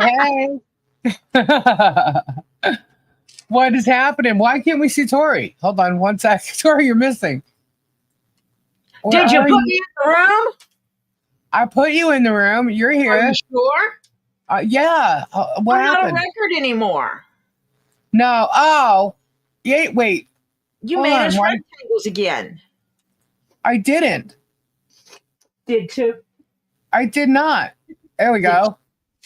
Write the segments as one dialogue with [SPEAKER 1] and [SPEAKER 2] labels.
[SPEAKER 1] Hey. What is happening? Why can't we see Tori? Hold on one sec. Tori, you're missing. Where
[SPEAKER 2] Did you
[SPEAKER 1] are
[SPEAKER 2] put me in the room?
[SPEAKER 1] I put you in the room. You're here.
[SPEAKER 2] Are you sure?
[SPEAKER 1] Yeah. What
[SPEAKER 2] I'm not a
[SPEAKER 1] happened?
[SPEAKER 2] record anymore.
[SPEAKER 1] No. Oh. Yeah, wait.
[SPEAKER 2] You
[SPEAKER 1] Hold
[SPEAKER 2] made
[SPEAKER 1] on,
[SPEAKER 2] us
[SPEAKER 1] why-
[SPEAKER 2] rectangles again.
[SPEAKER 1] I didn't.
[SPEAKER 2] Did too.
[SPEAKER 1] I did not. There we go.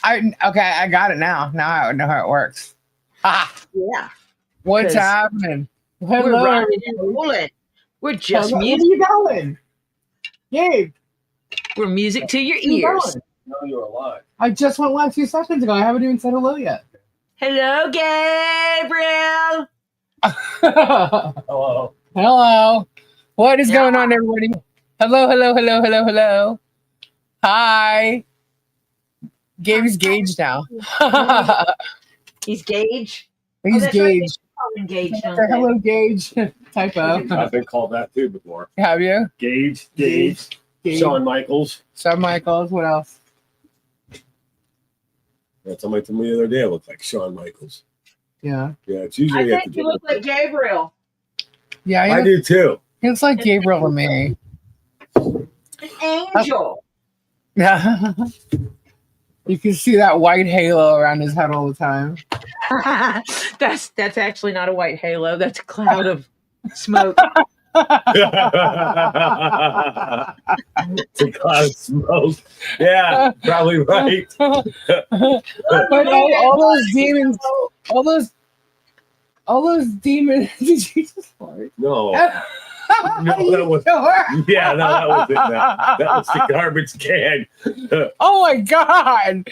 [SPEAKER 1] Okay, I got it now. Now I know how it works. Ah,
[SPEAKER 2] Yeah.
[SPEAKER 1] what's
[SPEAKER 2] 'Cause
[SPEAKER 1] happening?
[SPEAKER 2] We're
[SPEAKER 1] Hello.
[SPEAKER 2] rocking and rolling. We're just
[SPEAKER 1] Where are
[SPEAKER 2] music.
[SPEAKER 1] you going? Gabe,
[SPEAKER 2] We're music to your
[SPEAKER 1] where you
[SPEAKER 2] ears.
[SPEAKER 1] going?
[SPEAKER 3] No, you're alive.
[SPEAKER 1] I just went live 2 seconds ago. I haven't even said hello yet.
[SPEAKER 2] Hello, Gabriel.
[SPEAKER 3] Hello.
[SPEAKER 1] Hello. What is
[SPEAKER 2] Yeah.
[SPEAKER 1] going on, everybody? Hello. Hi. Gabe's Gage now.
[SPEAKER 2] He's Gage.
[SPEAKER 1] He's
[SPEAKER 2] that's right.
[SPEAKER 1] Gage.
[SPEAKER 2] Call him Gage, don't
[SPEAKER 1] Okay,
[SPEAKER 2] they?
[SPEAKER 1] hello, Gage. Typo.
[SPEAKER 3] I've been called that too before.
[SPEAKER 1] Have you?
[SPEAKER 3] Gage,
[SPEAKER 1] Gage.
[SPEAKER 3] Shawn Michaels.
[SPEAKER 1] Shawn Michaels. What else?
[SPEAKER 3] Yeah, somebody told me the other day I look like Shawn Michaels.
[SPEAKER 1] Yeah.
[SPEAKER 3] Yeah, it's
[SPEAKER 2] I
[SPEAKER 3] usually at
[SPEAKER 2] think
[SPEAKER 3] the
[SPEAKER 2] you look like Gabriel.
[SPEAKER 1] Yeah,
[SPEAKER 3] I do too.
[SPEAKER 1] he looks like Gabriel to me.
[SPEAKER 2] An angel.
[SPEAKER 1] Yeah. You can see that white halo around his head all the time.
[SPEAKER 2] That's actually not a white halo. That's a cloud of smoke.
[SPEAKER 3] It's a cloud of smoke. Yeah, probably right.
[SPEAKER 1] But all those demons, all those demons. Did you just fart?
[SPEAKER 3] No.
[SPEAKER 1] No,
[SPEAKER 3] that was- Yeah, no, that was it. That was the garbage can.
[SPEAKER 1] Oh my god!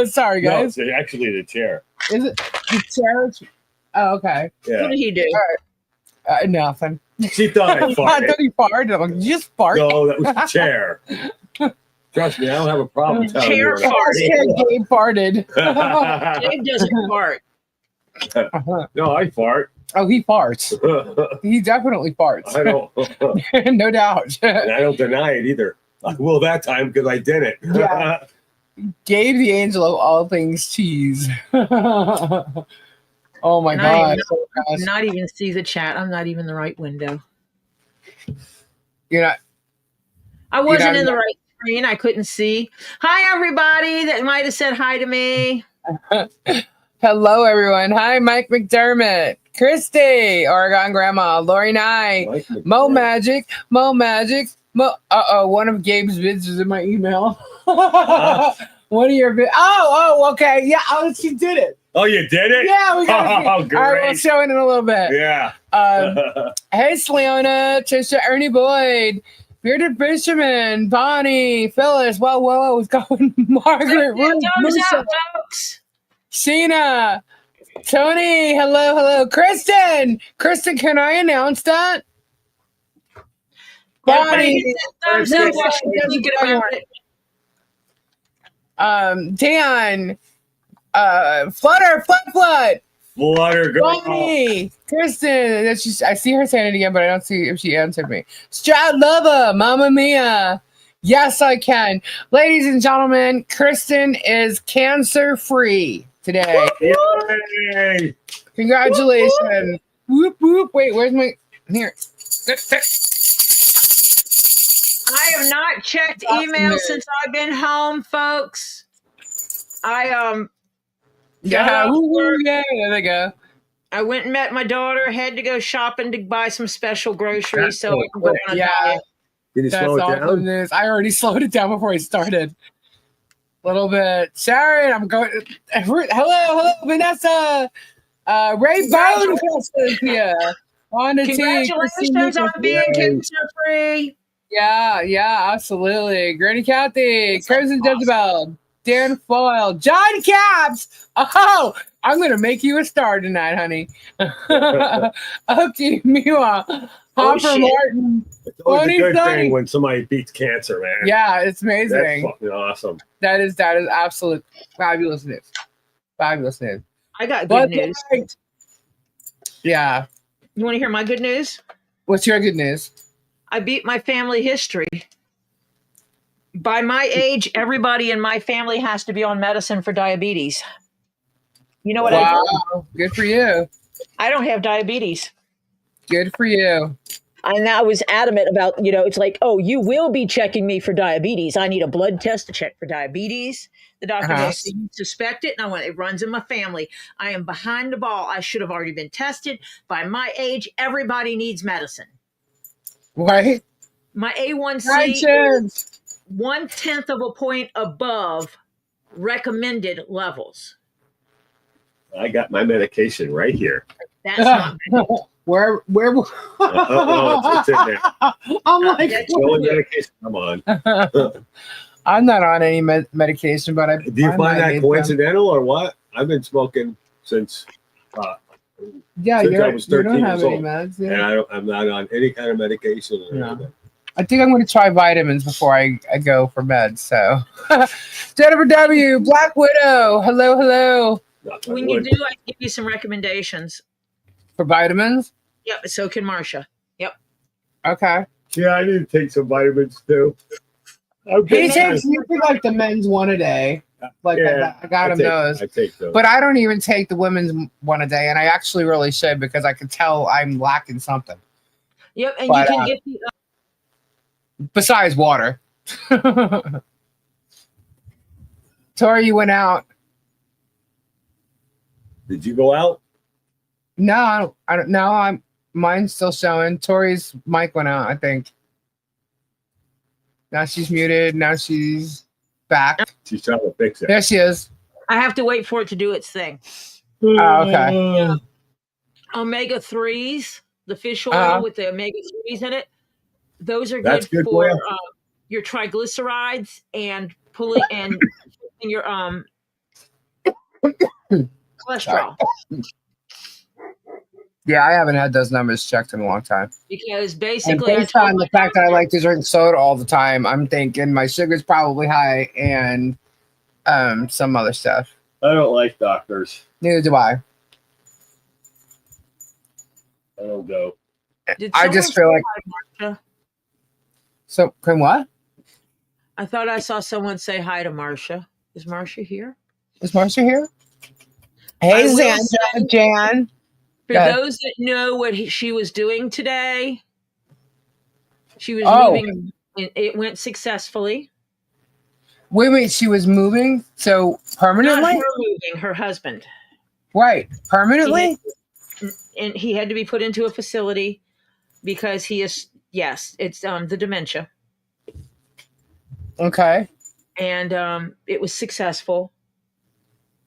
[SPEAKER 1] Sorry,
[SPEAKER 3] No,
[SPEAKER 1] guys.
[SPEAKER 3] it's actually the chair.
[SPEAKER 1] Is it the chair? Oh, okay.
[SPEAKER 2] What
[SPEAKER 3] Yeah.
[SPEAKER 2] did he do?
[SPEAKER 1] Nothing.
[SPEAKER 3] She thought I
[SPEAKER 1] I
[SPEAKER 3] farted.
[SPEAKER 1] thought he farted. I'm like, did you just fart?
[SPEAKER 3] No, that was the chair. Trust me, I don't have a problem telling you.
[SPEAKER 2] Chair
[SPEAKER 3] when I
[SPEAKER 2] fart.
[SPEAKER 1] Gabe farted.
[SPEAKER 2] Dave doesn't fart.
[SPEAKER 3] No, I fart.
[SPEAKER 1] Oh, he farts. He definitely farts.
[SPEAKER 3] I don't.
[SPEAKER 1] No doubt.
[SPEAKER 3] And I don't deny it either. I will that time because I did it.
[SPEAKER 1] Yeah. Gabe the angel of all things cheese. Oh my
[SPEAKER 2] And
[SPEAKER 1] god.
[SPEAKER 2] Not even see the chat. I'm not even the right window.
[SPEAKER 1] You're not.
[SPEAKER 2] I wasn't
[SPEAKER 1] not-
[SPEAKER 2] in the right screen. I couldn't see. Hi, everybody that might have said hi to me.
[SPEAKER 1] Hello, everyone. Hi, Mike McDermott, Christy, Oregon Grandma, Lori Nye,
[SPEAKER 3] Like
[SPEAKER 1] Mo Magic, one of Gabe's vids is in my email. One of your vids. Oh, okay. Yeah, she did it.
[SPEAKER 3] Oh, you did it?
[SPEAKER 1] Yeah, we got it.
[SPEAKER 3] Oh,
[SPEAKER 1] All right, we'll
[SPEAKER 3] great.
[SPEAKER 1] show it in a little bit.
[SPEAKER 3] Yeah.
[SPEAKER 1] Hey, Sleona, Trisha, Ernie Boyd, Bearded Fisherman, Bonnie, Phyllis. Whoa, what's going? Margaret, Ruth,
[SPEAKER 2] Thumbs
[SPEAKER 1] Musa,
[SPEAKER 2] up, folks.
[SPEAKER 1] Sheena, Tony, hello. Kristen, can I announce that?
[SPEAKER 2] Everybody
[SPEAKER 1] Bonnie,
[SPEAKER 2] hit that thumbs up while she's thinking about it.
[SPEAKER 1] Dan, Flutter, Flut.
[SPEAKER 3] Flutter girl.
[SPEAKER 1] Bonnie, Kristen, I see her saying it again, but I don't see if she answered me. Stroud Lover, Mamma Mia. Yes, I can. Ladies and gentlemen, Kristen is cancer-free today.
[SPEAKER 3] Yay.
[SPEAKER 1] Congratulations. Whoop, whoop. Wait, where's my... Here.
[SPEAKER 2] I have not checked email since I've been home, folks.
[SPEAKER 1] Yeah, woo, yeah, there they go.
[SPEAKER 2] I went and met my daughter. Had to go shopping to buy some special groceries, so I can go on a
[SPEAKER 1] Yeah.
[SPEAKER 2] diet.
[SPEAKER 3] Can you
[SPEAKER 1] That's
[SPEAKER 3] slow it
[SPEAKER 1] awesome
[SPEAKER 3] down?
[SPEAKER 1] news. I already slowed it down before I started. A little bit. Sharon, I'm going. Hello, Vanessa. Ray Bone here. On the team.
[SPEAKER 2] Congratulations on being cancer free.
[SPEAKER 1] Yeah, absolutely. Granny Kathy, Crimson Jezebel, Dan Foyle, John Caps. Oh, I'm gonna make you a star tonight, honey. Okay, Miwa, Hopper
[SPEAKER 2] shit.
[SPEAKER 1] Martin.
[SPEAKER 3] It's always a good
[SPEAKER 1] 2030.
[SPEAKER 3] thing when somebody beats cancer, man.
[SPEAKER 1] Yeah, it's
[SPEAKER 3] That's
[SPEAKER 1] amazing.
[SPEAKER 3] fucking awesome.
[SPEAKER 1] That is absolute fabulous news. Fabulous news.
[SPEAKER 2] I got good
[SPEAKER 1] But
[SPEAKER 2] news.
[SPEAKER 1] right. Yeah.
[SPEAKER 2] You want to hear my good news?
[SPEAKER 1] What's your good news?
[SPEAKER 2] I beat my family history. By my age, everybody in my family has to be on medicine for diabetes. You know what
[SPEAKER 1] Wow. Good for you.
[SPEAKER 2] I don't have diabetes.
[SPEAKER 1] Good for you.
[SPEAKER 2] And I was adamant about, it's like, oh, you will be checking me for diabetes. I need a blood test to check for diabetes. The doctor goes, "So you suspect it?" And I went, "It runs in my family. I am behind the ball. I should have already been tested. By my age, everybody needs medicine."
[SPEAKER 1] Right?
[SPEAKER 2] My A1C
[SPEAKER 1] Right,
[SPEAKER 2] is 1/10 of a point above recommended levels.
[SPEAKER 3] I got my medication right here.
[SPEAKER 2] That's not good.
[SPEAKER 1] Where?
[SPEAKER 3] It's in there.
[SPEAKER 1] I'm like,
[SPEAKER 2] That's
[SPEAKER 3] The only
[SPEAKER 2] good.
[SPEAKER 3] medication I'm on.
[SPEAKER 1] I'm not on any medication, but
[SPEAKER 3] Do you
[SPEAKER 1] I
[SPEAKER 3] find
[SPEAKER 1] might
[SPEAKER 3] that
[SPEAKER 1] need
[SPEAKER 3] coincidental or what? I've been smoking since
[SPEAKER 1] Yeah,
[SPEAKER 3] since I
[SPEAKER 1] you
[SPEAKER 3] was
[SPEAKER 1] don't
[SPEAKER 3] 13
[SPEAKER 1] have
[SPEAKER 3] years
[SPEAKER 1] any
[SPEAKER 3] old.
[SPEAKER 1] meds.
[SPEAKER 3] And
[SPEAKER 1] Yeah.
[SPEAKER 3] I'm not on any kind of medication or
[SPEAKER 1] No.
[SPEAKER 3] anything.
[SPEAKER 1] I think I'm going to try vitamins before I go for meds. So, Jennifer W, Black Widow, hello.
[SPEAKER 3] Knock on
[SPEAKER 2] When you
[SPEAKER 3] wood.
[SPEAKER 2] do, I can give you some recommendations.
[SPEAKER 1] For vitamins?
[SPEAKER 2] Yep, so can Marcia. Yep.
[SPEAKER 1] Okay.
[SPEAKER 3] Yeah, I need to take some vitamins too.
[SPEAKER 1] He takes like the men's one a day. Like
[SPEAKER 3] Yeah,
[SPEAKER 1] I got him those.
[SPEAKER 3] I take those.
[SPEAKER 1] But I don't even take the women's one a day, and I actually really should because I can tell I'm lacking something
[SPEAKER 2] Yep, and
[SPEAKER 1] But,
[SPEAKER 2] you can get the
[SPEAKER 1] besides water. Tori, you went out.
[SPEAKER 3] Did you go out?
[SPEAKER 1] No, I don't know. Mine's still showing. Tori's mic went out, I think. Now she's muted. Now she's back.
[SPEAKER 3] She's trying to fix it.
[SPEAKER 1] There she is.
[SPEAKER 2] I have to wait for it to do its thing.
[SPEAKER 1] Oh, okay.
[SPEAKER 2] Omega 3s, the fish oil
[SPEAKER 1] Uh-huh.
[SPEAKER 2] with the omega 3s in it, those are
[SPEAKER 3] That's good
[SPEAKER 2] for
[SPEAKER 3] for you.
[SPEAKER 2] your triglycerides and pulling and your cholesterol.
[SPEAKER 1] Yeah, I haven't had those numbers checked in a long time.
[SPEAKER 2] Because
[SPEAKER 1] And
[SPEAKER 2] basically, I
[SPEAKER 1] based
[SPEAKER 2] told
[SPEAKER 1] on
[SPEAKER 2] my
[SPEAKER 1] the fact that I
[SPEAKER 2] doctor-
[SPEAKER 1] like to drink soda all the time, I'm thinking my sugar's probably high and some other stuff.
[SPEAKER 3] I don't like doctors.
[SPEAKER 1] Neither do I.
[SPEAKER 3] I don't go.
[SPEAKER 2] Did
[SPEAKER 1] I
[SPEAKER 2] someone
[SPEAKER 1] just feel like
[SPEAKER 2] say hi, Marcia?
[SPEAKER 1] so. Can what?
[SPEAKER 2] I thought I saw someone say hi to Marcia. Is Marcia here?
[SPEAKER 1] Is Marcia here?
[SPEAKER 2] I
[SPEAKER 1] Hey,
[SPEAKER 2] will
[SPEAKER 1] Xandra,
[SPEAKER 2] say-
[SPEAKER 1] Jan.
[SPEAKER 2] For
[SPEAKER 1] Go ahead.
[SPEAKER 2] those that know what she was doing today, she was
[SPEAKER 1] Oh.
[SPEAKER 2] moving. And it went successfully.
[SPEAKER 1] Wait, she was moving so
[SPEAKER 2] Not
[SPEAKER 1] permanently,
[SPEAKER 2] her moving, her husband.
[SPEAKER 1] right? Permanently.
[SPEAKER 2] And he had to be put into a facility because he is, yes, it's the dementia.
[SPEAKER 1] Okay.
[SPEAKER 2] And it was successful.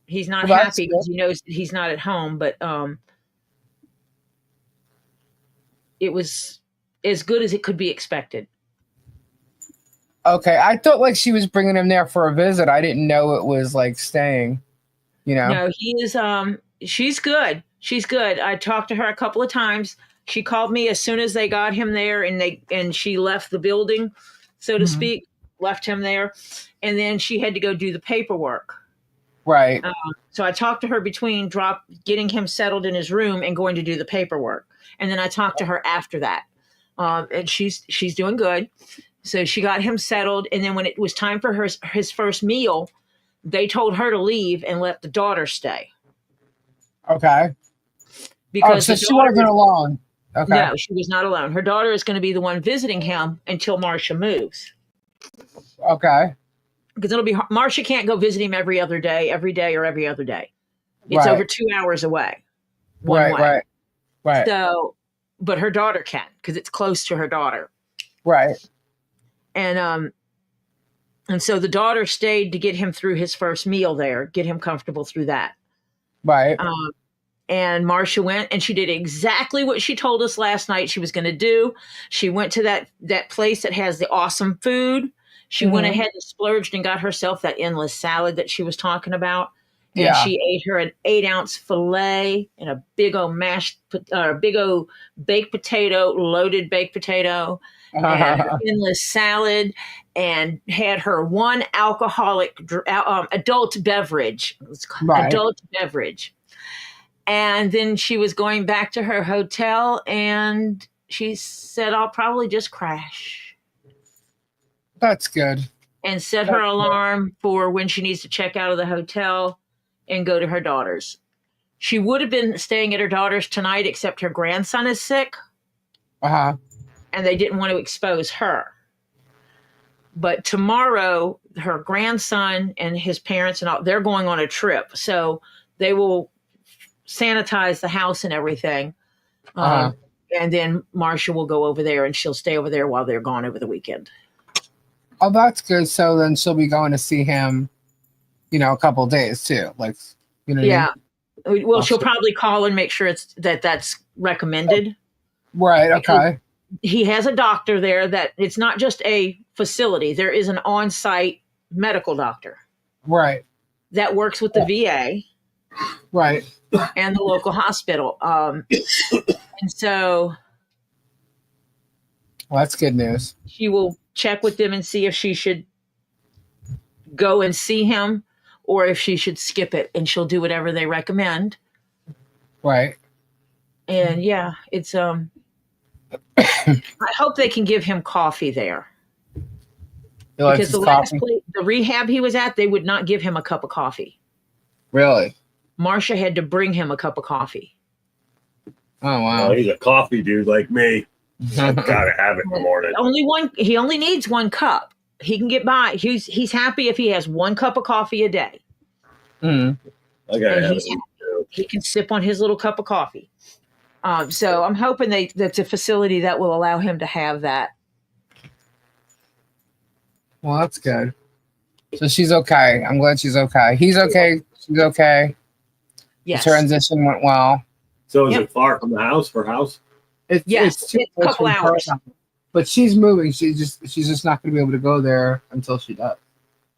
[SPEAKER 2] He's not
[SPEAKER 1] Well, that's
[SPEAKER 2] happy because he knows that he's not at home, but it was as good as it could be expected.
[SPEAKER 1] Okay, I thought like she was bringing him there for a visit. I didn't know it was like staying. You know.
[SPEAKER 2] No, he is. She's good. She's good. I talked to her a couple of times. She called me as soon as they got him there, and she left the building, so to
[SPEAKER 1] Mhm.
[SPEAKER 2] speak, left him there, and then she had to go do the paperwork.
[SPEAKER 1] Right.
[SPEAKER 2] So I talked to her between getting him settled in his room and going to do the paperwork, and then I talked to her after that, and she's doing good. So she got him settled, and then when it was time for his first meal, they told her to leave and let the daughter stay
[SPEAKER 1] Okay.
[SPEAKER 2] because
[SPEAKER 1] so
[SPEAKER 2] the
[SPEAKER 1] she
[SPEAKER 2] daughter-
[SPEAKER 1] wasn't alone. Okay.
[SPEAKER 2] No, she was not alone. Her daughter is going to be the one visiting him until Marcia moves.
[SPEAKER 1] Okay.
[SPEAKER 2] Because it'll be Marcia can't go visit him every other day, or every other day. It's
[SPEAKER 1] Right.
[SPEAKER 2] over 2 hours away. One way.
[SPEAKER 1] Right.
[SPEAKER 2] So, but her daughter can because it's close to her daughter.
[SPEAKER 1] Right.
[SPEAKER 2] And so the daughter stayed to get him through his first meal there, get him comfortable through that.
[SPEAKER 1] Right.
[SPEAKER 2] And Marcia went and she did exactly what she told us last night she was going to do. She went to that place that has the awesome food. She went
[SPEAKER 1] Mhm.
[SPEAKER 2] ahead and splurged and got herself that endless salad that she was talking about. And
[SPEAKER 1] Yeah.
[SPEAKER 2] she ate her an 8-ounce filet and a big old baked potato, loaded baked potato, and an endless salad, and had her one alcoholic adult beverage. It was called
[SPEAKER 1] Right.
[SPEAKER 2] adult beverage. And then she was going back to her hotel, and she said, "I'll probably just crash."
[SPEAKER 1] That's good.
[SPEAKER 2] and set her alarm for when she needs to check out of the hotel and go to her daughter's. She would have been staying at her daughter's tonight, except her grandson is sick.
[SPEAKER 1] Uh-huh.
[SPEAKER 2] And they didn't want to expose her. But tomorrow, her grandson and his parents and all, they're going on a trip. So they will sanitize the house and everything. And then Marcia will go over there and she'll stay over there while they're gone over the weekend.
[SPEAKER 1] Oh, that's good. So then she'll be going to see him, a couple of days too. Like, you know what I mean?
[SPEAKER 2] Well, she'll probably call and make sure that's recommended.
[SPEAKER 1] Right. Okay.
[SPEAKER 2] He has a doctor there that it's not just a facility. There is an on-site medical doctor.
[SPEAKER 1] Right.
[SPEAKER 2] That works with the VA.
[SPEAKER 1] Right.
[SPEAKER 2] And the local hospital. And so.
[SPEAKER 1] Well, that's good news.
[SPEAKER 2] She will check with them and see if she should go and see him or if she should skip it, and she'll do whatever they recommend.
[SPEAKER 1] Right.
[SPEAKER 2] And yeah, it's I hope they can give him coffee there. Because the rehab he was at, they would not give him a cup of coffee.
[SPEAKER 1] Really?
[SPEAKER 2] Marcia had to bring him a cup of coffee.
[SPEAKER 1] Oh wow.
[SPEAKER 3] Oh, he's a coffee dude like me. I've got to have it in the morning.
[SPEAKER 2] He only needs one cup. He can get by. He's happy if he has one cup of coffee a day.
[SPEAKER 1] Mm.
[SPEAKER 3] I got to have it.
[SPEAKER 2] He can sip on his little cup of coffee. So I'm hoping that's a facility that will allow him to have that.
[SPEAKER 1] Well, that's good. So she's okay. I'm glad she's okay. He's okay. She's okay.
[SPEAKER 2] Yes.
[SPEAKER 1] The transition went well.
[SPEAKER 3] So is it far from the house? Her house?
[SPEAKER 2] It's a couple hours.
[SPEAKER 1] But she's moving. She's just not going to be able to go there until she does.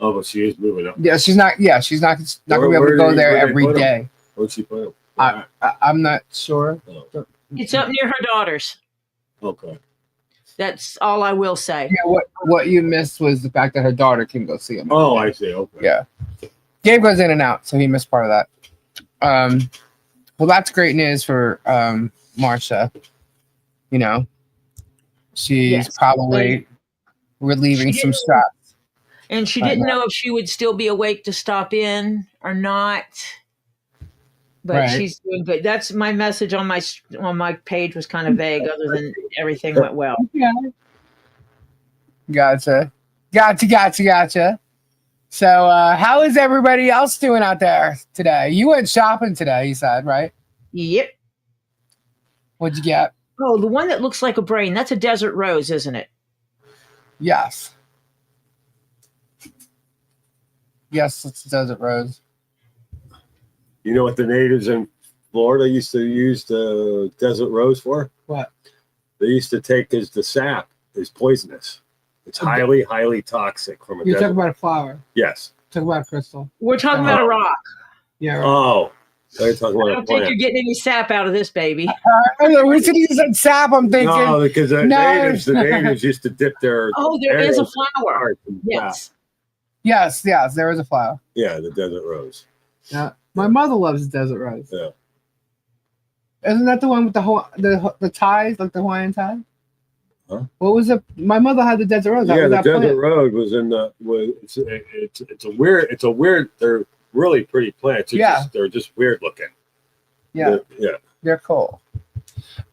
[SPEAKER 3] Oh, but she is moving up.
[SPEAKER 1] Yeah, she's not. Yeah, she's not going to be able to go there every day.
[SPEAKER 3] Where'd she put him?
[SPEAKER 1] I'm not sure.
[SPEAKER 3] Oh.
[SPEAKER 2] It's up near her daughter's.
[SPEAKER 3] Okay.
[SPEAKER 2] That's all I will say.
[SPEAKER 1] Yeah, what you missed was the fact that her daughter can go see him.
[SPEAKER 3] Oh, I see. Okay.
[SPEAKER 1] Yeah. Gabe goes in and out, so he missed part of that. Well, that's great news for Marcia. She's probably relieving some stress.
[SPEAKER 2] And she didn't know if she would still be awake to stop in or not. But she's doing good. That's my message on my page was kind of vague, other than everything went well.
[SPEAKER 1] Yeah. Gotcha. So how is everybody else doing out there today? You went shopping today, you said, right?
[SPEAKER 2] Yep.
[SPEAKER 1] What'd you get?
[SPEAKER 2] Oh, the one that looks like a brain. That's a desert rose, isn't it?
[SPEAKER 1] Yes. Yes, it's a desert rose.
[SPEAKER 3] You know what the natives in Florida used to use the desert rose for?
[SPEAKER 1] What?
[SPEAKER 3] They used to take the sap is poisonous. It's highly, highly toxic from a
[SPEAKER 1] You're
[SPEAKER 3] desert.
[SPEAKER 1] talking about a flower.
[SPEAKER 3] Yes.
[SPEAKER 1] Talking about a crystal.
[SPEAKER 2] We're talking about a rock.
[SPEAKER 1] Yeah. Right.
[SPEAKER 3] Oh. They're talking
[SPEAKER 2] I
[SPEAKER 3] about
[SPEAKER 2] don't think you're getting any sap out of this, baby.
[SPEAKER 1] We should use that sap, I'm thinking.
[SPEAKER 3] No, because the natives used to dip their.
[SPEAKER 2] Oh, there is a flower. Yes.
[SPEAKER 1] Yes, there is a flower.
[SPEAKER 3] Yeah, the desert rose.
[SPEAKER 1] Yeah. My mother loves the desert rose.
[SPEAKER 3] Yeah.
[SPEAKER 1] Isn't that the one with the ties, like the Hawaiian tie?
[SPEAKER 3] Huh?
[SPEAKER 1] What was it? My mother had the desert rose.
[SPEAKER 3] Yeah, the desert rose was in the. It's a weird. They're really pretty plants. They're just weird looking.
[SPEAKER 1] Yeah. They're cool.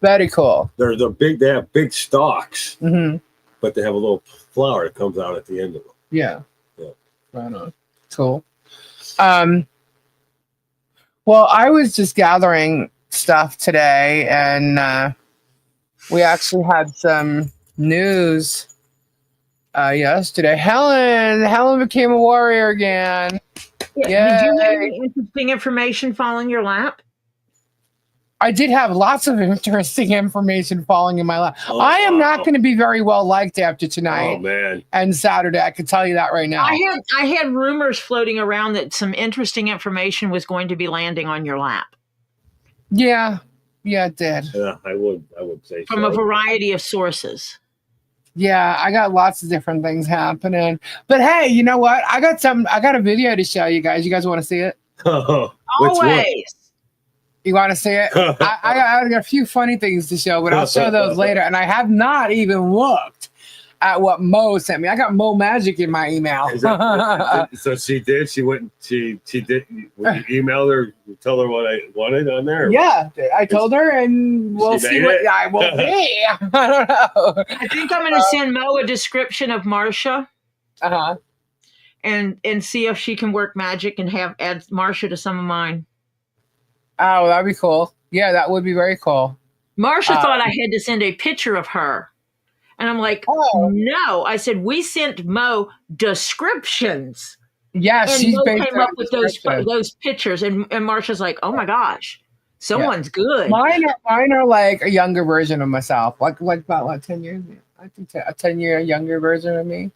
[SPEAKER 1] Very cool.
[SPEAKER 3] They're big. They have big stalks,
[SPEAKER 1] mm-hmm.
[SPEAKER 3] but they have a little flower that comes out at the end of them.
[SPEAKER 1] Yeah.
[SPEAKER 3] Yeah.
[SPEAKER 1] Right on. Cool. Well, I was just gathering stuff today, and we actually had some news yesterday. Helen became a warrior again.
[SPEAKER 2] Yeah. Did you have any interesting information falling your lap?
[SPEAKER 1] I did have lots of interesting information falling in my lap. I am not going to be very well liked after tonight.
[SPEAKER 3] Oh man!
[SPEAKER 1] And Saturday, I can tell you that right now.
[SPEAKER 2] I had rumors floating around that some interesting information was going to be landing on your lap.
[SPEAKER 1] Yeah, it did.
[SPEAKER 3] Yeah, I would say
[SPEAKER 2] from a variety of sources.
[SPEAKER 1] Yeah, I got lots of different things happening. But hey, you know what? I got a video to show you guys. You guys want to see it?
[SPEAKER 2] Always.
[SPEAKER 1] You want to see it? I got a few funny things to show, but I'll show those later. And I have not even looked at what Mo sent me. I got Mo Magic in my email.
[SPEAKER 3] So she did. She went. She did. When you emailed her, tell her what I wanted on there.
[SPEAKER 1] Yeah, I told her, and we'll see what I will be. I don't know.
[SPEAKER 2] I think I'm going to send Mo a description of Marsha. And see if she can work magic and add Marsha to some of mine.
[SPEAKER 1] Oh, that'd be cool. Yeah, that would be very cool.
[SPEAKER 2] Marsha thought I had to send a picture of her. And I'm like, no. I said, we sent Mo descriptions.
[SPEAKER 1] Yeah,
[SPEAKER 2] and
[SPEAKER 1] she's
[SPEAKER 2] Mo
[SPEAKER 1] based
[SPEAKER 2] came
[SPEAKER 1] on
[SPEAKER 2] up with those pictures. And Marsha's like, oh my gosh, someone's good.
[SPEAKER 1] Mine are like a younger version of myself. Like about what, 10 years? I think a 10-year younger version of me.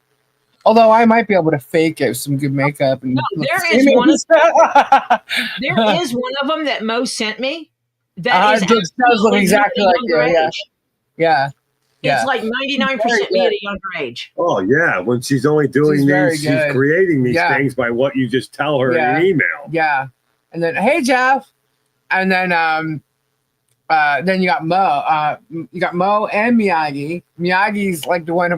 [SPEAKER 1] Although I might be able to fake it with some good makeup. And
[SPEAKER 2] there is one of them that Mo sent me that
[SPEAKER 1] does look exactly like you. Yeah.
[SPEAKER 2] It's like 99% me at a younger age.
[SPEAKER 3] Oh yeah, when she's only doing she's creating these things by what you just tell her in an email.
[SPEAKER 1] Yeah, and then hey Jeff, and then you got Mo. You got Mo and Miyagi. Miyagi's like the one who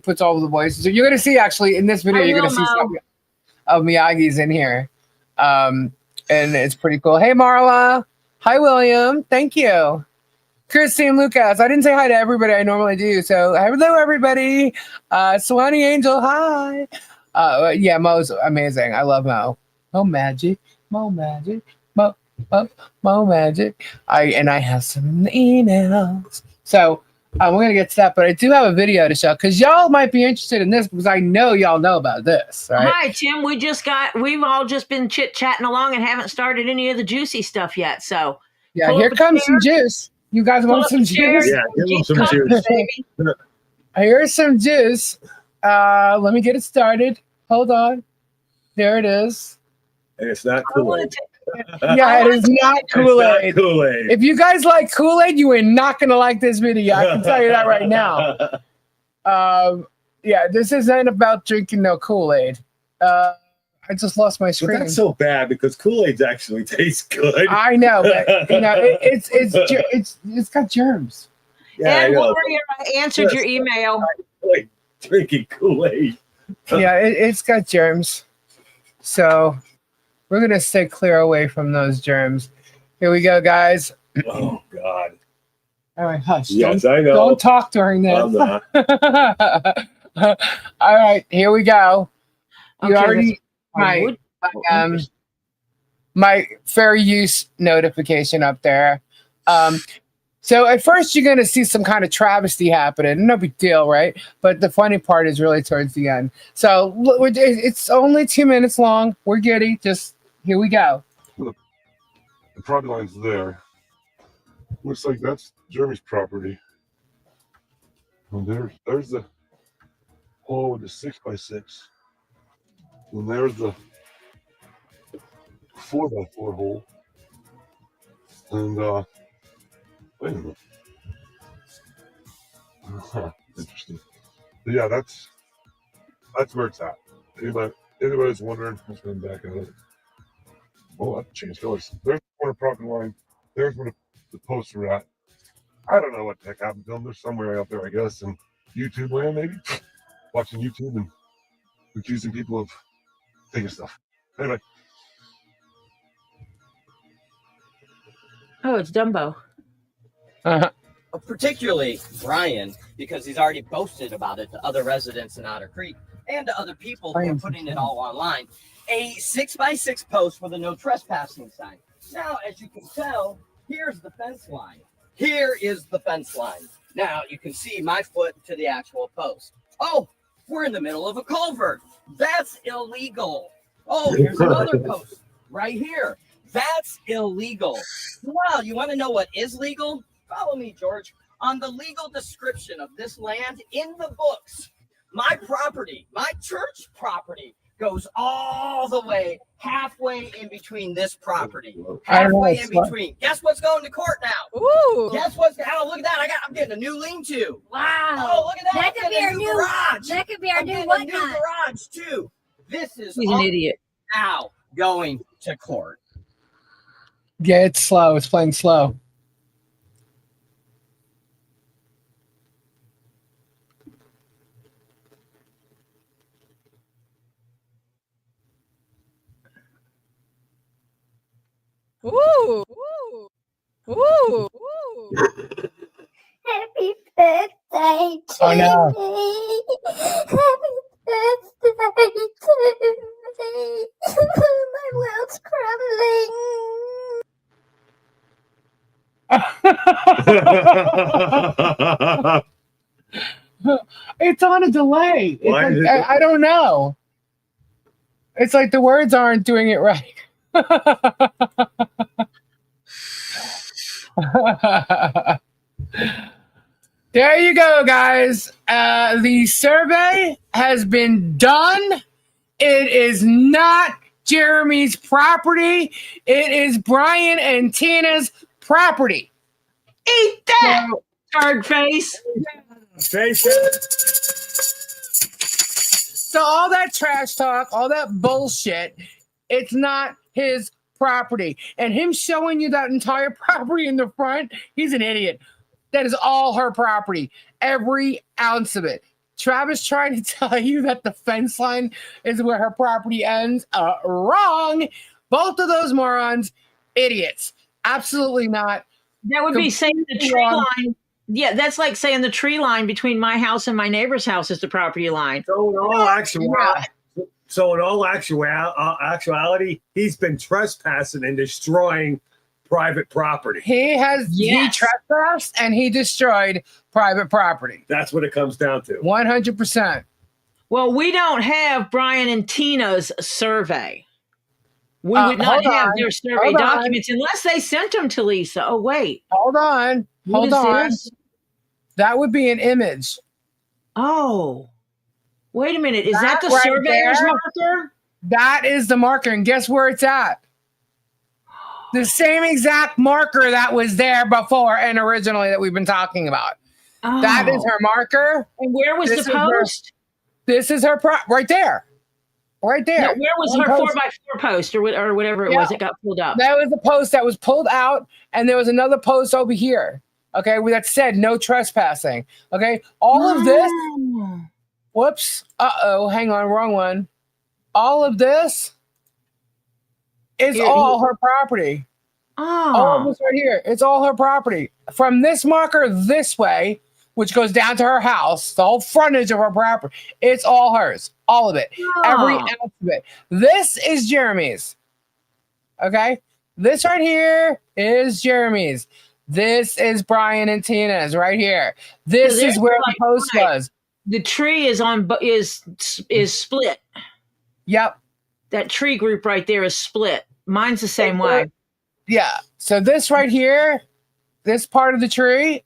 [SPEAKER 1] puts all the voices. So you're gonna see actually in this video, you're gonna see some of Miyagi's in here, and it's pretty cool. Hey Marla, hi William, thank you. Christine Lucas, I didn't say hi to everybody I normally do. So hello everybody. Swanee Angel, hi. Yeah, Mo's amazing. I love Mo. Mo Magic. Mo Magic. Mo Magic. I have some emails. So we're gonna get to that, but I do have a video to show because y'all might be interested in this because I know y'all know about this. Right?
[SPEAKER 2] Hi Tim, we've all just been chit-chatting along and haven't started any of the juicy stuff yet. So
[SPEAKER 1] yeah, here comes some juice. You guys want some juice?
[SPEAKER 3] Yeah, give them some juice.
[SPEAKER 1] Here's some juice. Let me get it started. Hold on. There it is.
[SPEAKER 3] And it's not Kool-Aid.
[SPEAKER 1] Yeah, it is not Kool-Aid.
[SPEAKER 3] Kool-Aid.
[SPEAKER 1] If you guys like Kool-Aid, you are not going to like this video. I can tell you that right now. Yeah, this isn't about drinking no Kool-Aid. I just lost my screen.
[SPEAKER 3] But that's so bad because Kool-Aid actually tastes good.
[SPEAKER 1] I know, but it's got germs.
[SPEAKER 2] Yeah, and Warrior, I answered your email.
[SPEAKER 3] Like drinking Kool-Aid.
[SPEAKER 1] Yeah, it's got germs. So we're gonna stay clear away from those germs. Here we go, guys.
[SPEAKER 3] Oh God.
[SPEAKER 1] All right, hush.
[SPEAKER 3] Yes, I know.
[SPEAKER 1] Don't talk during this.
[SPEAKER 3] I'm not.
[SPEAKER 1] All right, here we go. You already my fair use notification up there. So at first you're gonna see some kind of travesty happening. No big deal, right? But the funny part is really towards the end. So it's only 2 minutes long. We're giddy. Just here we go.
[SPEAKER 4] The property line's there. Looks like that's Jeremy's property. And there's the hole with the 6x6. And there's the 4x4 hole. And wait a minute. Interesting. But yeah, that's where it's at. Anybody's wondering, let's go back at it. Oh, that changed colors. There's the corner property line. There's where the posts are at. I don't know what the heck happened to them. They're somewhere out there, I guess, in YouTube land, maybe. Watching YouTube and accusing people of taking stuff. Anyway.
[SPEAKER 2] Oh, it's Dumbo.
[SPEAKER 5] Particularly Brian, because he's already boasted about it to other residents in Otter Creek and to other people who are putting it all online. A 6x6 post with a no trespassing sign. Now, as you can tell, here's the fence line. Here is the fence line. Now, you can see my foot to the actual post. Oh, we're in the middle of a culvert. That's illegal. Oh, here's another post right here. That's illegal. Well, you want to know what is legal? Follow me, George. On the legal description of this land in the books, my property, my church property, goes all the way halfway in between this property. Halfway in between. Guess what's going to court now?
[SPEAKER 6] Ooh.
[SPEAKER 5] Guess what's look at that. I'm getting a new lean-to.
[SPEAKER 6] Wow.
[SPEAKER 5] Oh, look at that.
[SPEAKER 6] That could be our new
[SPEAKER 5] garage.
[SPEAKER 6] That could be our new
[SPEAKER 5] new
[SPEAKER 6] whatnot.
[SPEAKER 5] garage too. This is
[SPEAKER 2] He's an idiot.
[SPEAKER 5] now going to court.
[SPEAKER 1] Yeah, it's slow. It's playing slow. Oh no.
[SPEAKER 6] My world's crumbling.
[SPEAKER 1] It's on a delay. It's
[SPEAKER 3] Why
[SPEAKER 1] like,
[SPEAKER 3] is it-
[SPEAKER 1] I don't know. It's like the words aren't doing it right. There you go, guys. The survey has been done. It is not Jeremy's property. It is Brian and Tina's property.
[SPEAKER 2] Eat that, turd face.
[SPEAKER 3] Face it.
[SPEAKER 1] So all that trash talk, all that bullshit, it's not his property. And him showing you that entire property in the front, he's an idiot. That is all her property. Every ounce of it. Travis trying to tell you that the fence line is where her property ends. Wrong. Both of those morons, idiots. Absolutely not.
[SPEAKER 2] That would be saying the tree line. Yeah, that's like saying the tree line between my house and my neighbor's house is the property line.
[SPEAKER 3] So in all actuality, he's been trespassing and destroying private property.
[SPEAKER 1] He
[SPEAKER 2] Yes.
[SPEAKER 1] trespassed and he destroyed private property.
[SPEAKER 3] That's what it comes down to.
[SPEAKER 1] 100%.
[SPEAKER 2] Well, we don't have Brian and Tina's survey. We would not
[SPEAKER 1] hold
[SPEAKER 2] have
[SPEAKER 1] on,
[SPEAKER 2] their survey
[SPEAKER 1] hold on.
[SPEAKER 2] documents unless they sent them to Lisa. Oh, wait.
[SPEAKER 1] Hold on.
[SPEAKER 2] What is this?
[SPEAKER 1] That would be an image.
[SPEAKER 2] Oh, wait a minute. Is that the
[SPEAKER 1] That right
[SPEAKER 2] surveyor's
[SPEAKER 1] there?
[SPEAKER 2] marker?
[SPEAKER 1] That is the marker. And guess where it's at? The same exact marker that was there before and originally that we've been talking about.
[SPEAKER 2] Oh.
[SPEAKER 1] That is her marker.
[SPEAKER 2] And where was
[SPEAKER 1] This
[SPEAKER 2] the
[SPEAKER 1] is her-
[SPEAKER 2] post?
[SPEAKER 1] This is her right there. Right there.
[SPEAKER 2] No, where was
[SPEAKER 1] One
[SPEAKER 2] her
[SPEAKER 1] post.
[SPEAKER 2] 4x4 post or whatever it
[SPEAKER 1] Yeah.
[SPEAKER 2] was that got pulled up?
[SPEAKER 1] That was a post that was pulled out, and there was another post over here. Okay, that said no trespassing. Okay, all of this.
[SPEAKER 2] Oh.
[SPEAKER 1] Whoops. Hang on, wrong one. All of this is
[SPEAKER 2] Here,
[SPEAKER 1] all her property. All of
[SPEAKER 2] Oh.
[SPEAKER 1] this right here. It's all her property. From this marker this way, which goes down to her house, the whole frontage of her property, it's all hers. All of it. Every
[SPEAKER 2] Oh.
[SPEAKER 1] ounce of it. This is Jeremy's. Okay? This right here is Jeremy's. This is Brian and Tina's right here. This
[SPEAKER 2] So
[SPEAKER 1] is
[SPEAKER 2] there's
[SPEAKER 1] where the
[SPEAKER 2] like
[SPEAKER 1] post
[SPEAKER 2] right.
[SPEAKER 1] was.
[SPEAKER 2] The tree is split.
[SPEAKER 1] Yep.
[SPEAKER 2] That tree group right there is split. Mine's the same way.
[SPEAKER 1] Yeah. So this right here, this part of the tree,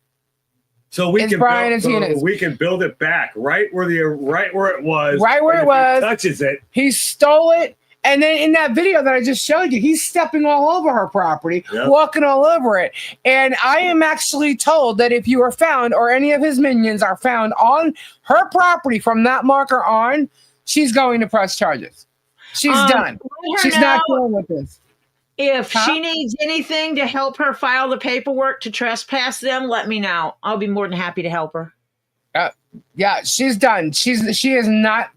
[SPEAKER 3] So we
[SPEAKER 1] It's
[SPEAKER 3] can
[SPEAKER 1] Brian
[SPEAKER 3] build,
[SPEAKER 1] and Tina's.
[SPEAKER 3] we can build it back right where it was.
[SPEAKER 1] Right where
[SPEAKER 3] And
[SPEAKER 1] it
[SPEAKER 3] if
[SPEAKER 1] was.
[SPEAKER 3] touches it.
[SPEAKER 1] he stole it. And then in that video that I just showed you, he's stepping all over her property,
[SPEAKER 3] Yep.
[SPEAKER 1] walking all over it. And I am actually told that if you are found or any of his minions are found on her property from that marker on, she's going to press charges. She's done.
[SPEAKER 2] Let her
[SPEAKER 1] She's not
[SPEAKER 2] know
[SPEAKER 1] dealing with this.
[SPEAKER 2] if
[SPEAKER 1] Huh?
[SPEAKER 2] she needs anything to help her file the paperwork to trespass them, let me know. I'll be more than happy to help her.
[SPEAKER 1] Yeah, she's done. She is not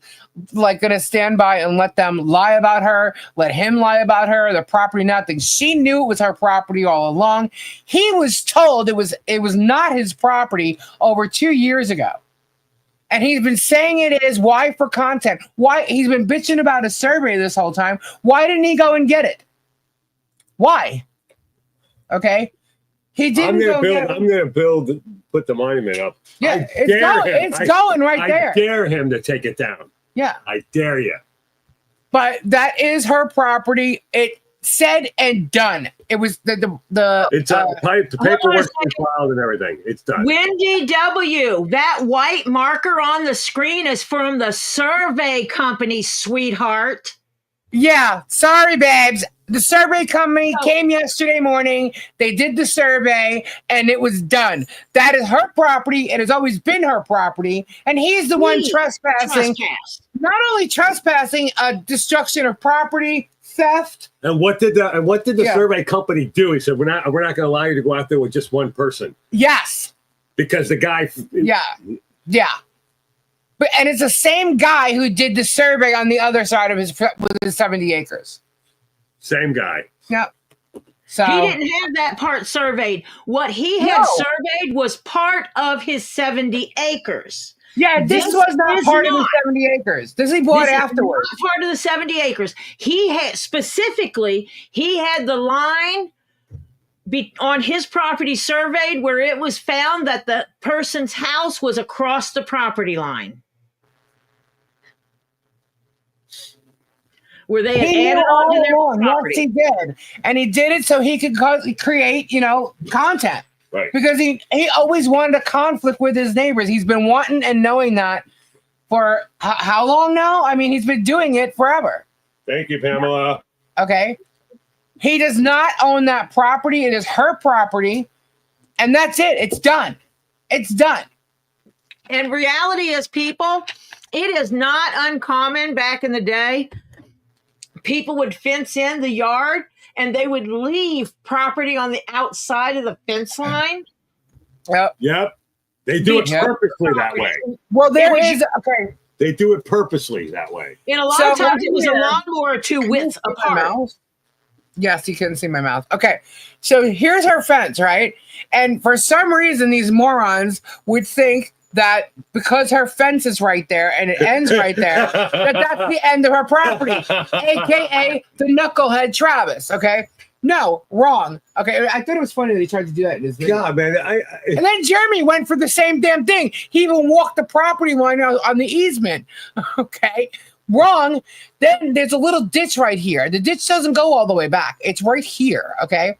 [SPEAKER 1] like going to stand by and let them lie about her, let him lie about her, the property, nothing. She knew it was her property all along. He was told it was not his property over 2 years ago. And he's been saying it is. Why? For content. Why? He's been bitching about a survey this whole time. Why didn't he go and get it? Why? Okay. He didn't go get it.
[SPEAKER 3] I'm gonna put the monument up.
[SPEAKER 1] Yeah,
[SPEAKER 3] I
[SPEAKER 1] it's
[SPEAKER 3] dare
[SPEAKER 1] going.
[SPEAKER 3] him.
[SPEAKER 1] It's going right
[SPEAKER 3] I
[SPEAKER 1] there.
[SPEAKER 3] dare him to take it down.
[SPEAKER 1] Yeah.
[SPEAKER 3] I dare you.
[SPEAKER 1] But that is her property. It said and done. It was the
[SPEAKER 3] It's the
[SPEAKER 2] Hold on a
[SPEAKER 3] paperwork is
[SPEAKER 2] second.
[SPEAKER 3] filed and everything. It's done.
[SPEAKER 2] Wendy W., that white marker on the screen is from the survey company, sweetheart.
[SPEAKER 1] yeah. Sorry, babes. The survey company came yesterday morning. They did the survey and it was done. That is her property. It has always been her property. And he's the one
[SPEAKER 2] Please,
[SPEAKER 1] trespassing.
[SPEAKER 2] Trespass.
[SPEAKER 1] Not only trespassing, destruction of property, theft.
[SPEAKER 3] And what did the
[SPEAKER 1] Yeah.
[SPEAKER 3] survey company do? He said, we're not going to allow you to go out there with just one person
[SPEAKER 1] Yes.
[SPEAKER 3] because the guy.
[SPEAKER 1] Yeah. Yeah. And it's the same guy who did the survey on the other side of his 70 acres.
[SPEAKER 3] Same guy.
[SPEAKER 1] Yeah. So
[SPEAKER 2] he didn't have that part surveyed. What he had surveyed was part of his 70 acres.
[SPEAKER 1] Yeah, this was not part of the 70 acres. This he bought afterwards.
[SPEAKER 2] Not part of the 70 acres. He had specifically, he had the line on his property surveyed where it was found that the person's house was across the property line. Where they had added on to their property.
[SPEAKER 1] Yes, he did. And he did it so he could create, content.
[SPEAKER 3] Right.
[SPEAKER 1] Because he always wanted a conflict with his neighbors. He's been wanting and knowing that for how long now? I mean, he's been doing it forever.
[SPEAKER 3] Thank you, Pamela.
[SPEAKER 1] Okay. He does not own that property. It is her property. And that's it. It's done. It's done.
[SPEAKER 2] And reality is, people, it is not uncommon back in the day. People would fence in the yard and they would leave property on the outside of the fence line.
[SPEAKER 3] Yep. They do it purposely that way.
[SPEAKER 1] Well, okay.
[SPEAKER 3] They do it purposely that way.
[SPEAKER 2] And a lot of times it was a lawnmower or two widths apart.
[SPEAKER 1] Yes, you couldn't see my mouth. Okay. So here's her fence, right? And for some reason, these morons would think that because her fence is right there and it ends right there, that's the end of her property, aka the knucklehead Travis. Okay, no, wrong. Okay, I thought it was funny that he tried to do that in his video.
[SPEAKER 3] God, man,
[SPEAKER 1] and then Jeremy went for the same damn thing. He even walked the property line on the easement. Okay, wrong. Then there's a little ditch right here. The ditch doesn't go all the way back. It's right here. Okay,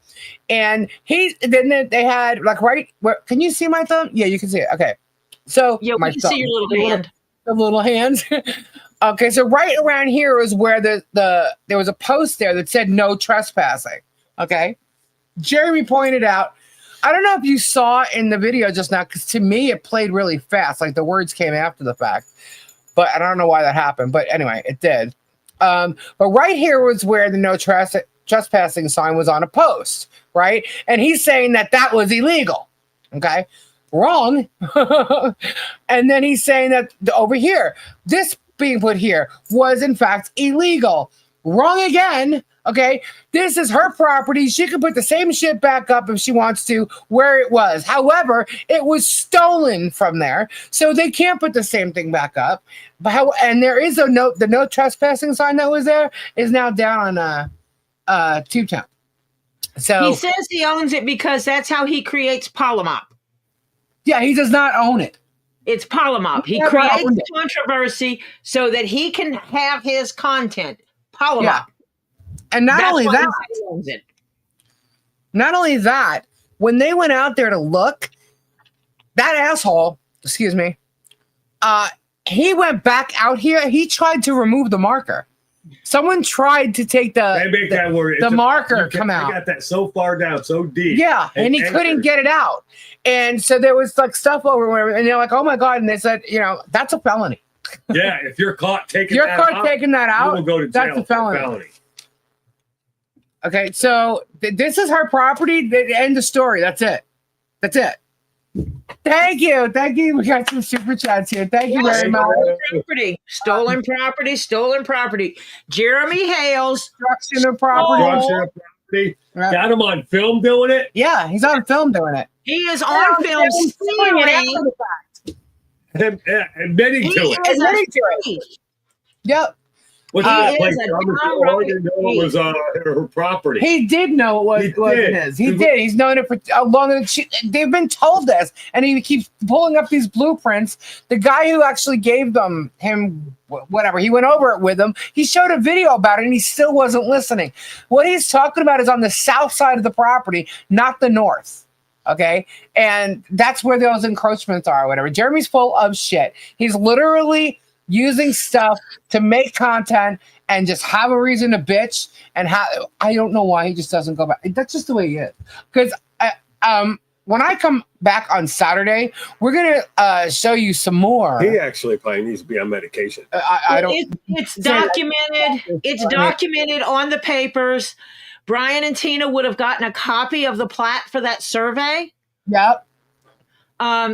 [SPEAKER 1] and then they had like right where. Can you see my thumb? Yeah, you can see it. Okay. So
[SPEAKER 2] yeah, we can see your little hand.
[SPEAKER 1] The little hands. Okay, so right around here is where there was a post there that said no trespassing. Okay, Jeremy pointed out. I don't know if you saw in the video just now, because to me it played really fast, like the words came after the fact. But I don't know why that happened. But anyway, it did. But right here was where the no trespassing sign was on a post, right? And he's saying that was illegal. Okay. Wrong. And then he's saying that over here, this being put here was in fact illegal. Wrong again. Okay. This is her property. She can put the same shit back up if she wants to where it was. However, it was stolen from there. So they can't put the same thing back up. And there is the no trespassing sign that was there is now down on Tube-Town. So
[SPEAKER 2] he says he owns it because that's how he creates Polymop.
[SPEAKER 1] Yeah, he does not own it.
[SPEAKER 2] It's Polymop. He creates controversy so that he can have his content. Polymop. Yeah.
[SPEAKER 1] And not only that, when they went out there to look, that asshole, excuse me, he went back out here. He tried to remove the marker. Someone tried to take the marker come out.
[SPEAKER 3] I got that so far down, so deep.
[SPEAKER 1] Yeah, and he couldn't get it out. And so there was like stuff over, and they're like, "Oh my god!" And they said, that's a felony.
[SPEAKER 3] Yeah, if you're caught taking that out, you will go to jail.
[SPEAKER 1] That's a felony. Okay, so this is her property. End of story. That's it. Thank you. We got some super chats here. Thank you very much.
[SPEAKER 2] Stolen property. Jeremy Hales.
[SPEAKER 1] Destruction of property.
[SPEAKER 3] Got him on film doing it?
[SPEAKER 1] Yeah, he's on film doing it.
[SPEAKER 2] He is on film stealing.
[SPEAKER 3] Admitting to it.
[SPEAKER 1] Yep.
[SPEAKER 3] What's that place? All I didn't know it was her property.
[SPEAKER 1] He did know it wasn't his. He did. He's known it for longer than they've been told this, and he keeps pulling up these blueprints. The guy who actually gave him whatever, he went over it with him. He showed a video about it, and he still wasn't listening. What he's talking about is on the south side of the property, not the north. Okay, and that's where those encroachments are, or whatever. Jeremy's full of shit. He's literally using stuff to make content and just have a reason to bitch. And I don't know why he just doesn't go back. That's just the way he is. Because when I come back on Saturday, we're gonna show you some more.
[SPEAKER 3] He actually probably needs to be on medication.
[SPEAKER 1] I don't.
[SPEAKER 2] It's documented. It's documented on the papers. Brian and Tina would have gotten a copy of the plat for that survey.
[SPEAKER 1] Yep.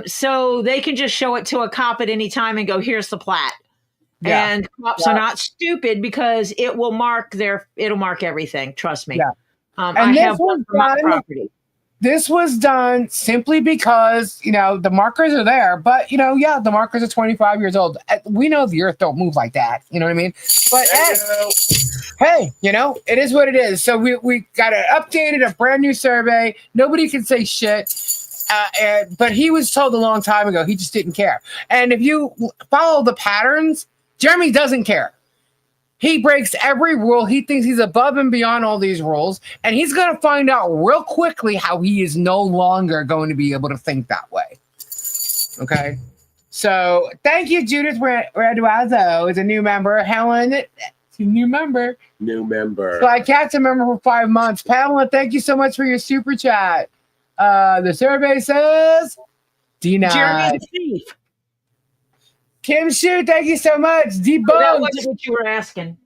[SPEAKER 2] So they can just show it to a cop at any time and go, "Here's the plat." Yeah. And cops are not stupid because it'll mark everything. Trust me.
[SPEAKER 1] Yeah. And
[SPEAKER 2] I
[SPEAKER 1] this
[SPEAKER 2] have
[SPEAKER 1] was
[SPEAKER 2] one for my
[SPEAKER 1] done.
[SPEAKER 2] property.
[SPEAKER 1] This was done simply because, the markers are there, but, the markers are 25 years old. We know the earth don't move like that. You know what I mean? But hey, it is what it is. So we got an updated, a brand new survey. Nobody can say shit. But he was told a long time ago, he just didn't care. And if you follow the patterns, Jeremy doesn't care. He breaks every rule. He thinks he's above and beyond all these rules. And he's going to find out real quickly how he is no longer going to be able to think that way. Okay. So thank you, Judith Raduazo is a new member. Helen, a new member.
[SPEAKER 3] New member.
[SPEAKER 1] So I kept a member for 5 months. Pamela, thank you so much for your super chat. The survey says denied.
[SPEAKER 2] Jeremy the thief.
[SPEAKER 1] Kim Shu, thank you so much.
[SPEAKER 2] That
[SPEAKER 1] Debunked.
[SPEAKER 2] wasn't what you were asking.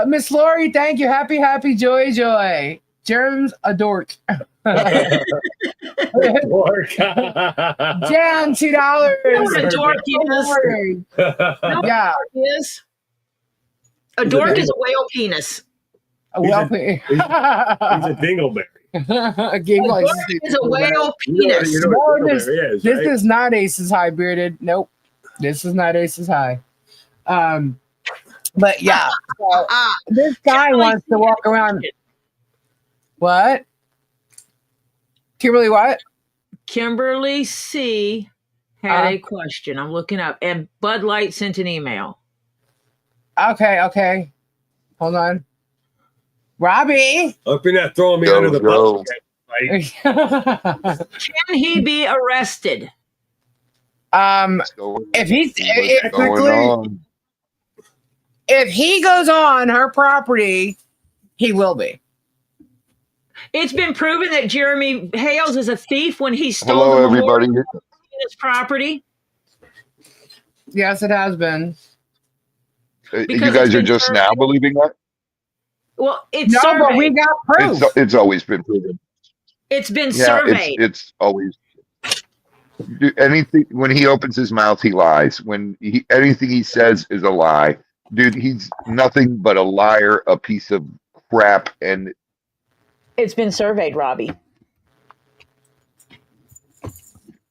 [SPEAKER 1] Miss Lori, thank you. Happy, joy. Germs, a dork.
[SPEAKER 3] Dork.
[SPEAKER 1] Jan, $2.
[SPEAKER 2] What a dork is.
[SPEAKER 1] Yeah.
[SPEAKER 2] A dork is a whale penis.
[SPEAKER 1] Well,
[SPEAKER 3] He's a dingleberry.
[SPEAKER 1] a dork
[SPEAKER 2] is a whale
[SPEAKER 3] You know
[SPEAKER 2] penis.
[SPEAKER 3] what a
[SPEAKER 1] No,
[SPEAKER 3] dingleberry is,
[SPEAKER 1] this
[SPEAKER 3] right?
[SPEAKER 1] is not Aces High, bearded. Nope. This is not Aces High. But yeah, so this guy wants to walk around. What? Kimberly, what?
[SPEAKER 2] Kimberly C. had a question. I'm looking up. And Bud Light sent an email.
[SPEAKER 1] Okay. Hold on. Robbie.
[SPEAKER 3] Hope you're not throwing me under the bus.
[SPEAKER 2] Can he be arrested?
[SPEAKER 1] If he goes on her property, he will be.
[SPEAKER 2] It's been proven that Jeremy Hales is a thief when he stole
[SPEAKER 7] Hello, everybody.
[SPEAKER 2] his property.
[SPEAKER 1] Yes, it has been.
[SPEAKER 7] You guys are just now believing that?
[SPEAKER 2] Well, it's
[SPEAKER 1] no,
[SPEAKER 2] surveyed.
[SPEAKER 1] but we got proof.
[SPEAKER 7] It's always been proven.
[SPEAKER 2] It's been
[SPEAKER 7] Yeah,
[SPEAKER 2] surveyed.
[SPEAKER 7] it's always. Anything when he opens his mouth, he lies. Anything he says is a lie. Dude, he's nothing but a liar, a piece of crap, and
[SPEAKER 2] It's been surveyed, Robbie.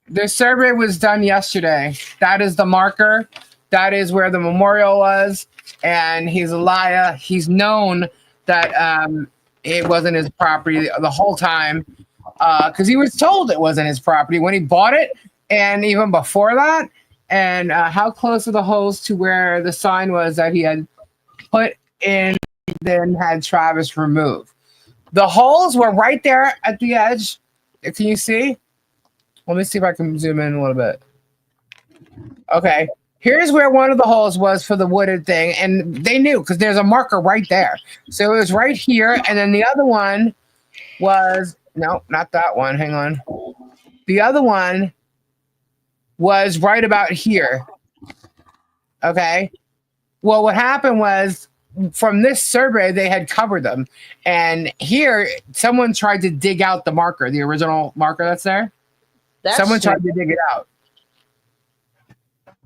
[SPEAKER 1] The survey was done yesterday. That is the marker. That is where the memorial was. And he's a liar. He's known that it wasn't his property the whole time because he was told it wasn't his property when he bought it and even before that. And how close are the holes to where the sign was that he had put in, then had Travis remove? The holes were right there at the edge. Can you see? Let me see if I can zoom in a little bit. Okay. Here's where one of the holes was for the wooded thing. And they knew because there's a marker right there. So it was right here. And then the other one was, no, not that one. Hang on. The other one was right about here. Okay. Well, what happened was from this survey, they had covered them. And here, someone tried to dig out the marker, the original marker that's there. Someone tried to dig it out.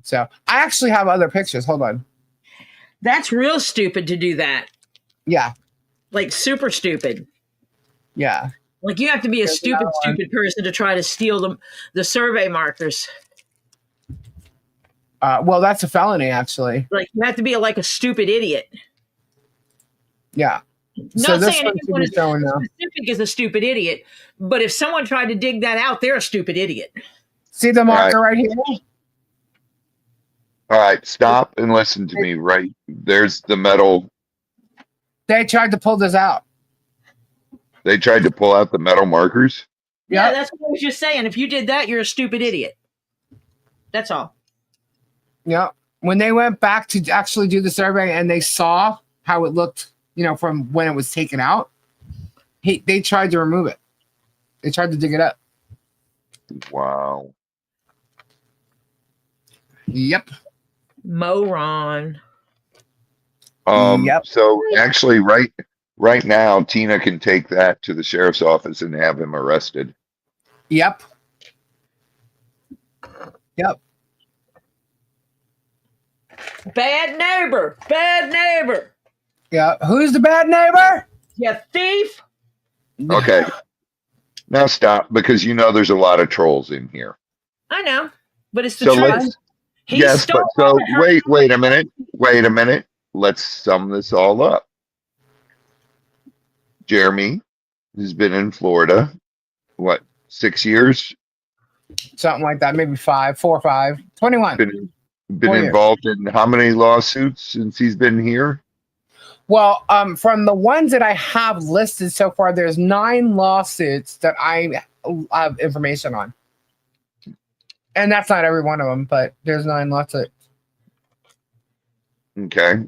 [SPEAKER 1] So I actually have other pictures. Hold on.
[SPEAKER 2] That's real stupid to do that.
[SPEAKER 1] Yeah.
[SPEAKER 2] Like super stupid.
[SPEAKER 1] Yeah.
[SPEAKER 2] Like you have to be a stupid person to try to steal the survey markers.
[SPEAKER 1] Well, that's a felony, actually.
[SPEAKER 2] Like you have to be like a stupid idiot.
[SPEAKER 1] Yeah.
[SPEAKER 2] Not saying anyone is specific is a stupid idiot, but if someone tried to dig that out, they're a stupid idiot.
[SPEAKER 1] See the marker right here?
[SPEAKER 7] All right, stop and listen to me. Right there's the metal.
[SPEAKER 1] They tried to pull this out.
[SPEAKER 7] They tried to pull out the metal markers.
[SPEAKER 2] Yeah, that's what I was just saying. If you did that, you're a stupid idiot. That's all.
[SPEAKER 1] Yeah. When they went back to actually do the survey and they saw how it looked, from when it was taken out, they tried to remove it. They tried to dig it up.
[SPEAKER 7] Wow.
[SPEAKER 1] Yep.
[SPEAKER 2] Moron.
[SPEAKER 1] Yep.
[SPEAKER 7] So actually, right now, Tina can take that to the sheriff's office and have him arrested.
[SPEAKER 1] Yep. Yep.
[SPEAKER 2] Bad neighbor. Bad neighbor.
[SPEAKER 1] Yeah. Who's the bad neighbor?
[SPEAKER 2] You thief!
[SPEAKER 7] Okay. Now stop, because you know there's a lot of trolls in here.
[SPEAKER 2] I know, but it's the
[SPEAKER 7] So
[SPEAKER 2] truth.
[SPEAKER 7] let's,
[SPEAKER 2] He
[SPEAKER 7] yes,
[SPEAKER 2] stole
[SPEAKER 7] but so
[SPEAKER 2] her.
[SPEAKER 7] wait a minute. Let's sum this all up. Jeremy has been in Florida, what, 6 years?
[SPEAKER 1] Something like that, maybe 4 or 5. 21.
[SPEAKER 7] Been
[SPEAKER 1] 4 years.
[SPEAKER 7] involved in how many lawsuits since he's been here?
[SPEAKER 1] Well, from the ones that I have listed so far, there's 9 lawsuits that I have information on. And that's not every one of them, but there's 9 lawsuits.
[SPEAKER 7] Okay.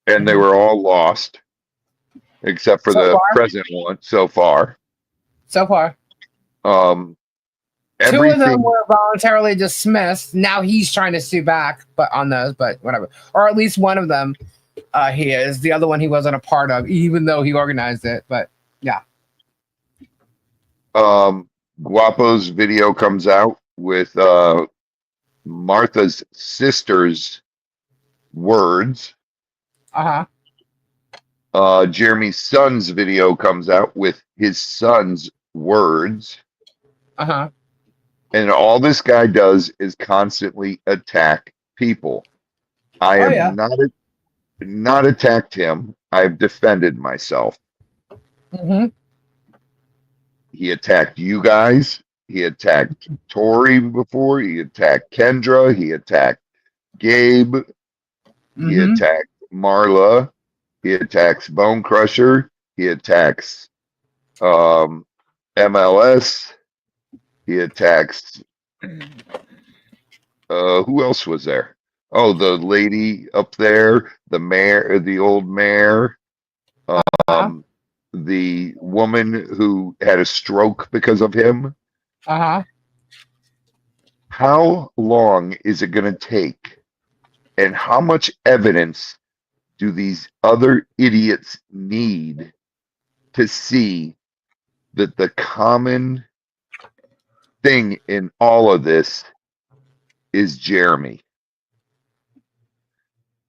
[SPEAKER 7] And they were all lost, except for
[SPEAKER 1] So
[SPEAKER 7] the
[SPEAKER 1] far.
[SPEAKER 7] present one so far.
[SPEAKER 1] So far. 2 of
[SPEAKER 7] Everything.
[SPEAKER 1] them were voluntarily dismissed. Now he's trying to sue back, but on those, but whatever. Or at least one of them he is. The other one he wasn't a part of, even though he organized it. But yeah.
[SPEAKER 7] Guapo's video comes out with Martha's sister's words. Jeremy's son's video comes out with his son's words. And all this guy does is constantly attack people. I have not attacked him. I've defended myself. He attacked you guys. He attacked Tori before. He attacked Kendra. He attacked Gabe. He attacked Marla. He attacks Bone Crusher. He attacks MLS. He attacks who else was there? Oh, the lady up there, the mayor, the old mayor, the woman who had a stroke because of him. How long is it going to take? And how much evidence do these other idiots need to see that the common thing in all of this is Jeremy?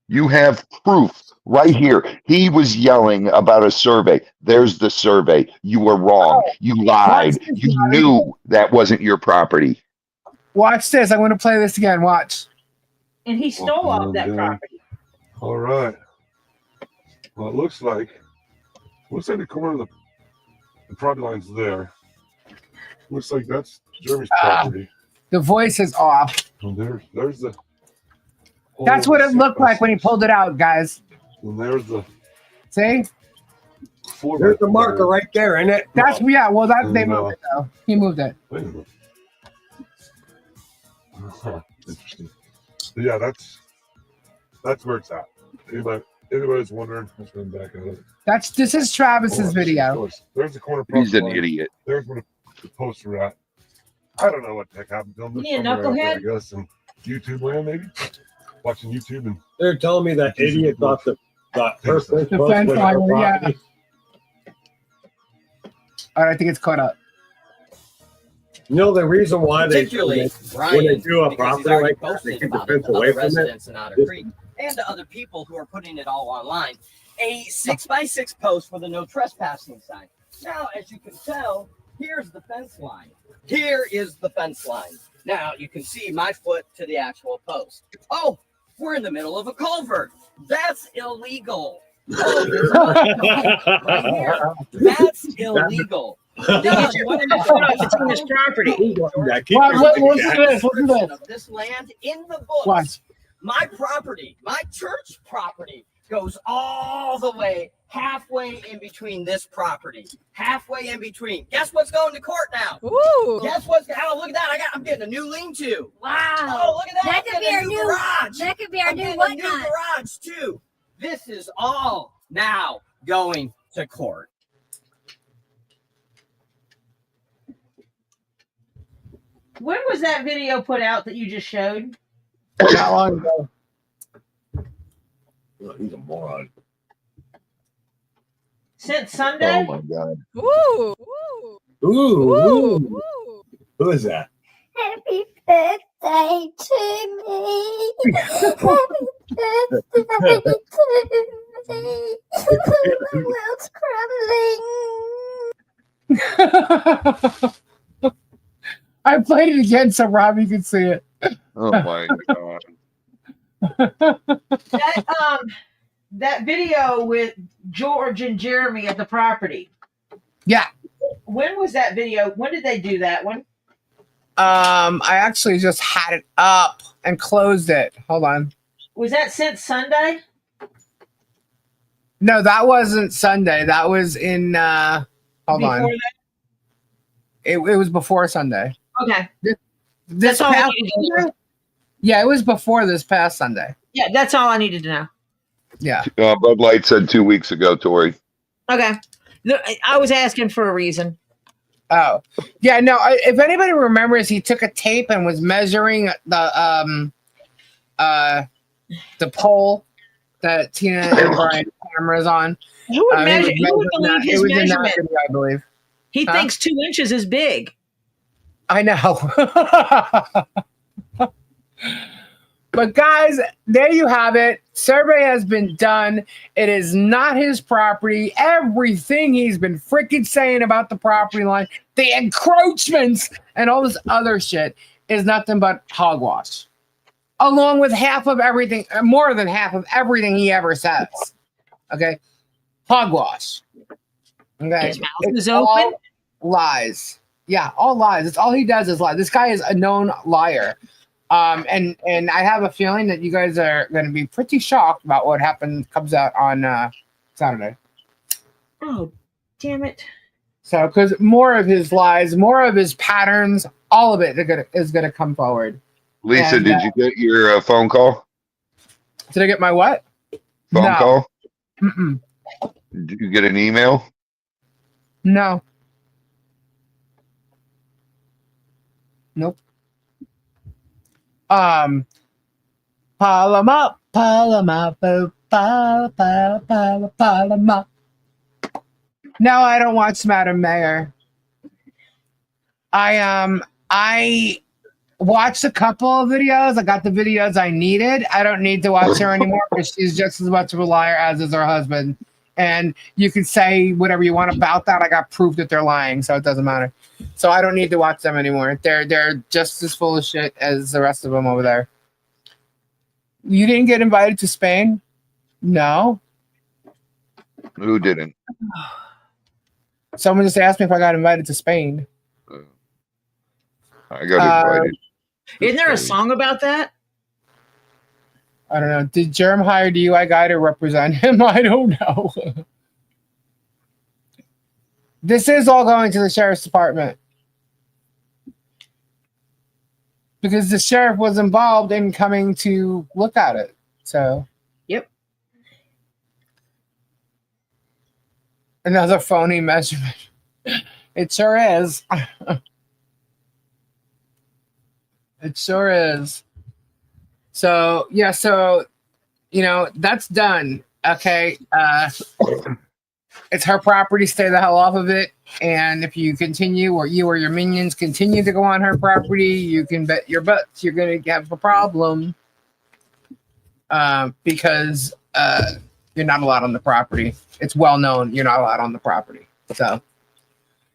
[SPEAKER 7] You have proof right here. He was yelling about a survey. There's the survey. You were wrong. You lied. You knew that wasn't your property.
[SPEAKER 1] Watch this. I'm going to play this again. Watch.
[SPEAKER 2] And he stole all of that property.
[SPEAKER 4] All right. Well, it looks like the corner of the property line's there. Looks like that's Jeremy's property.
[SPEAKER 1] The voice is off.
[SPEAKER 4] And there's the.
[SPEAKER 1] That's what it looked like when he pulled it out, guys.
[SPEAKER 4] And there's the.
[SPEAKER 1] See?
[SPEAKER 3] There's the marker right there, isn't it?
[SPEAKER 1] That's Well, that they moved it though. He moved it.
[SPEAKER 4] Wait a minute. Interesting. But yeah, that's where it's at. Anybody's wondering, let's run back at it.
[SPEAKER 1] This is Travis's video.
[SPEAKER 4] There's the corner.
[SPEAKER 7] He's an
[SPEAKER 4] line.
[SPEAKER 7] idiot.
[SPEAKER 4] There's where the posts are at. I don't know what the heck happened to them.
[SPEAKER 2] You need a knucklehead?
[SPEAKER 4] I guess in YouTube land, maybe watching YouTube, and
[SPEAKER 3] They're telling me that idiot thought first
[SPEAKER 1] The fence line, yeah. All right, I think it's caught up.
[SPEAKER 3] You know the reason why
[SPEAKER 5] Particularly
[SPEAKER 3] when they
[SPEAKER 5] Ryan,
[SPEAKER 3] do a
[SPEAKER 5] because he's
[SPEAKER 3] property
[SPEAKER 5] already
[SPEAKER 3] like that, they
[SPEAKER 5] posted
[SPEAKER 3] keep the
[SPEAKER 5] about it
[SPEAKER 3] fence
[SPEAKER 5] to
[SPEAKER 3] away
[SPEAKER 5] other
[SPEAKER 3] from it.
[SPEAKER 5] residents in Otter Creek and to other people who are putting it all online. A 6x6 post with a no trespassing sign. Now, as you can tell, here's the fence line. Here is the fence line. Now, you can see my foot to the actual post. Oh, we're in the middle of a culvert. That's illegal. Oh, there's another right here. That's illegal.
[SPEAKER 2] It's on his property.
[SPEAKER 1] Look at this. Look at this.
[SPEAKER 5] Of this land in the books.
[SPEAKER 1] Watch.
[SPEAKER 5] My property, my church property, goes all the way halfway in between this property. Halfway in between. Guess what's going to court now?
[SPEAKER 6] Ooh.
[SPEAKER 5] Guess what's? Oh, look at that! I'm getting a new lean-to.
[SPEAKER 6] Wow.
[SPEAKER 5] Oh, look at that!
[SPEAKER 6] That could be our new
[SPEAKER 5] garage.
[SPEAKER 6] That could be our
[SPEAKER 5] I'm
[SPEAKER 6] new
[SPEAKER 5] getting a new
[SPEAKER 6] whatnot.
[SPEAKER 5] garage too. This is all now going to court.
[SPEAKER 2] When was that video put out that you just showed?
[SPEAKER 1] Not long ago.
[SPEAKER 3] Oh, he's a moron.
[SPEAKER 2] Since Sunday?
[SPEAKER 7] Oh my God.
[SPEAKER 6] Ooh.
[SPEAKER 3] Ooh,
[SPEAKER 6] Ooh.
[SPEAKER 3] who is that?
[SPEAKER 6] Happy birthday to me. Happy birthday to The world's crumbling.
[SPEAKER 1] I played it again so Robbie could see it.
[SPEAKER 7] Oh my god.
[SPEAKER 2] That video with George and Jeremy at the property.
[SPEAKER 1] Yeah.
[SPEAKER 2] When was that video? When did they do that one?
[SPEAKER 1] I actually just had it up and closed it. Hold on.
[SPEAKER 2] Was that since Sunday?
[SPEAKER 1] No, that wasn't Sunday. That was in hold
[SPEAKER 2] Before
[SPEAKER 1] on.
[SPEAKER 2] that?
[SPEAKER 1] It was before Sunday.
[SPEAKER 2] Okay.
[SPEAKER 1] This
[SPEAKER 2] That's all I
[SPEAKER 1] past
[SPEAKER 2] needed to know.
[SPEAKER 1] Sunday? Yeah, it was before this past Sunday.
[SPEAKER 2] Yeah, that's all I needed to know.
[SPEAKER 1] Yeah.
[SPEAKER 7] Bud Light said 2 weeks ago, Tori.
[SPEAKER 2] Okay. Look, I was asking for a reason.
[SPEAKER 1] Oh, yeah. No, if anybody remembers, he took a tape and was measuring the pole that Tina and Brian's camera's on.
[SPEAKER 2] Who would measure? Who would believe his
[SPEAKER 1] It was in that
[SPEAKER 2] measurement?
[SPEAKER 1] video, I believe.
[SPEAKER 2] He
[SPEAKER 1] Huh?
[SPEAKER 2] thinks 2 inches is big.
[SPEAKER 1] I know. But guys, there you have it. Survey has been done. It is not his property. Everything he's been freaking saying about the property line, the encroachments, and all this other shit is nothing but hogwash. Along with half of everything, more than half of everything he ever says. Okay? Hogwash. Okay?
[SPEAKER 2] His mouth
[SPEAKER 1] It's
[SPEAKER 2] is open.
[SPEAKER 1] all lies. Yeah, all lies. It's all he does is lie. This guy is a known liar. And I have a feeling that you guys are going to be pretty shocked about what comes out on Saturday.
[SPEAKER 2] Oh, damn it.
[SPEAKER 1] So, because more of his lies, more of his patterns, all of it is going to come forward.
[SPEAKER 7] Lisa,
[SPEAKER 1] And,
[SPEAKER 7] did you get your phone call?
[SPEAKER 1] Did I get my what?
[SPEAKER 7] Phone
[SPEAKER 1] No.
[SPEAKER 7] call?
[SPEAKER 1] Mm-mm.
[SPEAKER 7] Did you get an email?
[SPEAKER 1] No. Nope. Pile 'em up, pile 'em up, oh, pile, pile, pile, pile 'em up. No, I don't watch Madam Mayor. I watched a couple of videos. I got the videos I needed. I don't need to watch her anymore because she's just as much of a liar as is her husband. And you can say whatever you want about that. I got proof that they're lying, so it doesn't matter. So I don't need to watch them anymore. They're just as full of shit as the rest of them over there. You didn't get invited to Spain? No.
[SPEAKER 7] Who didn't?
[SPEAKER 1] Someone just asked me if I got invited to Spain.
[SPEAKER 7] I got invited.
[SPEAKER 2] Isn't there a song about that?
[SPEAKER 1] I don't know. Did Jerem hire the UI guy to represent him? I don't know. This is all going to the sheriff's department. Because the sheriff was involved in coming to look at it. So.
[SPEAKER 2] Yep.
[SPEAKER 1] Another phony measurement. It sure is. It sure is. So, yeah, so, that's done. Okay. It's her property. Stay the hell off of it. And if you continue, or you or your minions continue to go on her property, you can bet your butts you're going to have a problem. Because you're not allowed on the property. It's well known you're not allowed on the property. So,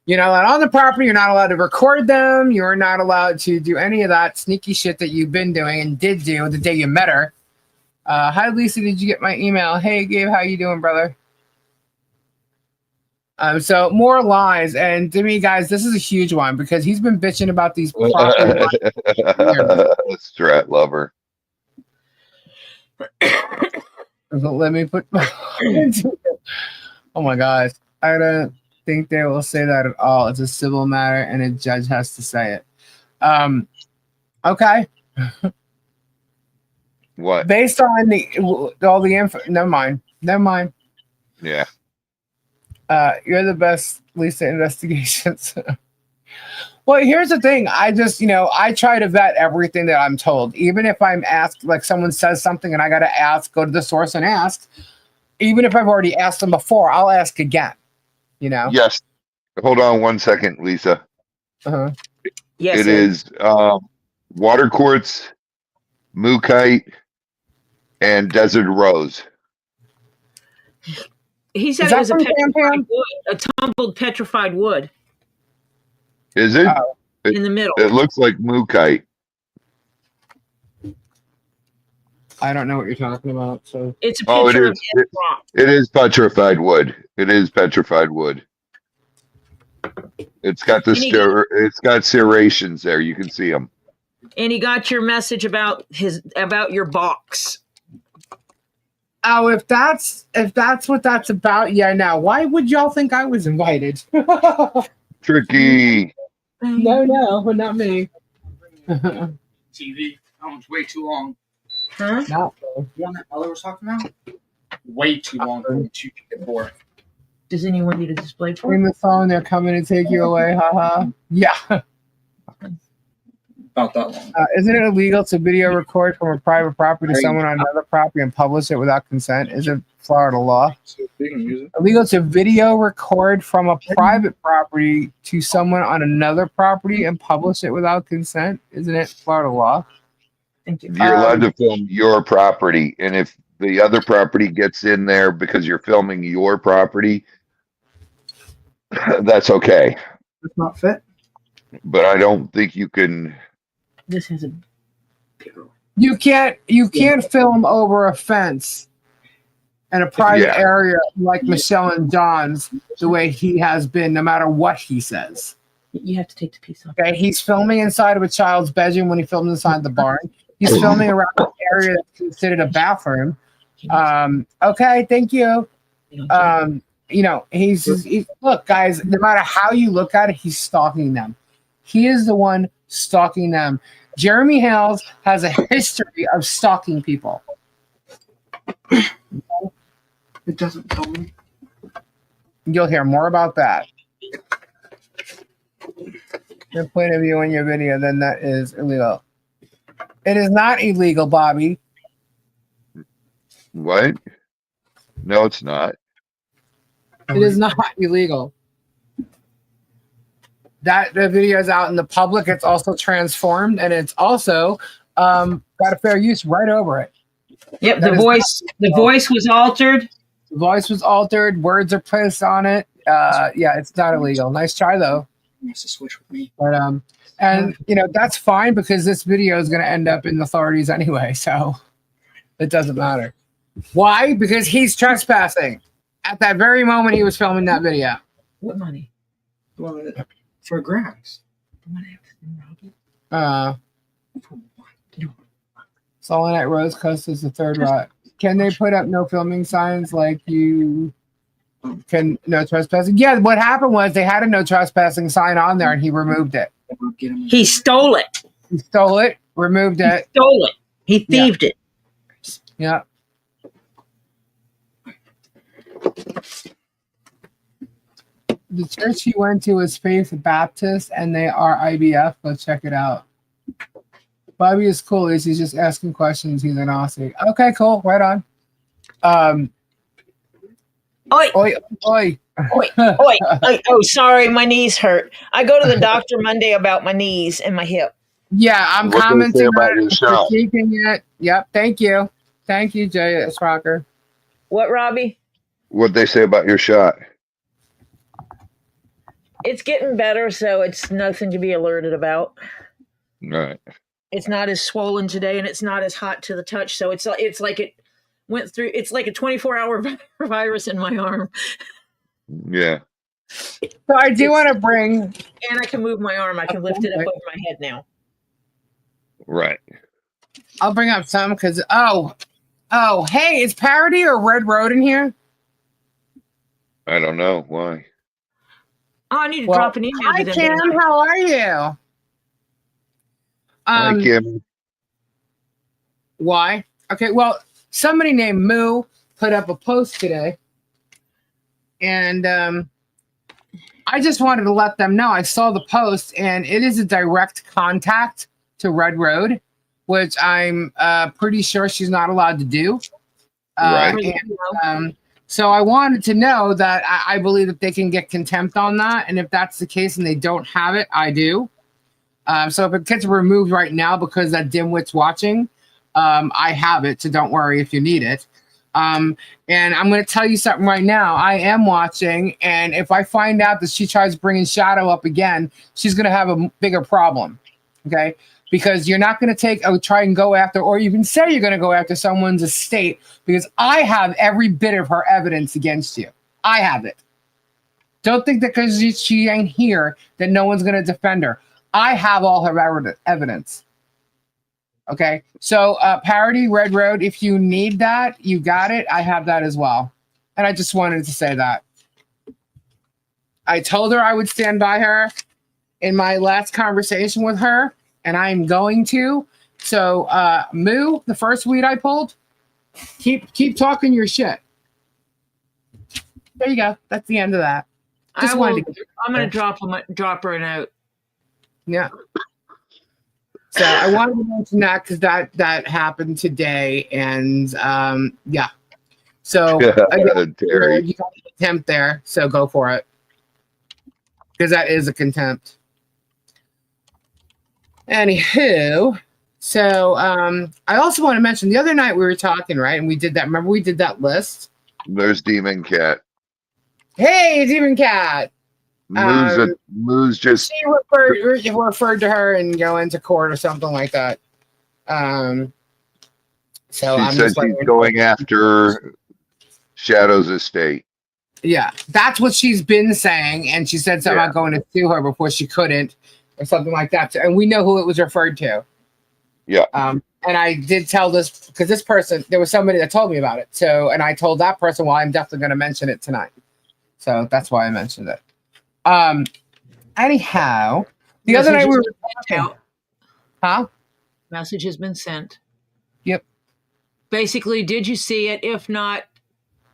[SPEAKER 1] you're not allowed on the property. You're not allowed to record them. You're not allowed to do any of that sneaky shit that you've been doing and did do the day you met her. Hi, Lisa. Did you get my email? Hey, Gabe. How you doing, brother? So more lies. And to me, guys, this is a huge one because he's been bitching about these property lies.
[SPEAKER 7] Strat lover.
[SPEAKER 1] Let me put oh my gosh. I don't think they will say that at all. It's a civil matter and a judge has to say it. Okay.
[SPEAKER 7] What?
[SPEAKER 1] Based on all the info, never mind.
[SPEAKER 7] Yeah.
[SPEAKER 1] You're the best, Lisa Investigations. Well, here's the thing. I just, I try to vet everything that I'm told. Even if I'm asked, like someone says something and I got to go to the source and ask. Even if I've already asked them before, I'll ask again.
[SPEAKER 7] Yes. Hold on 1 second, Lisa.
[SPEAKER 1] Uh-huh.
[SPEAKER 2] Yes.
[SPEAKER 7] It is water quartz, mookite, and desert rose.
[SPEAKER 2] He said
[SPEAKER 1] Is
[SPEAKER 2] it
[SPEAKER 1] that
[SPEAKER 2] was a
[SPEAKER 1] from Pam
[SPEAKER 2] petrified
[SPEAKER 1] Pam?
[SPEAKER 2] wood, a tumbled petrified wood
[SPEAKER 7] Is it?
[SPEAKER 1] Oh.
[SPEAKER 2] in the middle.
[SPEAKER 7] It looks like Mugshot.
[SPEAKER 1] I don't know what you're talking about. So
[SPEAKER 2] It's a
[SPEAKER 7] Oh, it
[SPEAKER 2] picture of
[SPEAKER 7] is.
[SPEAKER 2] his rock.
[SPEAKER 7] It is petrified wood. It is petrified wood. It's got it's got serrations there. You can see them.
[SPEAKER 2] And he got your message about your box.
[SPEAKER 1] oh, if that's what that's about, yeah. Now, why would y'all think I was invited?
[SPEAKER 7] Tricky.
[SPEAKER 1] No, not me.
[SPEAKER 8] TV. That one's way too long.
[SPEAKER 2] Huh?
[SPEAKER 1] Not
[SPEAKER 8] The one that Ella was talking about? Way too long for what you can get for.
[SPEAKER 2] Does anyone need a display for
[SPEAKER 1] in
[SPEAKER 2] it?
[SPEAKER 1] the song. They're coming to take you away. Haha. Yeah.
[SPEAKER 8] About that long.
[SPEAKER 1] Isn't it illegal to video record from a private property to someone on another property and publish it without consent? Is it Florida law?
[SPEAKER 8] So you can use it.
[SPEAKER 1] Illegal to video record from a private property to someone on another property and publish it without consent? Isn't it Florida law?
[SPEAKER 2] Thank you.
[SPEAKER 7] You're allowed to film your property, and if the other property gets in there because you're filming your property, that's okay.
[SPEAKER 8] It's not fit.
[SPEAKER 7] But I don't think you can.
[SPEAKER 2] This has a bigger.
[SPEAKER 1] You can't film over a fence in a private
[SPEAKER 7] Yeah.
[SPEAKER 1] area like Michelle and Don's the way he has been, no matter what he says.
[SPEAKER 2] You have to take the piece off.
[SPEAKER 1] Okay, he's filming inside of a child's bedroom when he films inside the barn. He's filming around an area that's considered a bathroom. Okay, thank you. He's look, guys, no matter how you look at it, he's stalking them. He is the one stalking them. Jeremy Hales has a history of stalking people.
[SPEAKER 8] It doesn't tell me.
[SPEAKER 1] You'll hear more about that. Your point of view in your video, then that is illegal. It is not illegal, Bobby.
[SPEAKER 7] What? No, it's not.
[SPEAKER 1] It is not illegal. That the video is out in the public. It's also transformed, and it's also got a fair use right over it.
[SPEAKER 2] Yep,
[SPEAKER 1] That is
[SPEAKER 2] the voice was altered.
[SPEAKER 1] The voice was altered. Words are placed on it. Yeah, it's not illegal. Nice try though.
[SPEAKER 8] He wants to switch with me.
[SPEAKER 1] But and that's fine because this video is going to end up in the authorities anyway, so it doesn't matter. Why? Because he's trespassing at that very moment he was filming that video.
[SPEAKER 2] What money?
[SPEAKER 8] Well, for grabs.
[SPEAKER 1] Solonite Rose Coast is the third lot. Can they put up no filming signs like you can no trespassing? Yeah, what happened was they had a no trespassing sign on there and he removed it.
[SPEAKER 2] He stole it.
[SPEAKER 1] He stole it, removed it.
[SPEAKER 2] Stole it. He thieved it.
[SPEAKER 1] Yeah. The church he went to was Faith Baptist and they are IBF. Go check it out. Bobby is cool. He's just asking questions. He's an Aussie. Okay, cool. Right on.
[SPEAKER 2] Oi,
[SPEAKER 1] Oi, oi.
[SPEAKER 2] oi, oi. Oh, sorry, my knees hurt. I go to the doctor Monday about my knees and my hip.
[SPEAKER 1] Yeah, I'm
[SPEAKER 7] What they say
[SPEAKER 1] commenting
[SPEAKER 7] about
[SPEAKER 1] on
[SPEAKER 7] your
[SPEAKER 1] it,
[SPEAKER 7] shot?
[SPEAKER 1] critiquing it. Yep, thank you. Thank you, J.S. Rocker.
[SPEAKER 2] What, Robbie?
[SPEAKER 7] What'd they say about your shot?
[SPEAKER 2] It's getting better, so it's nothing to be alerted about.
[SPEAKER 7] Right.
[SPEAKER 2] It's not as swollen today, and it's not as hot to the touch. So it's like it went through. It's like a 24-hour virus in my arm,
[SPEAKER 7] Yeah.
[SPEAKER 1] So I do want to bring.
[SPEAKER 2] and I can move my arm. I can lift it up over my head now.
[SPEAKER 7] Right.
[SPEAKER 1] I'll bring up some because hey, is Parody or Red Road in here?
[SPEAKER 7] I don't know why.
[SPEAKER 2] Oh, I need to drop an email
[SPEAKER 1] Hi,
[SPEAKER 2] to them.
[SPEAKER 1] Kim.
[SPEAKER 2] tonight.
[SPEAKER 1] How are you?
[SPEAKER 7] Hi, Kim.
[SPEAKER 1] Why? Okay, well, somebody named Moo put up a post today, and I just wanted to let them know I saw the post, and it is a direct contact to Red Road, which I'm pretty sure she's not allowed to do.
[SPEAKER 7] Right.
[SPEAKER 1] And, so I wanted to know that I believe that they can get contempt on that, and if that's the case and they don't have it, I do. So if it gets removed right now because that dimwit's watching, I have it, so don't worry if you need it. And I'm going to tell you something right now. I am watching, and if I find out that she tries bringing Shadow up again, she's going to have a bigger problem. Okay, because you're not going to try and go after, or even say you're going to go after someone's estate, because I have every bit of her evidence against you. I have it. Don't think that because she ain't here that no one's going to defend her. I have all her evidence. Okay, so Parody Red Road, if you need that, you got it. I have that as well. And I just wanted to say that. I told her I would stand by her in my last conversation with her, and I'm going to. So, Moo, the first weed I pulled, keep talking your shit. There you go. That's the end of that.
[SPEAKER 2] I'm going to drop her a note.
[SPEAKER 1] Yeah. So I wanted to mention that because that happened today, and yeah. So again,
[SPEAKER 7] Terry.
[SPEAKER 1] you got contempt there, so go for it, because that is a contempt. Anywho, so I also want to mention the other night we were talking, right, and we did that. Remember we did that list.
[SPEAKER 7] There's Demon Cat.
[SPEAKER 1] Hey, Demon Cat.
[SPEAKER 7] Moo's just
[SPEAKER 1] she referred to her and go into court or something like that. So
[SPEAKER 7] she
[SPEAKER 1] I'm
[SPEAKER 7] said
[SPEAKER 1] just
[SPEAKER 7] she's going after Shadow's estate.
[SPEAKER 1] Yeah, that's what she's been saying, and she said something about going to sue her before she couldn't, or something like that. And we know who it was referred to.
[SPEAKER 7] Yeah.
[SPEAKER 1] And I did tell this because this person, there was somebody that told me about it. So, and I told that person, well, I'm definitely going to mention it tonight. So that's why I mentioned it. Anyhow, the other night we were talking. Huh?
[SPEAKER 2] Message has been sent.
[SPEAKER 1] Yep.
[SPEAKER 2] Basically, did you see it? If not,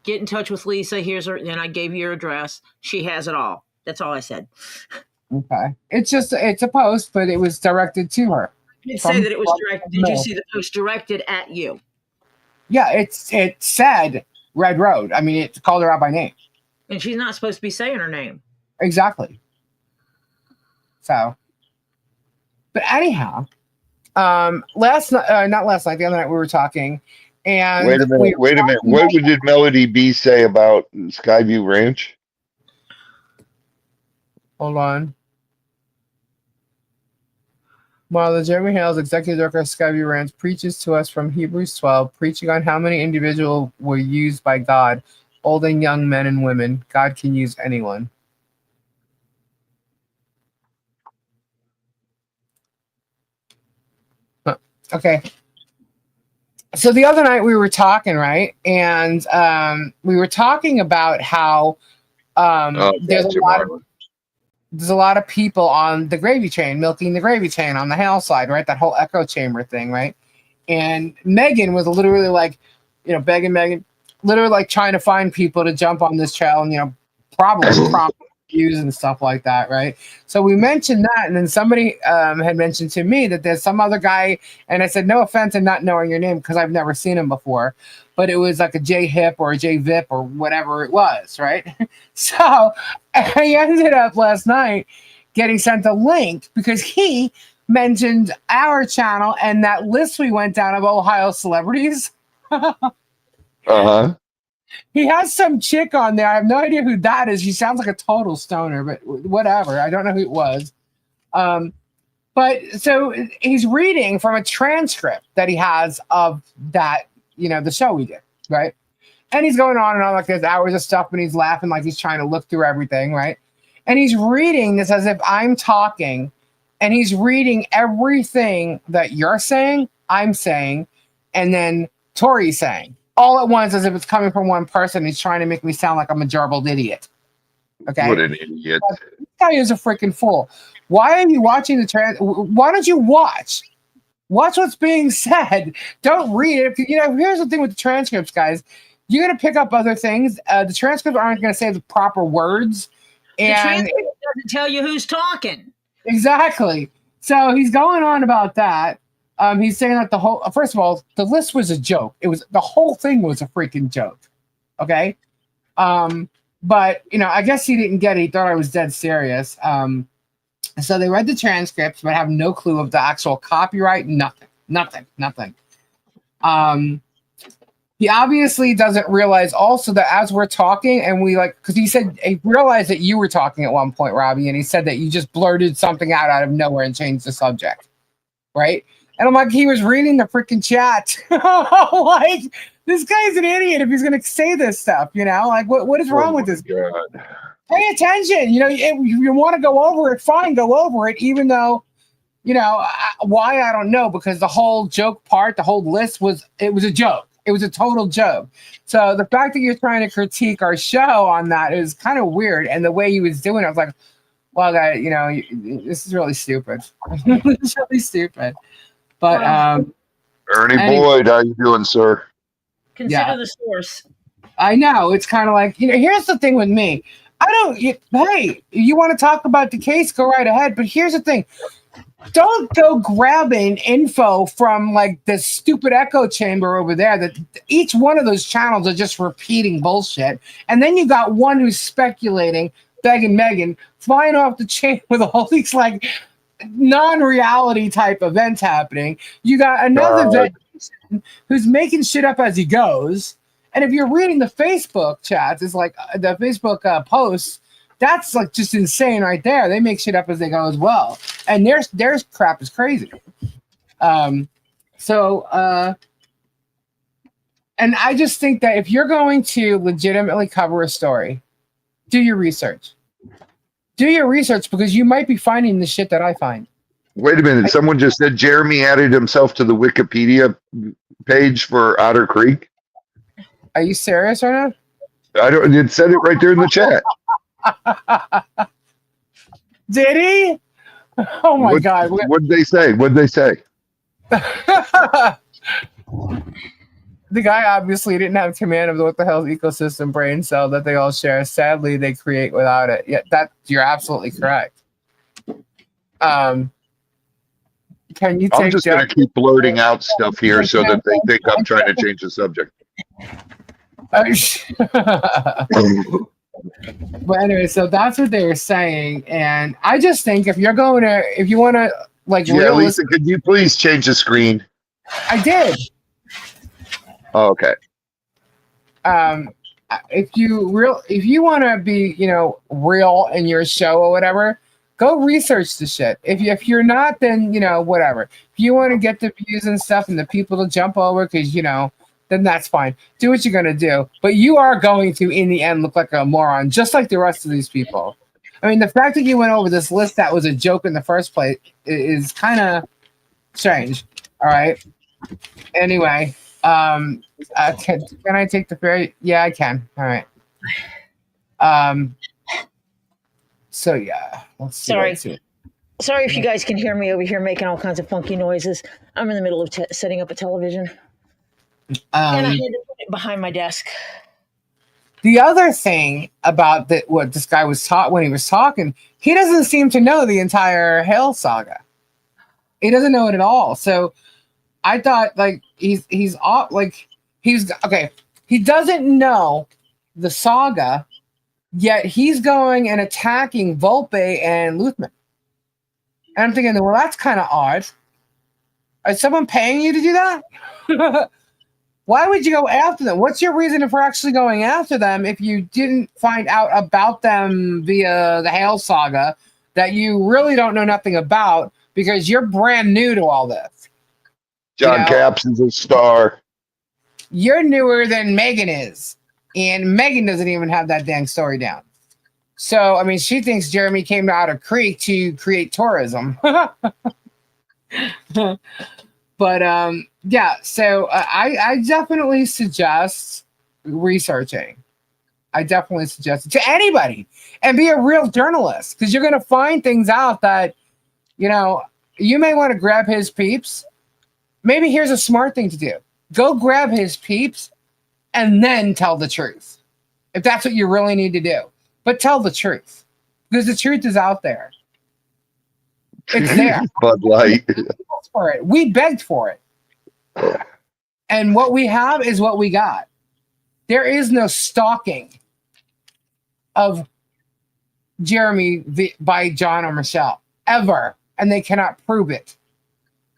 [SPEAKER 2] get in touch with Lisa. Here's her. Then I gave you her address. She has it all. That's all I said.
[SPEAKER 1] Okay. It's a post, but it was directed to her.
[SPEAKER 2] It did say that it was directed. Did you see the post directed at you?
[SPEAKER 1] Yeah, it said Red Road. I mean, it called her out by name.
[SPEAKER 2] And she's not supposed to be saying her name.
[SPEAKER 1] Exactly. So, but anyhow, not last night, the other night we were talking, and
[SPEAKER 7] wait a minute. What did Melody B say about Skyview Ranch?
[SPEAKER 1] Hold on. Marla Jeremy Hales, executive director of Skyview Ranch, preaches to us from Hebrews 12, preaching on how many individuals were used by God, old and young, men and women. God can use anyone. Okay. So the other night we were talking, right? And we were talking about how there's a lot of people on the gravy train, milking the gravy train on the Hale side, right? That whole echo chamber thing, right? And Megan was literally like, begging Megan, literally like trying to find people to jump on this trail and, probably prompt views and stuff like that, right? So we mentioned that, and then somebody had mentioned to me that there's some other guy, and I said, no offense in not knowing your name because I've never seen him before, but it was like a J Hip or a J Vip or whatever it was, right? So I ended up last night getting sent a link because he mentioned our channel and that list we went down of Ohio celebrities.
[SPEAKER 7] Uh-huh.
[SPEAKER 1] He has some chick on there. I have no idea who that is. She sounds like a total stoner, but whatever. I don't know who it was. But so he's reading from a transcript that he has of that, the show we did, right? And he's going on and on like there's hours of stuff, and he's laughing like he's trying to look through everything, right? And he's reading this as if I'm talking, and he's reading everything that you're saying, I'm saying, and then Tori's saying. All at once, as if it's coming from one person. He's trying to make me sound like I'm a gerbled idiot. Okay?
[SPEAKER 7] What an idiot.
[SPEAKER 1] But this guy is a freaking fool. Why are you watching why don't you watch? Watch what's being said. Don't read it. Here's the thing with the transcripts, guys. You're going to pick up other things. The transcripts aren't going to say the proper words. And
[SPEAKER 2] the transcript doesn't tell you who's talking.
[SPEAKER 1] Exactly. So he's going on about that. He's saying that first of all, the list was a joke. The whole thing was a freaking joke. Okay. But I guess he didn't get it. He thought I was dead serious. So they read the transcripts, but have no clue of the actual copyright. Nothing. He obviously doesn't realize also that as we're talking and we like, because he realized that you were talking at one point, Robbie, and he said that you just blurted something out of nowhere and changed the subject, right? And I'm like, he was reading the freaking chat. Like, this guy's an idiot if he's going to say this stuff, Like, what is wrong with this?
[SPEAKER 7] God.
[SPEAKER 1] Pay attention. If you want to go over it, fine, go over it, even though, why, I don't know, because the whole joke part, the whole list was a joke. It was a total joke. So the fact that you're trying to critique our show on that is kind of weird. And the way he was doing it, I was like, well, this is really stupid. It's really stupid. But
[SPEAKER 7] Ernie Boyd, how you doing, sir?
[SPEAKER 2] Consider the source.
[SPEAKER 1] I know. It's kind of like, here's the thing with me. Hey, you want to talk about the case, go right ahead. But here's the thing. Don't go grabbing info from like this stupid echo chamber over there that each one of those channels are just repeating bullshit. And then you got one who's speculating, begging Megan, flying off the chain with all these like non-reality type events happening. You got another vet who's making shit up as he goes. And if you're reading the Facebook chats, it's like the Facebook posts, that's like just insane right there. They make shit up as they go as well. And their crap is crazy. And I just think that if you're going to legitimately cover a story, do your research. Do your research because you might be finding the shit that I find.
[SPEAKER 7] Wait a minute. Someone just said Jeremy added himself to the Wikipedia page for Otter Creek.
[SPEAKER 1] Are you serious or not?
[SPEAKER 7] It said it right there in the chat.
[SPEAKER 1] Did he? Oh my God.
[SPEAKER 7] What'd they say?
[SPEAKER 1] The guy obviously didn't have command of what the hell's ecosystem brain cell that they all share. Sadly, they create without it. Yeah, you're absolutely correct. Can you take
[SPEAKER 7] I'm just going to keep blurting out stuff here so that they think I'm trying to change the subject.
[SPEAKER 1] But anyway, so that's what they were saying, and I just think if you want to like,
[SPEAKER 7] yeah, Lisa, could you please change the screen?
[SPEAKER 1] I did.
[SPEAKER 7] Oh, okay.
[SPEAKER 1] If you want to be, real in your show or whatever, go research the shit. If you're not, then whatever. If you want to get the views and stuff and the people to jump over, because then that's fine. Do what you're gonna do, but you are going to, in the end, look like a moron, just like the rest of these people. I mean, the fact that you went over this list that was a joke in the first place is kind of strange. All right. Anyway. Can I take the ferry? Yeah, I can. All right. So yeah. Let's see.
[SPEAKER 2] Sorry if you guys can hear me over here making all kinds of funky noises. I'm in the middle of setting up a television, and I had to put it behind my desk.
[SPEAKER 1] The other thing about what this guy was taught when he was talking, he doesn't seem to know the entire Hale saga. He doesn't know it at all. So I thought like he's okay. He doesn't know the saga, yet he's going and attacking Volpe and Luthman. And I'm thinking, well, that's kind of odd. Is someone paying you to do that? Why would you go after them? What's your reason for actually going after them if you didn't find out about them via the Hale saga that you really don't know nothing about because you're brand new to all this?
[SPEAKER 7] John Capps is a star.
[SPEAKER 1] You're newer than Megan is. And Megan doesn't even have that dang story down. So, I mean, she thinks Jeremy came to Otter Creek to create tourism. But, yeah, so I definitely suggest researching. I definitely suggest it to anybody and be a real journalist because you're going to find things out that, you may want to grab his peeps. Maybe here's a smart thing to do. Go grab his peeps and then tell the truth. If that's what you really need to do. But tell the truth. Because the truth is out there. It's there.
[SPEAKER 7] Bud Light.
[SPEAKER 1] For it. We begged for it. And what we have is what we got. There is no stalking of Jeremy by John or Michelle. Ever. And they cannot prove it.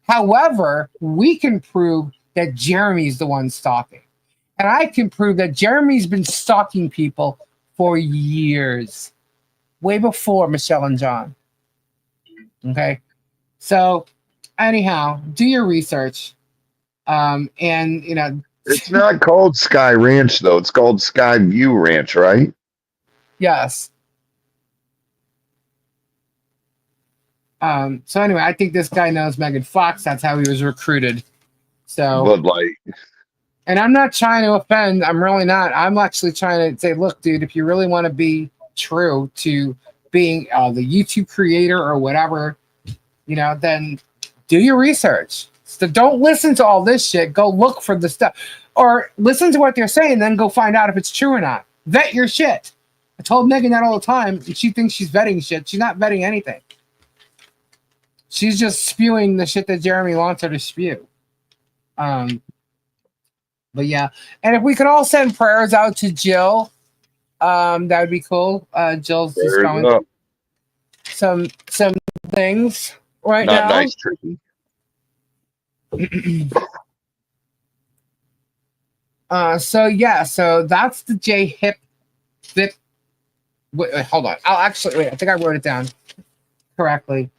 [SPEAKER 1] However, we can prove that Jeremy's the one stalking. And I can prove that Jeremy's been stalking people for years, way before Michelle and John. Okay. So anyhow, do your research. And you know,
[SPEAKER 7] It's not called Sky Ranch though. It's called Sky View Ranch, right?
[SPEAKER 1] yes. So anyway, I think this guy knows Megan Fox. That's how he was recruited. So,
[SPEAKER 7] But like,
[SPEAKER 1] and I'm not trying to offend. I'm really not. I'm actually trying to say, look, dude, if you really want to be true to being the YouTube creator or whatever, you know, then do your research. So don't listen to all this shit. Go look for the stuff, or listen to what they're saying, then go find out if it's true or not. Vet your shit. I told Megan that all the time. She thinks she's vetting shit. She's not vetting anything. She's just spewing the shit that Jeremy wants her to spew. But yeah, and if we could all send prayers out to Jill, that would be cool. Jill's just going through some things right
[SPEAKER 7] not
[SPEAKER 1] now.
[SPEAKER 7] nice, tricky.
[SPEAKER 1] So yeah, so that's the J Hip. Wait, hold on. I think I wrote it down correctly.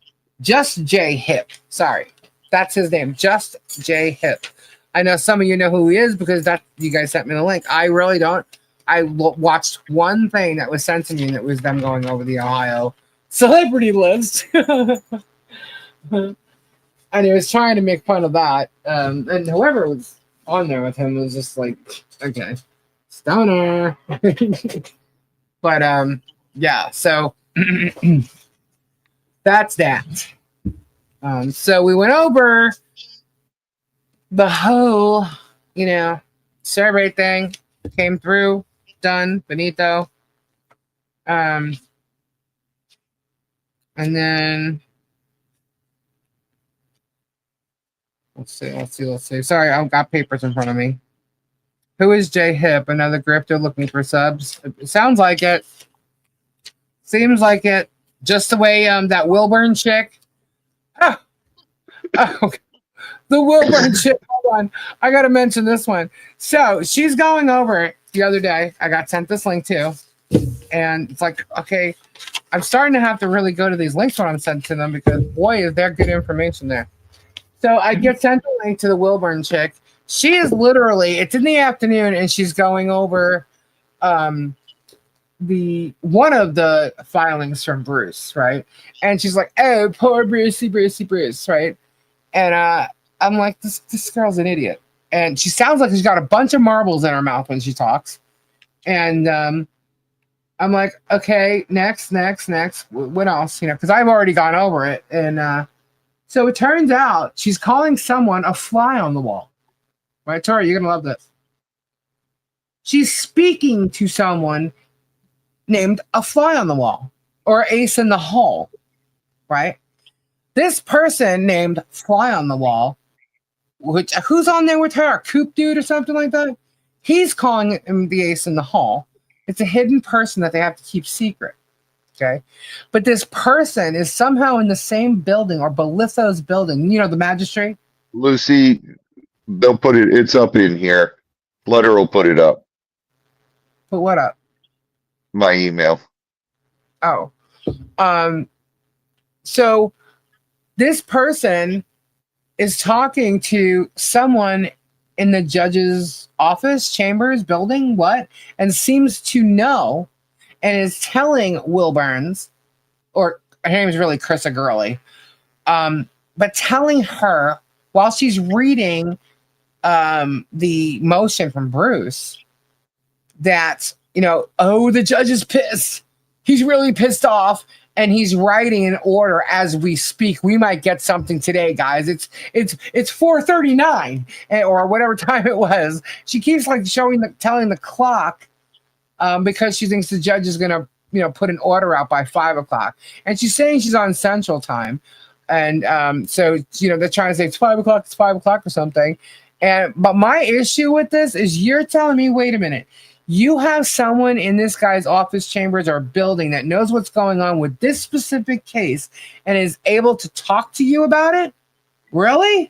[SPEAKER 1] Just J Hip. Sorry, that's his name. Just J Hip. I know some of you know who he is because that you guys sent me the link. I really don't. I watched one thing that was sent to me, and it was them going over the Ohio celebrity list. And he was trying to make fun of that. And whoever was on there with him was just like, okay, stoner. But yeah, so that's that. So we went over the whole, you know, survey thing, came through, done, finito. And then let's see. Sorry, I've got papers in front of me. Who is J Hip? Another grifter looking for subs? It sounds like it. Seems like it. Just the way that Wilburn chick. Oh, okay. The Wilburn chick. Hold on. I got to mention this one. So she's going over it the other day. I got sent this link too. And it's like, okay, I'm starting to have to really go to these links when I'm sent to them because, boy, is there good information there. So I get sent a link to the Wilburn chick. She is literally, it's in the afternoon, and she's going over the one of the filings from Bruce, right? And she's like, oh, poor Bruce, right? And I'm like, this girl's an idiot. And she sounds like she's got a bunch of marbles in her mouth when she talks. And I'm like, okay, next. What else? You know, because I've already gone over it. And so it turns out she's calling someone a fly on the wall. Right, Tori, you're going to love this. She's speaking to someone named a fly on the wall or ace in the hole, right? This person named Fly on the Wall, who's on there with her? A Coop dude or something like that? He's calling him the ace in the hall. It's a hidden person that they have to keep secret. Okay. But this person is somehow in the same building or Belitho's building. You know, the magistrate?
[SPEAKER 7] Lucy, they'll put it, it's up in here. Flutter will put it up.
[SPEAKER 1] Put what up?
[SPEAKER 7] My email.
[SPEAKER 1] Oh. So this person is talking to someone in the judge's office, chambers, building, what? And seems to know and is telling Wilburns, or her name is really Krista Gurley, but telling her while she's reading the motion from Bruce that, you know, oh, the judge is pissed. He's really pissed off. And he's writing an order as we speak. We might get something today, guys. It's 4:39 or whatever time it was. She keeps like telling the clock because she thinks the judge is gonna, you know, put an order out by 5 o'clock. And she's saying she's on Central Time, and so you know they're trying to say it's 5 o'clock, or something. But my issue with this is you're telling me, wait a minute. You have someone in this guy's office chambers or building that knows what's going on with this specific case and is able to talk to you about it? Really?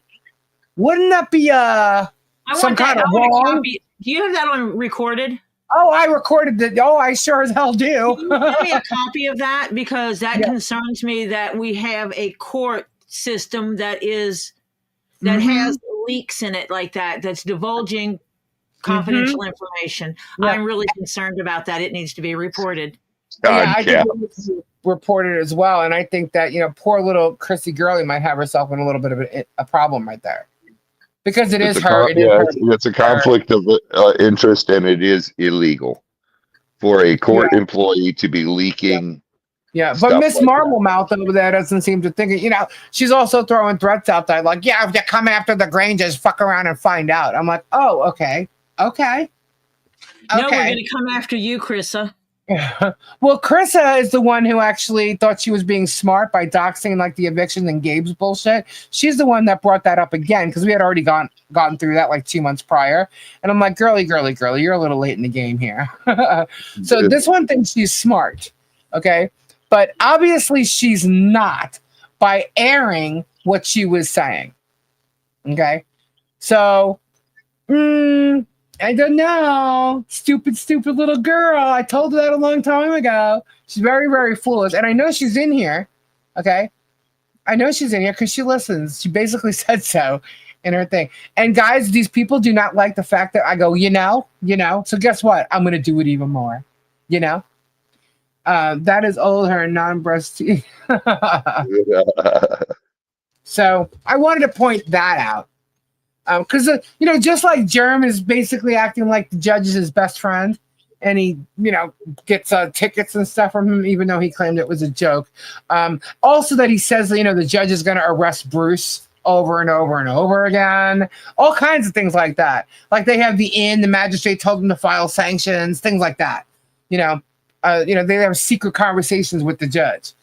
[SPEAKER 1] Wouldn't that be some kind of wrong?
[SPEAKER 2] Do you have that on recorded?
[SPEAKER 1] Oh, I recorded it. Oh, I sure as hell do.
[SPEAKER 2] Can you send me a copy of that? Because that concerns me that we have a court system that has leaks in it like that, that's divulging confidential information.
[SPEAKER 1] Yeah.
[SPEAKER 2] I'm really concerned about that. It needs to be reported.
[SPEAKER 1] Yeah, I think it needs to be reported as well. And I think that, poor little Chrissy Girlie might have herself in a little bit of a problem right there. Because it's her.
[SPEAKER 7] It's a conflict of interest, and it is illegal for a court employee to be leaking.
[SPEAKER 1] Yeah, but Miss like Marblemouth over there doesn't seem to think it. She's also throwing threats out there like, yeah, if you come after the Grangers, fuck around and find out. I'm like, oh, okay.
[SPEAKER 2] No, we're going to come after you, Chrissa.
[SPEAKER 1] Well, Chrissa is the one who actually thought she was being smart by doxing like the eviction and Gabe's bullshit. She's the one that brought that up again because we had already gotten through that like 2 months prior. And I'm like, girly, you're a little late in the game here. So this one thinks she's smart. Okay. But obviously she's not by airing what she was saying. Okay. So, I don't know. Stupid little girl. I told her that a long time ago. She's very, very foolish. And I know she's in here. Okay. I know she's in here because she listens. She basically said so in her thing. And guys, these people do not like the fact that I go, So guess what? I'm going to do it even more. That is old her non-breast teeth. So I wanted to point that out. Because, just like Germ is basically acting like the judge is his best friend, and he, gets tickets and stuff from him, even though he claimed it was a joke. Also that he says, the judge is going to arrest Bruce over and over and over again. All kinds of things like that. Like they have the magistrate told them to file sanctions, things like that. They have secret conversations with the judge.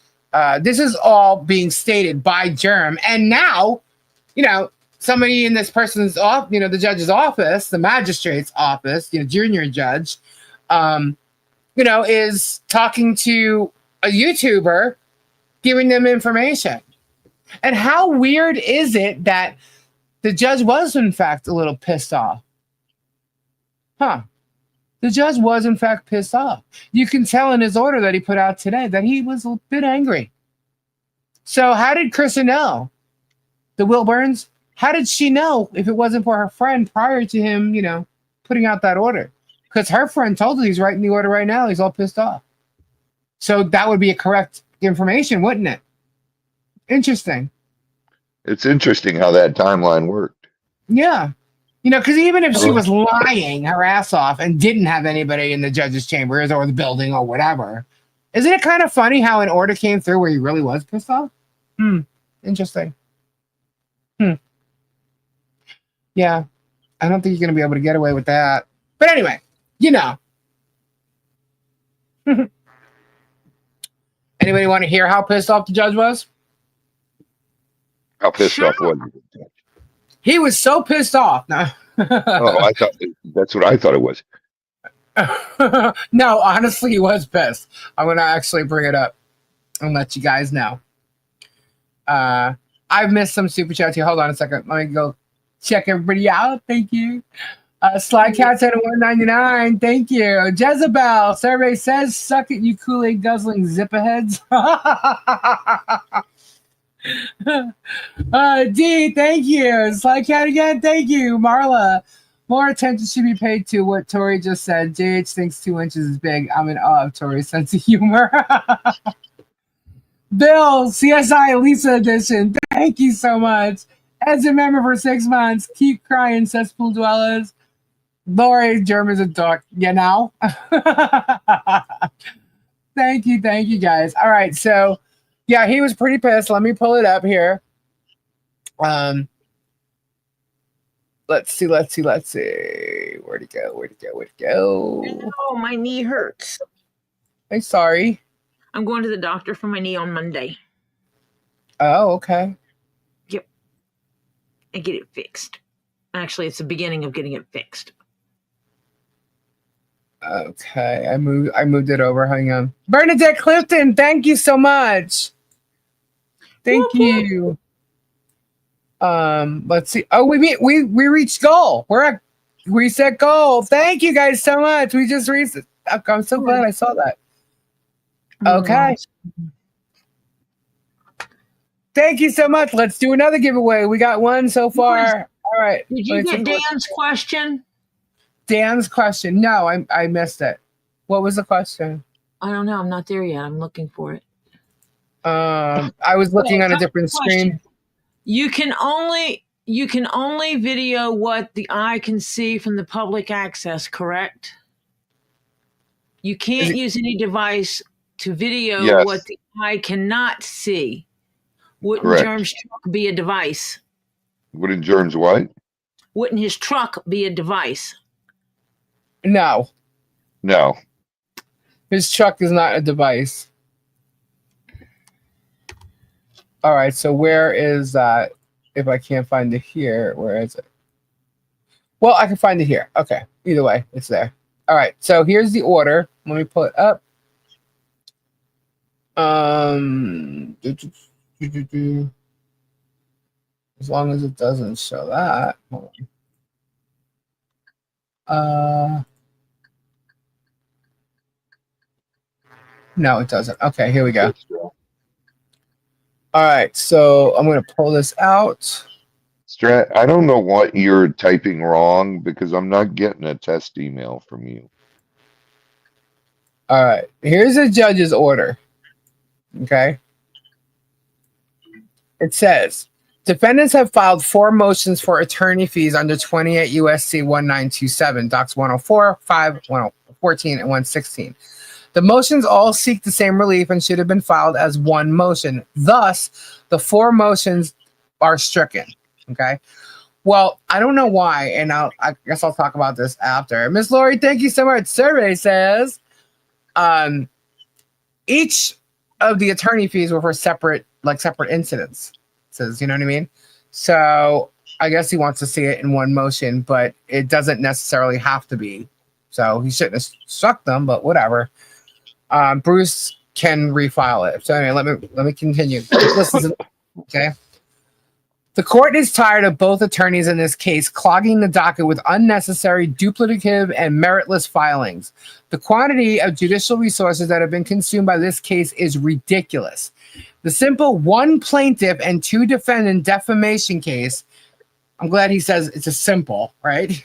[SPEAKER 1] This is all being stated by Germ. And now, somebody in this person's office, the judge's office, the magistrate's office, junior judge, is talking to a YouTuber, giving them information. And how weird is it that the judge was, in fact, a little pissed off? The judge was, in fact, pissed off. You can tell in his order that he put out today that he was a bit angry. So how did Krista know? The Wilburns? How did she know if it wasn't for her friend prior to him, putting out that order? Because her friend told her he's writing the order right now. He's all pissed off. So that would be a correct information, wouldn't it? Interesting.
[SPEAKER 7] It's interesting how that timeline worked.
[SPEAKER 1] Yeah. Because even if she was lying her ass off and didn't have anybody in the judge's chambers or the building or whatever, isn't it kind of funny how an order came through where he really was pissed off? Interesting. Yeah, I don't think you're going to be able to get away with that. But anyway, Anybody want to hear how pissed off the judge was?
[SPEAKER 7] How pissed off was he?
[SPEAKER 1] He was so pissed off. No.
[SPEAKER 7] I thought that's what I thought it was.
[SPEAKER 1] No, honestly, he was pissed. I'm going to actually bring it up and let you guys know. I've missed some super chats here. Hold on a second. Let me go check everybody out. Thank you. Sly Cats at $1.99. Thank you. Jezebel. Survey says, suck it, you Kool-Aid guzzling zipperheads. D, thank you. Sly Cat again. Thank you. Marla. More attention should be paid to what Tori just said. JH thinks 2 inches is big. I'm in awe of Tori's sense of humor. Bill, CSI Lisa edition. Thank you so much. As a member for 6 months, keep crying, cesspool dwellers. Lori, German's a dog, Thank you, guys. All right, so yeah, he was pretty pissed. Let me pull it up here. Let's see. Where'd it go?
[SPEAKER 2] Oh, my knee hurts.
[SPEAKER 1] I'm sorry.
[SPEAKER 2] I'm going to the doctor for my knee on Monday.
[SPEAKER 1] Oh, okay.
[SPEAKER 2] Yep. And get it fixed. Actually, it's the beginning of getting it fixed.
[SPEAKER 1] Okay, I moved it over. Hang on. Bernadette Clifton, thank you so much. Thank you. Let's see. Oh, we reached goal. We're at Reset goal. Thank you guys so much. We just reset. I'm so glad I saw that. Okay. Thank you so much. Let's do another giveaway. We got one so far. All right.
[SPEAKER 2] Did you get Dan's question?
[SPEAKER 1] Dan's question. No, I missed it. What was the question?
[SPEAKER 2] I don't know. I'm not there yet. I'm looking for it.
[SPEAKER 1] I was looking on a different screen.
[SPEAKER 2] You can only video what the eye can see from the public access, correct? You can't use any device to video what the eye cannot see. Wouldn't Germ's truck be a device?
[SPEAKER 7] Wouldn't Germ's what?
[SPEAKER 2] Wouldn't his truck be a device?
[SPEAKER 1] No.
[SPEAKER 7] No.
[SPEAKER 1] His truck is not a device. All right, so where is that? If I can't find it here, where is it? Well, I can find it here. Okay, either way, it's there. All right, so here's the order. Let me pull it up. As long as it doesn't show that. Hold on. No, it doesn't. Okay, here we go. All right, so I'm going to pull this out.
[SPEAKER 7] Strat, I don't know what you're typing wrong because I'm not getting a test email from you.
[SPEAKER 1] All right, here's the judge's order. Okay. It says, defendants have filed 4 motions for attorney fees under 28 U.S.C. 1927, Docs 104, 5, 114, and 116. The motions all seek the same relief and should have been filed as one motion. Thus, the 4 motions are stricken. Okay. Well, I don't know why, and I guess I'll talk about this after. Miss Lori, thank you so much. Survey says, each of the attorney fees were for separate incidents. It says, you know what I mean? So I guess he wants to see it in one motion, but it doesn't necessarily have to be. So he shouldn't have struck them, but whatever. Bruce can refile it. So anyway, let me continue. Listen, okay. The court is tired of both attorneys in this case clogging the docket with unnecessary, duplicative, and meritless filings. The quantity of judicial resources that have been consumed by this case is ridiculous. The simple 1 plaintiff and 2 defendant defamation case, I'm glad he says it's a simple, right?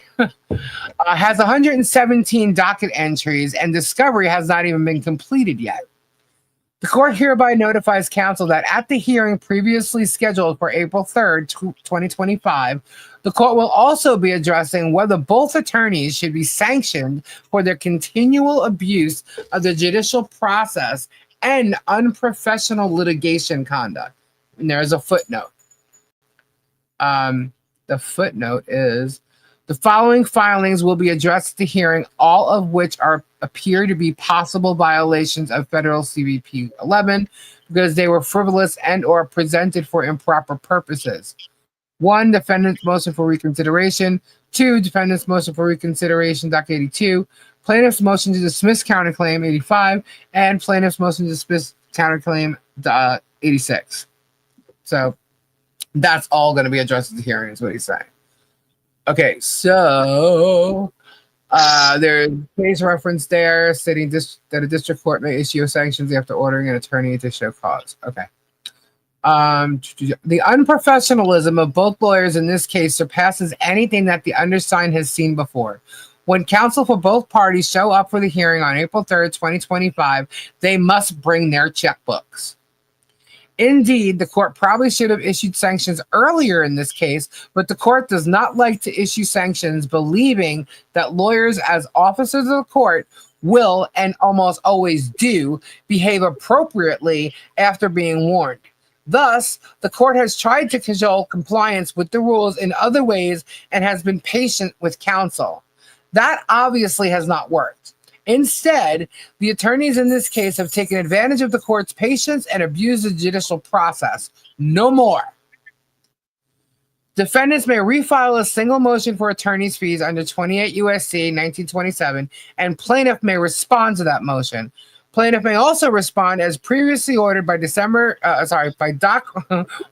[SPEAKER 1] Has 117 docket entries, and discovery has not even been completed yet. The court hereby notifies counsel that at the hearing previously scheduled for April 3rd, 2025, the court will also be addressing whether both attorneys should be sanctioned for their continual abuse of the judicial process and unprofessional litigation conduct. And there's a footnote. The footnote is, the following filings will be addressed at the hearing, all of which appear to be possible violations of federal CBP 11 because they were frivolous and or presented for improper purposes. 1, defendant's motion for reconsideration. 2, defendant's motion for reconsideration, Doc 82. Plaintiff's motion to dismiss counterclaim, 85. And plaintiff's motion to dismiss counterclaim, 86. So that's all going to be addressed at the hearing, is what he's saying. Okay, so there's case reference there stating that a district court may issue sanctions after ordering an attorney to show cause. Okay. The unprofessionalism of both lawyers in this case surpasses anything that the undersigned has seen before. When counsel for both parties show up for the hearing on April 3rd, 2025, they must bring their checkbooks. Indeed, the court probably should have issued sanctions earlier in this case, but the court does not like to issue sanctions, believing that lawyers as officers of the court will, and almost always do, behave appropriately after being warned. Thus, the court has tried to cajole compliance with the rules in other ways and has been patient with counsel. That obviously has not worked. Instead, the attorneys in this case have taken advantage of the court's patience and abused the judicial process. No more. Defendants may refile a single motion for attorney's fees under 28 U.S.C. 1927, and plaintiff may respond to that motion. Plaintiff may also respond as previously ordered by Doc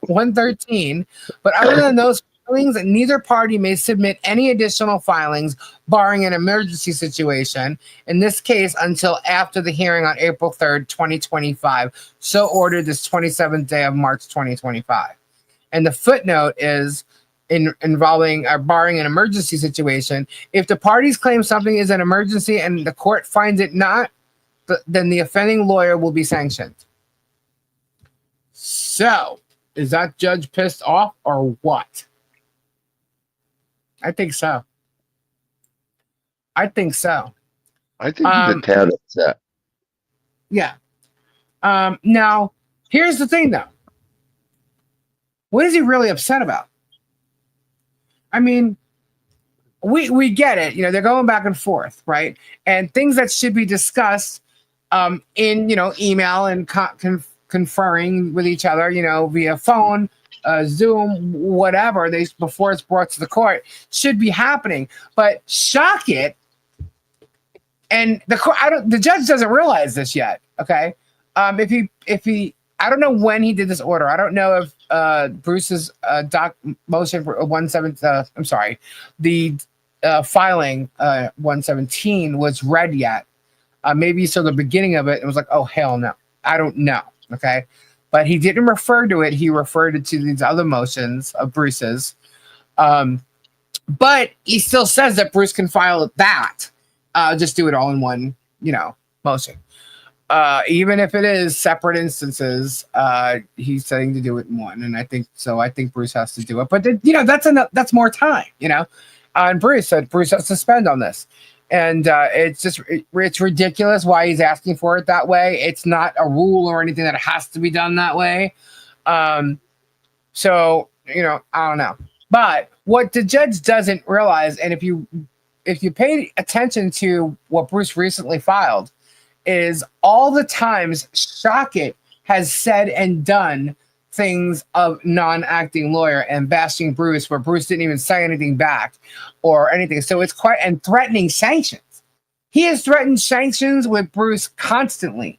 [SPEAKER 1] 113, but other than those filings, neither party may submit any additional filings barring an emergency situation, in this case until after the hearing on April 3rd, 2025. So ordered this 27th day of March 2025. And the footnote is involving barring an emergency situation. If the parties claim something is an emergency and the court finds it not, then the offending lawyer will be sanctioned. So, is that judge pissed off or what? I think so.
[SPEAKER 7] I think he's a tad upset.
[SPEAKER 1] Yeah. Now, here's the thing, though. What is he really upset about? I mean, we get it. You know, they're going back and forth, right? And things that should be discussed in, you know, email and conferring with each other, you know, via phone, Zoom, whatever, before it's brought to the court, should be happening. But shock it, and the judge doesn't realize this yet. Okay, if he, I don't know when he did this order. I don't know if Bruce's motion for the filing 117 was read yet. Maybe he saw the beginning of it and was like, oh hell no, I don't know. Okay. But he didn't refer to it. He referred it to these other motions of Bruce's. But he still says that Bruce can file that. Just do it all in one, you know, motion. Even if it is separate instances, he's saying to do it in one. And I think Bruce has to do it. But, you know, that's more time, you know. And Bruce said Bruce has to spend on this. And it's ridiculous why he's asking for it that way. It's not a rule or anything that has to be done that way. So, you know, I don't know. But what the judge doesn't realize, and if you pay attention to what Bruce recently filed, is all the times Shockett has said and done things of non-acting lawyer and bashing Bruce where Bruce didn't even say anything back or anything. So it's and threatening sanctions. He has threatened sanctions with Bruce constantly.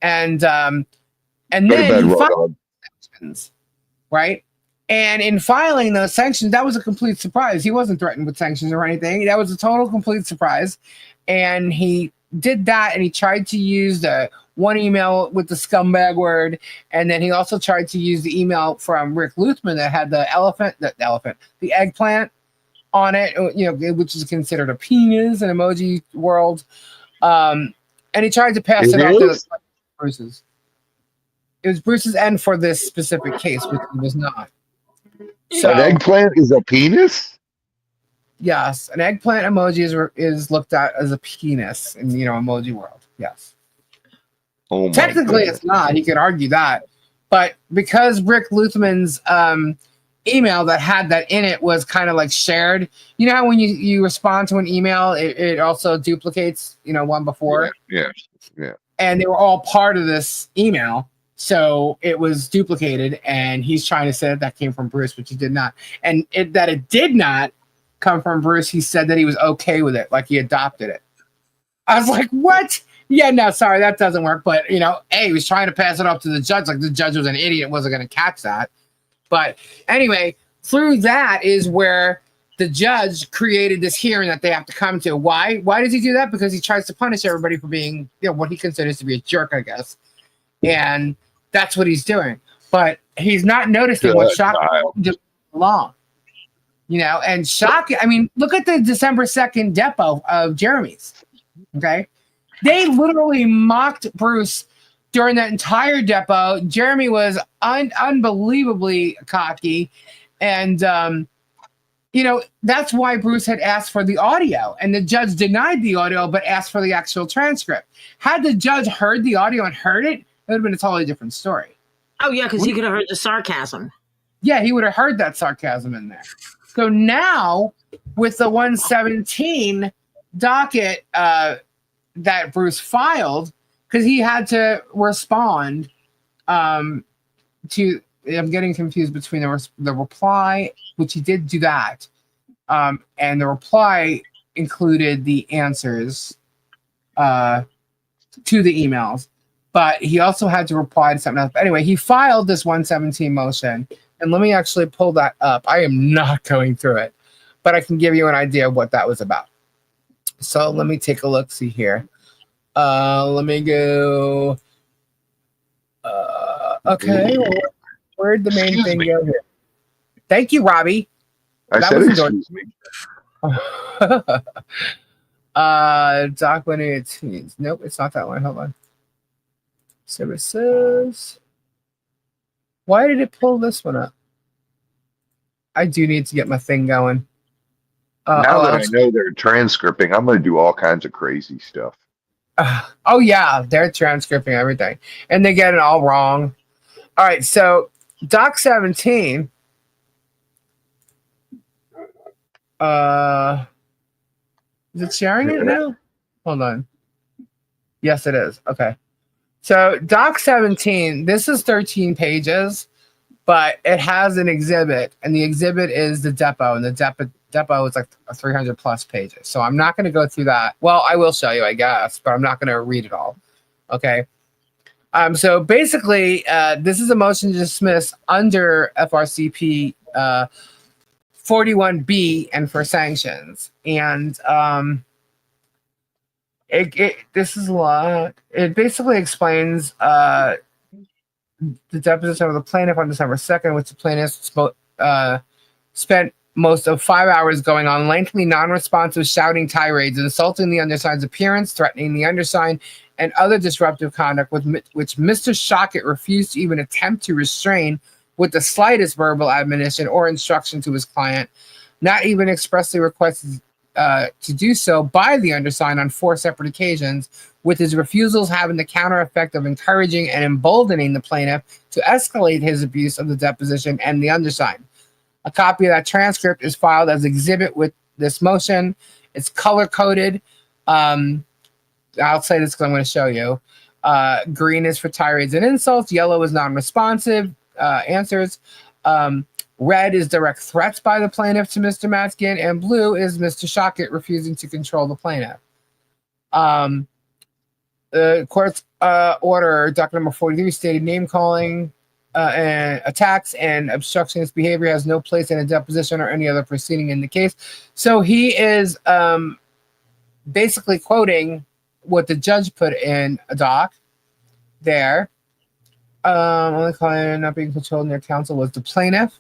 [SPEAKER 1] And then he filed sanctions, right? And in filing those sanctions, that was a complete surprise. He wasn't threatened with sanctions or anything. That was a total complete surprise. And he did that, and he tried to use the one email with the scumbag word, and then he also tried to use the email from Rick Luthman that had the eggplant on it, you know, which is considered a penis in emoji world. And he tried to pass it off to Bruce's. It was Bruce's end for this specific case, which it was not. So,
[SPEAKER 7] an eggplant is a penis?
[SPEAKER 1] Yes, an eggplant emoji is looked at as a penis in, you know, emoji world. Yes.
[SPEAKER 7] Oh,
[SPEAKER 1] technically it's not. He could argue that, but because Rick Luthman's email that had that in it was kind of like shared. You know how when you respond to an email, it also duplicates, you know, one before.
[SPEAKER 7] Yeah.
[SPEAKER 1] And they were all part of this email. So it was duplicated, and he's trying to say that came from Bruce, which he did not. And that it did not come from Bruce. He said that he was okay with it, like he adopted it. I was like, what? Yeah, no, sorry, that doesn't work. But, you know, he was trying to pass it off to the judge, like the judge was an idiot, wasn't going to catch that. But anyway, through that is where the judge created this hearing that they have to come to. Why? Why does he do that? Because he tries to punish everybody for being, you know, what he considers to be a jerk, I guess. And that's what he's doing. But he's not noticing what Shockett did along. You know, and I mean, look at the December 2nd depo of Jeremy's. Okay. They literally mocked Bruce during that entire depo. Jeremy was unbelievably cocky. And, you know, that's why Bruce had asked for the audio. And the judge denied the audio, but asked for the actual transcript. Had the judge heard the audio and heard it, it would have been a totally different story.
[SPEAKER 2] Oh, yeah, because he could have heard the sarcasm.
[SPEAKER 1] Yeah, he would have heard that sarcasm in there. So now, with the 117 docket that Bruce filed, because he had to respond to, I'm getting confused between the reply, which he did do that, and the reply included the answers to the emails. But he also had to reply to something else. But anyway, he filed this 117 motion. And let me actually pull that up. I am not going through it, but I can give you an idea of what that was about. So let me take a look. See here. Let me go. Okay. Well, where'd the main
[SPEAKER 7] Excuse
[SPEAKER 1] thing
[SPEAKER 7] me.
[SPEAKER 1] go here? Thank you, Robbie.
[SPEAKER 7] I
[SPEAKER 1] That
[SPEAKER 7] said
[SPEAKER 1] was
[SPEAKER 7] excuse me.
[SPEAKER 1] Doc 118. Nope, it's not that one. Hold on. Services. Why did it pull this one up? I do need to get my thing going.
[SPEAKER 7] Now that I know they're transcripting, I'm going to do all kinds of crazy stuff.
[SPEAKER 1] Oh yeah, they're transcripting everything, and they get it all wrong. All right, so Doc 17. Is it sharing it now? Hold on. Yes, it is. Okay. So Doc 17, this is 13 pages, but it has an exhibit, and the exhibit is the depot, and the depot is like 300 plus pages. So I'm not going to go through that. Well, I will show you, I guess, but I'm not going to read it all. Okay. So basically, this is a motion to dismiss under FRCP 41B and for sanctions. And this is a lot. It basically explains the deposition of the plaintiff on December 2nd, which the plaintiff spent most of 5 hours going on lengthy, non-responsive shouting tirades, insulting the undersigned's appearance, threatening the undersigned, and other disruptive conduct which Mr. Shockett refused to even attempt to restrain with the slightest verbal admonition or instruction to his client, not even expressly requested to do so by the undersigned on 4 separate occasions, with his refusals having the counter effect of encouraging and emboldening the plaintiff to escalate his abuse of the deposition and the undersigned. A copy of that transcript is filed as exhibit with this motion. It's color-coded. I'll say this because I'm going to show you. Green is for tirades and insults. Yellow is non-responsive answers. Red is direct threats by the plaintiff to Mr. Matskin, and blue is Mr. Shockett refusing to control the plaintiff. The court's order, docket number 43, stated name-calling and attacks and obstructionist behavior has no place in a deposition or any other proceeding in the case. So he is basically quoting what the judge put in a doc there. Only client not being controlled in their counsel was the plaintiff.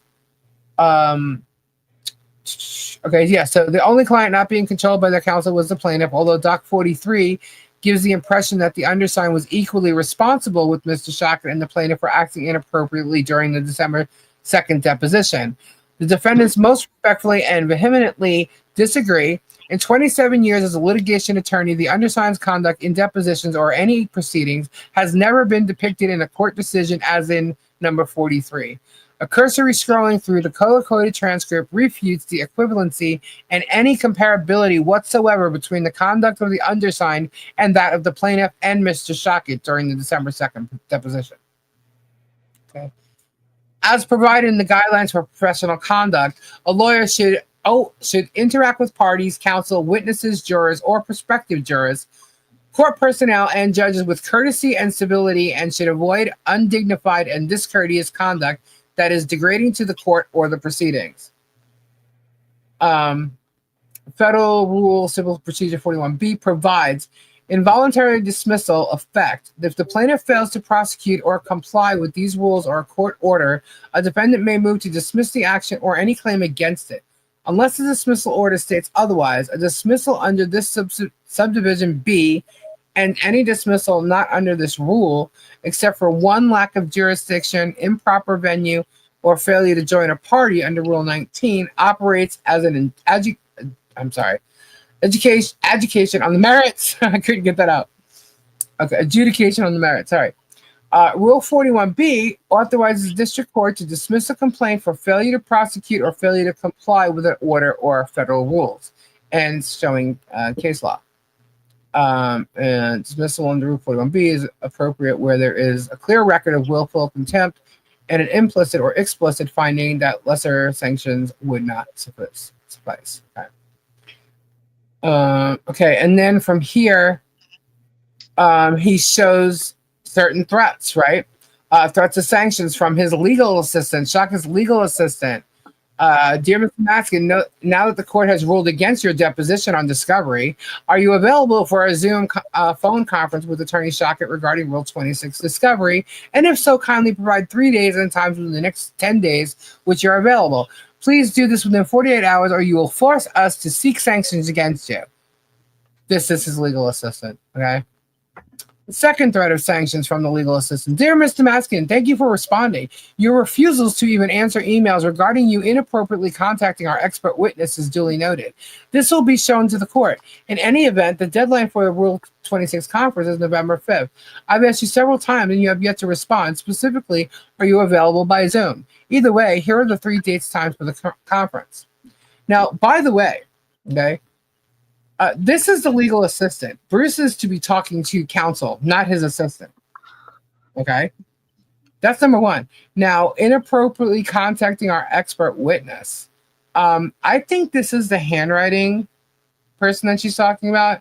[SPEAKER 1] Okay, yeah, so the only client not being controlled by their counsel was the plaintiff, although Doc 43 gives the impression that the undersigned was equally responsible with Mr. Shockett and the plaintiff for acting inappropriately during the December 2nd deposition. The defendants most respectfully and vehemently disagree. In 27 years as a litigation attorney, the undersigned's conduct in depositions or any proceedings has never been depicted in a court decision as in number 43. A cursory scrolling through the color-coded transcript refutes the equivalency and any comparability whatsoever between the conduct of the undersigned and that of the plaintiff and Mr. Shockett during the December 2nd deposition. Okay. As provided in the guidelines for professional conduct, a lawyer should interact with parties, counsel, witnesses, jurors, or prospective jurors, court personnel, and judges with courtesy and civility, and should avoid undignified and discourteous conduct that is degrading to the court or the proceedings. Federal Rule Civil Procedure 41B provides involuntary dismissal effect. If the plaintiff fails to prosecute or comply with these rules or a court order, a defendant may move to dismiss the action or any claim against it. Unless the dismissal order states otherwise, a dismissal under this subdivision B and any dismissal not under this rule, except for one lack of jurisdiction, improper venue, or failure to join a party under Rule 19, operates as an education on the merits. I couldn't get that out. Okay, adjudication on the merits. Sorry. Rule 41B authorizes the district court to dismiss a complaint for failure to prosecute or failure to comply with an order or federal rules, and showing case law. And dismissal under Rule 41B is appropriate where there is a clear record of willful contempt and an implicit or explicit finding that lesser sanctions would not suffice. Okay, and then from here, he shows certain threats, right? Threats of sanctions from his legal assistant, Shaka's legal assistant. Dear Mr. Maskin, now that the court has ruled against your deposition on discovery, are you available for a Zoom phone conference with Attorney Shaka regarding Rule 26 discovery? And if so, kindly provide 3 days and times within the next 10 days which are available. Please do this within 48 hours or you will force us to seek sanctions against you. This is his legal assistant, okay? The second threat of sanctions from the legal assistant. Dear Mr. Maskin, thank you for responding. Your refusals to even answer emails regarding you inappropriately contacting our expert witness is duly noted. This will be shown to the court. In any event, the deadline for the Rule 26 conference is November 5th. I've asked you several times and you have yet to respond. Specifically, are you available by Zoom? Either way, here are the 3 dates times for the conference. Now, by the way, okay, this is the legal assistant. Bruce is to be talking to counsel, not his assistant. Okay? That's number one. Now, inappropriately contacting our expert witness. I think this is the handwriting person that she's talking about.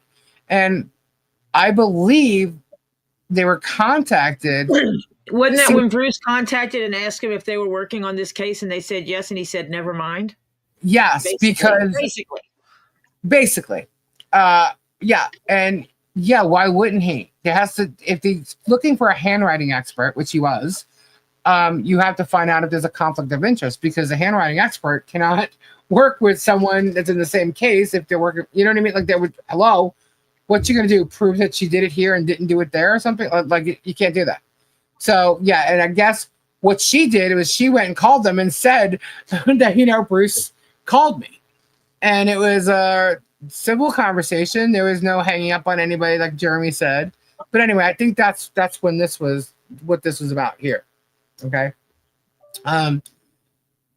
[SPEAKER 1] And I believe they were contacted.
[SPEAKER 2] Wasn't that when Bruce contacted and asked him if they were working on this case and they said yes and he said never mind?
[SPEAKER 1] Yes, because basically. Yeah, and yeah, why wouldn't he? There has to, if he's looking for a handwriting expert, which he was, you have to find out if there's a conflict of interest because a handwriting expert cannot work with someone that's in the same case if they're working, you know what I mean? Like they would, hello, what you gonna do? Prove that she did it here and didn't do it there or something? Like you can't do that. So yeah, and I guess what she did was she went and called them and said that, Bruce called me. And it was a civil conversation. There was no hanging up on anybody, like Jeremy said. But anyway, I think that's when what this was about here. Okay.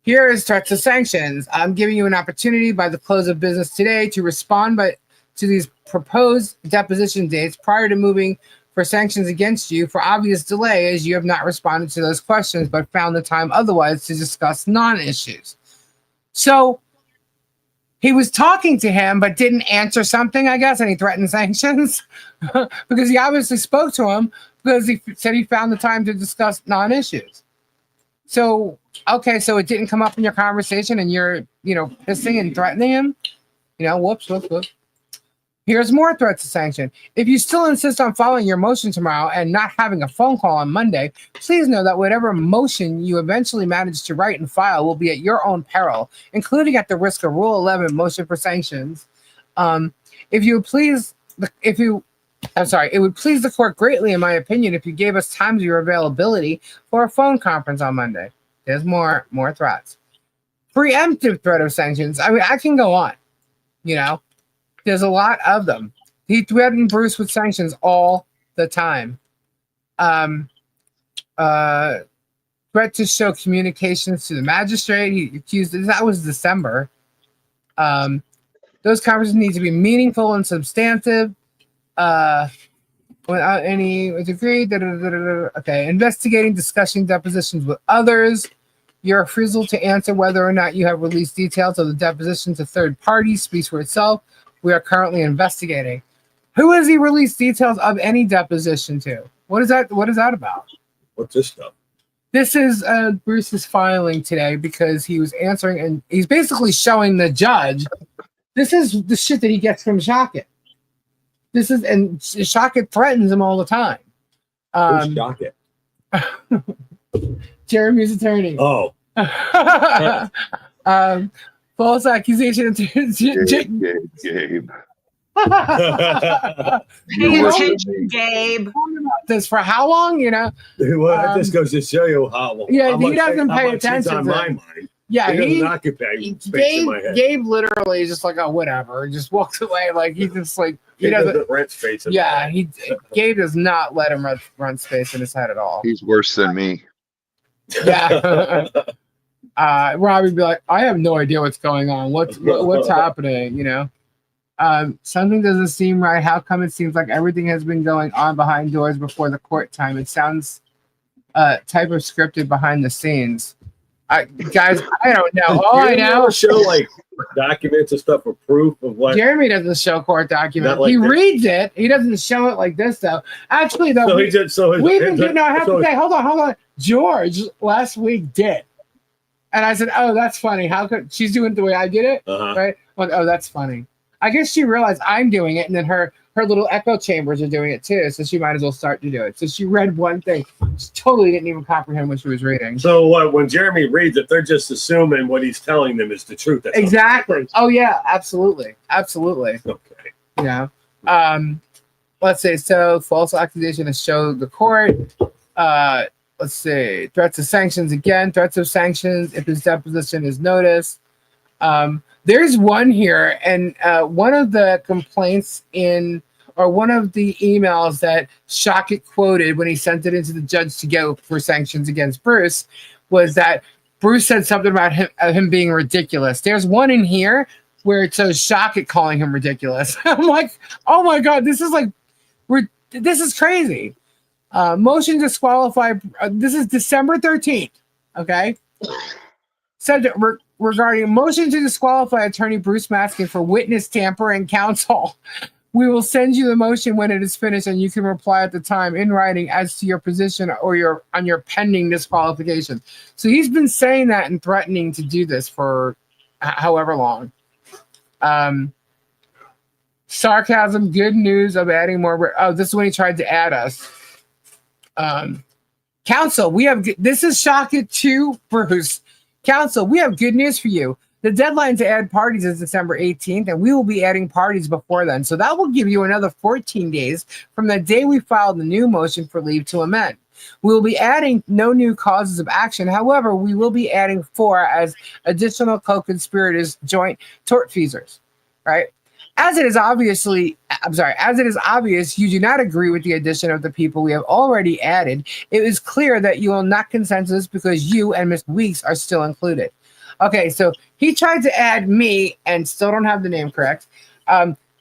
[SPEAKER 1] Here is threats of sanctions. I'm giving you an opportunity by the close of business today to respond to these proposed deposition dates prior to moving for sanctions against you for obvious delay, as you have not responded to those questions but found the time otherwise to discuss non-issues. So he was talking to him, but didn't answer something, I guess, and he threatened sanctions because he obviously spoke to him because he said he found the time to discuss non-issues. So, okay, so it didn't come up in your conversation and you're, pissing and threatening him? Whoops. Here's more threats of sanction. If you still insist on following your motion tomorrow and not having a phone call on Monday, please know that whatever motion you eventually manage to write and file will be at your own peril, including at the risk of Rule 11 motion for sanctions. It would please the court greatly, in my opinion, if you gave us times of your availability for a phone conference on Monday. There's more threats. Preemptive threat of sanctions. I mean, I can go on, There's a lot of them. He threatened Bruce with sanctions all the time. Threat to show communications to the magistrate. He accused, that was December. Those conferences need to be meaningful and substantive. Without any degree. Okay, investigating, discussing depositions with others. Your refusal to answer whether or not you have released details of the deposition to third parties speaks for itself. We are currently investigating. Who has he released details of any deposition to? What is that about?
[SPEAKER 3] What's this stuff?
[SPEAKER 1] This is Bruce's filing today because he was answering and he's basically showing the judge. This is the shit that he gets from Shockett. And Shockett threatens him all the time.
[SPEAKER 3] Who's Shockett?
[SPEAKER 1] Jeremy's attorney.
[SPEAKER 3] Oh.
[SPEAKER 1] False accusation.
[SPEAKER 7] Gabe.
[SPEAKER 2] Pay attention, Gabe.
[SPEAKER 1] This for how long?
[SPEAKER 3] Well, this goes to show you how.
[SPEAKER 1] Yeah, he doesn't pay attention.
[SPEAKER 3] On my mind.
[SPEAKER 1] Yeah,
[SPEAKER 3] he doesn't occupy space in my head.
[SPEAKER 1] Gabe literally is just like, oh, whatever, just walks away. Like he just like
[SPEAKER 3] he doesn't rent space.
[SPEAKER 1] Yeah, Gabe does not let him run space in his head at all.
[SPEAKER 7] He's worse than me.
[SPEAKER 1] Yeah. Robbie would be like, I have no idea what's going on. What's happening? Something doesn't seem right. How come it seems like everything has been going on behind doors before the court time? It sounds type of scripted behind the scenes. Guys, I don't know. All I know,
[SPEAKER 3] show like documents and stuff for proof of what.
[SPEAKER 1] Jeremy doesn't show court documents.
[SPEAKER 3] Like
[SPEAKER 1] he
[SPEAKER 3] this.
[SPEAKER 1] reads it. He doesn't show it like this, though. Actually, though,
[SPEAKER 3] So he did. So
[SPEAKER 1] we've been doing. No, I have to say, hold on. George last week did, and I said, "Oh, that's funny. How could she's doing it the way I did it?" Right? Well, oh, that's funny. I guess she realized I'm doing it, and then her little echo chambers are doing it too, so she might as well start to do it. So she read one thing. She totally didn't even comprehend what she was reading.
[SPEAKER 3] So when Jeremy reads it, they're just assuming what he's telling them is the truth. That's
[SPEAKER 1] exactly. Oh yeah, absolutely. Okay. Yeah. Let's see. So false accusation is showed the court. Let's see. Threats of sanctions again. Threats of sanctions if his deposition is noticed. There's one here, and one of the complaints or one of the emails that Shockett quoted when he sent it into the judge to go for sanctions against Bruce was that Bruce said something about him being ridiculous. There's one in here where it says Shockett calling him ridiculous. I'm like, oh my God, this is crazy. Motion to disqualify. This is December 13th. Okay. Said that regarding motion to disqualify attorney Bruce Maskin for witness tampering counsel. We will send you the motion when it is finished, and you can reply at the time in writing as to your position or on your pending disqualification. So he's been saying that and threatening to do this for however long. Sarcasm, good news of adding more. Oh, this is when he tried to add us. Counsel, this is Shockett to Bruce. Counsel, we have good news for you. The deadline to add parties is December 18th, and we will be adding parties before then. So that will give you another 14 days from the day we filed the new motion for leave to amend. We will be adding no new causes of action. However, we will be adding 4 as additional co-conspirators, joint tortfeasors, right? As it is obvious, you do not agree with the addition of the people we have already added. It is clear that you will not consent to this because you and Ms. Weeks are still included. Okay, so he tried to add me and still don't have the name correct.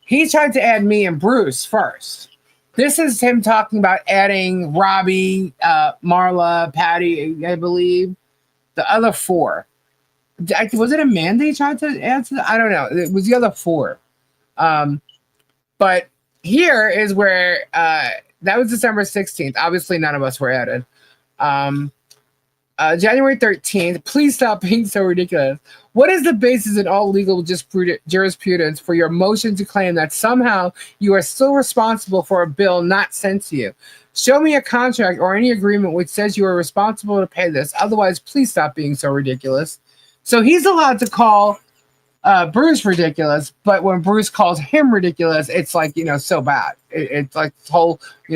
[SPEAKER 1] He tried to add me and Bruce first. This is him talking about adding Robbie, Marla, Patty, I believe, the other 4. Was it Amanda he tried to add to? I don't know. It was the other 4. But here is where that was December 16th. Obviously, none of us were added. January 13th, please stop being so ridiculous. What is the basis in all legal jurisprudence for your motion to claim that somehow you are still responsible for a bill not sent to you? Show me a contract or any agreement which says you are responsible to pay this. Otherwise, please stop being so ridiculous. So he's allowed to call Bruce ridiculous, but when Bruce calls him ridiculous, it's like, so bad. It's like this whole, he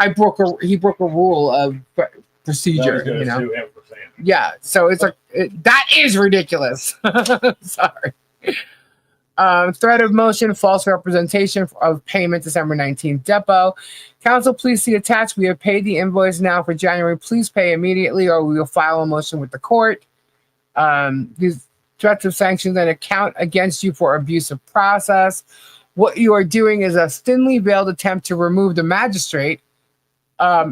[SPEAKER 1] broke a rule of procedure, Yeah, so it's like that is ridiculous. Sorry. Threat of motion, false representation of payment, December 19th, Depo. Counsel, please see attached. We have paid the invoice now for January. Please pay immediately, or we will file a motion with the court. These threats of sanctions and account against you for abusive process. What you are doing is a thinly veiled attempt to remove the magistrate.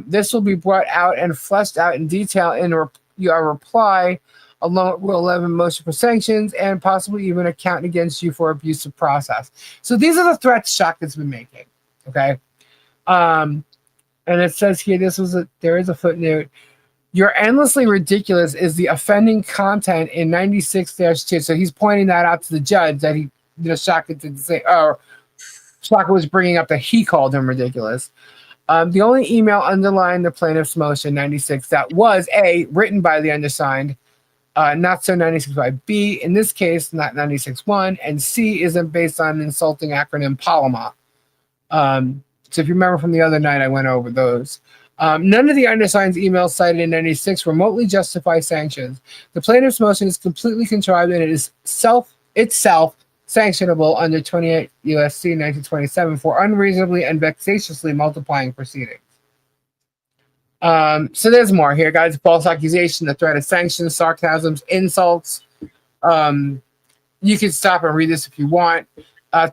[SPEAKER 1] This will be brought out and fleshed out in detail in your reply, along with Rule 11 motion for sanctions, and possibly even account against you for abusive process. So these are the threats Shockett's been making. Okay. And it says here, there is a footnote. Your endlessly ridiculous is the offending content in 96-2. So he's pointing that out to the judge that Shockett didn't say, Shockett was bringing up that he called him ridiculous. The only email underlying the plaintiff's motion 96 that was A, written by the undersigned, not so 96 by B, in this case, not 96-1, and C isn't based on an insulting acronym Palama. So if you remember from the other night, I went over those. None of the undersigned's emails cited in 96 remotely justify sanctions. The plaintiff's motion is completely contrived, and it is itself sanctionable under 28 U.S.C. 1927 for unreasonably and vexatiously multiplying proceedings. So there's more here, guys. False accusation, the threat of sanctions, sarcasms, insults. You can stop and read this if you want.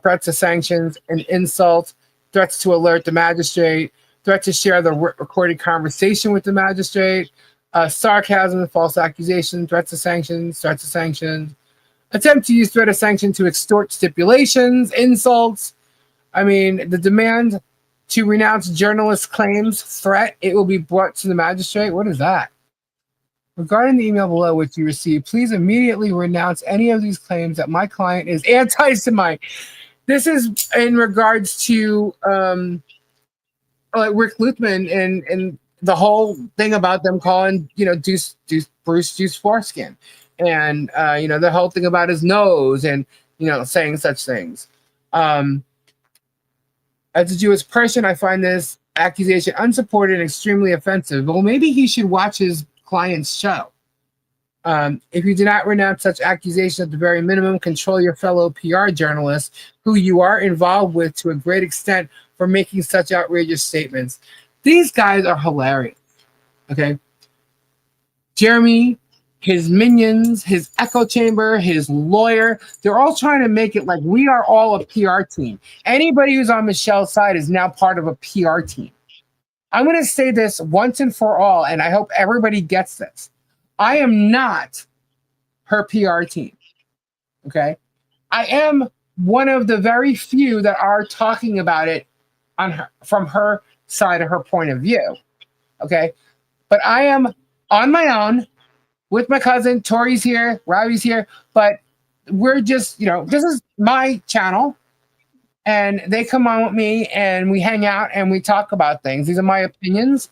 [SPEAKER 1] Threats of sanctions and insults, threats to alert the magistrate, threat to share the recorded conversation with the magistrate, sarcasm, false accusation, threats of sanctions, attempt to use threat of sanction to extort stipulations, insults. I mean, the demand to renounce journalist claims, threat, it will be brought to the magistrate. What is that? Regarding the email below which you received, please immediately renounce any of these claims that my client is anti-Semite. This is in regards to Rick Luthman and the whole thing about them calling, Bruce Juice foreskin. And, the whole thing about his nose and, saying such things. As a Jewish person, I find this accusation unsupported and extremely offensive. Well, maybe he should watch his client's show. If you do not renounce such accusations, at the very minimum, control your fellow PR journalists who you are involved with to a great extent for making such outrageous statements. These guys are hilarious. Okay. Jeremy, his minions, his echo chamber, his lawyer, they're all trying to make it like we are all a PR team. Anybody who's on Michelle's side is now part of a PR team. I'm going to say this once and for all, and I hope everybody gets this. I am not her PR team, okay? I am one of the very few that are talking about it from her side of her point of view, okay? But I am on my own with my cousin. Tori's here, Robbie's here, but we're just, this is my channel. And they come on with me and we hang out and we talk about things. These are my opinions.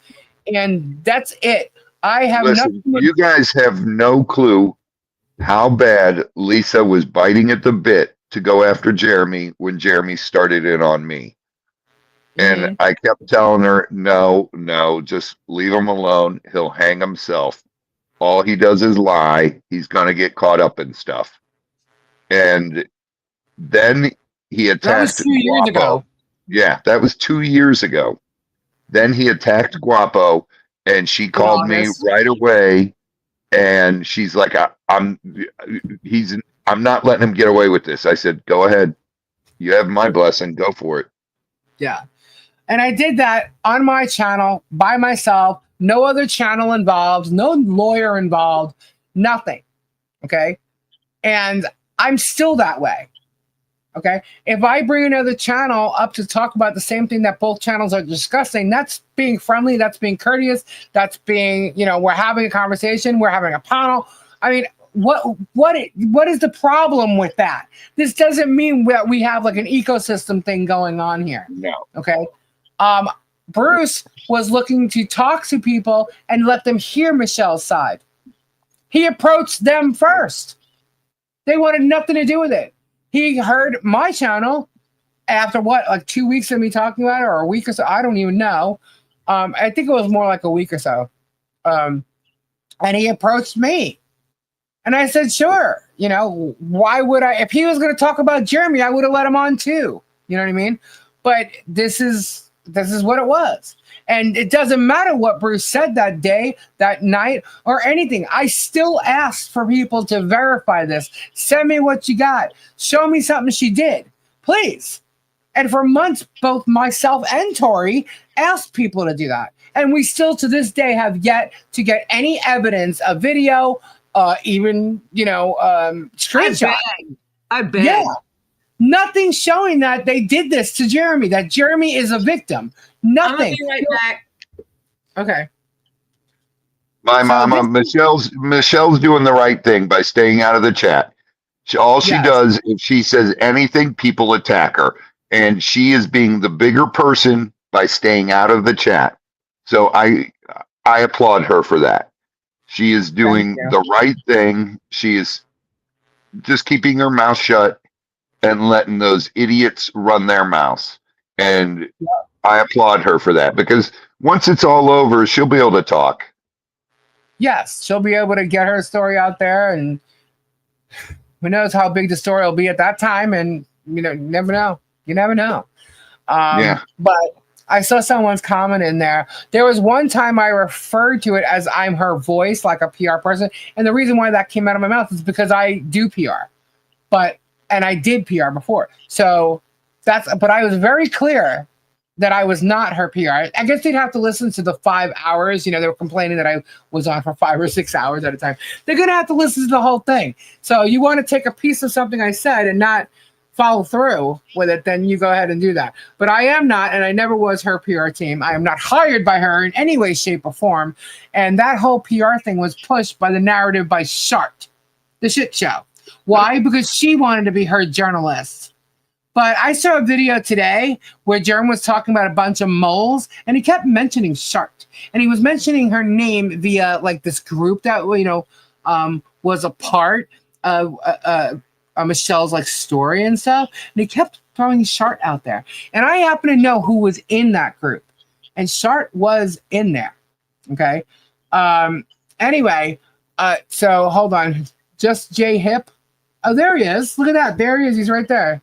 [SPEAKER 1] And that's it. I have
[SPEAKER 7] Listen,
[SPEAKER 1] nothing.
[SPEAKER 7] You guys have no clue how bad Lisa was biting at the bit to go after Jeremy when Jeremy started it on me. And I kept telling her, no, just leave him alone. He'll hang himself. All he does is lie. He's going to get caught up in stuff. And then he attacked.
[SPEAKER 1] That was 2 years ago.
[SPEAKER 7] Yeah, that was 2 years ago. Then he attacked Guapo, and she called me right away, and she's like, "I'm not letting him get away with this." I said, "Go ahead, you have my blessing. Go for it."
[SPEAKER 1] Yeah, and I did that on my channel by myself. No other channel involved. No lawyer involved. Nothing. Okay, and I'm still that way. Okay, if I bring another channel up to talk about the same thing that both channels are discussing, that's being friendly, that's being courteous, that's being, we're having a conversation, we're having a panel. I mean, what is the problem with that? This doesn't mean that we have like an ecosystem thing going on here.
[SPEAKER 7] No.
[SPEAKER 1] Okay. Bruce was looking to talk to people and let them hear Michelle's side. He approached them first. They wanted nothing to do with it. He heard my channel after like 2 weeks of me talking about it, or a week or so. I don't even know. I think it was more like a week or so. And he approached me. And I said, sure. Why would I? If he was going to talk about Jeremy, I would have let him on too. You know what I mean? But this is what it was. And it doesn't matter what Bruce said that day, that night, or anything. I still asked for people to verify this. Send me what you got. Show me something she did, please. And for months, both myself and Tori asked people to do that. And we still, to this day, have yet to get any evidence, a video, even, screenshot.
[SPEAKER 2] I bet.
[SPEAKER 1] Yeah. Nothing showing that they did this to Jeremy, that Jeremy is a victim. Nothing.
[SPEAKER 2] I'm gonna be right back.
[SPEAKER 1] Okay.
[SPEAKER 7] My mama, Michelle's doing the right thing by staying out of the chat. All she does, if she says anything, people attack her. And she is being the bigger person by staying out of the chat. So I applaud her for that. She is doing the right thing. She is just keeping her mouth shut and letting those idiots run their mouths. And I applaud her for that, because once it's all over, she'll be able to talk.
[SPEAKER 1] Yes, she'll be able to get her story out there, and who knows how big the story will be at that time. And you never know. You never know. But I saw someone's comment in there. There was one time I referred to it as I'm her voice, like a PR person. And the reason why that came out of my mouth is because I do PR. And I did PR before. So but I was very clear that I was not her PR. I guess they'd have to listen to the 5 hours. You know, they were complaining that I was on for 5 or 6 hours at a time. They're going to have to listen to the whole thing. So you want to take a piece of something I said and not follow through with it, then you go ahead and do that. But I am not, and I never was her PR team. I am not hired by her in any way, shape, or form. And that whole PR thing was pushed by the narrative by Shart, the shit show. Why? Because she wanted to be her journalist. But I saw a video today where Jerm was talking about a bunch of moles, and he kept mentioning Shart. And he was mentioning her name via like this group that, you know, was a part of Michelle's like story and stuff, and he kept throwing Shart out there. And I happen to know who was in that group, and Shart was in there. Okay. Anyway, so hold on. Just J Hip. Oh, there he is. Look at that. There he is. He's right there.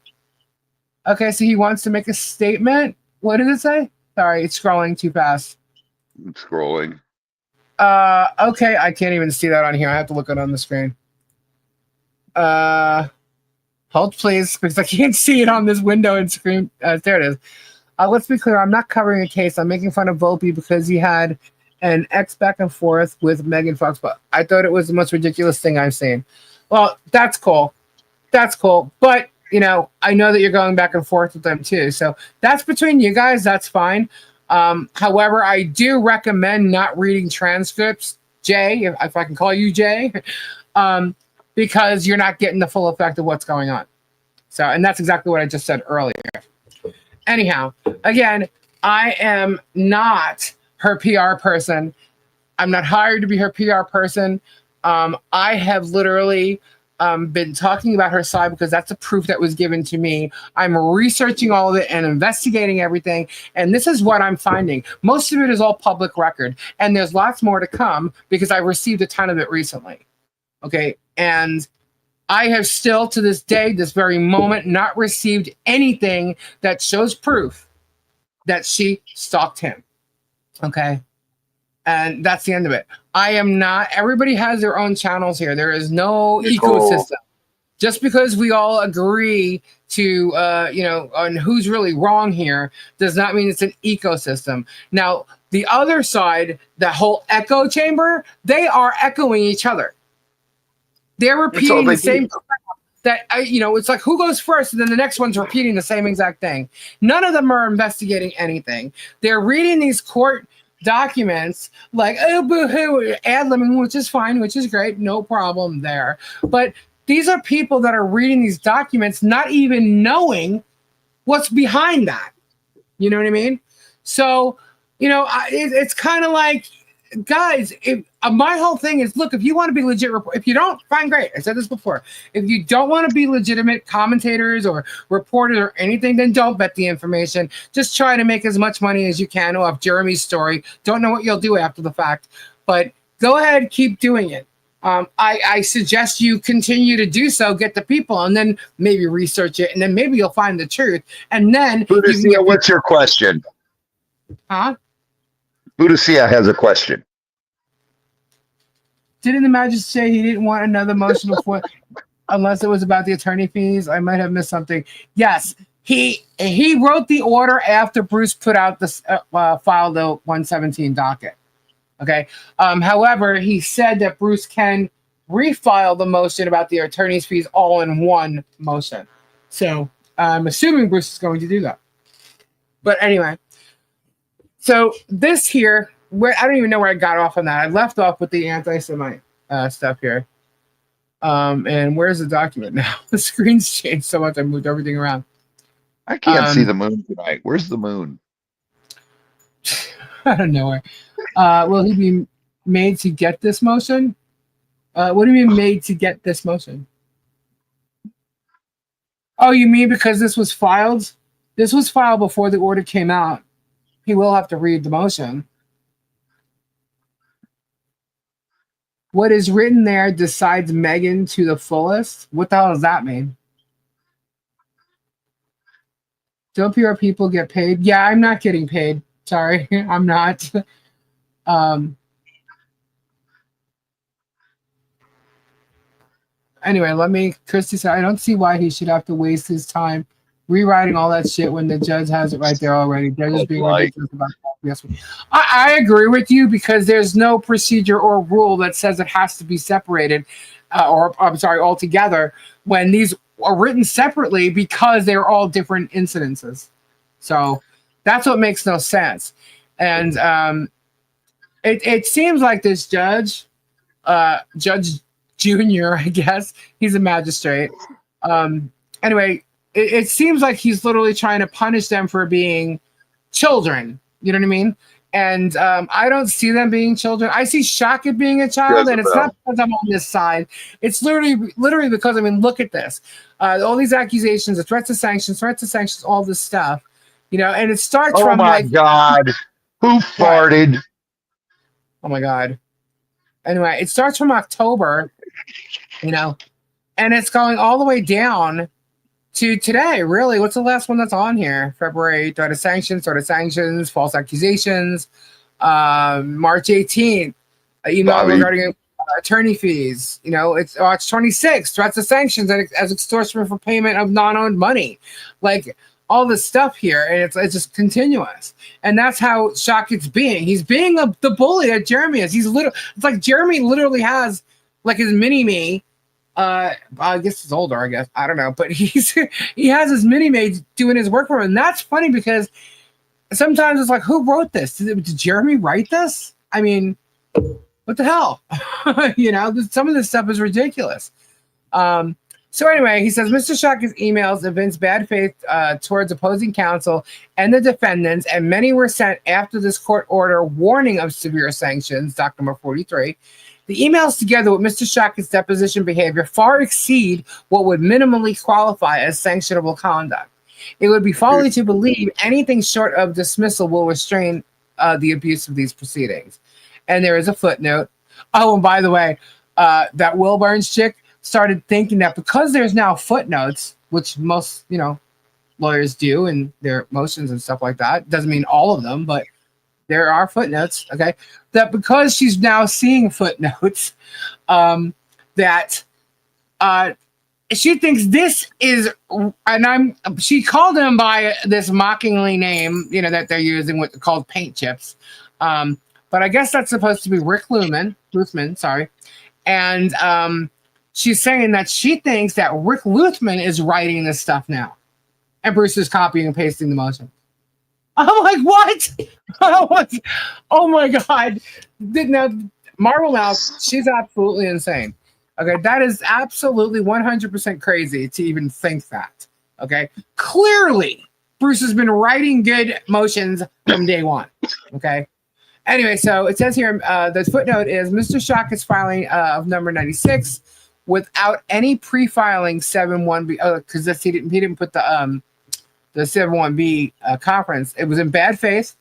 [SPEAKER 1] Okay, so he wants to make a statement. What did it say? Sorry, it's scrolling too fast.
[SPEAKER 7] I'm scrolling.
[SPEAKER 1] Okay, I can't even see that on here. I have to look it on the screen. Hold, please, because I can't see it on this window and screen. There it is. Let's be clear. I'm not covering a case. I'm making fun of Volpe because he had an X back and forth with Megan Fox, but I thought it was the most ridiculous thing I've seen. Well, that's cool. That's cool. But, you know, I know that you're going back and forth with them too. So that's between you guys. That's fine. However, I do recommend not reading transcripts, Jay, if I can call you Jay, because you're not getting the full effect of what's going on. So, and that's exactly what I just said earlier. Anyhow, again, I am not her PR person. I'm not hired to be her PR person. I have literally been talking about her side because that's the proof that was given to me. I'm researching all of it and investigating everything. And this is what I'm finding. Most of it is all public record. And there's lots more to come because I received a ton of it recently. Okay. And I have still, to this day, this very moment, not received anything that shows proof that she stalked him. Okay. And that's the end of it. I am not, everybody has their own channels here. There is no ecosystem. Just because we all agree to, you know, on who's really wrong here does not mean it's an ecosystem. Now, the other side, the whole echo chamber, they are echoing each other. They're repeating the same crap that, you know, it's like who goes first, and then the next one's repeating the same exact thing. None of them are investigating anything. They're reading these court documents like, oh, boo-hoo, ad-libbing, which is fine, which is great, no problem there. But these are people that are reading these documents not even knowing what's behind that. You know what I mean? So, you know, it's kind of like, guys, my whole thing is, look, if you want to be legit, if you don't, fine, great. I said this before. If you don't want to be legitimate commentators or reporters or anything, then don't bet the information. Just try to make as much money as you can off Jeremy's story. Don't know what you'll do after the fact, but go ahead, keep doing it. I suggest you continue to do so, get the people, and then maybe research it, and then maybe you'll find the truth. And then,
[SPEAKER 7] what's your question?
[SPEAKER 1] Huh?
[SPEAKER 7] Budasia has a question.
[SPEAKER 1] Didn't the magistrate say he didn't want another motion before, unless it was about the attorney fees? I might have missed something. Yes, he wrote the order after Bruce put out this filed the 117 docket. Okay. However, he said that Bruce can refile the motion about the attorney's fees all in one motion. So I'm assuming Bruce is going to do that. But anyway, so this here, where I don't even know where I got off on that. I left off with the anti-Semite stuff here. And where's the document now? The screen's changed so much. I moved everything around.
[SPEAKER 7] I can't see the moon tonight. Where's the moon?
[SPEAKER 1] I don't know where. Will he be made to get this motion? What do you mean made to get this motion? Oh, you mean because this was filed? This was filed before the order came out. He will have to read the motion. What is written there decides Megan to the fullest? What the hell does that mean? Don't PR people get paid? Yeah, I'm not getting paid. Sorry, I'm not. Anyway, Christy said, I don't see why he should have to waste his time rewriting all that shit when the judge has it right there already. They're just being
[SPEAKER 7] Like-
[SPEAKER 1] ridiculous about that. Yes. I agree with you because there's no procedure or rule that says it has to be separated, or I'm sorry, altogether when these are written separately because they're all different incidences. So that's what makes no sense. And it seems like this judge, Judge Junior, I guess he's a magistrate. Anyway, it seems like he's literally trying to punish them for being children. You know what I mean? And I don't see them being children. I see Shaka being a child, and it's not because I'm on this side. It's literally because, I mean, look at this. All these accusations, the threats of sanctions, all this stuff. You know, and it starts
[SPEAKER 7] Oh
[SPEAKER 1] from
[SPEAKER 7] my
[SPEAKER 1] like,
[SPEAKER 7] God. Who farted?
[SPEAKER 1] oh my God. Anyway, it starts from October, you know, and it's going all the way down to today. Really, what's the last one that's on here? February, threat of sanctions, false accusations. March 18th, email
[SPEAKER 7] Bobby.
[SPEAKER 1] regarding attorney fees. You know, it's March 26th, threats of sanctions as extortion for payment of non-owned money. Like all this stuff here, and it's just continuous. And that's how Shockett's being. He's being the bully that Jeremy is. It's like Jeremy literally has like his mini-me. I guess he's older, I guess. I don't know. But he has his mini-me doing his work for him. And that's funny because sometimes it's like, who wrote this? Did Jeremy write this? I mean, what the hell? You know, some of this stuff is ridiculous. So anyway, he says Mr. Shaka's emails evince bad faith towards opposing counsel and the defendants, and many were sent after this court order warning of severe sanctions, doc number 43. The emails, together with Mr. Shaka's deposition behavior, far exceed what would minimally qualify as sanctionable conduct. It would be folly to believe anything short of dismissal will restrain the abuse of these proceedings. And there is a footnote. Oh, and by the way, that Will Burns chick started thinking that because there's now footnotes, which most, you know, lawyers do in their motions and stuff like that. Doesn't mean all of them, but there are footnotes, okay? That because she's now seeing footnotes, that she thinks this is, and she called him by this mockingly name, you know, that they're using, what called paint chips. But I guess that's supposed to be Rick Luthman, sorry. And she's saying that she thinks that Rick Luthman is writing this stuff now. And Bruce is copying and pasting the motion. I'm like, what? Oh my God. Now, Marvel Mouse, she's absolutely insane. Okay, that is absolutely 100% crazy to even think that. Okay, clearly, Bruce has been writing good motions from day one. Okay. Anyway, so it says here, the footnote is Mr. Shaka's filing of number 96 without any pre-filing 7-1B, because he didn't put the 7-1B conference. It was in bad faith,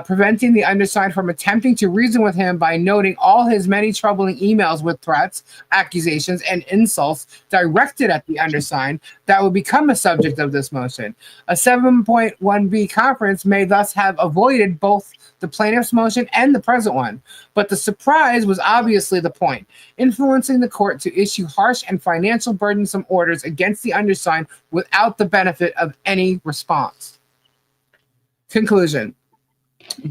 [SPEAKER 1] preventing the undersigned from attempting to reason with him by noting all his many troubling emails with threats, accusations, and insults directed at the undersigned that would become a subject of this motion. A 7.1B conference may thus have avoided both the plaintiff's motion and the present one. But the surprise was obviously the point, influencing the court to issue harsh and financial burdensome orders against the undersigned without the benefit of any response. Conclusion.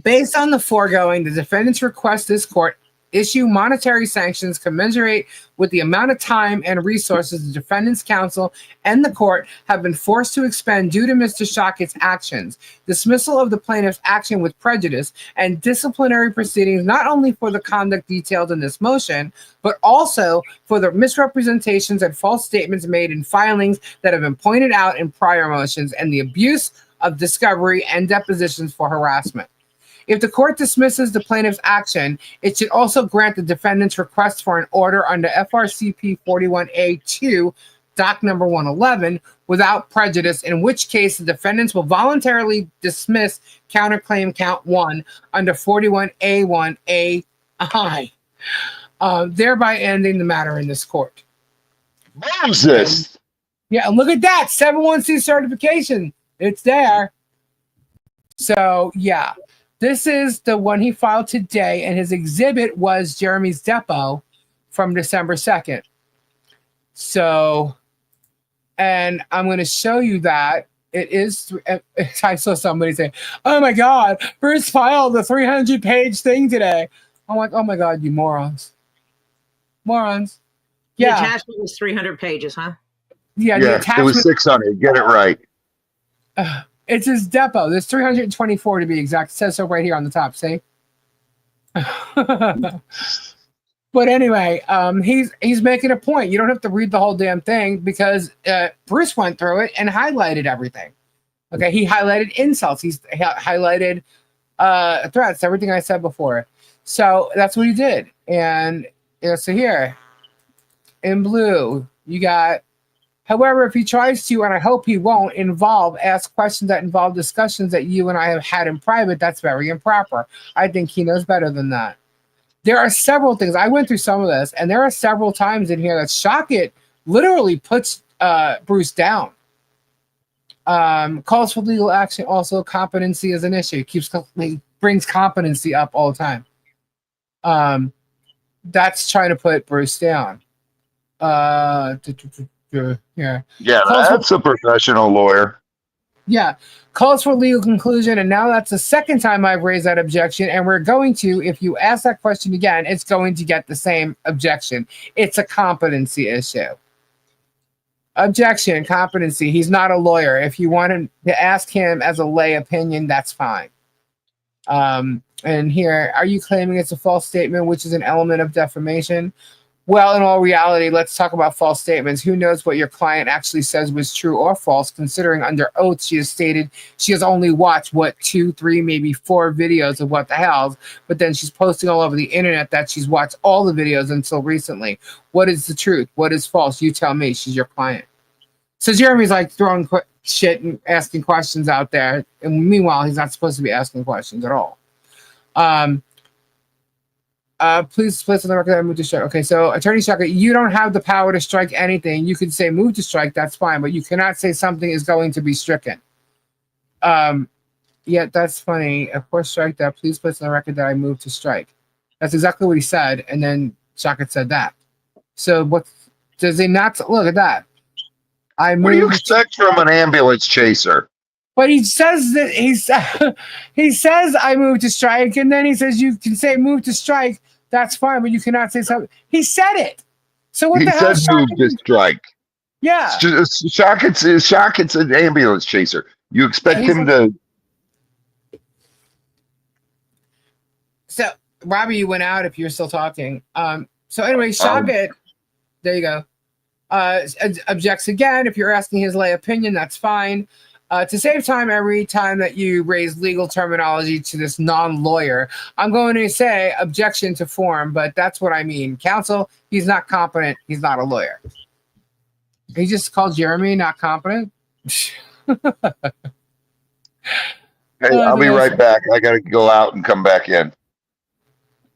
[SPEAKER 1] Based on the foregoing, the defendants request this court issue monetary sanctions commensurate with the amount of time and resources the defendants' counsel and the court have been forced to expend due to Mr. Shockett's actions, dismissal of the plaintiff's action with prejudice, and disciplinary proceedings not only for the conduct detailed in this motion, but also for the misrepresentations and false statements made in filings that have been pointed out in prior motions and the abuse of discovery and depositions for harassment. If the court dismisses the plaintiff's action, it should also grant the defendant's request for an order under FRCP 41A2, doc number 111, without prejudice, in which case the defendants will voluntarily dismiss counterclaim count 1 under 41A1AI, thereby ending the matter in this court.
[SPEAKER 7] Moses!
[SPEAKER 1] Yeah, and look at that, 7-1C certification. It's there. So, yeah. This is the one he filed today, and his exhibit was Jeremy's depo from December 2nd. So, and I'm going to show you that it is. I saw somebody say, "Oh my God, Bruce filed a 300-page thing today." I'm like, "Oh my God, you morons, morons!"
[SPEAKER 2] The
[SPEAKER 1] Yeah,
[SPEAKER 2] attachment was 300 pages, huh?
[SPEAKER 1] yeah. The
[SPEAKER 7] Yeah, it was
[SPEAKER 1] attachment.
[SPEAKER 7] 600. Get it right.
[SPEAKER 1] It's his depo. There's 324 to be exact. It says so right here on the top. See. But anyway, he's making a point. You don't have to read the whole damn thing because Bruce went through it and highlighted everything. Okay, he highlighted insults. He highlighted threats, everything I said before. So that's what he did. And so here in blue, you got. However, if he tries to, and I hope he won't, ask questions that involve discussions that you and I have had in private, that's very improper. I think he knows better than that. There are several things. I went through some of this, and there are several times in here that Shockett literally puts Bruce down. Calls for legal action. Also, competency is an issue. Brings competency up all the time. That's trying to put Bruce down. Yeah.
[SPEAKER 7] Yeah, that's a professional lawyer.
[SPEAKER 1] Yeah, calls for legal conclusion, and now that's the second time I've raised that objection, and we're going to, if you ask that question again, it's going to get the same objection. It's a competency issue. Objection, competency. He's not a lawyer. If you wanted to ask him as a lay opinion, that's fine. And here, are you claiming it's a false statement, which is an element of defamation? Well, in all reality, let's talk about false statements. Who knows what your client actually says was true or false, considering under oath she has stated she has only watched, 2, 3, maybe 4 videos of What the Hells, but then she's posting all over the internet that she's watched all the videos until recently. What is the truth? What is false? You tell me. She's your client. So Jeremy's like throwing shit and asking questions out there, and meanwhile, he's not supposed to be asking questions at all. Please place on the record that I move to strike. Okay, so Attorney Shockett, you don't have the power to strike anything. You can say move to strike, that's fine, but you cannot say something is going to be stricken. Yeah, that's funny. Of course, strike that. Please place on the record that I move to strike. That's exactly what he said, and then Shockett said that. So what does he not look at that?
[SPEAKER 7] What do you expect from an ambulance chaser?
[SPEAKER 1] But he says that he says I move to strike, and then he says you can say move to strike. That's fine, but you cannot say something. He said it. So what
[SPEAKER 7] He
[SPEAKER 1] the hell?
[SPEAKER 7] said move to strike.
[SPEAKER 1] Yeah.
[SPEAKER 7] Shockett's an ambulance chaser. You expect him to.
[SPEAKER 1] So Robbie, you went out if you're still talking. So anyway, Shockett, there you go. Objects again. If you're asking his lay opinion, that's fine. To save time every time that you raise legal terminology to this non-lawyer, I'm going to say objection to form, but that's what I mean. Counsel, he's not competent. He's not a lawyer. He just called Jeremy not competent.
[SPEAKER 7] Hey, I'll be right back. I got to go out and come back in.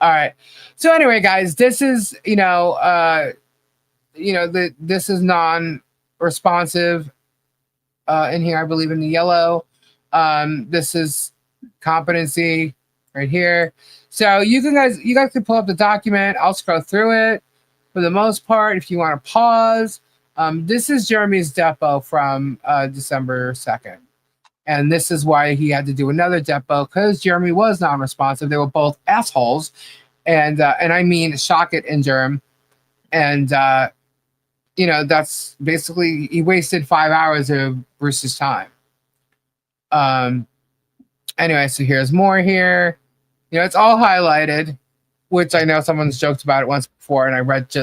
[SPEAKER 1] All right. So anyway, guys, this is, this is non-responsive. In here, I believe in the yellow. This is competency right here. So you guys can pull up the document. I'll scroll through it for the most part. If you want to pause, this is Jeremy's depo from December 2nd. And this is why he had to do another depo, because Jeremy was non-responsive. They were both assholes. And I mean Shockett and Jerem. And that's basically, he wasted 5 hours of Bruce's time. Anyway, so here's more here. It's all highlighted, which I know someone's joked about it once before, and I read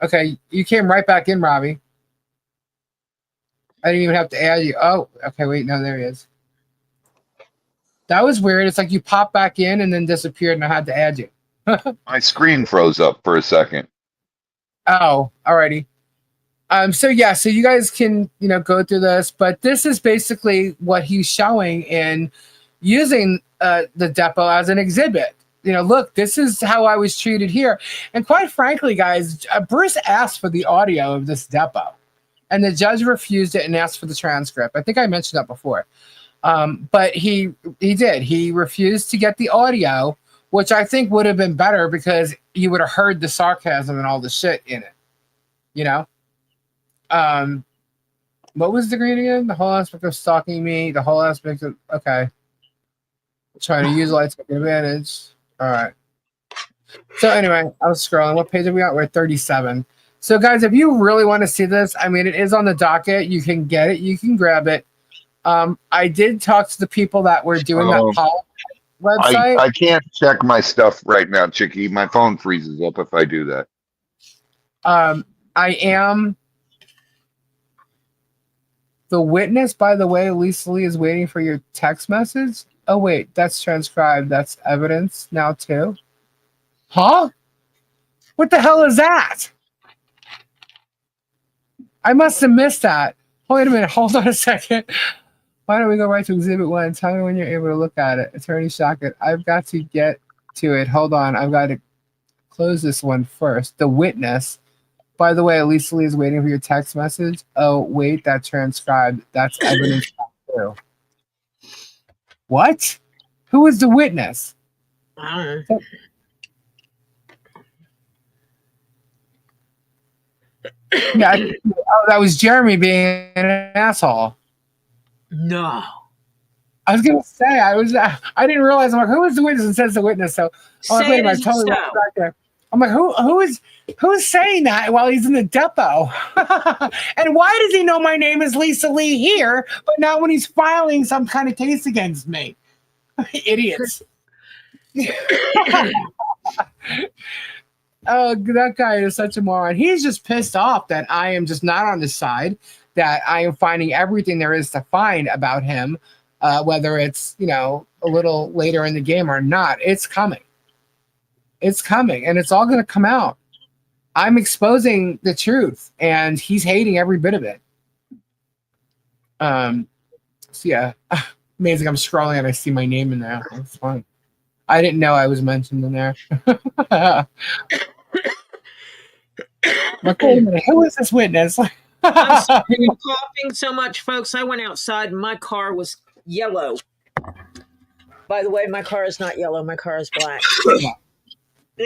[SPEAKER 1] okay, you came right back in, Robbie. I didn't even have to add you. Oh, okay, wait, no, there he is. That was weird. It's like you popped back in and then disappeared, and I had to add you.
[SPEAKER 7] My screen froze up for a second.
[SPEAKER 1] Oh, alrighty. So you guys can, go through this, but this is basically what he's showing in using the depo as an exhibit. Look, this is how I was treated here. And quite frankly, guys, Bruce asked for the audio of this depo, and the judge refused it and asked for the transcript. I think I mentioned that before. But he did. He refused to get the audio, which I think would have been better because you would have heard the sarcasm and all the shit in it. What was the green again? The whole aspect of stalking me. The whole aspect of okay. Trying to use light to take advantage. All right. So anyway, I was scrolling. What page are we at? We're at 37. So guys, if you really want to see this, I mean, it is on the docket. You can get it. You can grab it. I did talk to the people that were doing that website.
[SPEAKER 7] I can't check my stuff right now, Chicky. My phone freezes up if I do that.
[SPEAKER 1] I am the witness, by the way. Lisa Lee is waiting for your text message. Oh, wait, that's transcribed. That's evidence now, too. Huh? What the hell is that? I must have missed that. Wait a minute. Hold on a second. Why don't we go right to Exhibit 1? Tell me when you're able to look at it. Attorney Shockett. I've got to get to it. Hold on. I've got to close this one first. The witness. By the way, Lisa Lee is waiting for your text message. Oh, wait, that's transcribed. That's evidence too. What? Who is the witness?
[SPEAKER 2] I don't know.
[SPEAKER 1] Yeah, oh, that was Jeremy being an asshole.
[SPEAKER 2] No.
[SPEAKER 1] I was gonna say I didn't realize. I'm like, who is the witness? And says the witness. So I'm like, wait a minute, I totally went back there. I'm like, who's saying that while he's in the depot? And why does he know my name is Lisa Lee here, but not when he's filing some kind of case against me? Idiots. Oh, that guy is such a moron. He's just pissed off that I am just not on his side, that I am finding everything there is to find about him, whether it's, a little later in the game or not. It's coming. It's coming, and it's all going to come out. I'm exposing the truth, and he's hating every bit of it. So yeah, amazing. I'm scrolling and I see my name in there. That's fun. I didn't know I was mentioned in there. Like, wait a minute, who is this witness?
[SPEAKER 2] I'm sorry I'm coughing so much, folks. I went outside and my car was yellow. By the way, my car is not yellow. My car is black.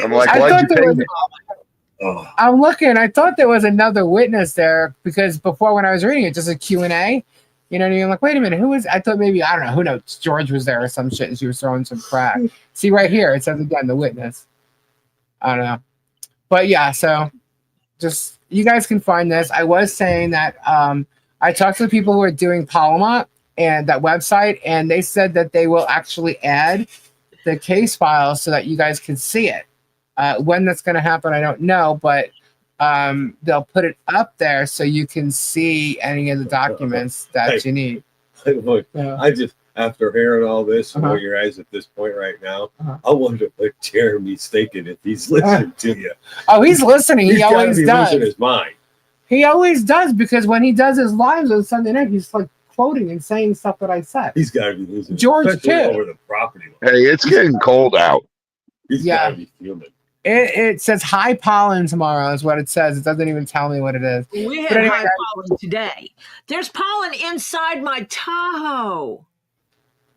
[SPEAKER 7] I'm like, why'd you take
[SPEAKER 3] Oh,
[SPEAKER 1] I'm looking. I thought there was another witness there because before when I was reading it, just a Q&A. You know what I mean? I'm like, wait a minute, who is? I thought maybe, I don't know, who knows? George was there or some shit and she was throwing some crap. See right here, it says again, the witness. I don't know. But yeah, so just, you guys can find this. I was saying that I talked to the people who are doing Palomont and that website, and they said that they will actually add the case files so that you guys can see it. When that's going to happen, I don't know, but they'll put it up there so you can see any of the documents that you need.
[SPEAKER 3] Look, I just, after hearing all this and what your eyes at this point right now, I wonder what Jeremy's thinking if he's listening to you.
[SPEAKER 1] Oh, he's listening. He always does.
[SPEAKER 3] Losing his mind.
[SPEAKER 1] He always does, because when he does his lives on Sunday night, he's like quoting and saying stuff that I said.
[SPEAKER 3] He's got to be losing.
[SPEAKER 1] George
[SPEAKER 3] especially
[SPEAKER 1] too.
[SPEAKER 3] Over the property line.
[SPEAKER 7] Hey, it's getting cold out.
[SPEAKER 3] He's got to be fuming.
[SPEAKER 1] It says high pollen tomorrow is what it says. It doesn't even tell me what it is.
[SPEAKER 2] We
[SPEAKER 1] But
[SPEAKER 2] had
[SPEAKER 1] anyway,
[SPEAKER 2] high pollen today. There's pollen inside my Tahoe.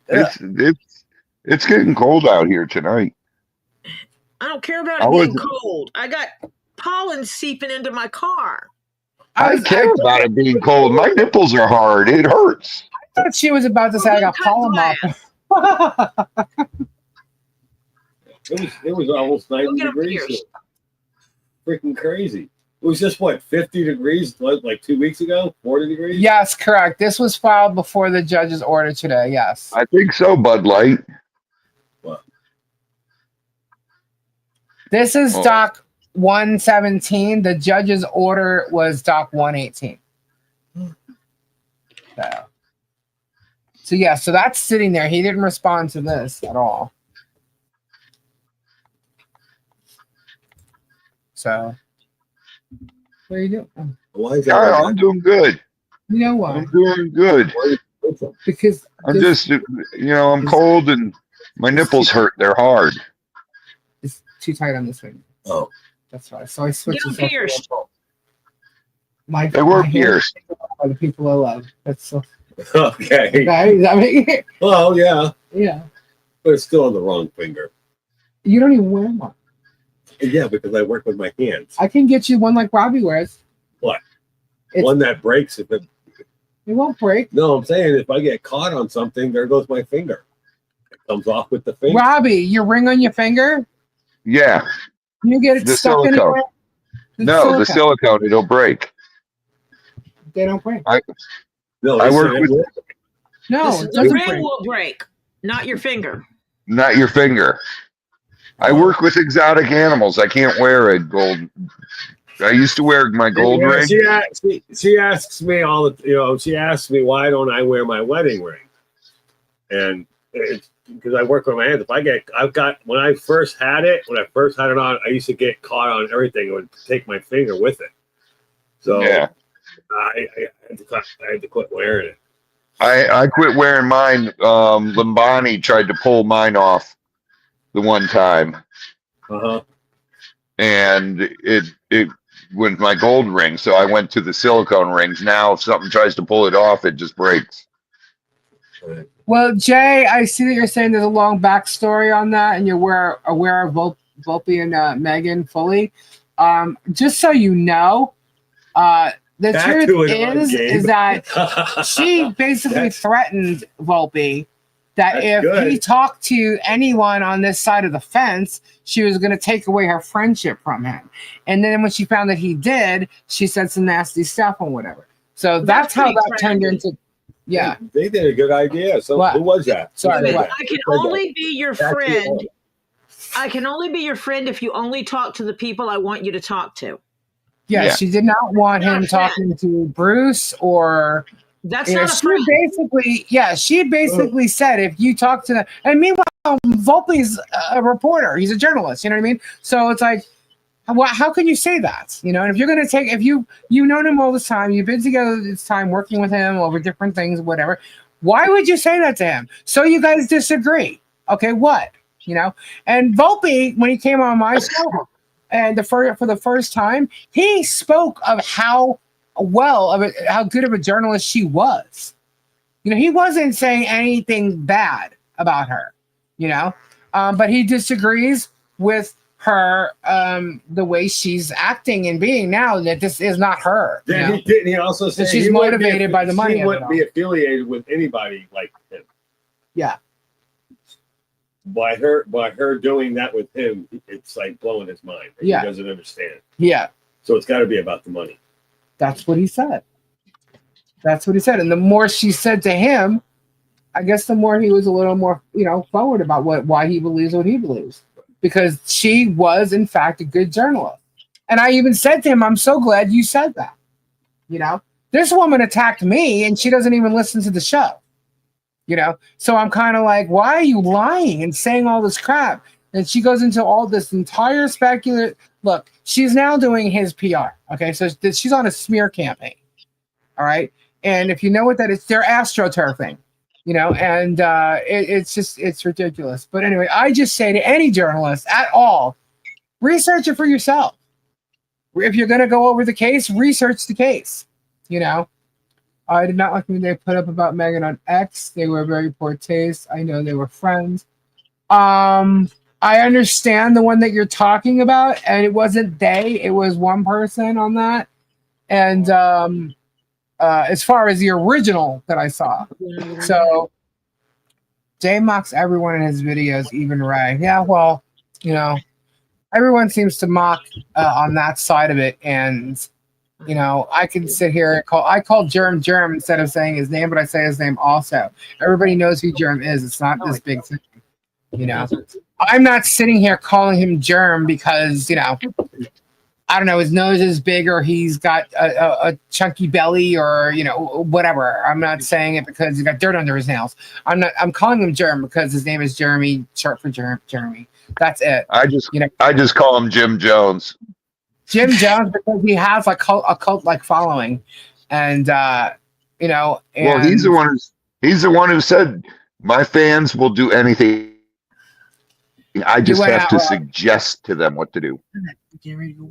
[SPEAKER 7] It's getting cold out here tonight.
[SPEAKER 2] I don't care about it being cold. I got pollen seeping into my car.
[SPEAKER 7] I care about it being cold. My nipples are hard. It hurts.
[SPEAKER 1] I thought she was about to say I got pollen mouth.
[SPEAKER 3] It was almost 90 degrees. Freaking crazy. It was just what, 50 degrees like 2 weeks ago? 40 degrees?
[SPEAKER 1] Yes, correct. This was filed before the judge's order today. Yes.
[SPEAKER 7] I think so, Bud Light.
[SPEAKER 3] What?
[SPEAKER 1] This is Doc 117. The judge's order was Doc 118. So yeah, so that's sitting there. He didn't respond to this at all. So, what are you doing?
[SPEAKER 3] Why is that?
[SPEAKER 7] Yeah, I'm doing good.
[SPEAKER 1] You know why?
[SPEAKER 7] I'm doing good.
[SPEAKER 1] Because
[SPEAKER 7] I'm just, I'm cold and my nipples hurt. They're hard.
[SPEAKER 1] It's too tight on this one.
[SPEAKER 3] Oh,
[SPEAKER 1] that's why. So I switched.
[SPEAKER 2] Get them pierced.
[SPEAKER 7] They were pierced
[SPEAKER 1] by the people I love. That's so.
[SPEAKER 3] okay.
[SPEAKER 1] I mean,
[SPEAKER 3] Well, yeah.
[SPEAKER 1] Yeah.
[SPEAKER 3] But it's still on the wrong finger.
[SPEAKER 1] You don't even wear one.
[SPEAKER 3] Yeah, because I work with my hands.
[SPEAKER 1] I can get you one like Robbie wears.
[SPEAKER 3] What? One that breaks if it.
[SPEAKER 1] It won't break.
[SPEAKER 3] No, I'm saying if I get caught on something, there goes my finger. It comes off with the finger.
[SPEAKER 1] Robbie, your ring on your finger?
[SPEAKER 7] Yeah.
[SPEAKER 1] Can you get it
[SPEAKER 7] The
[SPEAKER 1] stuck
[SPEAKER 7] silicone.
[SPEAKER 1] anywhere?
[SPEAKER 7] No, the silicone, it'll break.
[SPEAKER 1] They don't break.
[SPEAKER 3] No,
[SPEAKER 7] I
[SPEAKER 3] they
[SPEAKER 7] work
[SPEAKER 3] said it
[SPEAKER 7] with-
[SPEAKER 3] will.
[SPEAKER 1] No,
[SPEAKER 2] The
[SPEAKER 1] it doesn't
[SPEAKER 2] ring
[SPEAKER 1] break.
[SPEAKER 2] will break, not your finger.
[SPEAKER 7] Not your finger. I work with exotic animals. I can't wear a gold. I used to wear my gold
[SPEAKER 3] Yeah,
[SPEAKER 7] ring.
[SPEAKER 3] she asks me all the, she asks me why don't I wear my wedding ring? And it's because I work with my hands. When I first had it on, I used to get caught on everything. It would take my finger with it. So
[SPEAKER 7] Yeah.
[SPEAKER 3] I had to quit wearing it.
[SPEAKER 7] I quit wearing mine. Limbani tried to pull mine off the one time,
[SPEAKER 3] Uh-huh.
[SPEAKER 7] and it went my gold ring. So I went to the silicone rings. Now, if something tries to pull it off, it just breaks.
[SPEAKER 1] Well, Jay, I see that you're saying there's a long backstory on that, and you're aware of Volpe and Megan fully. Just so you know, the
[SPEAKER 3] Back
[SPEAKER 1] truth
[SPEAKER 3] to it on,
[SPEAKER 1] is
[SPEAKER 3] Gabe.
[SPEAKER 1] that she basically
[SPEAKER 3] That's-
[SPEAKER 1] threatened Volpe that
[SPEAKER 3] That's
[SPEAKER 1] if
[SPEAKER 3] good.
[SPEAKER 1] he talked to anyone on this side of the fence, she was going to take away her friendship from him. And then when she found that he did, she said some nasty stuff or whatever. So that's how
[SPEAKER 2] pretty
[SPEAKER 1] that turned
[SPEAKER 2] crazy.
[SPEAKER 1] into. Yeah.
[SPEAKER 3] They did a good idea. So
[SPEAKER 1] What?
[SPEAKER 3] who was that?
[SPEAKER 1] Sorry,
[SPEAKER 3] Who said
[SPEAKER 1] what?
[SPEAKER 3] that?
[SPEAKER 2] I can
[SPEAKER 3] Who said
[SPEAKER 2] only be your
[SPEAKER 3] That's
[SPEAKER 2] friend.
[SPEAKER 3] it.
[SPEAKER 2] I can only be your friend if you only talk to the people I want you to talk to.
[SPEAKER 1] Yeah,
[SPEAKER 7] Yeah.
[SPEAKER 1] she did not want him talking to Bruce or.
[SPEAKER 2] That's
[SPEAKER 1] Yeah,
[SPEAKER 2] not a friend.
[SPEAKER 1] she basically said if you talk to them, and meanwhile, Volpe's a reporter, he's a journalist, you know what I mean? So it's like, how can you say that? You know, and if you're gonna if you've known him all this time, you've been together this time, working with him over different things, whatever. Why would you say that to him? So you guys disagree? Okay, what? You know, and Volpe, when he came on my show, and for the first time, he spoke of how good of a journalist she was. You know, he wasn't saying anything bad about her, you know, but he disagrees with her, the way she's acting and being now, that this is not her. You know?
[SPEAKER 3] Didn't he also say
[SPEAKER 1] That she's
[SPEAKER 3] he wouldn't
[SPEAKER 1] motivated by the money
[SPEAKER 3] He
[SPEAKER 1] of it
[SPEAKER 3] wouldn't
[SPEAKER 1] all.
[SPEAKER 3] be affiliated with anybody like him.
[SPEAKER 1] Yeah.
[SPEAKER 3] By her doing that with him, it's like blowing his mind.
[SPEAKER 1] Yeah.
[SPEAKER 3] He doesn't understand.
[SPEAKER 1] Yeah.
[SPEAKER 3] So it's got to be about the money.
[SPEAKER 1] That's what he said. That's what he said. And the more she said to him, I guess the more he was a little more, forward about why he believes what he believes. Because she was, in fact, a good journalist. And I even said to him, I'm so glad you said that. You know, this woman attacked me and she doesn't even listen to the show. You know, so I'm kind of like, why are you lying and saying all this crap? And she goes into all this entire speculative. Look, she's now doing his PR. Okay, so she's on a smear campaign. All right, and if you know what that is, they're astroturfing. You know, and it's ridiculous. But anyway, I just say to any journalist at all, research it for yourself. If you're going to go over the case, research the case. You know. I did not like when they put up about Megan on X. They were very poor taste. I know they were friends. I understand the one that you're talking about, and it wasn't they. It was one person on that. And as far as the original that I saw. So Jay mocks everyone in his videos, even Ray. Yeah, well, everyone seems to mock on that side of it. And I can sit here and I call Germ instead of saying his name, but I say his name also. Everybody knows who Germ is. It's not this big thing, I'm not sitting here calling him Germ because, I don't know, his nose is big or he's got a chunky belly or, whatever. I'm not saying it because he's got dirt under his nails. I'm calling him Germ because his name is Jeremy, short for Jeremy. That's it.
[SPEAKER 7] I just call him Jim Jones.
[SPEAKER 1] Jim Jones, because he has a cult-like following, and well,
[SPEAKER 7] he's the one who said my fans will do anything. I just have to suggest to them what to do.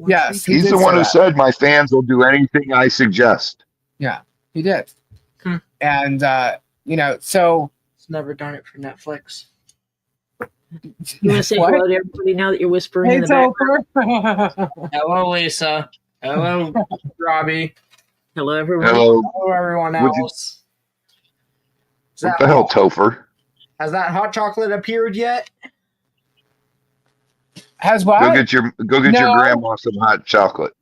[SPEAKER 1] Yes,
[SPEAKER 7] he's the one who said my fans will do anything I suggest.
[SPEAKER 1] Yeah, he did. And so
[SPEAKER 9] it's never done it for Netflix.
[SPEAKER 2] You want to say hello to everybody now that you're whispering in the background?
[SPEAKER 8] Hello, Lisa. Hello, Robbie.
[SPEAKER 2] Hello, everyone.
[SPEAKER 7] Hello.
[SPEAKER 9] Hello, everyone
[SPEAKER 7] Would you-
[SPEAKER 9] else.
[SPEAKER 7] What the hell, Topher?
[SPEAKER 9] Has that hot chocolate appeared yet?
[SPEAKER 1] Has what?
[SPEAKER 7] Go get your
[SPEAKER 1] No.
[SPEAKER 7] grandma some hot chocolate.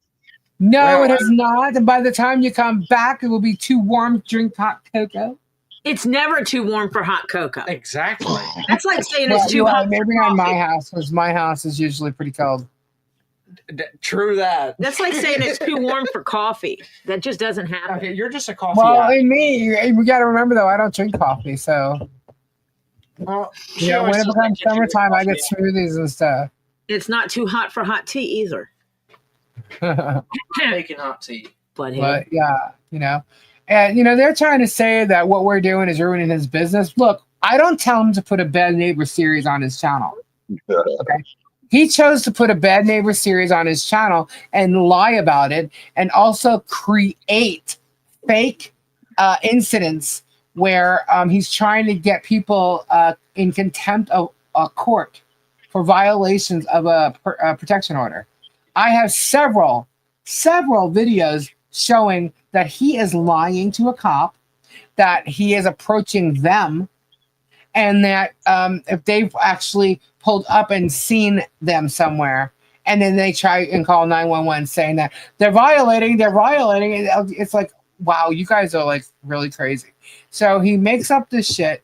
[SPEAKER 1] No,
[SPEAKER 9] Well,
[SPEAKER 1] it has not. And by the time you come back, it will be too warm to drink hot cocoa.
[SPEAKER 2] It's never too warm for hot cocoa.
[SPEAKER 9] Exactly.
[SPEAKER 2] That's like saying
[SPEAKER 1] Well,
[SPEAKER 2] it's too hot.
[SPEAKER 1] maybe
[SPEAKER 2] for
[SPEAKER 1] on my
[SPEAKER 2] coffee.
[SPEAKER 1] house, because my house is usually pretty cold.
[SPEAKER 9] True that.
[SPEAKER 2] That's like saying it's too warm for coffee. That just doesn't happen.
[SPEAKER 9] Okay, you're just a coffee
[SPEAKER 1] Well,
[SPEAKER 9] addict.
[SPEAKER 1] in me, we got to remember though, I don't drink coffee, so
[SPEAKER 9] Well,
[SPEAKER 1] yeah. When it becomes summertime, I get smoothies and stuff.
[SPEAKER 2] It's not too hot for hot tea either.
[SPEAKER 9] making hot tea.
[SPEAKER 2] But, hey,
[SPEAKER 1] But yeah, and they're trying to say that what we're doing is ruining his business. Look, I don't tell him to put a Bad Neighbor series on his channel. Okay. He chose to put a Bad Neighbor series on his channel and lie about it, and also create fake incidents where he's trying to get people in contempt of court for violations of a protection order. I have several videos showing that he is lying to a cop, that he is approaching them, and that if they've actually pulled up and seen them somewhere, and then they try and call 911 saying that they're violating. It's like, wow, you guys are like really crazy. So he makes up this shit.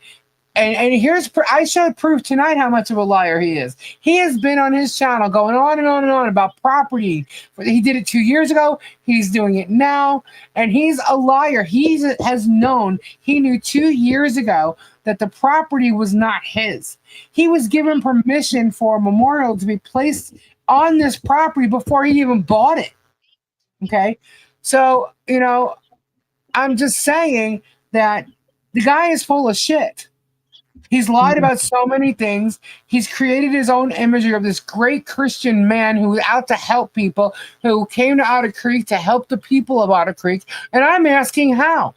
[SPEAKER 1] And here's, I showed proof tonight how much of a liar he is. He has been on his channel going on and on and on about property. He did it 2 years ago. He's doing it now. And he's a liar. He knew 2 years ago that the property was not his. He was given permission for a memorial to be placed on this property before he even bought it. Okay? So, I'm just saying that the guy is full of shit. He's lied about so many things. He's created his own imagery of this great Christian man who was out to help people, who came to Otter Creek to help the people of Otter Creek. And I'm asking how.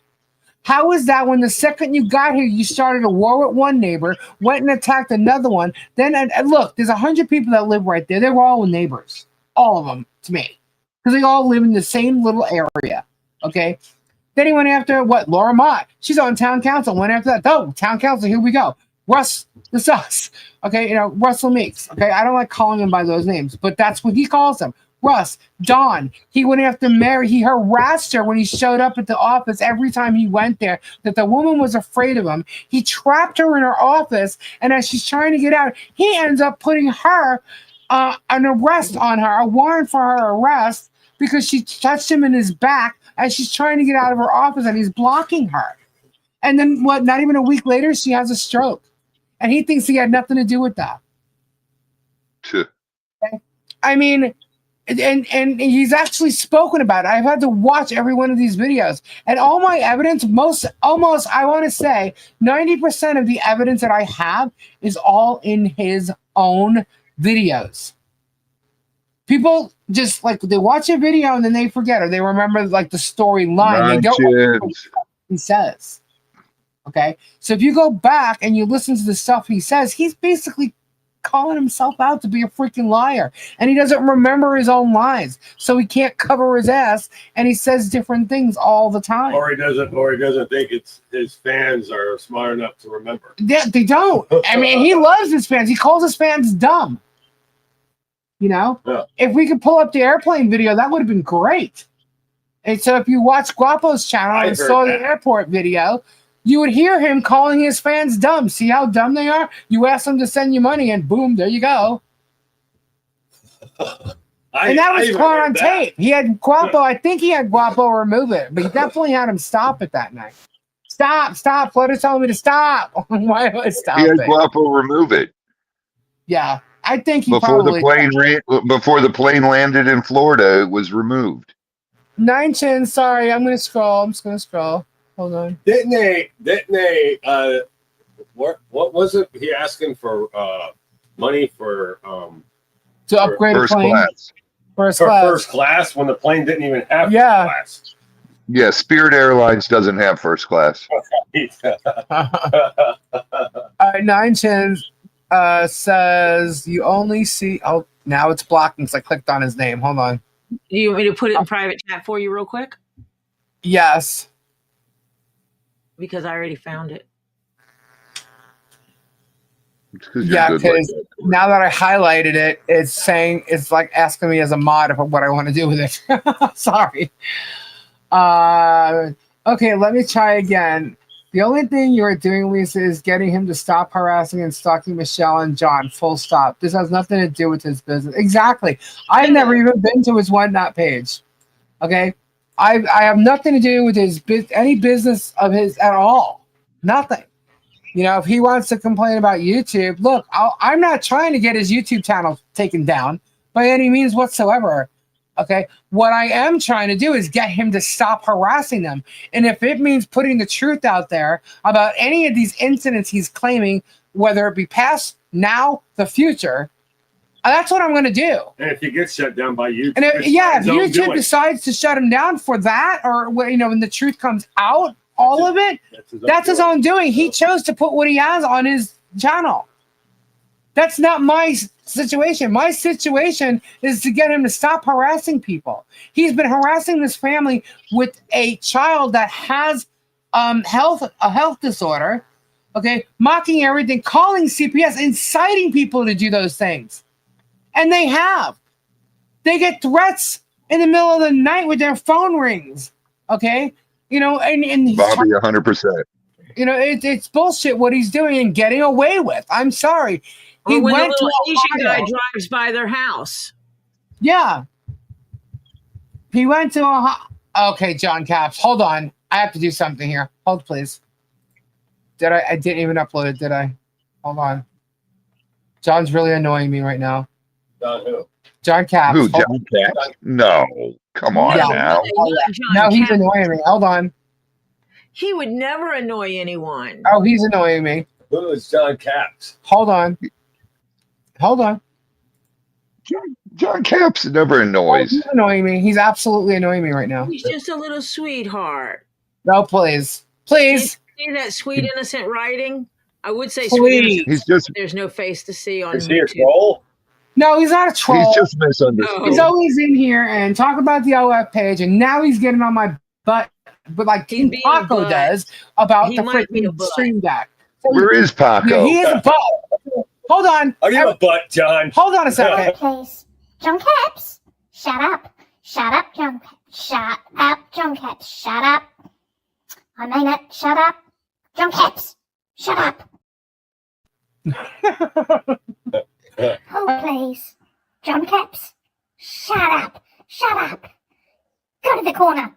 [SPEAKER 1] How is that when the second you got here, you started a war with one neighbor, went and attacked another one? Then, and look, there's 100 people that live right there. They were all neighbors. All of them, to me. Because they all live in the same little area. Okay? Then he went after, Laura Mott. She's on town council. Went after that. Oh, town council, here we go. Russ, this us. Okay, Russell Meeks. Okay, I don't like calling him by those names, but that's what he calls them. Russ, Dawn. He went after Mary. He harassed her when he showed up at the office every time he went there, that the woman was afraid of him. He trapped her in her office, and as she's trying to get out, he ends up putting her an arrest on her, a warrant for her arrest, because she touched him in his back as she's trying to get out of her office, and he's blocking her. And then, not even a week later, she has a stroke. And he thinks he had nothing to do with that.
[SPEAKER 7] Sure.
[SPEAKER 1] Okay? I mean, and he's actually spoken about it. I've had to watch every one of these videos. And all my evidence, almost, I want to say, 90% of the evidence that I have is all in his own videos. People just, they watch a video and then they forget, or they remember, the storyline. They don't remember what he says. Okay, so if you go back and you listen to the stuff he says, he's basically calling himself out to be a freaking liar, and he doesn't remember his own lies, so he can't cover his ass, and he says different things all the time.
[SPEAKER 3] Or he doesn't think it's his fans are smart enough to remember.
[SPEAKER 1] Yeah, they don't. I mean, he loves his fans. He calls his fans dumb.
[SPEAKER 3] Yeah.
[SPEAKER 1] If we could pull up the airplane video, that would have been great. And so if you watch Guapo's channel and saw the airport video, you would hear him calling his fans dumb. See how dumb they are? You ask them to send you money, and boom, there you go. And that was caught on tape. He had Guapo. I think he had Guapo remove it, but he definitely had him stop it that night. Stop. Flutter's telling me to stop. Why do I stop
[SPEAKER 7] He had
[SPEAKER 1] it?
[SPEAKER 7] Guapo remove it.
[SPEAKER 1] Yeah, I think he
[SPEAKER 7] before
[SPEAKER 1] probably
[SPEAKER 7] the plane landed in Florida, it was removed.
[SPEAKER 1] 9chin, sorry, I'm just gonna scroll. Hold on.
[SPEAKER 3] Didn't they what was it? He asking for money for
[SPEAKER 1] To upgrade a
[SPEAKER 7] First
[SPEAKER 1] plane.
[SPEAKER 7] class.
[SPEAKER 3] first class when the plane didn't even have first class.
[SPEAKER 7] Yeah, Spirit Airlines doesn't have first class.
[SPEAKER 1] All right, 9chin says you only see. Oh, now it's blocking because I clicked on his name. Hold on.
[SPEAKER 2] Do you want me to put it in private chat for you real quick?
[SPEAKER 1] Yes.
[SPEAKER 2] Because I already found it.
[SPEAKER 7] It's 'cause you're
[SPEAKER 1] Yeah,
[SPEAKER 7] good like
[SPEAKER 1] because
[SPEAKER 7] that.
[SPEAKER 1] now that I highlighted it, it's saying it's like asking me as a mod of what I want to do with it. Sorry. Okay, let me try again. The only thing you are doing, Lisa, is getting him to stop harassing and stalking Michelle and John. Full stop. This has nothing to do with his business. Exactly. I've never even been to his whatnot page. Okay, I have nothing to do with any business of his at all. Nothing. You know, if he wants to complain about YouTube, look, I'm not trying to get his YouTube channel taken down by any means whatsoever. Okay, what I am trying to do is get him to stop harassing them. And if it means putting the truth out there about any of these incidents he's claiming, whether it be past, now, the future, that's what I'm going to do.
[SPEAKER 3] And if he gets shut down by YouTube,
[SPEAKER 1] And if
[SPEAKER 3] don't do
[SPEAKER 1] YouTube
[SPEAKER 3] it.
[SPEAKER 1] decides to shut him down for that, or when the truth comes out, all of it, that's his own doing. He chose to put what he has on his channel. That's not my situation. My situation is to get him to stop harassing people. He's been harassing this family with a child that has a health disorder, okay, mocking everything, calling CPS, inciting people to do those things. And they have. They get threats in the middle of the night with their phone rings, okay? And he's
[SPEAKER 7] Bobby, 100%.
[SPEAKER 1] it's bullshit what he's doing and getting away with. I'm sorry.
[SPEAKER 2] Or when the
[SPEAKER 1] went
[SPEAKER 2] little
[SPEAKER 1] to
[SPEAKER 2] Asian guy
[SPEAKER 1] Ohio.
[SPEAKER 2] drives by their house.
[SPEAKER 1] Yeah. He went to Ohio. Okay, John Caps. Hold on. I have to do something here. Hold, please. I didn't even upload it, did I? Hold on. John's really annoying me right now.
[SPEAKER 3] John who?
[SPEAKER 1] John Caps.
[SPEAKER 7] Who, John Caps? No. Come on
[SPEAKER 1] Yeah.
[SPEAKER 7] now.
[SPEAKER 1] No, he's annoying me. Hold on.
[SPEAKER 2] He would never annoy anyone.
[SPEAKER 1] Oh, he's annoying me.
[SPEAKER 3] Who is John Caps?
[SPEAKER 1] Hold on.
[SPEAKER 7] John Caps never annoys.
[SPEAKER 1] He's annoying me. He's absolutely annoying me right now.
[SPEAKER 2] He's just a little sweetheart.
[SPEAKER 1] No, please. Please.
[SPEAKER 2] See that sweet innocent writing? I would say
[SPEAKER 1] Please.
[SPEAKER 2] sweet innocent.
[SPEAKER 7] He's just
[SPEAKER 2] There's no face to see on
[SPEAKER 3] Is he a
[SPEAKER 2] YouTube.
[SPEAKER 3] troll?
[SPEAKER 1] No, he's not a troll.
[SPEAKER 7] he's just misunderstood.
[SPEAKER 2] No.
[SPEAKER 1] He's always in here and talk about the OF page, and now he's getting on my butt, but like
[SPEAKER 2] He's
[SPEAKER 1] King
[SPEAKER 2] being a
[SPEAKER 1] Paco
[SPEAKER 2] butt.
[SPEAKER 1] does about
[SPEAKER 2] He
[SPEAKER 1] the
[SPEAKER 2] might be a
[SPEAKER 1] freaking
[SPEAKER 2] butt.
[SPEAKER 1] stream deck. So,
[SPEAKER 7] Where is Paco?
[SPEAKER 1] yeah, he is a butt. Hold on.
[SPEAKER 3] Are you a butt, John?
[SPEAKER 1] Hold on a second.
[SPEAKER 6] Please. John Caps. Shut up. Shut up, John Caps. Shut up, John Caps. Shut up. I mean it. Shut up. John Caps. Shut up. Oh, please. John Caps. Shut up. Shut up. Go to the corner.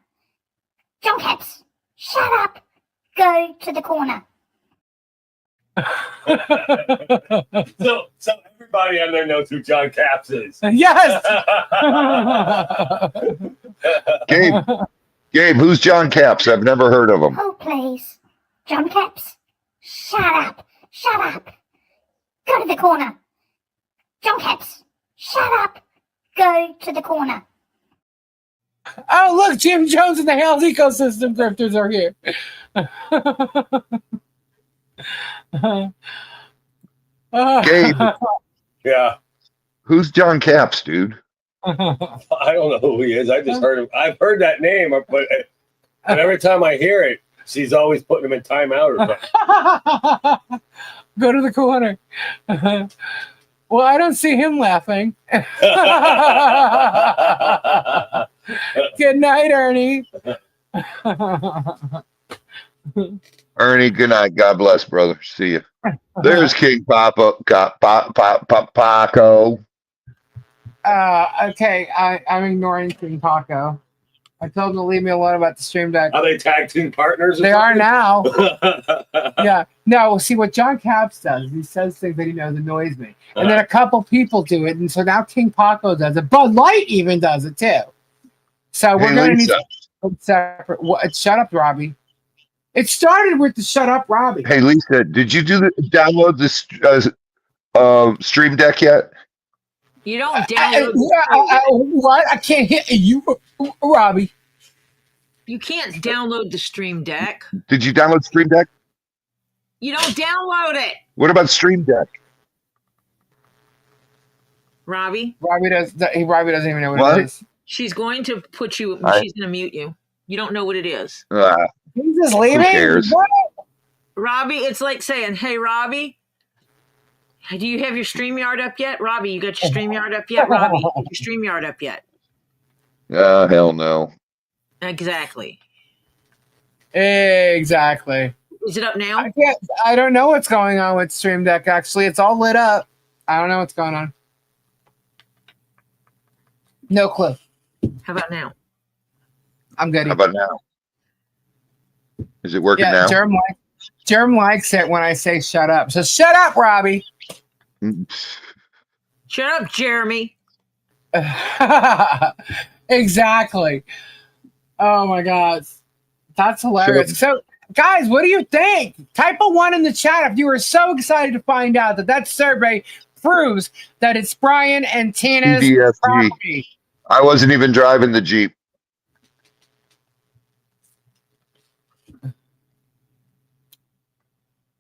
[SPEAKER 6] John Caps. Shut up. Go to the corner.
[SPEAKER 3] So everybody on there knows who John Caps is.
[SPEAKER 1] Yes.
[SPEAKER 7] Gabe, who's John Caps? I've never heard of him.
[SPEAKER 6] Oh, please. John Caps. Shut up. Shut up. Go to the corner. John Caps. Shut up. Go to the corner.
[SPEAKER 1] Oh, look, Jim Jones and the Hales Ecosystem Drifters are here.
[SPEAKER 7] Gabe,
[SPEAKER 3] Yeah.
[SPEAKER 7] who's John Caps, dude?
[SPEAKER 3] I don't know who he is. I just heard him. I've heard that name, but every time I hear it, she's always putting him in timeout or something.
[SPEAKER 1] Go to the corner. Well, I don't see him laughing. Good night, Ernie.
[SPEAKER 7] Ernie, good night. God bless, brother. See you. There's King Paco. Paco.
[SPEAKER 1] Okay, I'm ignoring King Paco. I told him to leave me alone about the stream deck.
[SPEAKER 3] Are they tag team partners? Or
[SPEAKER 1] They are now.
[SPEAKER 3] now.
[SPEAKER 1] Yeah. No, see what John Caps does, he says things that he knows annoys me. And then a couple people do it, and so now King Paco does it. Bud Light even does it too. So we're
[SPEAKER 7] Hey,
[SPEAKER 1] gonna need
[SPEAKER 7] Lisa.
[SPEAKER 1] to separate. Shut up, Robbie. It started with the shut up, Robbie.
[SPEAKER 7] Hey, Lisa, did you download this Stream Deck yet?
[SPEAKER 2] You don't download.
[SPEAKER 1] What? I can't hear you, Robbie.
[SPEAKER 2] You can't download the Stream Deck.
[SPEAKER 7] Did you download Stream Deck?
[SPEAKER 2] You don't download it,
[SPEAKER 7] What about Stream Deck?
[SPEAKER 2] Robbie.
[SPEAKER 1] Robbie doesn't even know what
[SPEAKER 7] What?
[SPEAKER 1] it is.
[SPEAKER 2] She's going to put you.
[SPEAKER 7] I-
[SPEAKER 2] She's going to mute you. You don't know what it is.
[SPEAKER 1] He's just leaving.
[SPEAKER 7] cares?
[SPEAKER 1] What?
[SPEAKER 2] Robbie, it's like saying, hey, Robbie, do you have your StreamYard up yet? Robbie, you got your StreamYard up yet? Robbie, your StreamYard up yet?
[SPEAKER 7] Hell no.
[SPEAKER 2] Exactly.
[SPEAKER 1] Exactly.
[SPEAKER 2] Is it up now?
[SPEAKER 1] I don't know what's going on with Stream Deck, actually. It's all lit up. I don't know what's going on. No clue.
[SPEAKER 2] How about now?
[SPEAKER 1] I'm good.
[SPEAKER 7] How about now? Is it working now?
[SPEAKER 1] Germ likes it when I say shut up. So shut up, Robbie.
[SPEAKER 2] Shut up, Jeremy.
[SPEAKER 1] Exactly. Oh my God. That's hilarious. So, guys, what do you think? Type a 1 in the chat if you were so excited to find out that survey proves that it's Brian and Tina's
[SPEAKER 7] PTSD.
[SPEAKER 1] property.
[SPEAKER 7] I wasn't even driving the Jeep.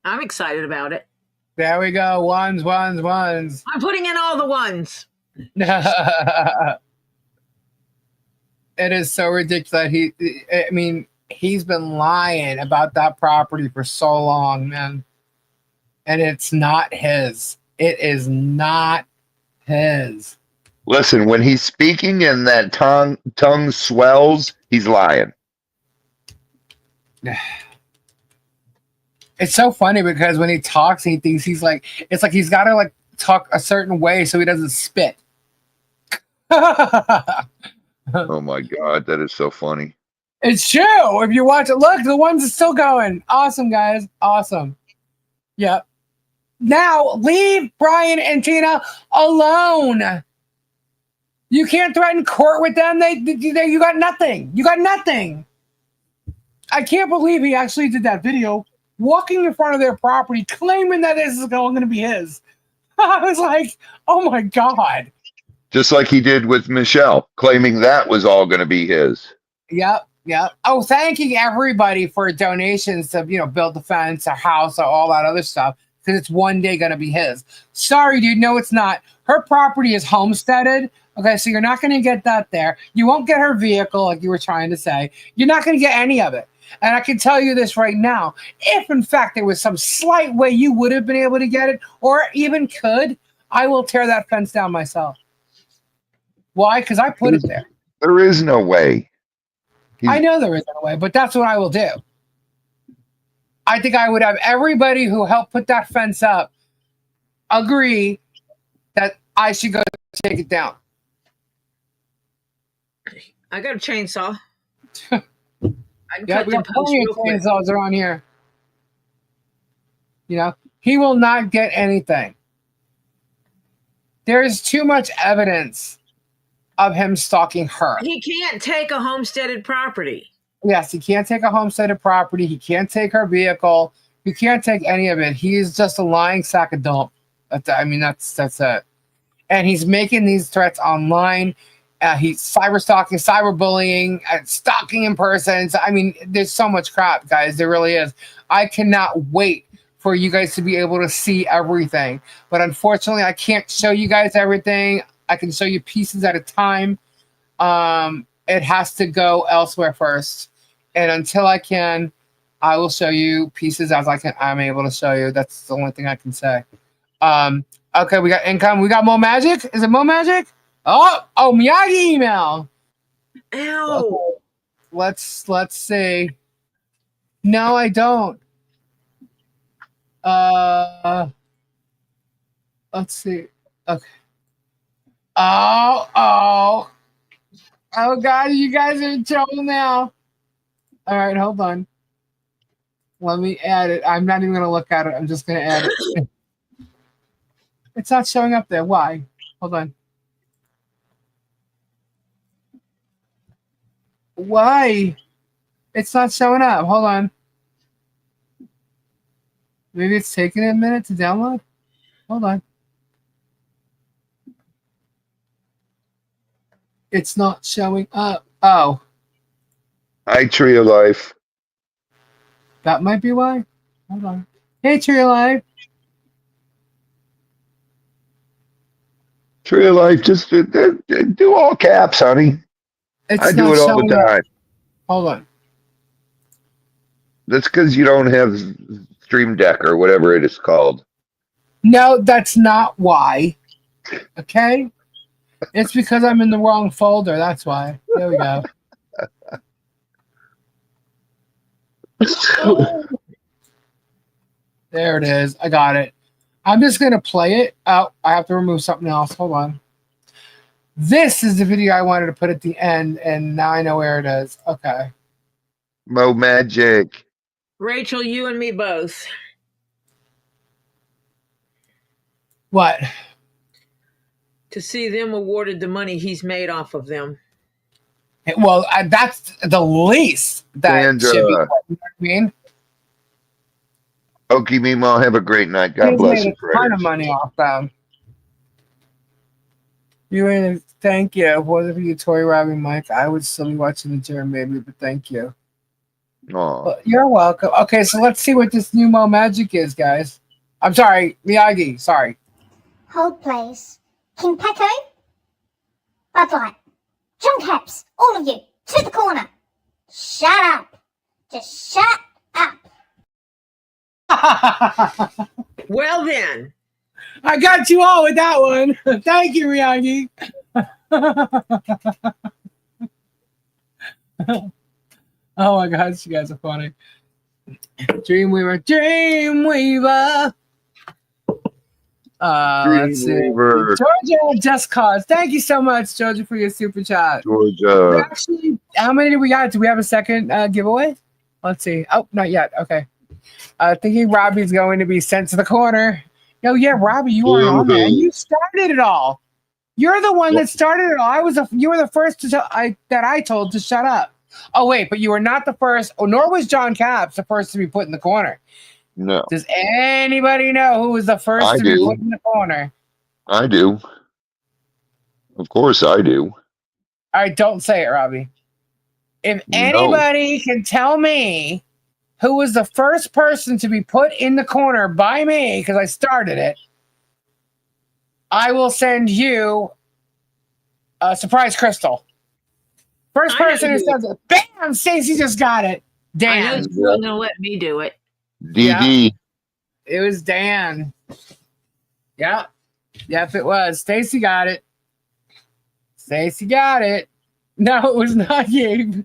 [SPEAKER 2] I'm excited about it.
[SPEAKER 1] There we go. Ones.
[SPEAKER 2] I'm putting in all the ones.
[SPEAKER 1] It is so ridiculous. He's been lying about that property for so long, man. And it's not his. It is not his.
[SPEAKER 7] Listen, when he's speaking and that tongue swells, he's lying.
[SPEAKER 1] It's so funny because when he talks, he thinks it's like he's got to like talk a certain way so he doesn't spit.
[SPEAKER 7] Oh my God, that is so funny.
[SPEAKER 1] It's true. If you watch it, look, the ones are still going. Awesome, guys. Awesome. Yep. Now leave Brian and Tina alone. You can't threaten court with them. You got nothing. You got nothing. I can't believe he actually did that video, walking in front of their property, claiming that this is going to be his. I was like, oh my God.
[SPEAKER 7] Just like he did with Michelle, claiming that was all going to be his.
[SPEAKER 1] Yep. Oh, thanking everybody for donations to, build the fence, a house, all that other stuff, because it's one day going to be his. Sorry, dude. No, it's not. Her property is homesteaded. Okay, so you're not going to get that there. You won't get her vehicle, like you were trying to say. You're not going to get any of it. And I can tell you this right now. If, in fact, there was some slight way you would have been able to get it, or even could, I will tear that fence down myself. Why? Because I put it there.
[SPEAKER 7] There is no way.
[SPEAKER 1] I know there isn't a way, but that's what I will do. I think I would have everybody who helped put that fence up agree that I should go take it down.
[SPEAKER 2] I got a chainsaw. I can
[SPEAKER 1] Yeah,
[SPEAKER 2] cut
[SPEAKER 1] we
[SPEAKER 2] them
[SPEAKER 1] got
[SPEAKER 2] posts
[SPEAKER 1] plenty
[SPEAKER 2] real
[SPEAKER 1] of
[SPEAKER 2] quick.
[SPEAKER 1] chainsaws around here. He will not get anything. There is too much evidence of him stalking her.
[SPEAKER 2] He can't take a homesteaded property.
[SPEAKER 1] Yes, he can't take a homesteaded property. He can't take her vehicle. He can't take any of it. He is just a lying sack of dump. That's it. And he's making these threats online. He's cyber stalking, cyber bullying, stalking in person. So, there's so much crap, guys. There really is. I cannot wait for you guys to be able to see everything. But unfortunately, I can't show you guys everything. I can show you pieces at a time. It has to go elsewhere first. And until I can, I will show you pieces as I'm able to show you. That's the only thing I can say. Okay, we got income. We got Mo Magic. Is it Mo Magic? Oh, Miyagi email.
[SPEAKER 2] Ow.
[SPEAKER 1] Let's see. No, I don't. Let's see. Okay. Oh God, you guys are in trouble now. All right, hold on. Let me add it. I'm not even gonna look at it. I'm just gonna add it. It's not showing up there. Why? Hold on. Why? It's not showing up. Hold on. Maybe it's taking a minute to download. Hold on. It's not showing up. Oh.
[SPEAKER 7] Hi, Tree of Life.
[SPEAKER 1] That might be why. Hold on. Hey, Tree of Life.
[SPEAKER 7] Tree of Life, just do all caps, honey.
[SPEAKER 1] It's
[SPEAKER 7] I do
[SPEAKER 1] not
[SPEAKER 7] it all the
[SPEAKER 1] showing up.
[SPEAKER 7] time.
[SPEAKER 1] Hold on.
[SPEAKER 7] That's because you don't have Stream Deck or whatever it is called.
[SPEAKER 1] No, that's not why. Okay? It's because I'm in the wrong folder. That's why. There we go. There it is. I got it. I'm just going to play it. Oh, I have to remove something else. Hold on. This is the video I wanted to put at the end, and now I know where it is. Okay.
[SPEAKER 7] Mo Magic.
[SPEAKER 2] Rachel, you and me both.
[SPEAKER 1] What?
[SPEAKER 2] To see them awarded the money he's made off of them.
[SPEAKER 1] Well, that's the least that
[SPEAKER 7] Sandra.
[SPEAKER 1] should be. You know what I mean?
[SPEAKER 7] Okie Mimo, have a great night. God
[SPEAKER 1] He's
[SPEAKER 7] bless
[SPEAKER 1] made
[SPEAKER 7] you.
[SPEAKER 1] a ton of money off them. Thank you. If it wasn't for you, Tori, Robbie, Mike, I would still be watching the gym, maybe, but thank you.
[SPEAKER 7] Aw.
[SPEAKER 1] Well, you're welcome. Okay, so let's see what this new Mo Magic is, guys. I'm sorry, Miyagi. Sorry.
[SPEAKER 6] Hold, please. King Pecco? Bud Light. John Caps. All of you. To the corner. Shut up. Just shut up.
[SPEAKER 2] Well then.
[SPEAKER 1] I got you all with that one. Thank you, Miyagi. Oh my gosh, you guys are funny. Dreamweaver, Dreamweaver. Let's see.
[SPEAKER 7] Dreamweaver.
[SPEAKER 1] Georgia Just Cause. Thank you so much, Georgia, for your super chat.
[SPEAKER 7] Georgia.
[SPEAKER 1] Actually, how many did we got? Do we have a second giveaway? Let's see. Oh, not yet. Okay. Thinking Robbie's going to be sent to the corner. No, yeah, Robbie, you weren't on there. You started it all. You're the one that started it all. You were the first that I told to shut up. Oh wait, but you were not the first. Oh, nor was John Caps the first to be put in the corner.
[SPEAKER 7] No.
[SPEAKER 1] Does anybody know who was the first to be put in the corner?
[SPEAKER 7] I do. Of course I do.
[SPEAKER 1] All right, don't say it, Robbie. If anybody can tell me who was the first person to be put in the corner by me, because I started it, I will send you a surprise crystal. First person who says it. Bam! Stacey just got it. Dan.
[SPEAKER 2] I know you weren't going to let me do it.
[SPEAKER 7] DD.
[SPEAKER 1] It was Dan. Yep. Yep, it was. Stacey got it. Stacey got it. No, it was not you.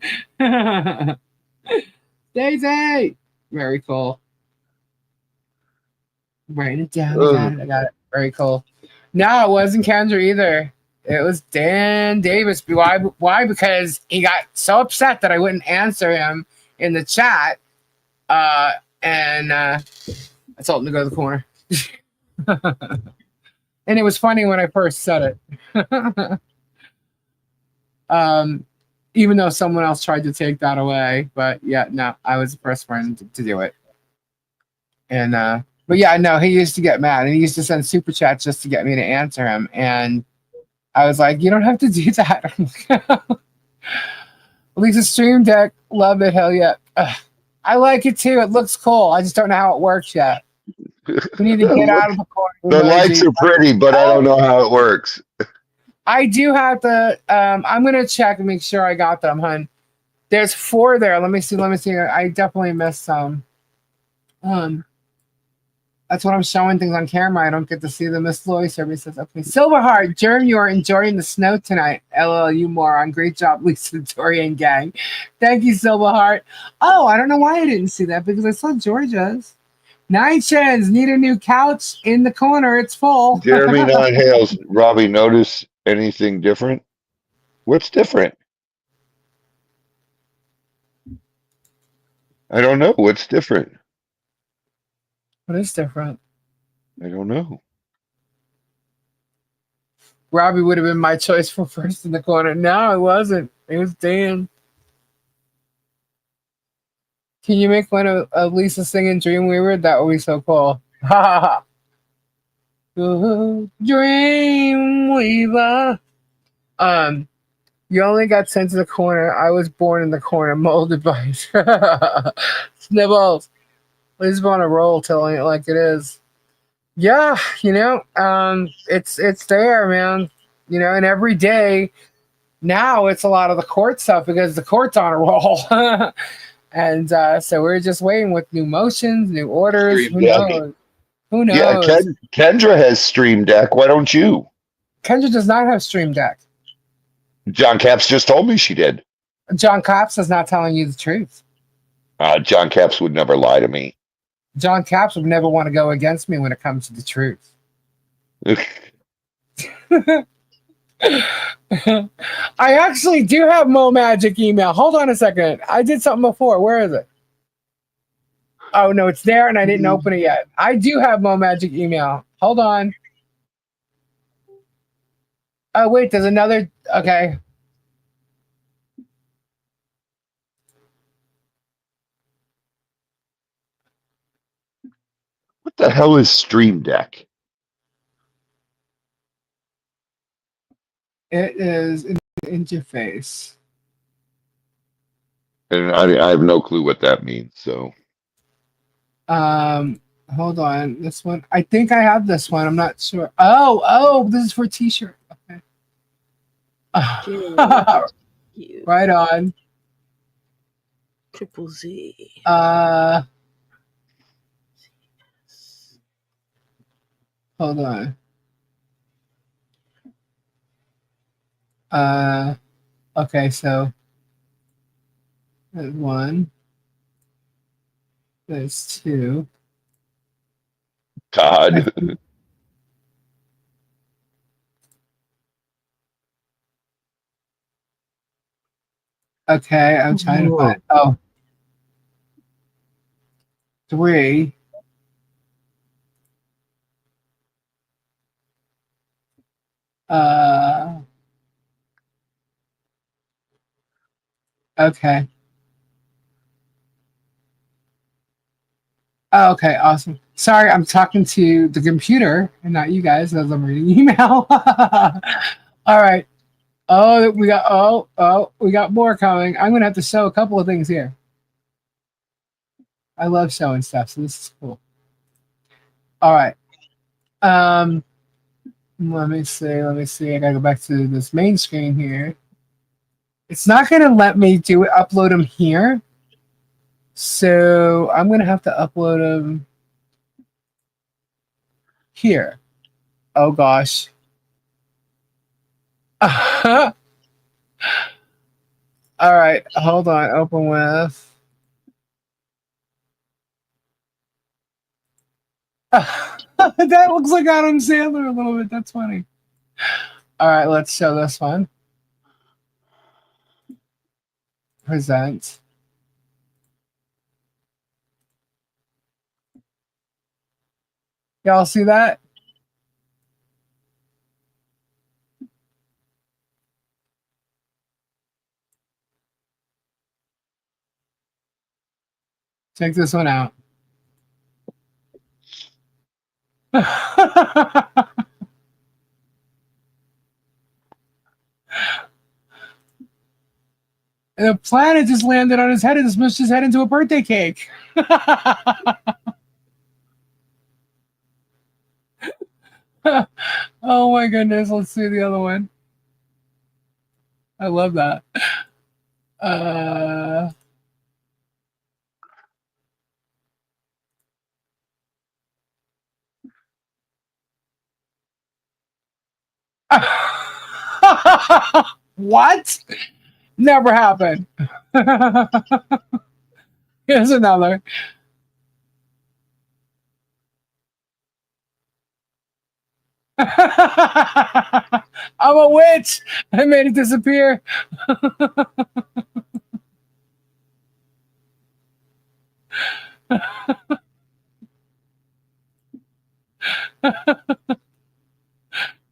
[SPEAKER 1] Stacey. Very cool. Writing it down. I got it. Very cool. No, it wasn't Kendra either. It was Dan Davis. Why? Because he got so upset that I wouldn't answer him in the chat. And I told him to go to the corner. And it was funny when I first said it. Even though someone else tried to take that away. But yeah, no, I was the first one to do it. And but yeah, no, he used to get mad and he used to send super chats just to get me to answer him. And I was like, you don't have to do that. Lisa Stream Deck, love it, hell yeah. I like it too. It looks cool. I just don't know how it works yet. We need to get out of the corner.
[SPEAKER 7] The lights are pretty, but I don't know how it works.
[SPEAKER 1] I do have to. I'm gonna check and make sure I got them, hun. There's 4 there. Let me see. I definitely missed some. That's what I'm showing things on camera. I don't get to see them. Miss Lois survey says, okay. Silverheart, Germ, you are enjoying the snow tonight. LL, you moron. Great job, Lisa, Dorian gang. Thank you, Silverheart. Oh, I don't know why I didn't see that because I saw Georgia's. Nine Chens, need a new couch in the corner. It's full.
[SPEAKER 7] Jeremy Nine Hales. Robbie, notice anything different? What's different? I don't know. What's different?
[SPEAKER 1] What is different?
[SPEAKER 7] I don't know.
[SPEAKER 1] Robbie would have been my choice for first in the corner. No, it wasn't. It was Dan. Can you make one of Lisa singing Dreamweaver? That would be so cool. Ha ha ha. Dreamweaver. You only got sent to the corner. I was born in the corner, molded by Snibbles. Let's on a roll, telling it like it is. Yeah, you know, it's there, man. You know, and every day Now it's a lot of the court stuff because the court's on a roll. And so we're just waiting with new motions, new orders. Who
[SPEAKER 7] Yeah.
[SPEAKER 1] knows? Who
[SPEAKER 7] Yeah,
[SPEAKER 1] knows?
[SPEAKER 7] Kendra has Stream Deck. Why don't you?
[SPEAKER 1] Kendra does not have Stream Deck.
[SPEAKER 7] John Caps just told me she did.
[SPEAKER 1] John Caps is not telling you the truth.
[SPEAKER 7] John Caps would never lie to me.
[SPEAKER 1] John Caps would never want to go against me when it comes to the truth. I actually do have Mo Magic email. Hold on a second. I did something before. Where is it? Oh, no, it's there and I didn't open it yet. I do have Mo Magic email. Hold on. Oh, wait, there's another. Okay.
[SPEAKER 7] What the hell is Stream Deck?
[SPEAKER 1] It is an interface.
[SPEAKER 7] And I have no clue what that means. So
[SPEAKER 1] Hold on. This one. I think I have this one. I'm not sure. Oh, this is for t-shirt. Okay. Right on.
[SPEAKER 2] Triple Z.
[SPEAKER 1] Hold on. Okay, so there's one. There's two.
[SPEAKER 7] Todd.
[SPEAKER 1] Okay, I'm trying to find. Oh. Three. Okay. Oh, okay, awesome. Sorry, I'm talking to the computer and not you guys as I'm reading email. All right. Oh, we got more coming. I'm gonna have to show a couple of things here. I love showing stuff, so this is cool. All right. Let me see. I gotta go back to this main screen here. It's not gonna let me upload them here. So I'm gonna have to upload them here. Oh gosh. All right, hold on. Open with. That looks like Adam Sandler a little bit. That's funny. All right, let's show this one. Present. Y'all see that? Check this one out. And the planet just landed on his head and smushed his head into a birthday cake. Oh my goodness. Let's see the other one. I love that. What? Never happened. Here's another. I'm a witch. I made it disappear.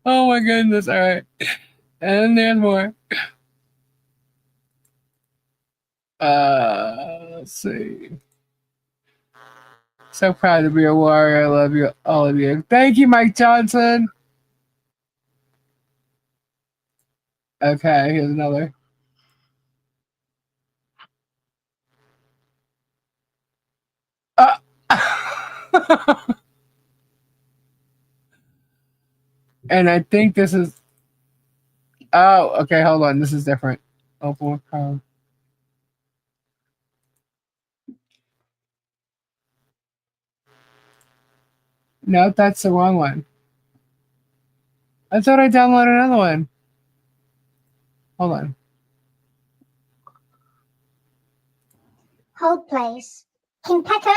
[SPEAKER 1] Oh my goodness. All right. And there's more. Let's see. So proud to be a warrior. I love you, all of you. Thank you, Mike Johnson. Okay, here's another. And I think this is. Oh, okay. Hold on. This is different. Open with Chrome. No, that's the wrong one. I thought I downloaded another one. Hold on.
[SPEAKER 6] Hold, please. King Paco?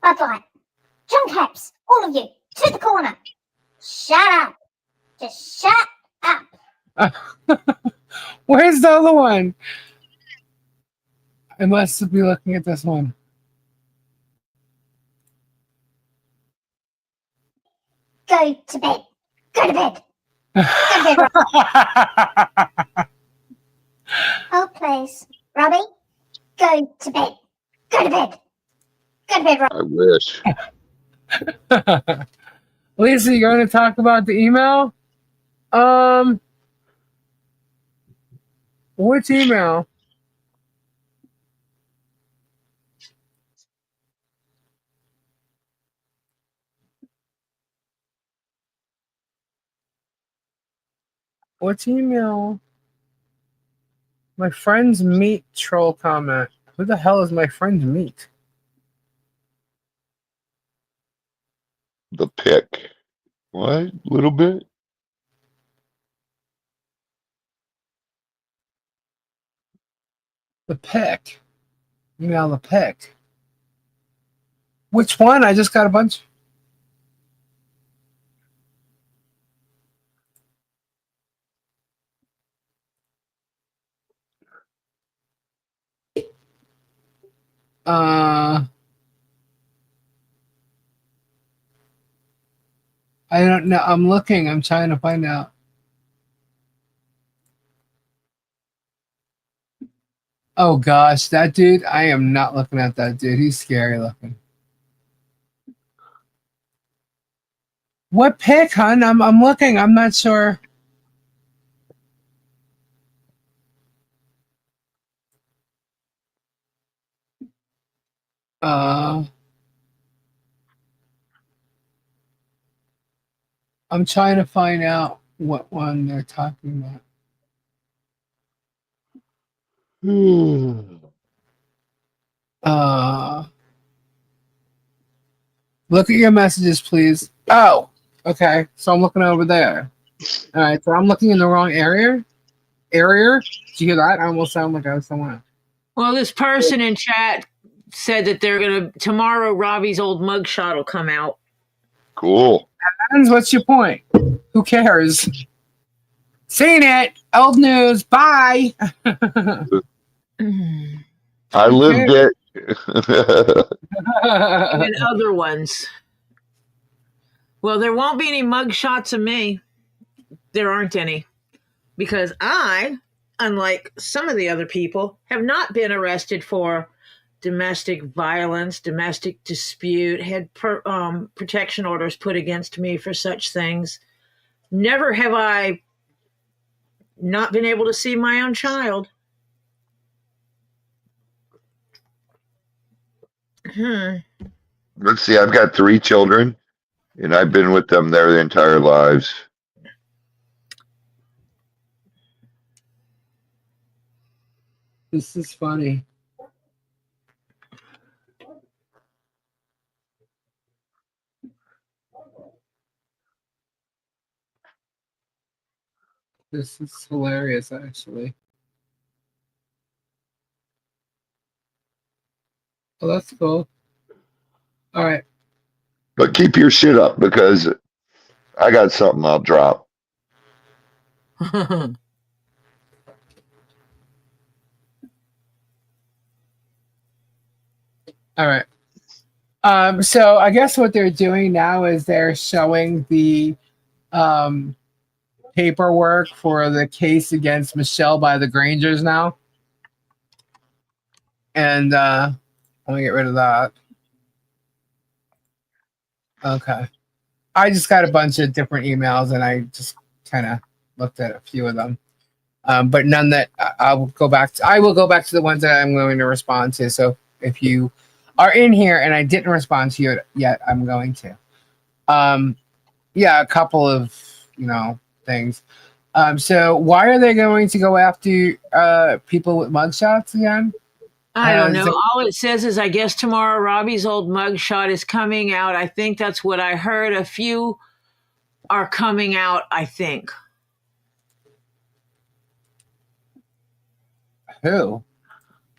[SPEAKER 6] Bud Light. John Caps. All of you. To the corner. Shut up. Just shut up.
[SPEAKER 1] Where's the other one? I must be looking at this one.
[SPEAKER 6] Go to bed. Go to bed. Go to bed, Robbie. Hold, please. Robbie? Go to bed. Go to bed. Go to bed, Robbie.
[SPEAKER 7] I wish.
[SPEAKER 1] Lisa, you're going to talk about the email? Which email? Which email? My friend's meat troll comment. Who the hell is my friend's meat?
[SPEAKER 7] The pick. What? Little bit?
[SPEAKER 1] The pick. Email the pick. Which one? I just got a bunch. I don't know. I'm looking. I'm trying to find out. Oh gosh, that dude. I am not looking at that dude. He's scary looking. What pick, hon? I'm looking. I'm not sure. I'm trying to find out what one they're talking about. Look at your messages, please. Oh, okay. So I'm looking over there. All right. So I'm looking in the wrong area. Did you hear that? I almost sound like I was somewhere.
[SPEAKER 2] Well, this person in chat said that they're gonna tomorrow. Robbie's old mugshot will come out.
[SPEAKER 7] Cool.
[SPEAKER 1] And what's your point? Who cares? Seen it. Old news. Bye.
[SPEAKER 7] I lived it.
[SPEAKER 2] And other ones. Well, there won't be any mugshots of me. There aren't any. Because I, unlike some of the other people, have not been arrested for domestic violence, domestic dispute, had protection orders put against me for such things. Never have I not been able to see my own child.
[SPEAKER 7] Let's see. I've got 3 children, and I've been with them their entire lives.
[SPEAKER 1] This is funny. This is hilarious, actually. Oh, that's cool. All right.
[SPEAKER 7] But keep your shit up because I got something I'll drop.
[SPEAKER 1] All right. So I guess what they're doing now is they're showing the paperwork for the case against Michelle by the Grangers now. And let me get rid of that. Okay. I just got a bunch of different emails and I just kind of looked at a few of them. But none that I will go back to. I will go back to the ones that I'm going to respond to. So if you are in here and I didn't respond to you yet, I'm going to. Yeah, a couple of, things. So why are they going to go after people with mugshots again?
[SPEAKER 2] I don't know.
[SPEAKER 1] So-
[SPEAKER 2] All it says is, I guess tomorrow Robbie's old mugshot is coming out. I think that's what I heard. A few are coming out, I think.
[SPEAKER 1] Who?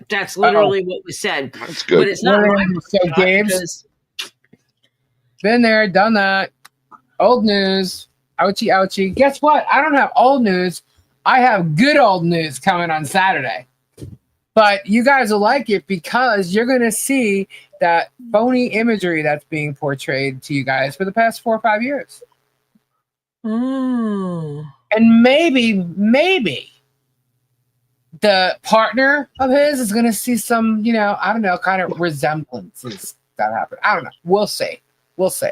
[SPEAKER 2] That's literally what was said.
[SPEAKER 7] That's
[SPEAKER 2] But
[SPEAKER 7] good.
[SPEAKER 2] it's not
[SPEAKER 1] What are
[SPEAKER 2] my
[SPEAKER 1] they- so
[SPEAKER 2] mugshot
[SPEAKER 1] Gabe's
[SPEAKER 2] because
[SPEAKER 1] been there, done that. Old news. Ouchie, ouchie. Guess what? I don't have old news. I have good old news coming on Saturday. But you guys will like it because you're going to see that phony imagery that's being portrayed to you guys for the past 4 or 5 years. And maybe the partner of his is going to see some, I don't know, kind of resemblances that happen. I don't know. We'll see. We'll see.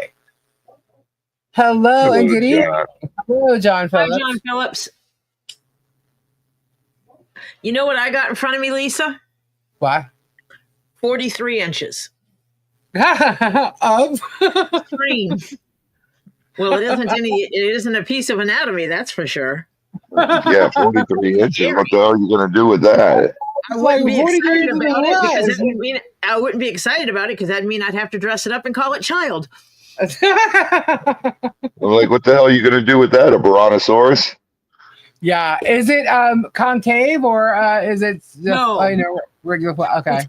[SPEAKER 1] Hello and good evening. Hello, John Phillips.
[SPEAKER 2] Hi, John Phillips. You know what I got in front of me, Lisa?
[SPEAKER 1] What?
[SPEAKER 2] 43 inches.
[SPEAKER 1] Of?
[SPEAKER 2] Screen. Well, it isn't a piece of anatomy, that's for sure.
[SPEAKER 7] Yeah, 43 inches. What the hell are you going to do with that?
[SPEAKER 2] I wouldn't be
[SPEAKER 1] 43
[SPEAKER 2] excited
[SPEAKER 1] inches
[SPEAKER 2] about it because
[SPEAKER 1] was.
[SPEAKER 2] that would mean I wouldn't be excited about it because that'd mean I'd have to dress it up and call it child.
[SPEAKER 7] I'm like, what the hell are you going to do with that? A brontosaurus?
[SPEAKER 1] Yeah. Is it concave or is it just,
[SPEAKER 2] No.
[SPEAKER 1] regular? Okay.
[SPEAKER 2] It's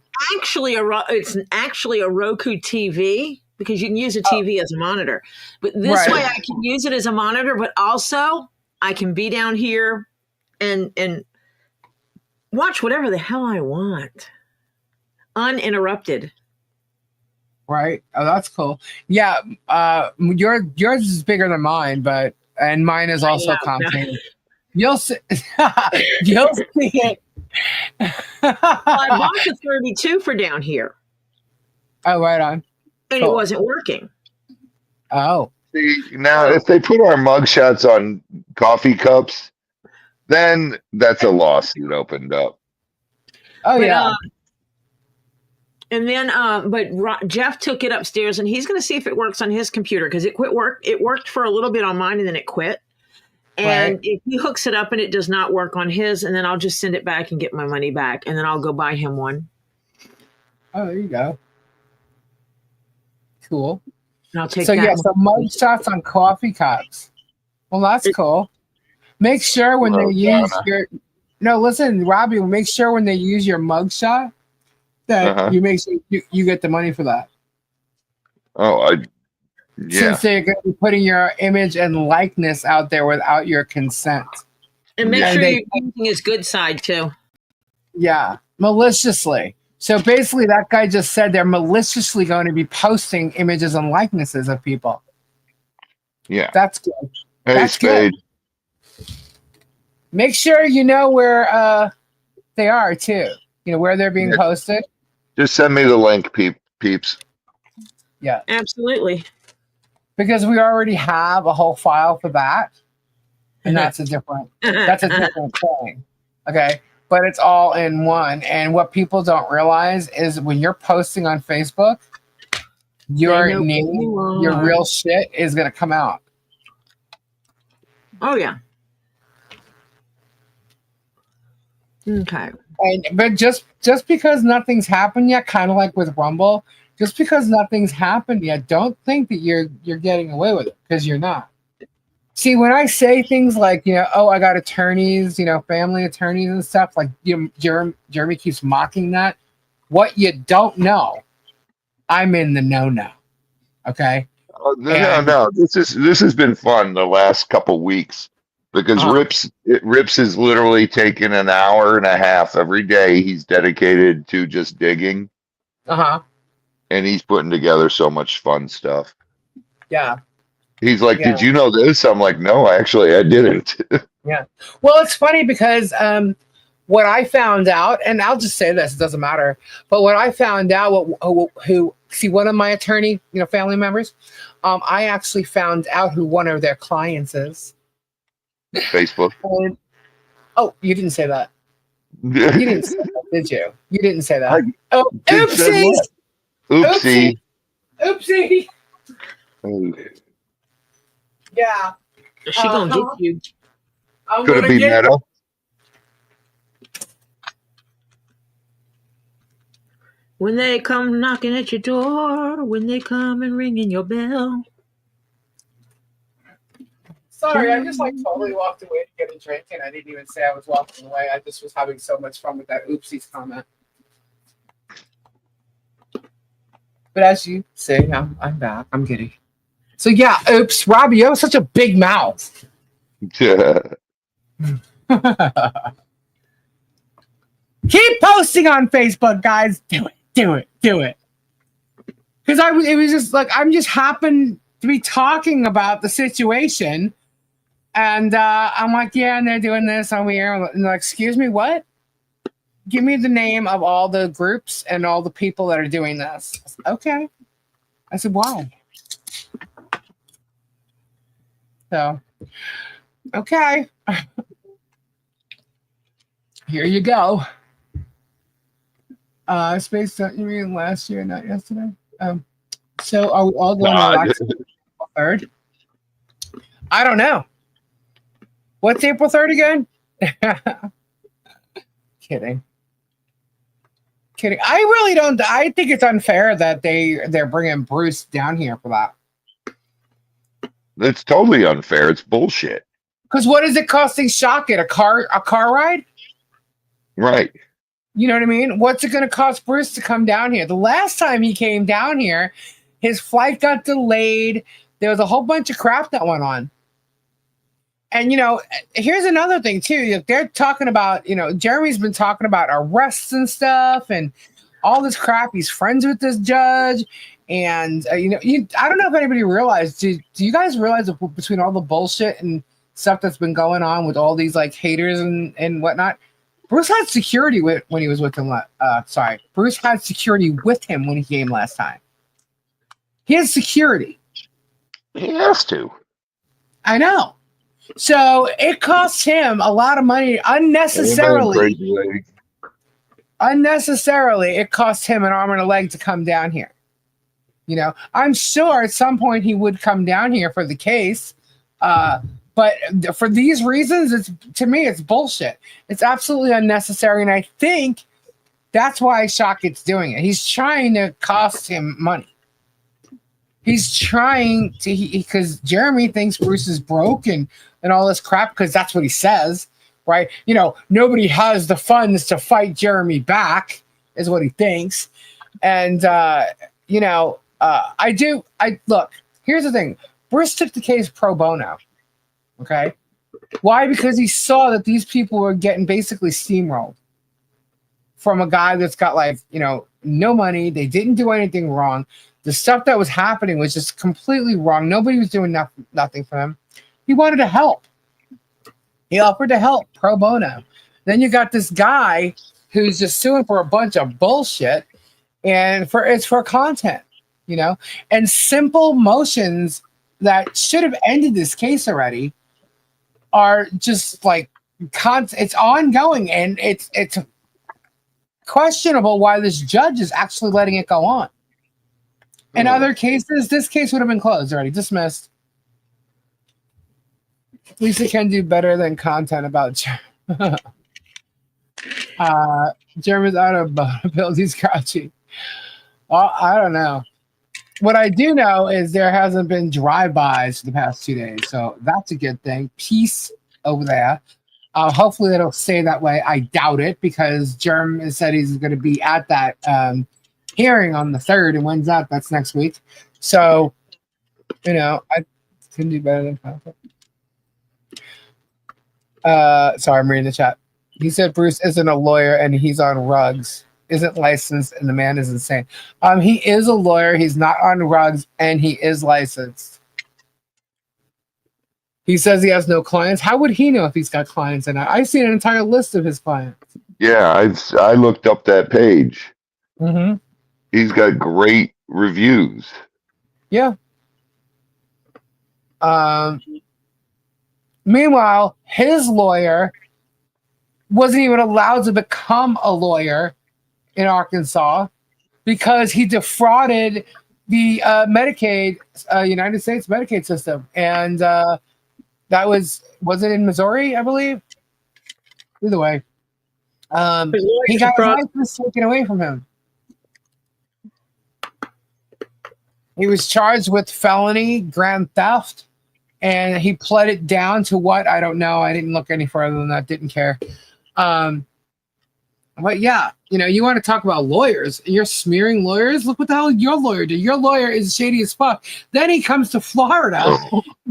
[SPEAKER 2] actually a Roku TV because you can use a TV as a monitor. But this
[SPEAKER 1] Right.
[SPEAKER 2] way I can use it as a monitor, but also I can be down here and watch whatever the hell I want. Uninterrupted.
[SPEAKER 1] Right. Oh, that's cool. Yeah. Yours is bigger than mine, and mine is also concave. You'll see. You'll see it.
[SPEAKER 2] I bought the 32 for down here.
[SPEAKER 1] Oh, right on.
[SPEAKER 2] And it wasn't working.
[SPEAKER 1] Oh.
[SPEAKER 7] See, now, if they put our mugshots on coffee cups, then that's a lawsuit opened up.
[SPEAKER 1] Oh,
[SPEAKER 2] But,
[SPEAKER 1] yeah.
[SPEAKER 2] And then, Jeff took it upstairs, and he's going to see if it works on his computer because it worked for a little bit on mine, and then it quit. And if he hooks it up and it does not work on his, and then I'll just send it back and get my money back, and then I'll go buy him one.
[SPEAKER 1] Oh, there you go. Cool.
[SPEAKER 2] And I'll take
[SPEAKER 1] So
[SPEAKER 2] that.
[SPEAKER 1] yeah, so mugshots on coffee cups. Well, that's cool. Make sure when they use your listen, Robbie, make sure when they use your mugshot that you make sure you get the money for that.
[SPEAKER 7] Oh, yeah.
[SPEAKER 1] Since they're going to be putting your image and likeness out there without your consent.
[SPEAKER 2] And make
[SPEAKER 1] Yeah.
[SPEAKER 2] sure
[SPEAKER 1] And
[SPEAKER 2] you're using his good side too.
[SPEAKER 1] Yeah, maliciously. So basically, that guy just said they're maliciously going to be posting images and likenesses of people.
[SPEAKER 7] Yeah.
[SPEAKER 1] That's good.
[SPEAKER 7] Hey,
[SPEAKER 1] That's
[SPEAKER 7] Spade.
[SPEAKER 1] good. Make sure you know where they are too. You know where they're being posted.
[SPEAKER 7] Just send me the link, peeps.
[SPEAKER 1] Yeah,
[SPEAKER 2] absolutely.
[SPEAKER 1] Because we already have a whole file for that, and that's a different thing. Okay, but it's all in one. And what people don't realize is when you're posting on Facebook, your name, your real shit is gonna come out.
[SPEAKER 2] Oh yeah. Okay.
[SPEAKER 1] But just because nothing's happened yet, kind of like with Rumble, just because nothing's happened yet, don't think that you're getting away with it, because you're not. See, when I say things like, I got attorneys, family attorneys and stuff, like Jeremy keeps mocking that. What you don't know, I'm in the no. Okay.
[SPEAKER 7] No. This has been fun the last couple weeks. Because Rips is literally taking an hour and a half every day he's dedicated to just digging. And he's putting together so much fun stuff.
[SPEAKER 1] Yeah.
[SPEAKER 7] He's like, did you know this? I'm like, no, actually, I didn't.
[SPEAKER 1] Yeah. Well, it's funny because what I found out, and I'll just say this, it doesn't matter. But what I found out, one of my attorney, family members, I actually found out who one of their clients is.
[SPEAKER 7] Facebook.
[SPEAKER 1] You didn't say that. You didn't say that, did you? You didn't say that. Oopsie! Oopsie! Yeah.
[SPEAKER 2] Is she gonna get you?
[SPEAKER 1] I'm
[SPEAKER 7] Could it
[SPEAKER 1] gonna
[SPEAKER 7] be
[SPEAKER 1] get
[SPEAKER 7] Meta?
[SPEAKER 2] When they come knocking at your door, when they come and ringing your bell.
[SPEAKER 1] Sorry, I just like totally walked away to get a drink, and I didn't even say I was walking away. I just was having so much fun with that oopsies comment. But as you see, I'm back. I'm giddy. So yeah, oops, Robbie, you have such a big mouth.
[SPEAKER 7] Yeah.
[SPEAKER 1] Keep posting on Facebook, guys. Do it. Because it was just like I'm just happened to be talking about the situation, and I'm like, yeah, and they're doing this over here. And they're like, excuse me, what? Give me the name of all the groups and all the people that are doing this. I said, okay. I said, why? So, okay. Here you go. Space, don't you mean last year, not yesterday? So are we all going to election April 3rd? I don't know. What's April 3rd again? Kidding. I really don't. I think it's unfair that they're bringing Bruce down here for that.
[SPEAKER 7] It's totally unfair. It's bullshit.
[SPEAKER 1] Because what is it costing Shockett? A car ride?
[SPEAKER 7] Right.
[SPEAKER 1] You know what I mean? What's it going to cost Bruce to come down here? The last time he came down here, his flight got delayed. There was a whole bunch of crap that went on. And, here's another thing, too. They're talking about, Jeremy's been talking about arrests and stuff and all this crap. He's friends with this judge. And, I don't know if anybody realized. Do you guys realize that between all the bullshit and stuff that's been going on with all these, haters and whatnot, Bruce had security when he was with him. Bruce had security with him when he came last time. He has security.
[SPEAKER 7] He has to.
[SPEAKER 1] I know. So it costs him a lot of money unnecessarily. Unnecessarily, it cost him an arm and a leg to come down here. I'm sure at some point he would come down here for the case. But for these reasons, to me, it's bullshit. It's absolutely unnecessary. And I think that's why Shockett's doing it. He's trying to cost him money. He's trying to, because Jeremy thinks Bruce is broke and all this crap, because that's what he says, right? Nobody has the funds to fight Jeremy back, is what he thinks. And, look, here's the thing. Bruce took the case pro bono. Okay. Why? Because he saw that these people were getting basically steamrolled from a guy that's got no money. They didn't do anything wrong. The stuff that was happening was just completely wrong. Nobody was doing nothing for him. He wanted to help. He offered to help pro bono. Then you got this guy who's just suing for a bunch of bullshit, and it's for content, and simple motions that should have ended this case already are just it's ongoing, and it's questionable why this judge is actually letting it go on. In other cases, this case would have been closed already, dismissed. Lisa can do better than content about Jeremy's out of abilities grouchy. Well, I don't know. What I do know is there hasn't been drive-bys for the past 2 days, so that's a good thing. Peace over there. Hopefully it'll stay that way. I doubt it, because Jeremy said he's going to be at that hearing on the 3rd, and when's that? That's next week. So, I can do better than content. Sorry, I'm reading the chat. He said Bruce isn't a lawyer and he's on rugs, isn't licensed, and the man is insane. He is a lawyer. He's not on rugs, and he is licensed. He says he has no clients. How would he know if he's got clients? And I've seen an entire list of his clients.
[SPEAKER 7] Yeah, I looked up that page.
[SPEAKER 1] Mm-hmm.
[SPEAKER 7] He's got great reviews.
[SPEAKER 1] Yeah. Meanwhile, his lawyer wasn't even allowed to become a lawyer in Arkansas because he defrauded the Medicaid, United States Medicaid system. And That was it in Missouri, I believe? Either way.
[SPEAKER 2] His lawyers
[SPEAKER 1] He got his
[SPEAKER 2] brought-
[SPEAKER 1] license taken away from him. He was charged with felony grand theft, and he pled it down to what? I don't know. I didn't look any further than that. Didn't care. But yeah, you want to talk about lawyers. You're smearing lawyers. Look what the hell your lawyer did. Your lawyer is shady as fuck. Then he comes to Florida,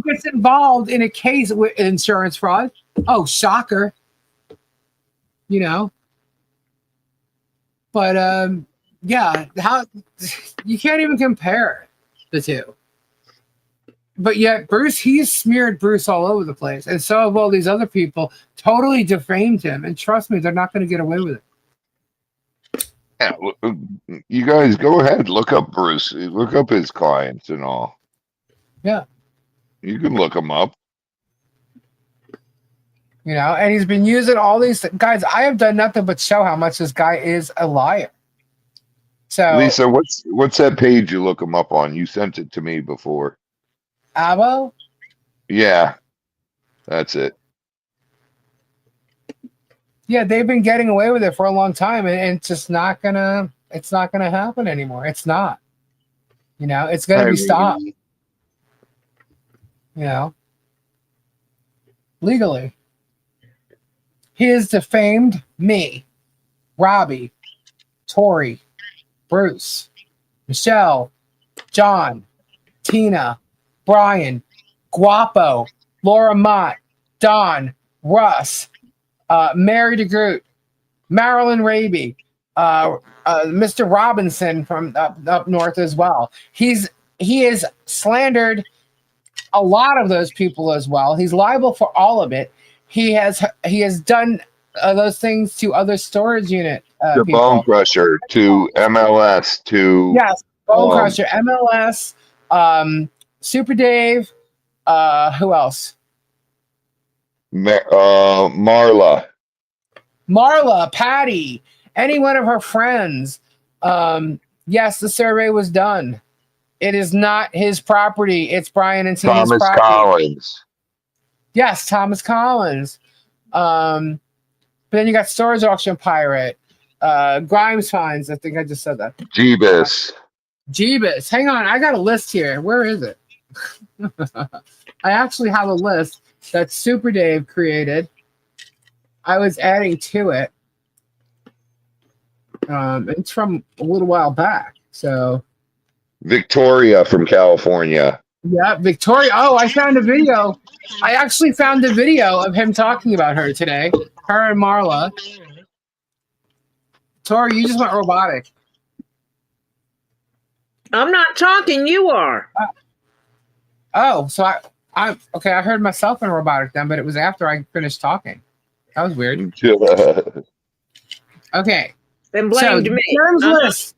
[SPEAKER 1] gets involved in a case with insurance fraud. Oh, shocker. But yeah, how you can't even compare the two. But yet Bruce, he's smeared Bruce all over the place, and so have all these other people. Totally defamed him, and trust me, they're not going to get away with it.
[SPEAKER 7] Yeah, you guys go ahead, look up Bruce, look up his clients and all.
[SPEAKER 1] Yeah.
[SPEAKER 7] You can look them up.
[SPEAKER 1] And he's been using all these guys. I have done nothing but show how much this guy is a liar. So
[SPEAKER 7] Lisa, what's that page you look him up on? You sent it to me before.
[SPEAKER 1] Abo?
[SPEAKER 7] Yeah, that's it.
[SPEAKER 1] Yeah, they've been getting away with it for a long time, and it's just not gonna happen anymore. It's not. It's gonna be stopped. Legally. He has defamed me, Robbie, Tori, Bruce, Michelle, John, Tina, Brian, Guapo, Laura Mott, Don, Russ, Mary DeGroot, Marilyn Raby, Mr. Robinson from up north as well. He has slandered a lot of those people as well. He's liable for all of it. He has done those things to other storage unit
[SPEAKER 7] The
[SPEAKER 1] people.
[SPEAKER 7] Bone Crusher, to MLS, to
[SPEAKER 1] Yes, Bone Crusher, MLS, Super Dave. Who else?
[SPEAKER 7] Marla,
[SPEAKER 1] Patty, any one of her friends. Yes, the survey was done. It is not his property. It's Brian and Tina's
[SPEAKER 7] Thomas
[SPEAKER 1] property.
[SPEAKER 7] Collins.
[SPEAKER 1] Yes, Thomas Collins. But then you got Storage Auction Pirate, Grimes Finds. I think I just said that.
[SPEAKER 7] Jeebus.
[SPEAKER 1] Hang on, I got a list here. Where is it? I actually have a list that Super Dave created. I was adding to it. It's from a little while back. So
[SPEAKER 7] Victoria from California.
[SPEAKER 1] yeah, Victoria. Oh, I found a video. I actually found a video of him talking about her today. Her and Marla. Tori, you just went robotic.
[SPEAKER 2] I'm not talking. You are.
[SPEAKER 1] Oh, so I okay. I heard myself in robotic then, but it was after I finished talking. That was weird. Okay.
[SPEAKER 2] Then blamed
[SPEAKER 1] so,
[SPEAKER 2] me.
[SPEAKER 1] Germs list.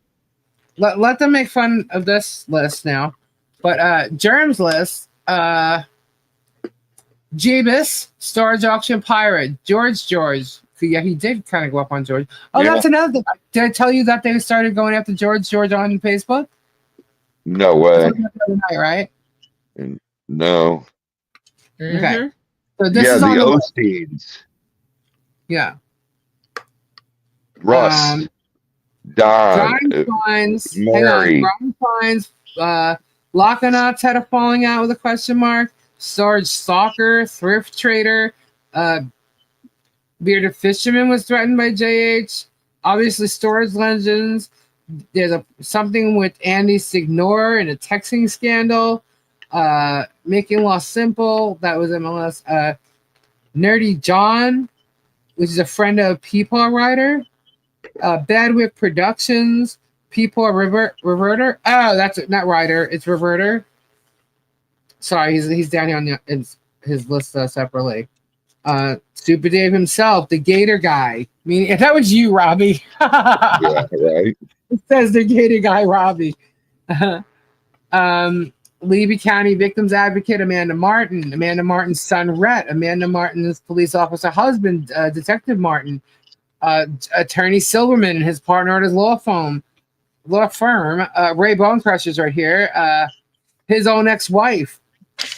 [SPEAKER 1] Let them make fun of this list now. But Germs list, Jeebus, Storage Auction Pirate, George. Yeah, he did kind of go up on George. Oh, yeah. That's another thing. Did I tell you that they started going after George on Facebook?
[SPEAKER 7] No way.
[SPEAKER 1] Night, right?
[SPEAKER 7] No.
[SPEAKER 2] Mm-hmm.
[SPEAKER 1] Okay. So this is
[SPEAKER 7] the
[SPEAKER 1] on the
[SPEAKER 7] Osteens.
[SPEAKER 1] Yeah.
[SPEAKER 7] Russ. Don.
[SPEAKER 1] Grimes Finds.
[SPEAKER 7] Mary.
[SPEAKER 1] Grimes Finds. Lockanauts had a falling out with a question mark. Storage Stalker. Thrift Trader. Bearded Fisherman was threatened by JH. Obviously, Storage Legends. There's something with Andy Signor and a texting scandal. Making Law Simple. That was MLS. Nerdy John, which is a friend of Peepaw Rider. Badwick Productions. Peepaw Reverter. Oh, that's not Rider. It's Reverter. Sorry, he's down here on his list separately. Super Dave himself, the Gator Guy. I mean, that was you, Robbie.
[SPEAKER 7] Yeah, right.
[SPEAKER 1] It says the Gator Guy, Robbie. Levy County Victims Advocate Amanda Martin. Amanda Martin's son, Rhett. Amanda Martin's police officer husband, Detective Martin. Attorney Silverman and his partner at his law firm. Ray Bonecrusher's right here. His own ex-wife.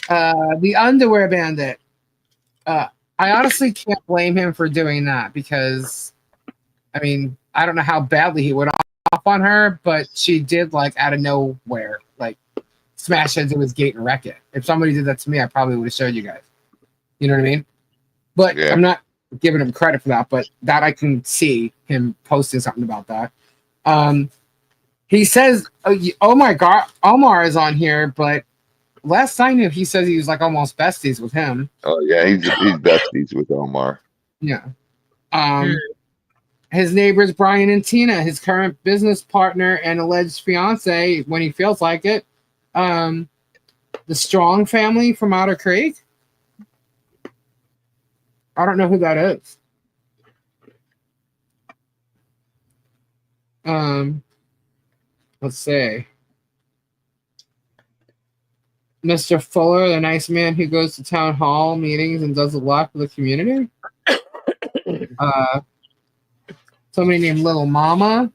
[SPEAKER 1] The Underwear Bandit. I honestly can't blame him for doing that because, I mean, I don't know how badly he went off on her, but she did like out of nowhere, like smash into his gate and wreck it. If somebody did that to me, I probably would have showed you guys. You know what I mean? But
[SPEAKER 7] Yeah.
[SPEAKER 1] I'm not giving him credit for that, but that I can see him posting something about that. He says, oh my God, Omar is on here, but last I knew, he says he was like almost besties with him.
[SPEAKER 7] Oh yeah, he's besties with Omar.
[SPEAKER 1] Yeah. His neighbors, Brian and Tina, his current business partner and alleged fiance, when he feels like it. The Strong family from Otter Creek. I don't know who that is. Let's see. Mr. Fuller, the nice man who goes to town hall meetings and does a lot for the community. Somebody named Little Mama.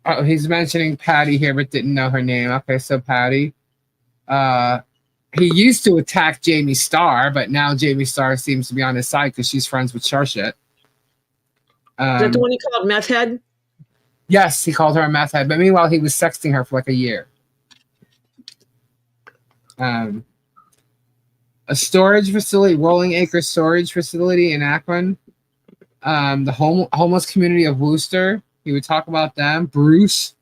[SPEAKER 1] Oh, he's mentioning Patty here, but didn't know her name. Okay, so Patty. He used to attack Jamie Starr, but now Jamie Starr seems to be on his side because she's friends with Charshit.
[SPEAKER 2] Is that the one he called Meth Head?
[SPEAKER 1] Yes, he called her a meth head, but meanwhile he was sexting her for like a year. A storage facility, Rolling Acre Storage Facility in Akron. The homeless community of Worcester. He would talk about them. Bruce,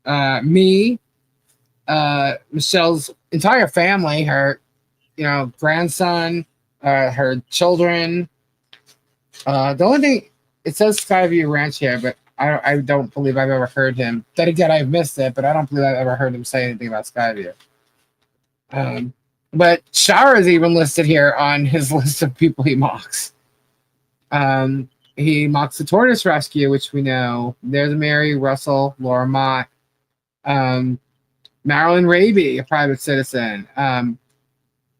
[SPEAKER 1] me, Michelle's entire family, her, grandson, her children. The only thing, it says Skyview Ranch here, but I don't believe I've ever heard him. Then again, I've missed it, but I don't believe I've ever heard him say anything about Skyview. But Shara is even listed here on his list of people he mocks. He mocks the Tortoise Rescue, which we know. There's Mary, Russell, Laura Mott, Marilyn Raby, a private citizen,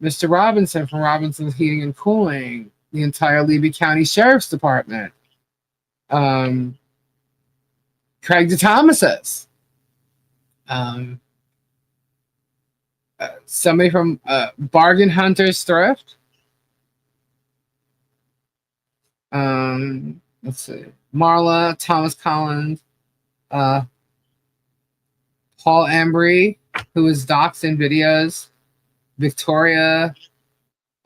[SPEAKER 1] Mr. Robinson from Robinson's Heating and Cooling, the entire Levy County Sheriff's Department, Craig DeThomas's, somebody from Bargain Hunters Thrift. Let's see, Marla, Thomas Collins, Paul Embry, who is doxed in videos, Victoria,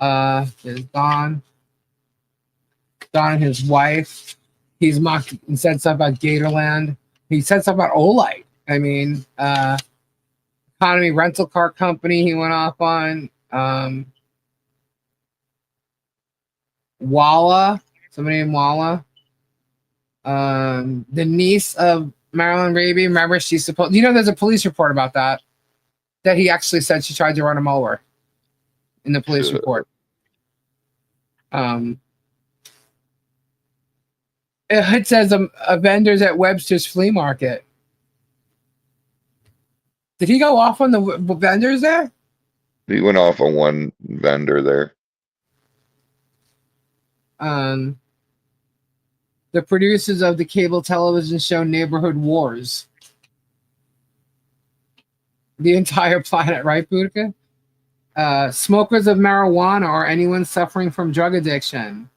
[SPEAKER 1] is Don and his wife. He's mocked and said stuff about Gatorland. He said stuff about Olight. I mean, Economy Rental Car Company he went off on. Walla, somebody named Walla. The niece of Marilyn Raby, remember she's supposed, there's a police report about that he actually said she tried to run him over in the police report. It says a vendors at Webster's Flea Market. Did he go off on the vendors there?
[SPEAKER 7] He went off on one vendor there.
[SPEAKER 1] The producers of the cable television show Neighborhood Wars. The entire planet, right, Boudica? Smokers of marijuana or anyone suffering from drug addiction.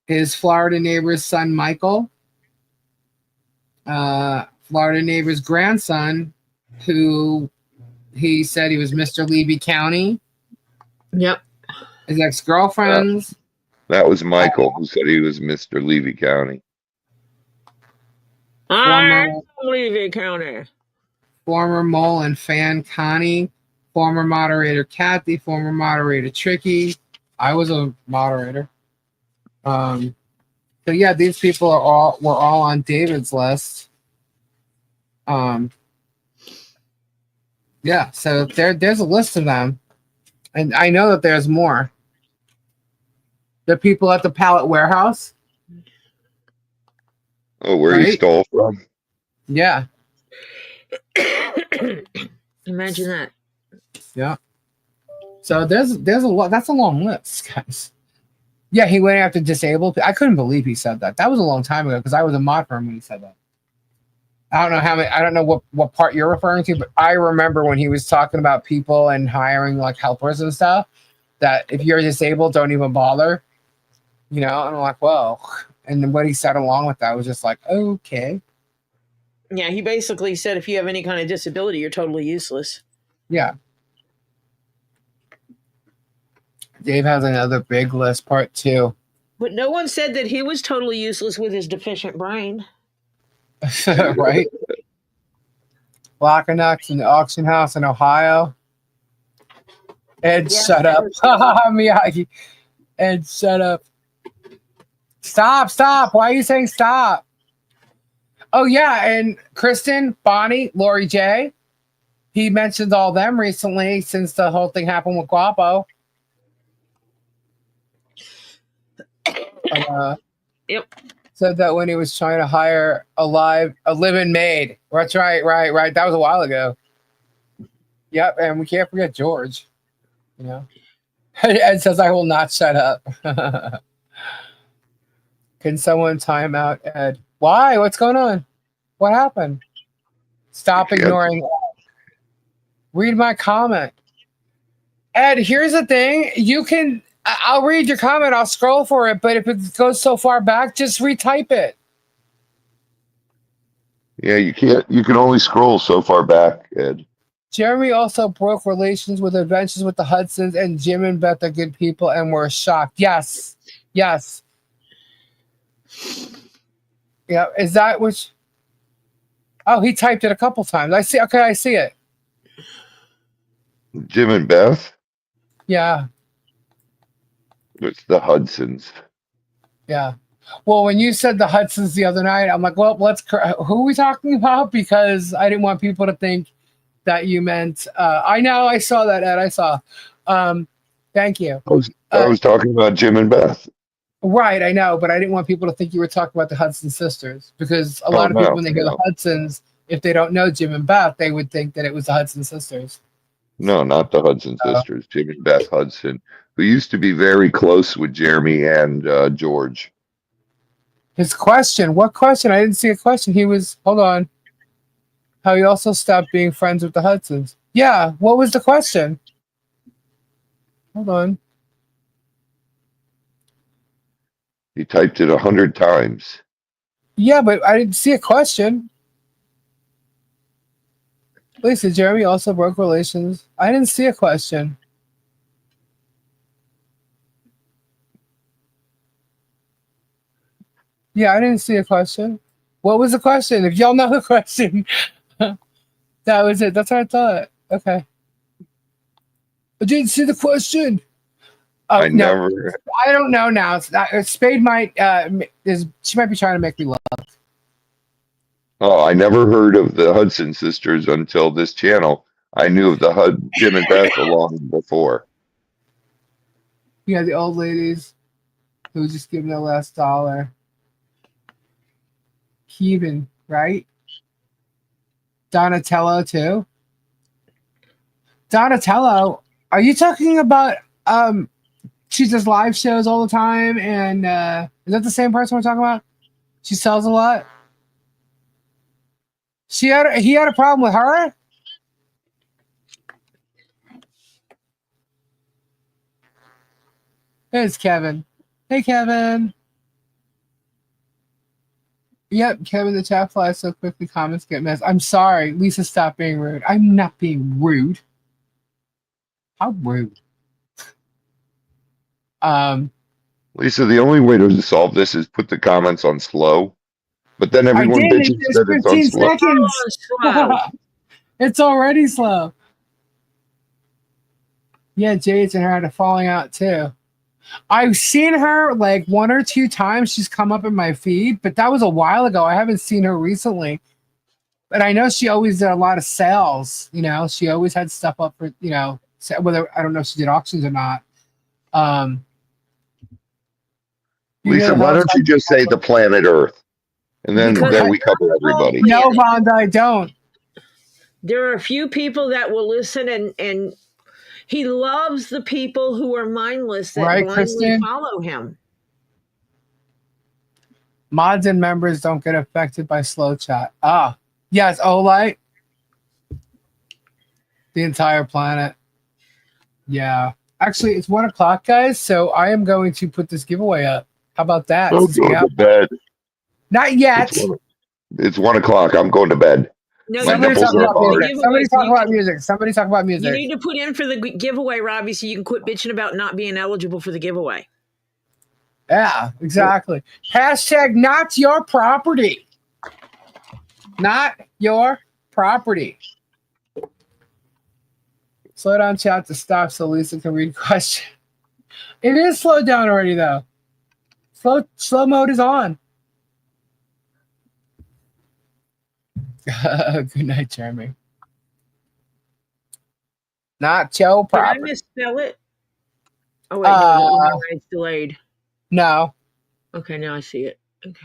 [SPEAKER 1] His Florida neighbor's son, Michael. Florida neighbor's grandson, who he said he was Mr. Levy County.
[SPEAKER 2] Yep.
[SPEAKER 1] His ex-girlfriends.
[SPEAKER 7] That was Michael who said he was Mr. Levy County.
[SPEAKER 2] I'm Levy County.
[SPEAKER 1] Former mole and fan Connie. Former moderator Kathy. Former moderator Tricky. I was a moderator. So yeah, these people were all on David's list. Yeah, so there's a list of them, and I know that there's more. The people at the pallet warehouse.
[SPEAKER 7] Oh, where he stole from?
[SPEAKER 1] Yeah.
[SPEAKER 2] Imagine that.
[SPEAKER 1] Yeah. So there's a lot. That's a long list, guys. Yeah, he went after disabled. I couldn't believe he said that. That was a long time ago because I was a mod for him when he said that. I don't know how many. I don't know what part you're referring to, but I remember when he was talking about people and hiring like helpers and stuff. That if you're disabled, don't even bother. And I'm like, well, and then what he said along with that was just like, okay,
[SPEAKER 2] Yeah, he basically said if you have any kind of disability, you're totally useless.
[SPEAKER 1] yeah. Dave has another big list, part 2.
[SPEAKER 2] But no one said that he was totally useless with his deficient brain.
[SPEAKER 1] Right? Blackenux in the auction house in Ohio. Ed,
[SPEAKER 2] Yeah,
[SPEAKER 1] shut up. Miyagi. Ed, shut up. Stop. Why are you saying stop? Oh, yeah. And Kristen, Bonnie, Lori J. He mentioned all them recently since the whole thing happened with Guapo.
[SPEAKER 2] Yep.
[SPEAKER 1] Said that when he was trying to hire a live-in maid. That's right. That was a while ago. Yep, and we can't forget George. Ed says, I will not shut up. Can someone time out Ed? Why? What's going on? What happened? Stop ignoring Ed. Read my comment. Ed, here's the thing. I'll read your comment. I'll scroll for it. But if it goes so far back, just retype it.
[SPEAKER 7] Yeah, you can't. You can only scroll so far back, Ed.
[SPEAKER 1] Jeremy also broke relations with Adventures with the Hudsons, and Jim and Beth are good people and were shocked. Yes. Yeah, is that which? Oh, he typed it a couple times. I see. Okay, I see it.
[SPEAKER 7] Jim and Beth?
[SPEAKER 1] Yeah.
[SPEAKER 7] It's the Hudsons.
[SPEAKER 1] Yeah. Well, when you said the Hudsons the other night, I'm like, well, who are we talking about? Because I didn't want people to think that you meant. I know. I saw that, Ed. I saw. Thank you.
[SPEAKER 7] I was talking about Jim and Beth.
[SPEAKER 1] Right, I know, but I didn't want people to think you were talking about the Hudson sisters because a lot of people, when they hear the Hudsons, if they don't know Jim and Beth, they would think that it was the Hudson sisters.
[SPEAKER 7] No, not the Hudson sisters. Jim and Beth Hudson, who used to be very close with Jeremy and George.
[SPEAKER 1] His question, what question? I didn't see a question. Hold on. How he also stopped being friends with the Hudsons. Yeah, what was the question? Hold on.
[SPEAKER 7] He typed it 100 times.
[SPEAKER 1] Yeah, but I didn't see a question. Lisa, Jeremy also broke relations. I didn't see a question. Yeah, I didn't see a question. What was the question? If y'all know the question, that was it. That's what I thought. Okay. I didn't see the question. Oh, no. I don't know now. Spade might she might be trying to make me laugh.
[SPEAKER 7] Oh, I never heard of the Hudson sisters until this channel. I knew of the Jim and Beth long before.
[SPEAKER 1] Yeah, the old ladies who just give their last dollar. Keevan, right? Donatello too. Donatello, are you talking about she does live shows all the time, and is that the same person we're talking about? She sells a lot. He had a problem with her. There's Kevin. Hey, Kevin. Yep, Kevin, the chat flies so quickly, comments get missed. I'm sorry. Lisa, stop being rude. I'm not being rude. How rude.
[SPEAKER 7] Lisa, the only way to solve this is put the comments on slow. But then everyone bitches that it's on slow.
[SPEAKER 1] Seconds. It's already slow. Yeah, Jade's and her had a falling out too. I've seen her like 1 or 2 times. She's come up in my feed, but that was a while ago. I haven't seen her recently. But I know she always did a lot of sales. She always had stuff up for, whether I don't know if she did auctions or not.
[SPEAKER 7] Lisa, why don't you just say the planet Earth? And then we cover everybody.
[SPEAKER 1] No, Vonda, I don't.
[SPEAKER 2] There are a few people that will listen, and he loves the people who are mindless that blindly
[SPEAKER 1] Kristen?
[SPEAKER 2] follow him.
[SPEAKER 1] Mods and members don't get affected by slow chat. Yes, Olight. The entire planet. Yeah. Actually, it's 1 o'clock, guys. So I am going to put this giveaway up. How about that?
[SPEAKER 7] I'm
[SPEAKER 1] Since we
[SPEAKER 7] going
[SPEAKER 1] have
[SPEAKER 7] to bed.
[SPEAKER 1] not yet.
[SPEAKER 7] It's 1 o'clock. I'm going to bed.
[SPEAKER 2] No,
[SPEAKER 7] My
[SPEAKER 2] you need
[SPEAKER 1] Somebody
[SPEAKER 2] to
[SPEAKER 7] nipples
[SPEAKER 1] talk
[SPEAKER 2] put
[SPEAKER 7] are
[SPEAKER 2] in
[SPEAKER 1] about
[SPEAKER 2] for the
[SPEAKER 7] hard.
[SPEAKER 1] music. Somebody
[SPEAKER 2] giveaway so
[SPEAKER 1] talk
[SPEAKER 2] you
[SPEAKER 1] about
[SPEAKER 2] can.
[SPEAKER 1] music. Somebody talk about
[SPEAKER 2] You
[SPEAKER 1] music.
[SPEAKER 2] need to put in for the giveaway, Robbie, so you can quit bitching about not being eligible for the giveaway.
[SPEAKER 1] Yeah, exactly. Hashtag not your property. Not your property. Slow down chat to stop so Lisa can read question. It is slowed down already though. Slow mode is on. Good night, Jeremy. Not your
[SPEAKER 2] Did I
[SPEAKER 1] property.
[SPEAKER 2] misspell it? Oh wait, no, that was why it's delayed.
[SPEAKER 1] No.
[SPEAKER 2] Okay, now I see it. Okay.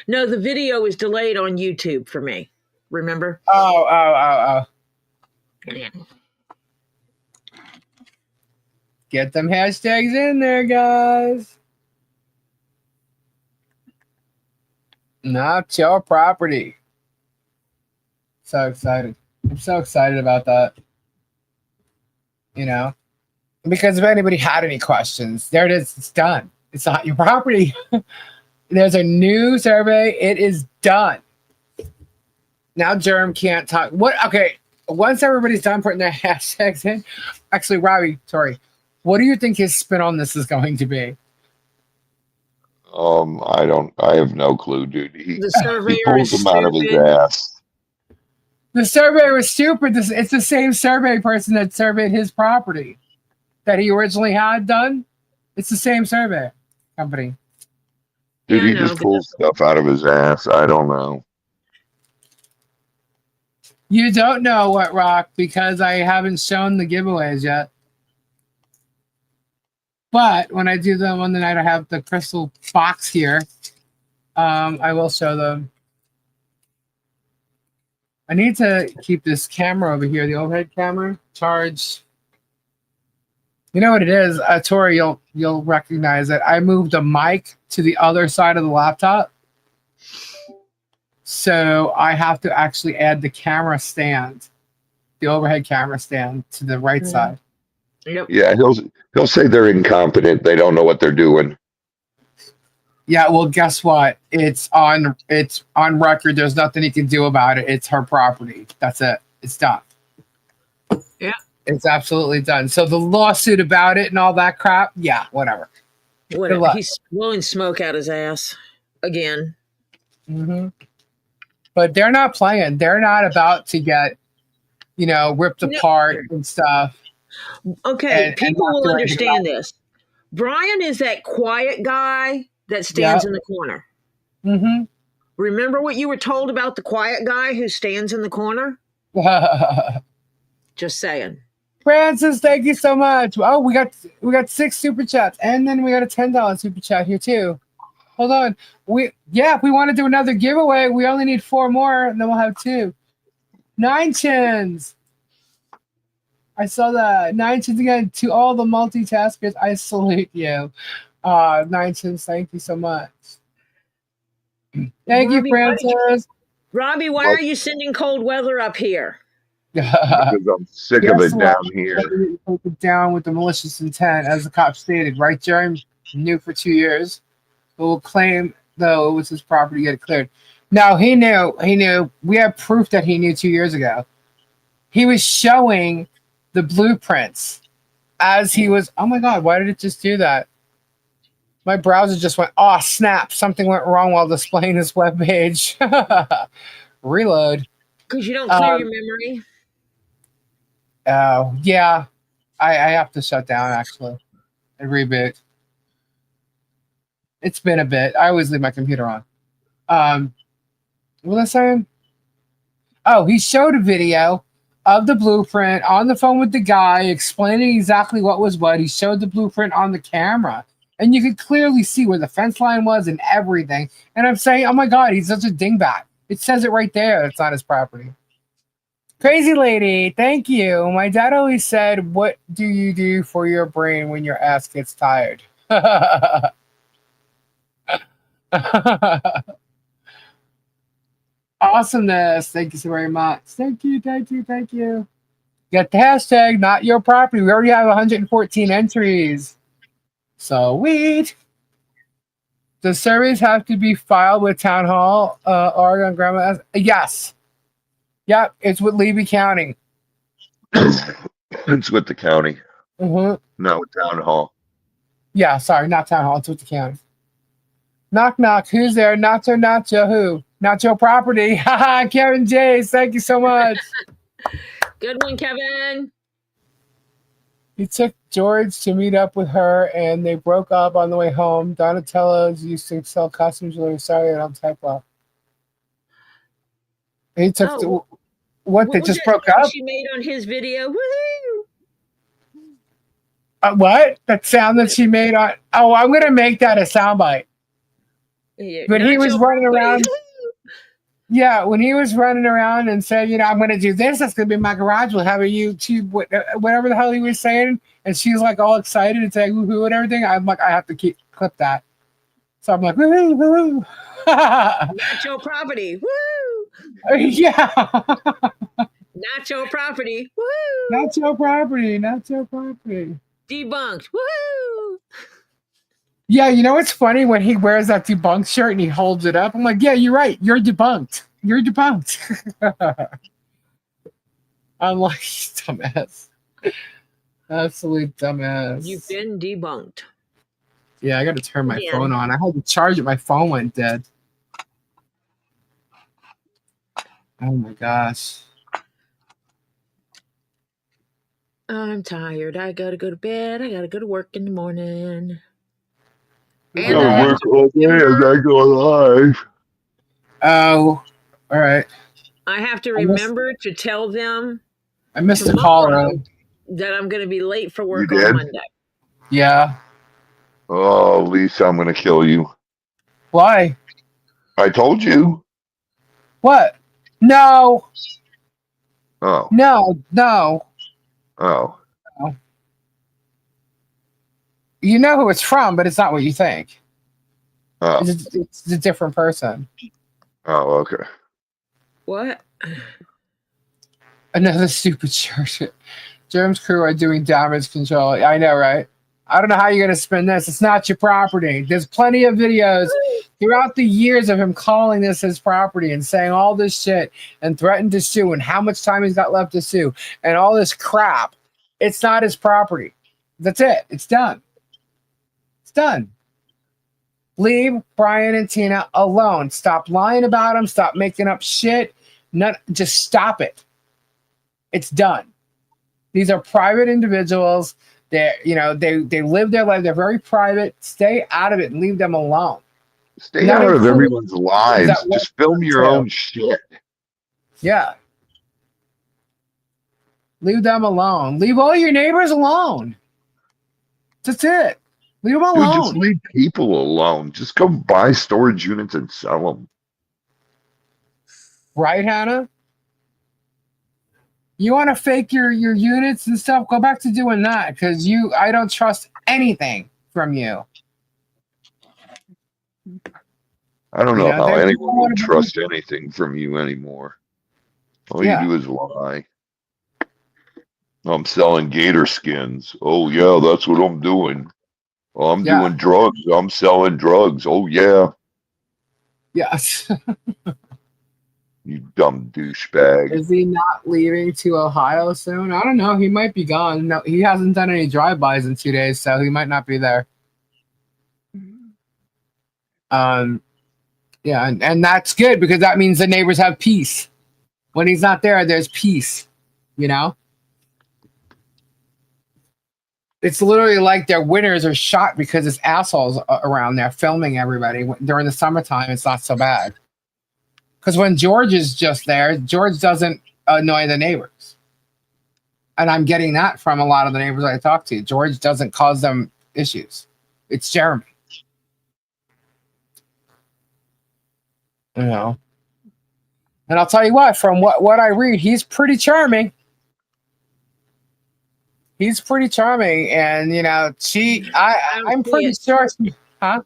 [SPEAKER 2] No, the video is delayed on YouTube for me. Remember?
[SPEAKER 1] Oh.
[SPEAKER 2] Yeah.
[SPEAKER 1] Get them hashtags in there, guys. Not your property. So excited. I'm so excited about that. You know? Because if anybody had any questions, there it is. It's done. It's not your property. There's a new survey. It is done. Now Germ can't talk. What? Okay. Once everybody's done putting their hashtags in, actually, Robbie, sorry. What do you think his spin on this is going to be?
[SPEAKER 7] I have no clue, dude.
[SPEAKER 2] The
[SPEAKER 7] He
[SPEAKER 2] surveyor
[SPEAKER 7] pulls
[SPEAKER 2] is
[SPEAKER 7] them out of his
[SPEAKER 2] stupid.
[SPEAKER 7] ass.
[SPEAKER 1] The survey was stupid. It's the same survey person that surveyed his property that he originally had done. It's the same survey company.
[SPEAKER 7] Dude,
[SPEAKER 2] Yeah, I
[SPEAKER 7] he
[SPEAKER 2] know,
[SPEAKER 7] just
[SPEAKER 2] but
[SPEAKER 7] pulls stuff out of his ass. I don't know.
[SPEAKER 1] You don't know what, Rock, because I haven't shown the giveaways yet. But when I do them on the night I have the crystal box here, I will show them. I need to keep this camera over here, the overhead camera, charged. You know what it is, Tori, you'll recognize it. I moved a mic to the other side of the laptop. So I have to actually add the camera stand, the overhead camera stand to the right side.
[SPEAKER 2] Yep.
[SPEAKER 7] Yeah, he'll say they're incompetent. They don't know what they're doing.
[SPEAKER 1] Yeah, well, guess what? It's on record. There's nothing he can do about it. It's her property. That's it. It's done.
[SPEAKER 2] Yeah.
[SPEAKER 1] It's absolutely done. So the lawsuit about it and all that crap, yeah, whatever.
[SPEAKER 2] Whatever. He's blowing smoke out his ass again.
[SPEAKER 1] Mm-hmm. But they're not playing. They're not about to get, ripped apart and stuff.
[SPEAKER 2] Okay, people will understand this. Brian is that quiet guy that stands in the corner.
[SPEAKER 1] Mm-hmm.
[SPEAKER 2] Remember what you were told about the quiet guy who stands in the corner? Just saying.
[SPEAKER 1] Francis, thank you so much. Oh, we got 6 super chats, and then we got a $10 super chat here too. Hold on. If we want to do another giveaway, we only need 4 more, and then we'll have 2. 9 chins. I saw that. 9 chins again. To all the multitaskers, I salute you. 9 chins, thank you so much. Thank you, Francis.
[SPEAKER 2] Robbie, why are you sending cold weather up here?
[SPEAKER 7] Because I'm sick of it down here.
[SPEAKER 1] Take it down with the malicious intent, as the cop stated. Right, Jeremy? Knew for 2 years. But will claim, though, it was his property to get it cleared. No, he knew. We have proof that he knew 2 years ago. He was showing the blueprints as he was. Oh my God, why did it just do that? My browser just went, oh, snap. Something went wrong while displaying this web page. Reload.
[SPEAKER 2] Because you don't clear your memory.
[SPEAKER 1] Oh, yeah. I have to shut down, actually, and reboot. It's been a bit. I always leave my computer on. What was I saying? Oh, he showed a video of the blueprint on the phone with the guy explaining exactly what was what. He showed the blueprint on the camera, and you could clearly see where the fence line was and everything. And I'm saying, oh my God, he's such a dingbat. It says it right there. It's not his property. Crazy lady, thank you. My dad always said, what do you do for your brain when your ass gets tired? awesomeness. Thank you so very much. Thank you. Get the hashtag, not your property. We already have 114 entries. Sweet. The surveys have to be filed with Town Hall, Oregon Grandma. Yes. Yep, it's with Levy County.
[SPEAKER 7] It's with the county,
[SPEAKER 1] Mm-hmm.
[SPEAKER 7] not with town hall.
[SPEAKER 1] Yeah, sorry, not Town Hall. It's with the county. Knock, knock. Who's there? Nacho, Nacho, who? Nacho Property. Haha, Kevin Jays. Thank you so much.
[SPEAKER 2] Good one, Kevin.
[SPEAKER 1] He took George to meet up with her, and they broke up on the way home. Donatello's used to sell costume jewelry. Sorry, I don't type well. He took what? They
[SPEAKER 2] was
[SPEAKER 1] just
[SPEAKER 2] that
[SPEAKER 1] broke
[SPEAKER 2] sound
[SPEAKER 1] up?
[SPEAKER 2] she made on his video? Woohoo!
[SPEAKER 1] What? That sound that she made on? Oh, I'm gonna make that a soundbite.
[SPEAKER 2] Yeah,
[SPEAKER 1] But he was
[SPEAKER 2] Nacho
[SPEAKER 1] running
[SPEAKER 2] Property.
[SPEAKER 1] around. Yeah, when he was running around and said, I'm going to do this. That's going to be my garage. We'll have a YouTube, whatever the hell he was saying. And she's like all excited and saying woohoo and everything. I'm like, I have to clip that. So I'm like, woohoo, woohoo.
[SPEAKER 2] Nacho Property. Woo!
[SPEAKER 1] Yeah.
[SPEAKER 2] Nacho Property. Woo!
[SPEAKER 1] Nacho Property.
[SPEAKER 2] Debunked. Woo!
[SPEAKER 1] Yeah, you know what's funny? When he wears that debunked shirt and he holds it up, I'm like, yeah, you're right. You're debunked. I'm like, dumbass. Absolute dumbass.
[SPEAKER 2] You've been debunked.
[SPEAKER 1] Yeah, I got to turn my phone on. I had to charge it. My phone went dead. Oh my gosh.
[SPEAKER 2] I'm tired. I gotta go to bed. I gotta go to work in the morning.
[SPEAKER 7] I gotta work all day as I go live.
[SPEAKER 1] Oh, all right.
[SPEAKER 2] I have to remember to tell them
[SPEAKER 1] I missed the call
[SPEAKER 2] that I'm going to be late for work
[SPEAKER 7] You did?
[SPEAKER 2] on Monday.
[SPEAKER 1] Yeah.
[SPEAKER 7] Oh, Lisa, I'm gonna kill you.
[SPEAKER 1] Why?
[SPEAKER 7] I told you.
[SPEAKER 1] What? No.
[SPEAKER 7] Oh.
[SPEAKER 1] No.
[SPEAKER 7] Oh.
[SPEAKER 1] You know who it's from, but it's not what you think.
[SPEAKER 7] Oh.
[SPEAKER 1] It's a different person.
[SPEAKER 7] Oh, okay.
[SPEAKER 2] What?
[SPEAKER 1] Another stupid shirt. Germ's crew are doing damage control. I know, right? I don't know how you're going to spin this. It's not your property. There's plenty of videos throughout the years of him calling this his property and saying all this shit and threatened to sue and how much time he's got left to sue and all this crap. It's not his property. That's it. It's done. Done. Leave Brian and Tina alone. Stop lying about them. Stop making up shit. Just stop it. It's done. These are private individuals. They live their life. They're very private. Stay out of it and leave them alone.
[SPEAKER 7] Stay out of everyone's lives. Just film your own shit.
[SPEAKER 1] Yeah. Leave them alone. Leave all your neighbors alone. That's it. Leave them alone.
[SPEAKER 7] Dude, just leave people alone. Just go buy storage units and sell them.
[SPEAKER 1] Right, Hannah? You want to fake your units and stuff? Go back to doing that because I don't trust anything from you.
[SPEAKER 7] I don't know how anyone would trust anything from you anymore. All you do is lie. I'm selling gator skins. Oh, yeah, that's what I'm doing. Oh, I'm doing drugs. I'm selling drugs. Oh, yeah.
[SPEAKER 1] Yes.
[SPEAKER 7] You dumb douchebag.
[SPEAKER 1] Is he not leaving to Ohio soon? I don't know. He might be gone. No, he hasn't done any drive-bys in 2 days, so he might not be there. Yeah, and that's good because that means the neighbors have peace. When he's not there, there's peace, you know? It's literally like their winners are shot because it's assholes around there filming everybody. During the summertime, it's not so bad. Because when George is just there, George doesn't annoy the neighbors. And I'm getting that from a lot of the neighbors I talk to. George doesn't cause them issues. It's Jeremy. You know. And I'll tell you what, from what I read, he's pretty charming. He's pretty charming. And, you know, I'm pretty sure. Huh?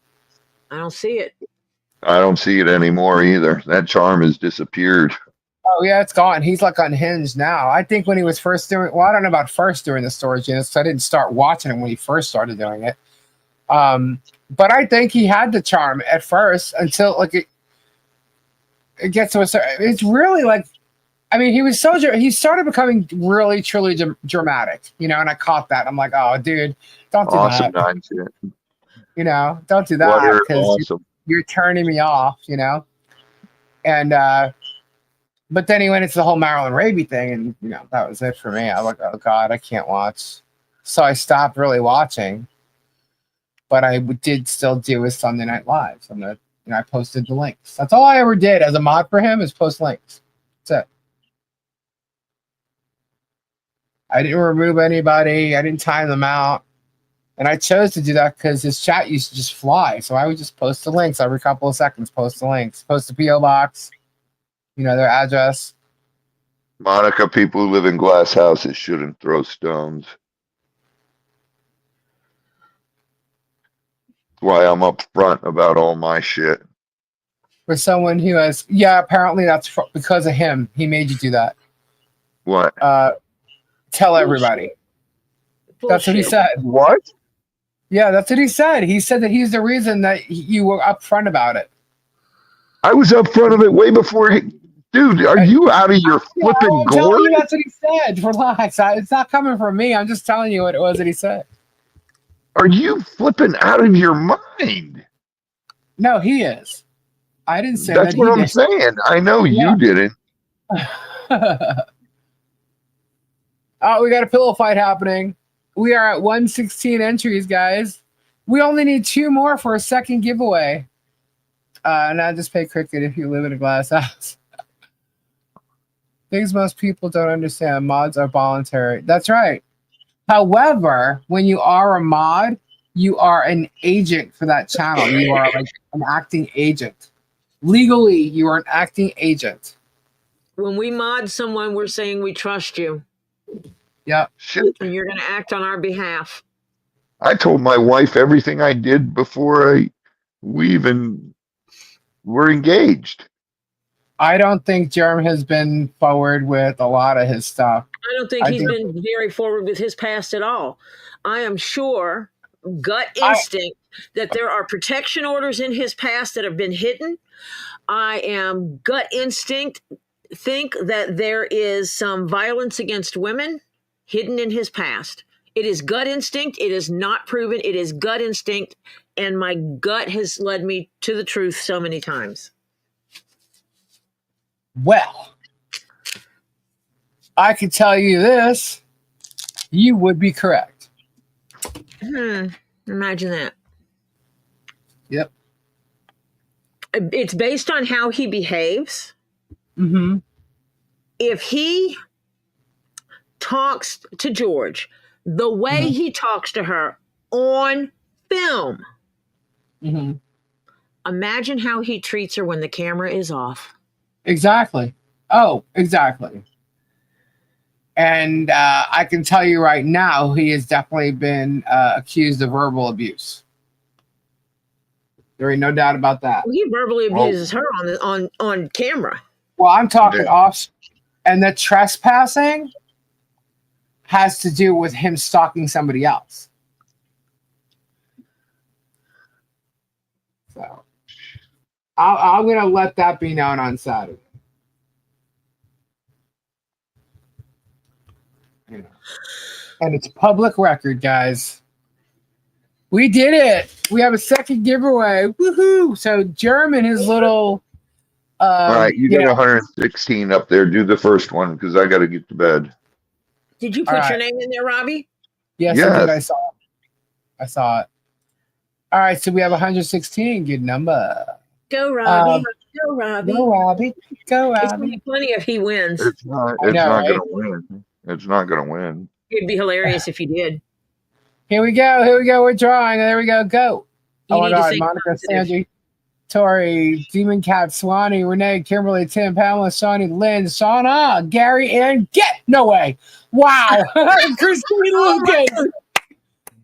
[SPEAKER 2] I don't see it.
[SPEAKER 7] I don't see it anymore either. That charm has disappeared.
[SPEAKER 1] Oh yeah, it's gone. He's like unhinged now. I think when he was first doing, well, I don't know about first doing the storage units, so I didn't start watching him when he first started doing it. But I think he had the charm at first until like it gets to a certain. It's really like, I mean, he started becoming really truly dramatic, you know. And I caught that. I'm like, oh, dude, don't do
[SPEAKER 7] Awesome
[SPEAKER 1] that.
[SPEAKER 7] nonsense.
[SPEAKER 1] You know, don't do that
[SPEAKER 7] What
[SPEAKER 1] because
[SPEAKER 7] awesome.
[SPEAKER 1] you're turning me off, you know. And but then he went into the whole Marilyn Raby thing, and you know that was it for me. I was like, oh God, I can't watch. So I stopped really watching. But I did still do his Sunday Night Lives. I posted the links. That's all I ever did as a mod for him is post links. That's it. I didn't remove anybody. I didn't time them out. And I chose to do that because his chat used to just fly. So I would just post the links every couple of seconds. Post the links. Post the P.O. box. You know, their address.
[SPEAKER 7] Monica, people who live in glass houses shouldn't throw stones. That's why I'm up front about all my shit.
[SPEAKER 1] For someone who has, yeah, apparently that's because of him. He made you do that.
[SPEAKER 7] What?
[SPEAKER 1] Tell everybody. That's what he said.
[SPEAKER 7] What?
[SPEAKER 1] Yeah, that's what he said. He said that he's the reason that you were upfront about it.
[SPEAKER 7] I was up front of it way before. Dude, are you out of your flipping
[SPEAKER 1] I'm telling
[SPEAKER 7] gourd?
[SPEAKER 1] you that's what he said. Relax. It's not coming from me. I'm just telling you what it was that he said.
[SPEAKER 7] Are you flipping out of your mind?
[SPEAKER 1] No, he is. I didn't say
[SPEAKER 7] That's
[SPEAKER 1] that.
[SPEAKER 7] what I'm saying. I know you didn't.
[SPEAKER 1] Oh, we got a pillow fight happening. We are at 116 entries, guys. We only need 2 more for a second giveaway. Now just pay cricket if you live in a glass house. Things most people don't understand. Mods are voluntary. That's right. However, when you are a mod, you are an agent for that channel. You are like an acting agent. Legally, you are an acting agent.
[SPEAKER 2] When we mod someone, we're saying we trust you.
[SPEAKER 1] Yep.
[SPEAKER 7] Shit.
[SPEAKER 2] And you're going to act on our behalf.
[SPEAKER 7] I told my wife everything I did before we even were engaged.
[SPEAKER 1] I don't think Jerm has been forward with a lot of his stuff.
[SPEAKER 2] I don't think he's been very forward with his past at all. I am sure, gut instinct, that there are protection orders in his past that have been hidden. I am gut instinct, think that there is some violence against women hidden in his past. It is gut instinct. It is not proven. It is gut instinct. And my gut has led me to the truth so many times.
[SPEAKER 1] Well, I could tell you this. You would be correct.
[SPEAKER 2] Imagine that.
[SPEAKER 1] Yep.
[SPEAKER 2] It's based on how he behaves.
[SPEAKER 1] Mm-hmm.
[SPEAKER 2] If he talks to George the way he talks to her on film, imagine how he treats her when the camera is off.
[SPEAKER 1] Exactly. Oh, exactly. And I can tell you right now, he has definitely been accused of verbal abuse. There ain't no doubt about that.
[SPEAKER 2] He verbally abuses her on camera.
[SPEAKER 1] Well, I'm talking off, and the trespassing has to do with him stalking somebody else. So I'm going to let that be known on Saturday. You know. And it's public record, guys. We did it. We have a second giveaway. Woohoo! So Jerm and his little...
[SPEAKER 7] all right, you got 116 up there. Do the first one because I got to get to bed.
[SPEAKER 2] Did you put your name in there, Robbie?
[SPEAKER 1] Yes, I did. I saw it. I saw it. All right, so we have 116. Good number.
[SPEAKER 2] Go, Robbie. Go, Robbie.
[SPEAKER 1] Go, Robbie. Go, Robbie.
[SPEAKER 2] It's going to be funny if he wins.
[SPEAKER 7] It's not going to win. It's not going to win.
[SPEAKER 2] It'd be hilarious if he did.
[SPEAKER 1] Here we go. Here we go. We're drawing. There we go. Go.
[SPEAKER 2] You
[SPEAKER 1] my God. Monica, Sandy, Tori, Demon Cat, Swanee, Renee, Kimberly, Tim, Pamela, Shawnee, Lynn, Shauna, Gary, and Get. No way. Wow. Christine Lucas.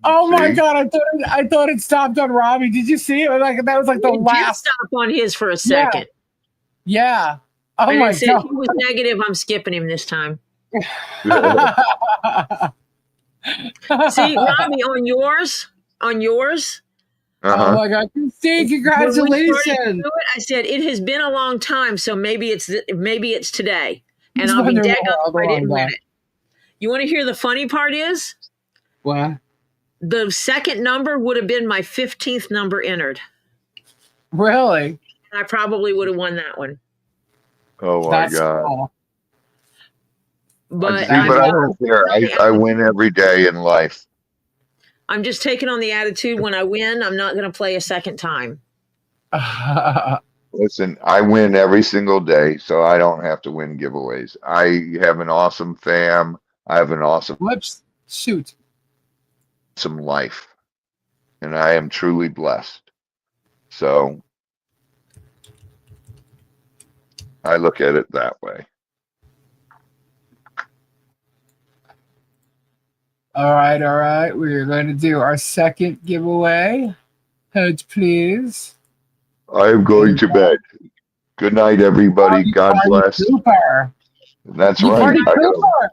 [SPEAKER 1] Oh my
[SPEAKER 7] See?
[SPEAKER 1] god! I thought it stopped on Robbie. Did you see it? Like that was like the
[SPEAKER 2] It did
[SPEAKER 1] last.
[SPEAKER 2] stop on his for a
[SPEAKER 1] Yeah.
[SPEAKER 2] second.
[SPEAKER 1] Yeah. Oh
[SPEAKER 2] And
[SPEAKER 1] my
[SPEAKER 2] it said
[SPEAKER 1] god.
[SPEAKER 2] he was negative. I'm skipping him this time. See, Robbie, on yours.
[SPEAKER 1] Oh
[SPEAKER 7] Uh-huh.
[SPEAKER 1] my god, Christine!
[SPEAKER 2] When we started to
[SPEAKER 1] Congratulations.
[SPEAKER 2] do it, I said it has been a long time, so maybe it's today, and
[SPEAKER 1] It's
[SPEAKER 2] I'll be
[SPEAKER 1] been a
[SPEAKER 2] daggone if I
[SPEAKER 1] long
[SPEAKER 2] didn't win
[SPEAKER 1] time.
[SPEAKER 2] it. You want to hear the funny part is
[SPEAKER 1] What?
[SPEAKER 2] the second number would have been my 15th number entered.
[SPEAKER 1] Really?
[SPEAKER 2] I probably would have won that one,
[SPEAKER 7] Oh my
[SPEAKER 1] That's
[SPEAKER 7] God.
[SPEAKER 1] cool.
[SPEAKER 2] but
[SPEAKER 7] See, but I don't care. I win every day in life.
[SPEAKER 2] I'm just taking on the attitude when I win, I'm not going to play a second time.
[SPEAKER 7] Listen, I win every single day, so I don't have to win giveaways. I have an awesome fam. I have an awesome
[SPEAKER 1] Whoops. Shoot.
[SPEAKER 7] life, and I am truly blessed. So I look at it that way.
[SPEAKER 1] All right. We're going to do our second giveaway. Heads, please.
[SPEAKER 7] I am going to bed. Good night, everybody. God bless.
[SPEAKER 1] Cooper.
[SPEAKER 7] That's
[SPEAKER 1] You
[SPEAKER 7] right.
[SPEAKER 1] party
[SPEAKER 7] I gotta-
[SPEAKER 1] Cooper.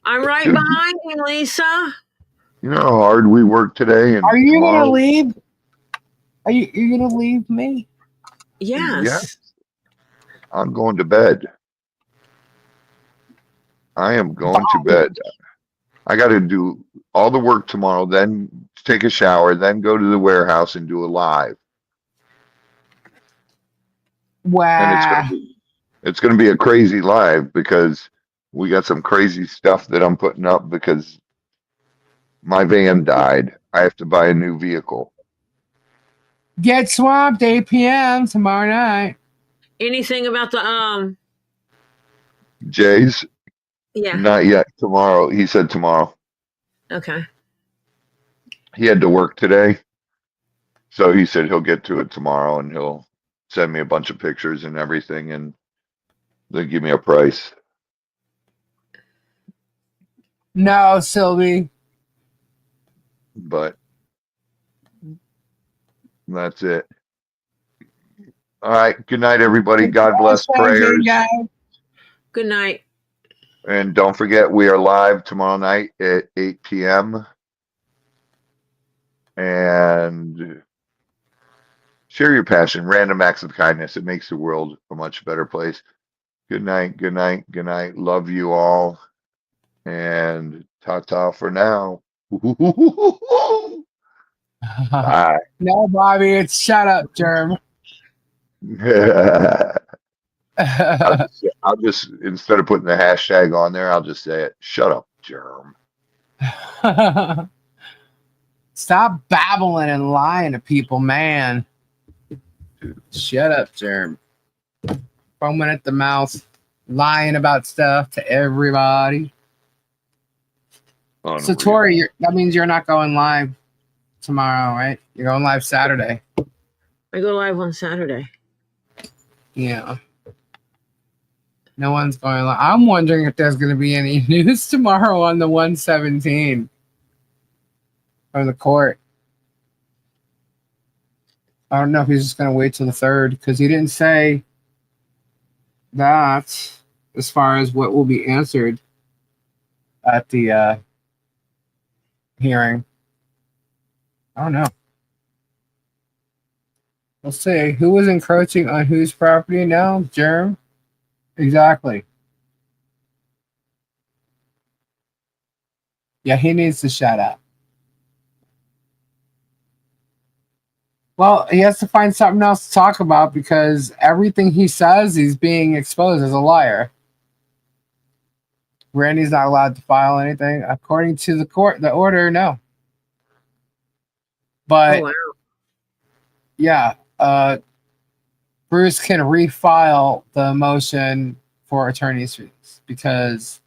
[SPEAKER 2] I'm right
[SPEAKER 7] Dude.
[SPEAKER 2] behind you, Lisa.
[SPEAKER 7] you know how hard we work today and
[SPEAKER 1] Are you
[SPEAKER 7] tomorrow?
[SPEAKER 1] gonna leave? Are you gonna leave me?
[SPEAKER 2] Yes.
[SPEAKER 7] Yeah. I'm going to bed. I am going to bed. I got to do all the work tomorrow, then take a shower, then go to the warehouse and do a live.
[SPEAKER 1] Wow.
[SPEAKER 7] And it's gonna be a crazy live because we got some crazy stuff that I'm putting up because my van died. I have to buy a new vehicle.
[SPEAKER 1] Get swamped 8 p.m. tomorrow night.
[SPEAKER 2] Anything about the
[SPEAKER 7] Jay's
[SPEAKER 2] yeah.
[SPEAKER 7] not yet. Tomorrow. He said tomorrow.
[SPEAKER 2] Okay.
[SPEAKER 7] He had to work today. So he said he'll get to it tomorrow and he'll send me a bunch of pictures and everything and then give me a price.
[SPEAKER 1] No, Sylvie.
[SPEAKER 7] But that's it. All right. Good night, everybody. God bless. Prayers.
[SPEAKER 2] Good night.
[SPEAKER 7] And don't forget, we are live tomorrow night at 8 p.m. And share your passion. Random acts of kindness. It makes the world a much better place. Good night. Good night. Good night. Love you all. And ta-ta for now. Bye.
[SPEAKER 1] No, Bobby, it's shut up, Germ.
[SPEAKER 7] I'll just instead of putting the hashtag on there, I'll just say it. Shut up, germ.
[SPEAKER 1] Stop babbling and lying to people, man. Shut up, Germ. Foaming at the mouth, lying about stuff to everybody. So, Tori, that means you're not going live tomorrow, right? You're going live Saturday.
[SPEAKER 2] I go live on Saturday.
[SPEAKER 1] Yeah. No one's going live. I'm wondering if there's going to be any news tomorrow on the 117 from the court. I don't know if he's just going to wait till the 3rd because he didn't say that as far as what will be answered at the hearing. I don't know. We'll see. Who was encroaching on whose property now? Germ? Exactly. Yeah, he needs to shut up. Well, he has to find something else to talk about because everything he says, he's being exposed as a liar. Randy's not allowed to file anything. According to the court, the order, no. But,
[SPEAKER 2] Oh, wow.
[SPEAKER 1] yeah, Bruce can refile the motion for attorney's fees because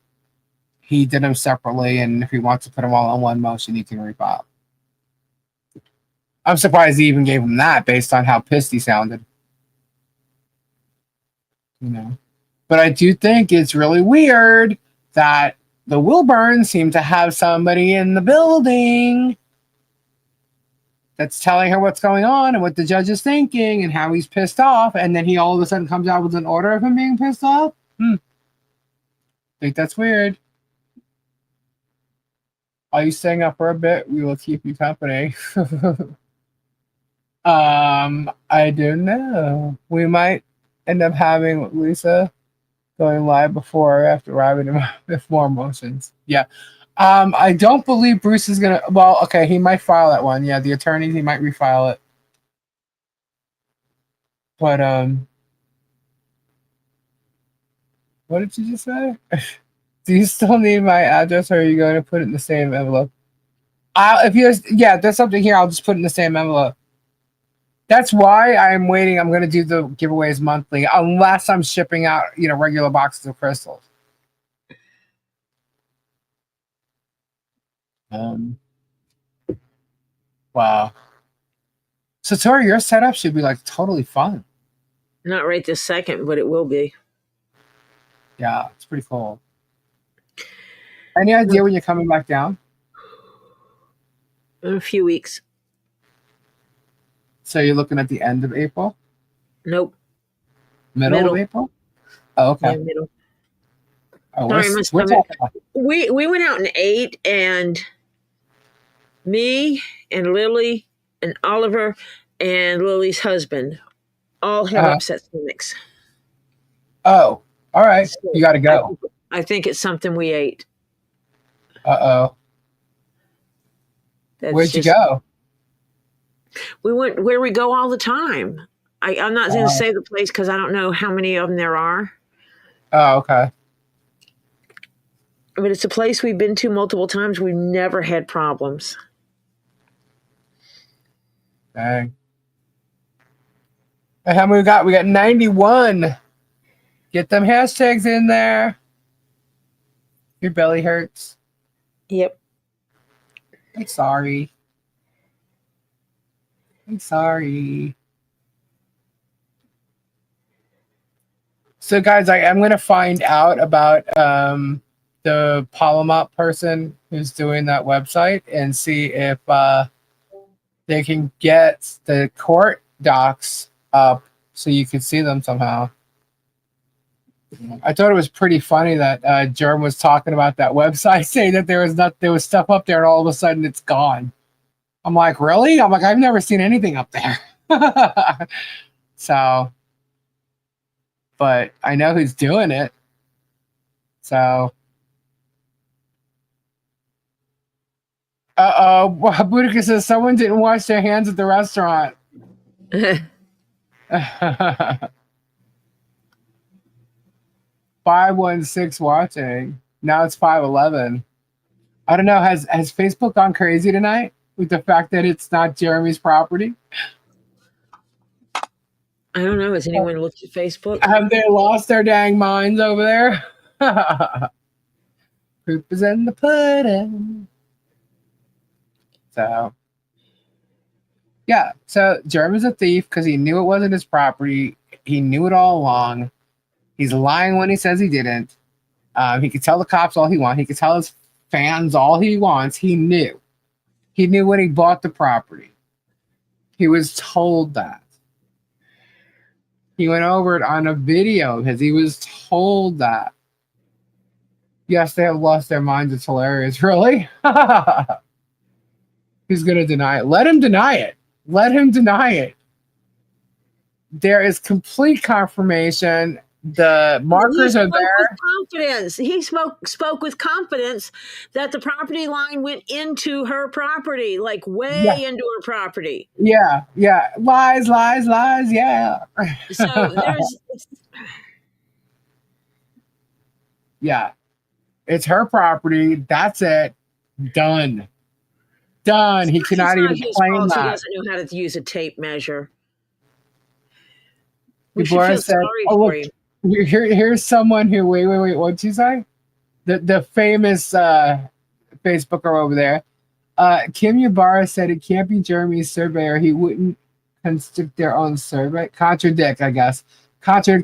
[SPEAKER 1] he did them separately, and if he wants to put them all on one motion, he can refile. I'm surprised he even gave him that based on how pissed he sounded. You know, but I do think it's really weird that the Wilburns seem to have somebody in the building that's telling her what's going on and what the judge is thinking and how he's pissed off, and then he all of a sudden comes out with an order of him being pissed off. Think that's weird. Are you staying up for a bit? We will keep you company. I don't know. We might end up having Lisa going live before or after arriving with more emotions. Yeah. I don't believe Bruce is gonna. Well, okay, he might file that one. Yeah, the attorneys, he might refile it. But what did you just say? Do you still need my address, or are you going to put it in the same envelope? There's something here. I'll just put it in the same envelope. That's why I'm waiting. I'm going to do the giveaways monthly, unless I'm shipping out, regular boxes of crystals. Wow. So Tori, your setup should be like totally fun.
[SPEAKER 2] Not right this second, but it will be.
[SPEAKER 1] Yeah, it's pretty cool. Any idea when you're coming back down?
[SPEAKER 2] In a few weeks.
[SPEAKER 1] So you're looking at the end of April?
[SPEAKER 2] Nope.
[SPEAKER 1] Middle of April? Oh, okay.
[SPEAKER 2] Yeah, middle.
[SPEAKER 1] Oh,
[SPEAKER 2] we went out and ate, and me and Lily and Oliver and Lily's husband all have upset stomachs.
[SPEAKER 1] Oh, all right. So you got to go.
[SPEAKER 2] I think it's something we ate.
[SPEAKER 1] Uh-oh. Where'd you go?
[SPEAKER 2] We went where we go all the time. I'm not going to say the place because I don't know how many of them there are.
[SPEAKER 1] Oh, okay.
[SPEAKER 2] But it's a place we've been to multiple times. We've never had problems.
[SPEAKER 1] Dang. And how many we got? We got 91. Get them hashtags in there. Your belly hurts.
[SPEAKER 2] Yep.
[SPEAKER 1] I'm sorry. So, guys, I'm going to find out about the Palomop person who's doing that website and see if they can get the court docs up so you can see them somehow. I thought it was pretty funny that Jerm was talking about that website, saying that there was stuff up there, and all of a sudden it's gone. I'm like, really? I'm like, I've never seen anything up there. So, but I know who's doing it. So, Boudica says someone didn't wash their hands at the restaurant. 516 watching. Now it's 511. I don't know. Has Facebook gone crazy tonight with the fact that it's not Jeremy's property?
[SPEAKER 2] I don't know. Has anyone looked at Facebook?
[SPEAKER 1] Have they lost their dang minds over there? Proof is in the pudding. So, yeah. So Jeremy's a thief because he knew it wasn't his property. He knew it all along. He's lying when he says he didn't. He could tell the cops all he wants. He could tell his fans all he wants. He knew. He knew when he bought the property. He was told that. He went over it on a video because he was told that. Yes, they have lost their minds. It's hilarious. Really? He's going to deny it. Let him deny it. Let him deny it. There is complete confirmation. The markers are there.
[SPEAKER 2] Confidence. He spoke with confidence that the property line went into her property, like way into her property.
[SPEAKER 1] Yeah. Lies. Yeah.
[SPEAKER 2] So there's.
[SPEAKER 1] Yeah. It's her property. That's it. Done. He cannot even claim that.
[SPEAKER 2] He doesn't know how to use a tape measure.
[SPEAKER 1] We should feel sorry for him. Here's someone who wait, what'd you say? The famous Facebooker over there. Kim Ybarra said it can't be Jeremy's surveyor. He wouldn't contradict their own survey. Contradict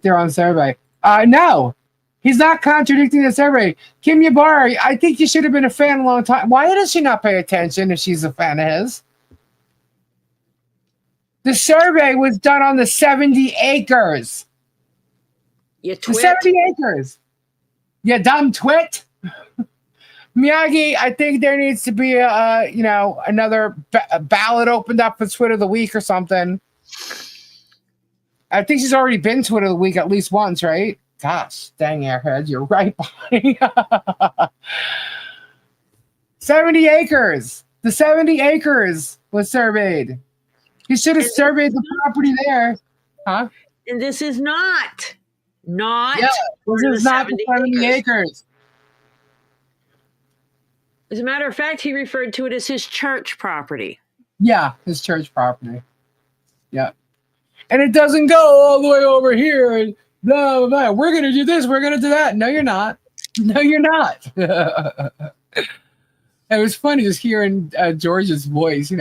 [SPEAKER 1] their own survey. No, he's not contradicting the survey. Kim Ybarra, I think you should have been a fan a long time. Why does she not pay attention if she's a fan of his? The survey was done on the 70 acres.
[SPEAKER 2] You
[SPEAKER 1] The
[SPEAKER 2] twit.
[SPEAKER 1] 70 acres. You dumb twit. Miyagi, I think there needs to be another ballot opened up for Twit of the Week or something. I think she's already been Twit of the Week at least once, right? Gosh, dang airhead, you're right, Bonnie. 70 acres. The 70 acres was surveyed. He should have surveyed the property there. Huh?
[SPEAKER 2] And this is not
[SPEAKER 1] Yeah, this is not the 70 acres.
[SPEAKER 2] As a matter of fact, he referred to it as his church property.
[SPEAKER 1] Yeah, his church property. Yeah. And it doesn't go all the way over here and blah, blah, blah. We're going to do this. We're going to do that. No, you're not. No, you're not. It was funny just hearing George's voice,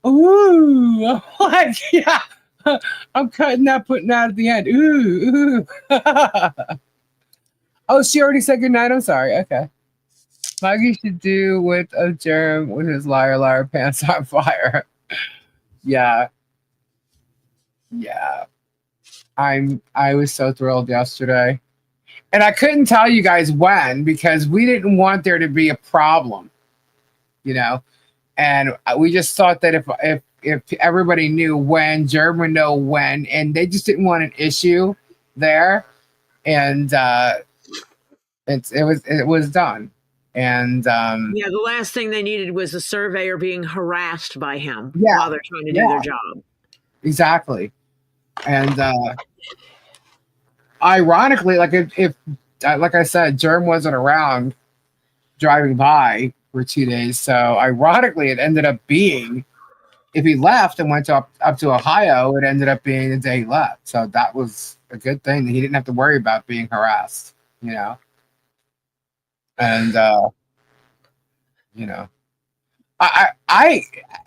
[SPEAKER 1] Ooh, I'm like, yeah. I'm cutting that, putting that at the end. Ooh, ooh. Oh, she already said goodnight. I'm sorry. Okay. Maggie should do with a germ with his liar pants on fire. Yeah. Yeah. I was so thrilled yesterday. And I couldn't tell you guys when because we didn't want there to be a problem. And we just thought that if everybody knew when, Germ would know when, and they just didn't want an issue there. And it was done. And
[SPEAKER 2] the last thing they needed was a surveyor being harassed by him while they're trying to do their job.
[SPEAKER 1] Exactly. And ironically, like if like I said, Germ wasn't around driving by for 2 days. So ironically, it ended up being, if he left and went up to Ohio, it ended up being the day he left. So that was a good thing that he didn't have to worry about being harassed, And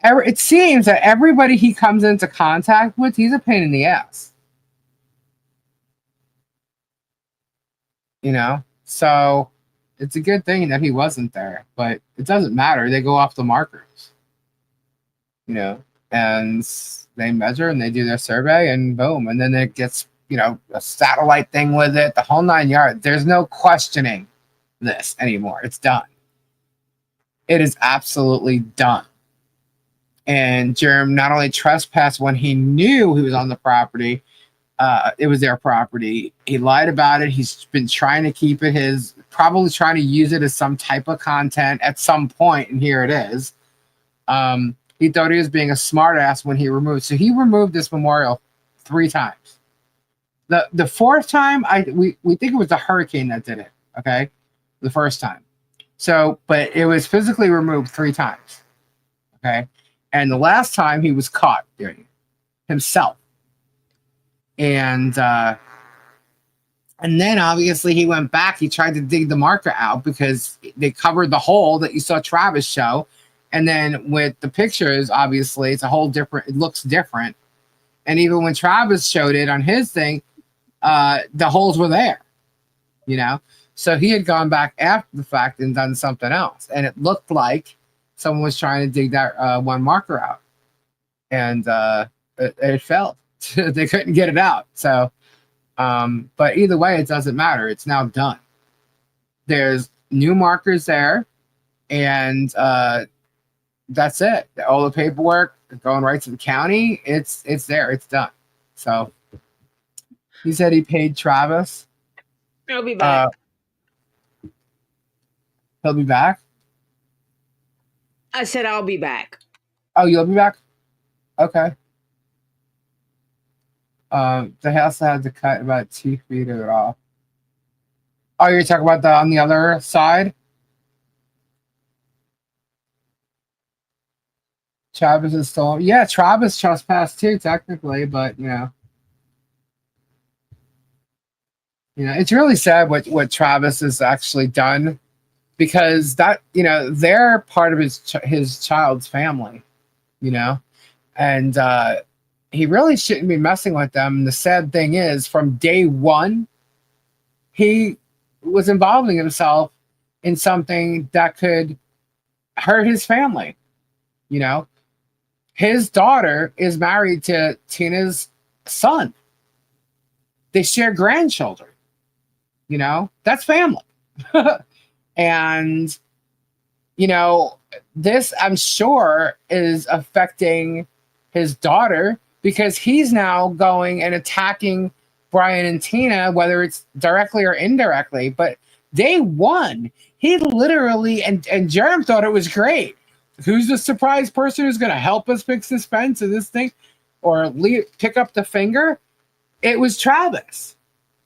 [SPEAKER 1] it seems that everybody he comes into contact with, he's a pain in the ass. So it's a good thing that he wasn't there, but it doesn't matter. They go off the markers, and they measure and they do their survey and boom. And then it gets, a satellite thing with it, the whole 9 yards. There's no questioning this anymore. It's done. It is absolutely done. And Germ not only trespassed when he knew he was on the property, it was their property. He lied about it. He's been trying to keep it probably trying to use it as some type of content at some point, and here it is. He thought he was being a smartass when he removed. So he removed this memorial 3 times. The fourth time, we think it was the hurricane that did it. Okay, the first time. So, but it was physically removed 3 times. Okay, and the last time he was caught doing it himself. And then obviously he went back. He tried to dig the marker out because they covered the hole that you saw Travis show. And then with the pictures, obviously it's a whole different. It looks different. And even when Travis showed it on his thing, the holes were there. So he had gone back after the fact and done something else, and it looked like someone was trying to dig that one marker out, and it failed. They couldn't get it out. So, but either way, it doesn't matter. It's now done. There's new markers there, and that's it. All the paperwork going right to the county. It's there. It's done. So he said he paid Travis.
[SPEAKER 2] I'll be back.
[SPEAKER 1] He'll be back.
[SPEAKER 2] I said I'll be back.
[SPEAKER 1] Oh, you'll be back? Okay. The house had to cut about 2 feet of it off. Oh, you're talking about on the other side? Travis is still, yeah, Travis trespassed too, technically, but it's really sad what Travis has actually done, because that, they're part of his child's family, and he really shouldn't be messing with them. And the sad thing is, from day one, he was involving himself in something that could hurt his family. his daughter is married to Tina's son. They share grandchildren. You know, that's family. And, you know, this, I'm sure, is affecting his daughter because he's now going and attacking Brian and Tina, whether it's directly or indirectly. But day one, he literally, and Jerem thought it was great. Who's the surprise person who's going to help us fix this fence and this thing or pick up the finger? It was Travis.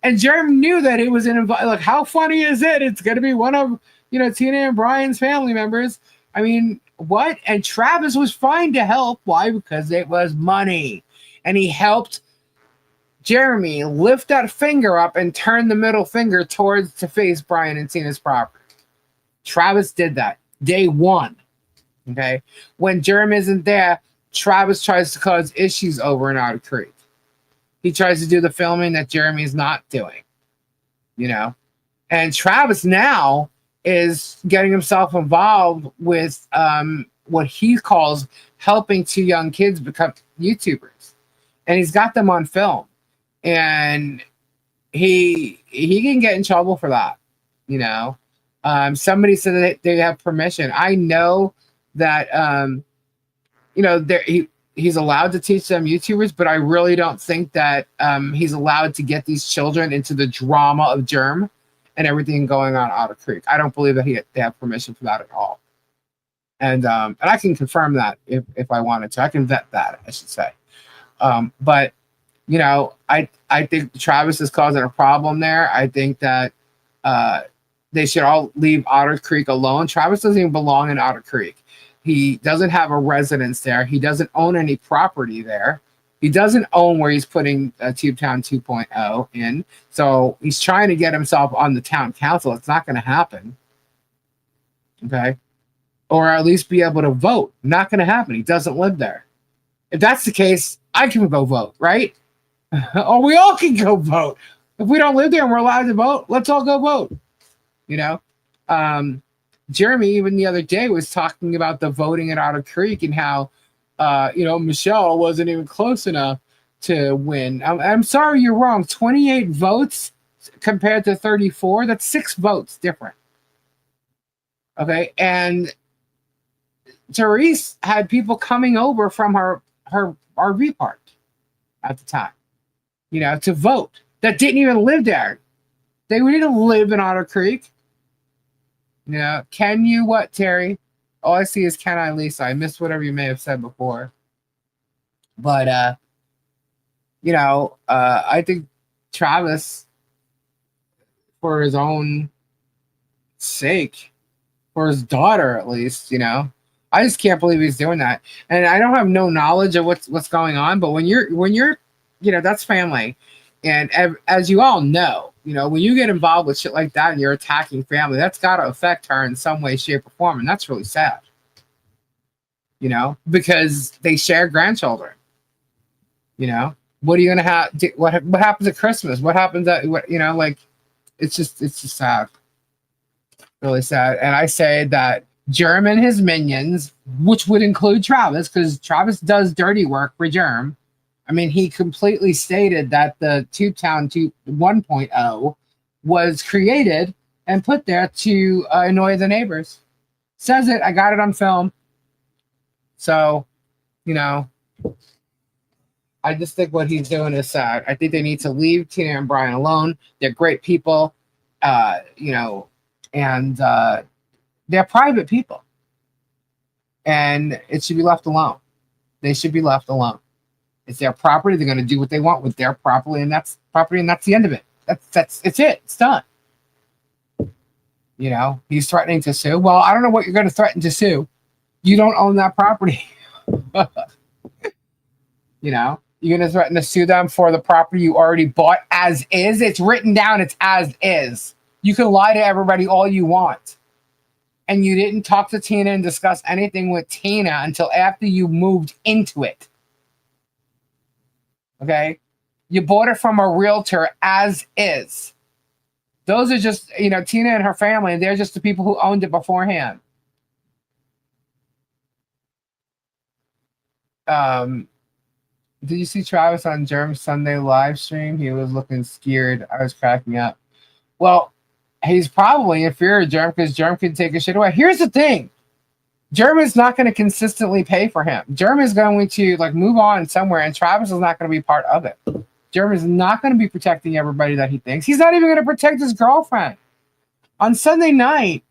[SPEAKER 1] And Jerem knew that it was like, how funny is it? It's going to be one of, you know, Tina and Brian's family members. I mean, what? And Travis was fine to help. Why? Because it was money. And he helped Jeremy lift that finger up and turn the middle finger towards to face Brian and Tina's property. Travis did that day one. Okay. When Jeremy isn't there, Travis tries to cause issues over in Otter Creek. He tries to do the filming that Jeremy's not doing, you know. And Travis now is getting himself involved with what he calls helping two young kids become YouTubers. And he's got them on film. And he can get in trouble for that, you know. Somebody said that they have permission. I know that, you know, he's allowed to teach them YouTubers, but I really don't think that he's allowed to get these children into the drama of Germ and everything going on at Otter Creek. I don't believe that they have permission for that at all. And I can confirm that if I wanted to. I can vet that, I should say. But, you know, I think Travis is causing a problem there. I think that they should all leave Otter Creek alone. Travis doesn't even belong in Otter Creek. He doesn't have a residence there. He doesn't own any property there. He doesn't own where he's putting Tubetown 2.0 in. So he's trying to get himself on the town council. It's not going to happen. Okay. Or at least be able to vote. Not going to happen. He doesn't live there. If that's the case, I can go vote, right? Or we all can go vote. If we don't live there and we're allowed to vote, let's all go vote. You know? Jeremy, even the other day, was talking about the voting at Otter Creek and how, you know, Michelle wasn't even close enough to win. I'm sorry, you're wrong. 28 votes compared to 34, that's 6 votes different. Okay, and Therese had people coming over from her RV park at the time, you know, to vote that didn't even live there. They didn't live in Otter Creek. Yeah, can you what, Terry? All I see is can I, Lisa. I missed whatever you may have said before. But you know, I think Travis, for his own sake, for his daughter at least, you know, I just can't believe he's doing that. And I don't have no knowledge of what's going on, but when you're, you know, that's family. And as you all know, you know, when you get involved with shit like that and you're attacking family, that's got to affect her in some way, shape, or form. And that's really sad, you know, because they share grandchildren. You know, what are you going to have? What happens at Christmas? What happens at, you know, like, it's just sad. Really sad. And I say that Germ and his minions, which would include Travis, because Travis does dirty work for Germ. I mean, he completely stated that the Tubetown 1.0 was created and put there to annoy the neighbors. Says it. I got it on film. So, you know, I just think what he's doing is sad. I think they need to leave Tina and Brian alone. They're great people, you know, and they're private people. And it should be left alone. They should be left alone. It's their property. They're going to do what they want with their property, and that's the end of it. It's it. It's done. You know, he's threatening to sue. Well, I don't know what you're going to threaten to sue. You don't own that property. You know, you're going to threaten to sue them for the property you already bought as is. It's written down. It's as is. You can lie to everybody all you want. And you didn't talk to Tina and discuss anything with Tina until after you moved into it. Okay, you bought it from a realtor as is. Those are just, you know, Tina and her family. They're just the people who owned it beforehand. Did you see Travis on Germ's Sunday live stream? He was looking scared. I was cracking up. Well, he's probably in fear of Germ because Germ can take his shit away. Here's the thing. Germ is not going to consistently pay for him. Germ is going to like move on somewhere, and Travis is not going to be part of it. Germ is not going to be protecting everybody that he thinks. He's not even going to protect his girlfriend. On Sunday night,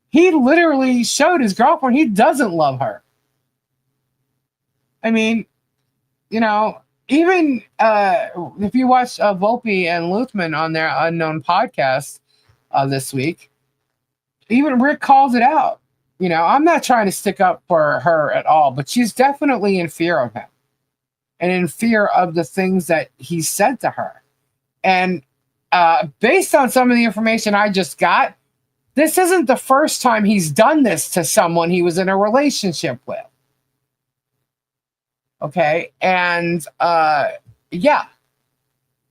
[SPEAKER 1] he literally showed his girlfriend he doesn't love her. I mean, you know, even if you watch Volpe and Luthman on their Unknown podcast this week, even Rick calls it out. You know, I'm not trying to stick up for her at all, but she's definitely in fear of him and in fear of the things that he said to her. And based on some of the information I just got, this isn't the first time he's done this to someone he was in a relationship with. Okay. And yeah,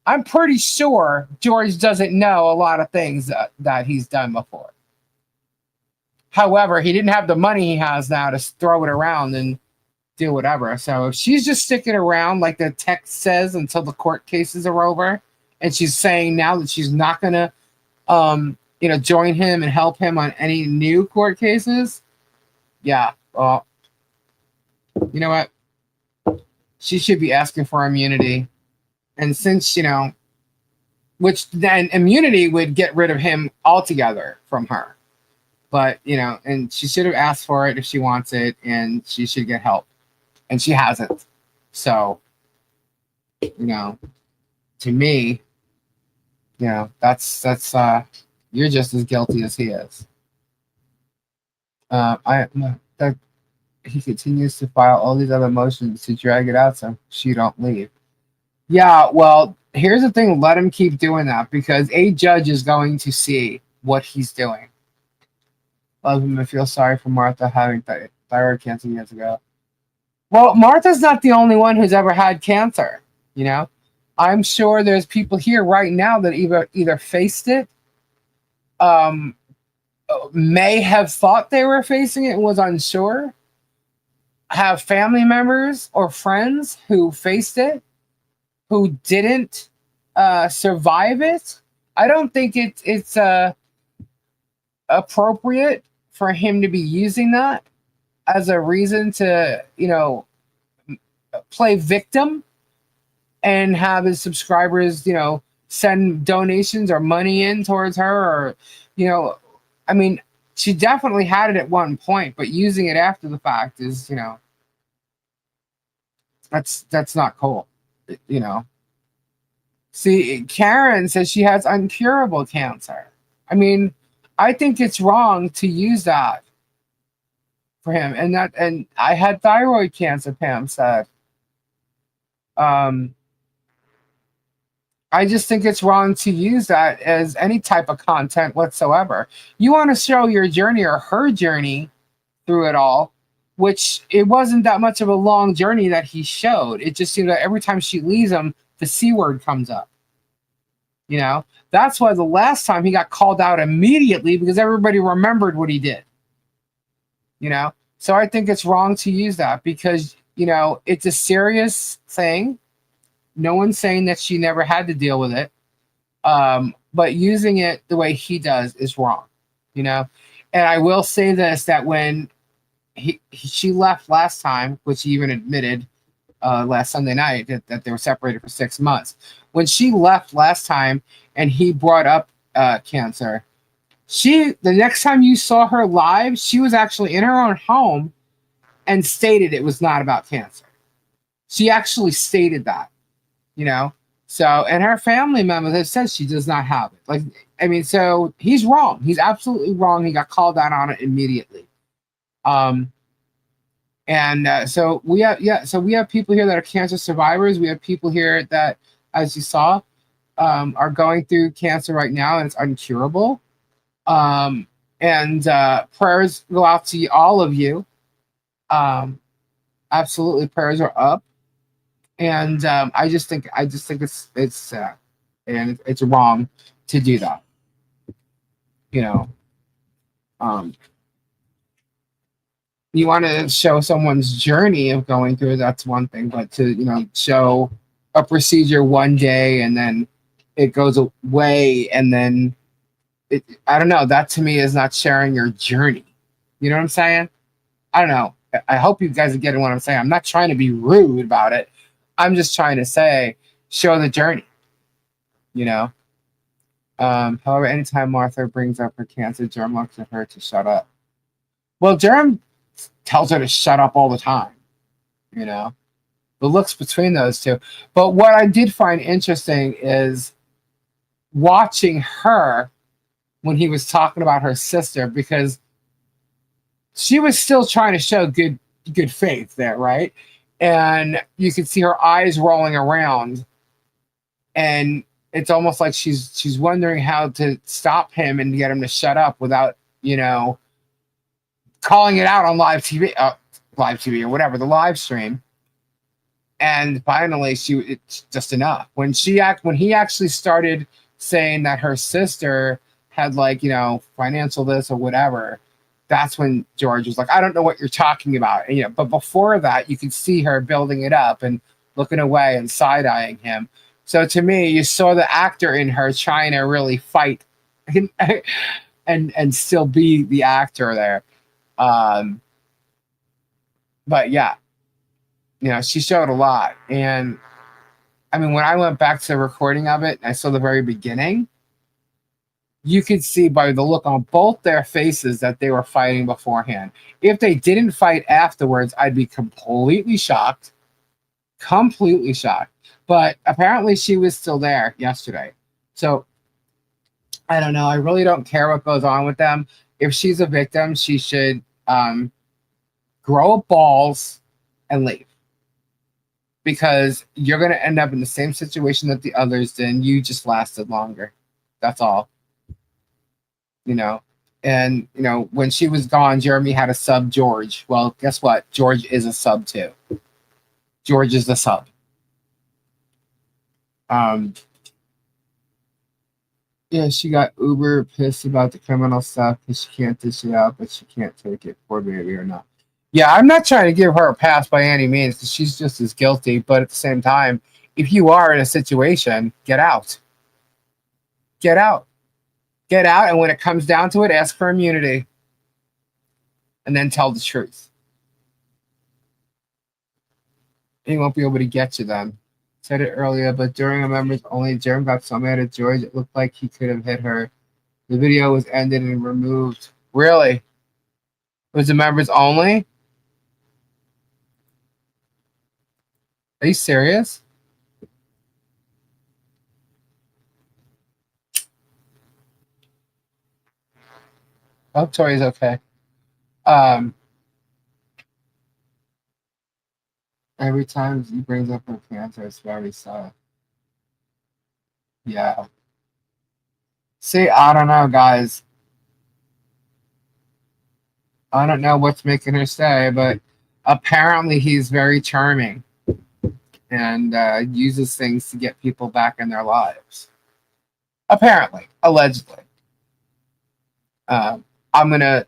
[SPEAKER 1] I'm pretty sure George doesn't know a lot of things that he's done before. However, he didn't have the money he has now to throw it around and do whatever. So if she's just sticking around, like the text says, until the court cases are over, and she's saying now that she's not going to, join him and help him on any new court cases, yeah, well, you know what? She should be asking for immunity. And since, which then immunity would get rid of him altogether from her. But, and she should have asked for it if she wants it, and she should get help. And she hasn't. So, to me, that's you're just as guilty as he is. That he continues to file all these other motions to drag it out so she don't leave. Yeah, well, here's the thing. Let him keep doing that because a judge is going to see what he's doing. Love him and feel sorry for Martha having thyroid cancer years ago. Well, Martha's not the only one who's ever had cancer. I'm sure there's people here right now that either faced it, may have thought they were facing it and was unsure, have family members or friends who faced it, who didn't survive it. I don't think it's appropriate for him to be using that as a reason to, play victim and have his subscribers, send donations or money in towards her, or, I mean, she definitely had it at one point, but using it after the fact is, that's not cool, See, Karen says she has incurable cancer. I mean, I think it's wrong to use that for him. And I had thyroid cancer, Pam said. I just think it's wrong to use that as any type of content whatsoever. You want to show your journey or her journey through it all, which it wasn't that much of a long journey that he showed. It just seemed that every time she leaves him, the C word comes up. That's why the last time he got called out immediately because everybody remembered what he did. So I think it's wrong to use that because, it's a serious thing. No one's saying that she never had to deal with it. But using it the way he does is wrong, And I will say this, that when she left last time, which he even admitted last Sunday night that they were separated for 6 months. When she left last time and he brought up cancer, the next time you saw her live, she was actually in her own home and stated it was not about cancer. She actually stated that, So, and her family members have said she does not have it. So he's wrong. He's absolutely wrong. He got called out on it immediately. So we have people here that are cancer survivors. We have people here that, as you saw, are going through cancer right now, and it's incurable. Prayers go out to all of you. Absolutely, prayers are up. And I just think it's sad, and it's wrong to do that. you want to show someone's journey of going through, that's one thing, but to, show a procedure one day and then it goes away and then I don't know, that to me is not sharing your journey. You know what I'm saying? I don't know. I hope you guys are getting what I'm saying. I'm not trying to be rude about it. I'm just trying to say, show the journey, you know? However, anytime Martha brings up her cancer, Jerem looks at her to shut up. Well, Jerem tells her to shut up all the time, you know? The looks between those two. But what I did find interesting is watching her when he was talking about her sister, because she was still trying to show good faith there, right? And you could see her eyes rolling around, and it's almost like she's wondering how to stop him and get him to shut up without, calling it out on live TV or whatever, the live stream. And finally, it's just enough. When he actually started saying that her sister had financial this or whatever, that's when George was like, I don't know what you're talking about. And, but before that, you could see her building it up and looking away and side-eyeing him. So to me, you saw the actor in her trying to really fight and still be the actor there. But yeah, she showed a lot. And I mean, when I went back to the recording of it, I saw the very beginning, you could see by the look on both their faces that they were fighting beforehand. If they didn't fight afterwards, I'd be completely shocked. Completely shocked. But apparently she was still there yesterday. So I don't know. I really don't care what goes on with them. If she's a victim, she should grow up balls and leave. Because you're going to end up in the same situation that the others did, and you just lasted longer. That's all. And when she was gone, Jeremy had a sub George. Well, guess what? George is a sub too. George is the sub. Yeah, she got uber pissed about the criminal stuff because she can't dish it out, but she can't take it, poor baby, or not. Yeah, I'm not trying to give her a pass by any means because she's just as guilty. But at the same time, if you are in a situation, get out. Get out. Get out, and when it comes down to it, ask for immunity. And then tell the truth. He won't be able to get you then. Said it earlier, but during a members only, Jerem got so mad at George, it looked like he could have hit her. The video was ended and removed. Really? Was it members only? Are you serious? I hope Tori's okay. Every time he brings up her cancer, it's very sad. Yeah. See, I don't know, guys. I don't know what's making her stay, but apparently he's very charming and uses things to get people back in their lives. Apparently, allegedly. I'm going to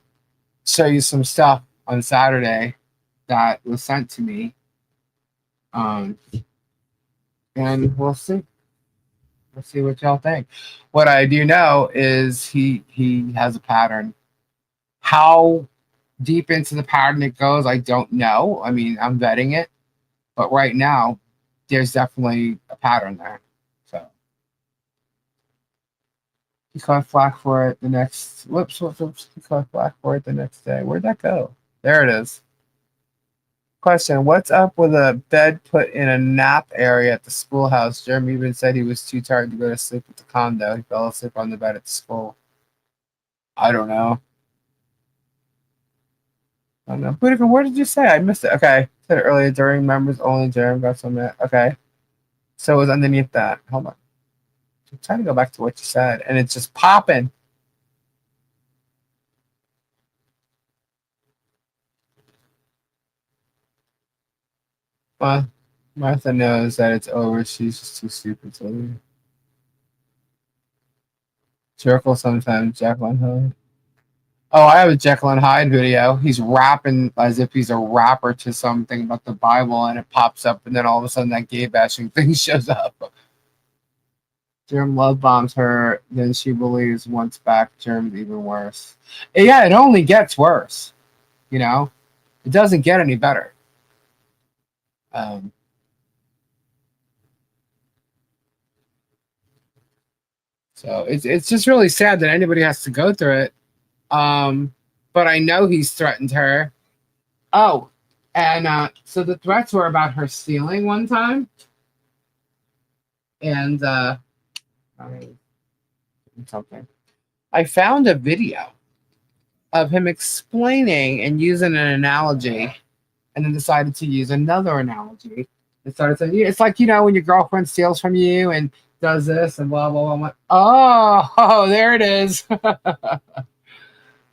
[SPEAKER 1] show you some stuff on Saturday that was sent to me. And we'll see. We'll see what y'all think. What I do know is he has a pattern. How deep into the pattern it goes, I don't know. I mean, I'm vetting it. But right now, there's definitely a pattern there. So he caught flack for it the next whoops. He caught flack for it the next day. Where'd that go? There it is. Question: what's up with a bed put in a nap area at the schoolhouse? Jeremy even said he was too tired to go to sleep at the condo. He fell asleep on the bed at the school. I don't know. I don't know. Boudica, what did you say? I missed it. Okay. Said it earlier during members only. Jeremy got some. Okay. So it was underneath that. Hold on. I'm trying to go back to what you said, and it's just popping. Well, Martha knows that it's over. She's just too stupid to leave. Circle sometimes, Jacqueline Hill. Oh, I have a Jekyll and Hyde video. He's rapping as if he's a rapper to something about the Bible, and it pops up, and then all of a sudden that gay bashing thing shows up. Germ love bombs her, then she believes once back, Germ's even worse. Yeah, it only gets worse. You know, it doesn't get any better. So it's just really sad that anybody has to go through it. But I know he's threatened her. Oh, and so the threats were about her stealing one time. And something. I found a video of him explaining and using an analogy, and then decided to use another analogy. And started saying, it's like, you know, when your girlfriend steals from you and does this and blah, blah, blah. I'm like, oh, there it is.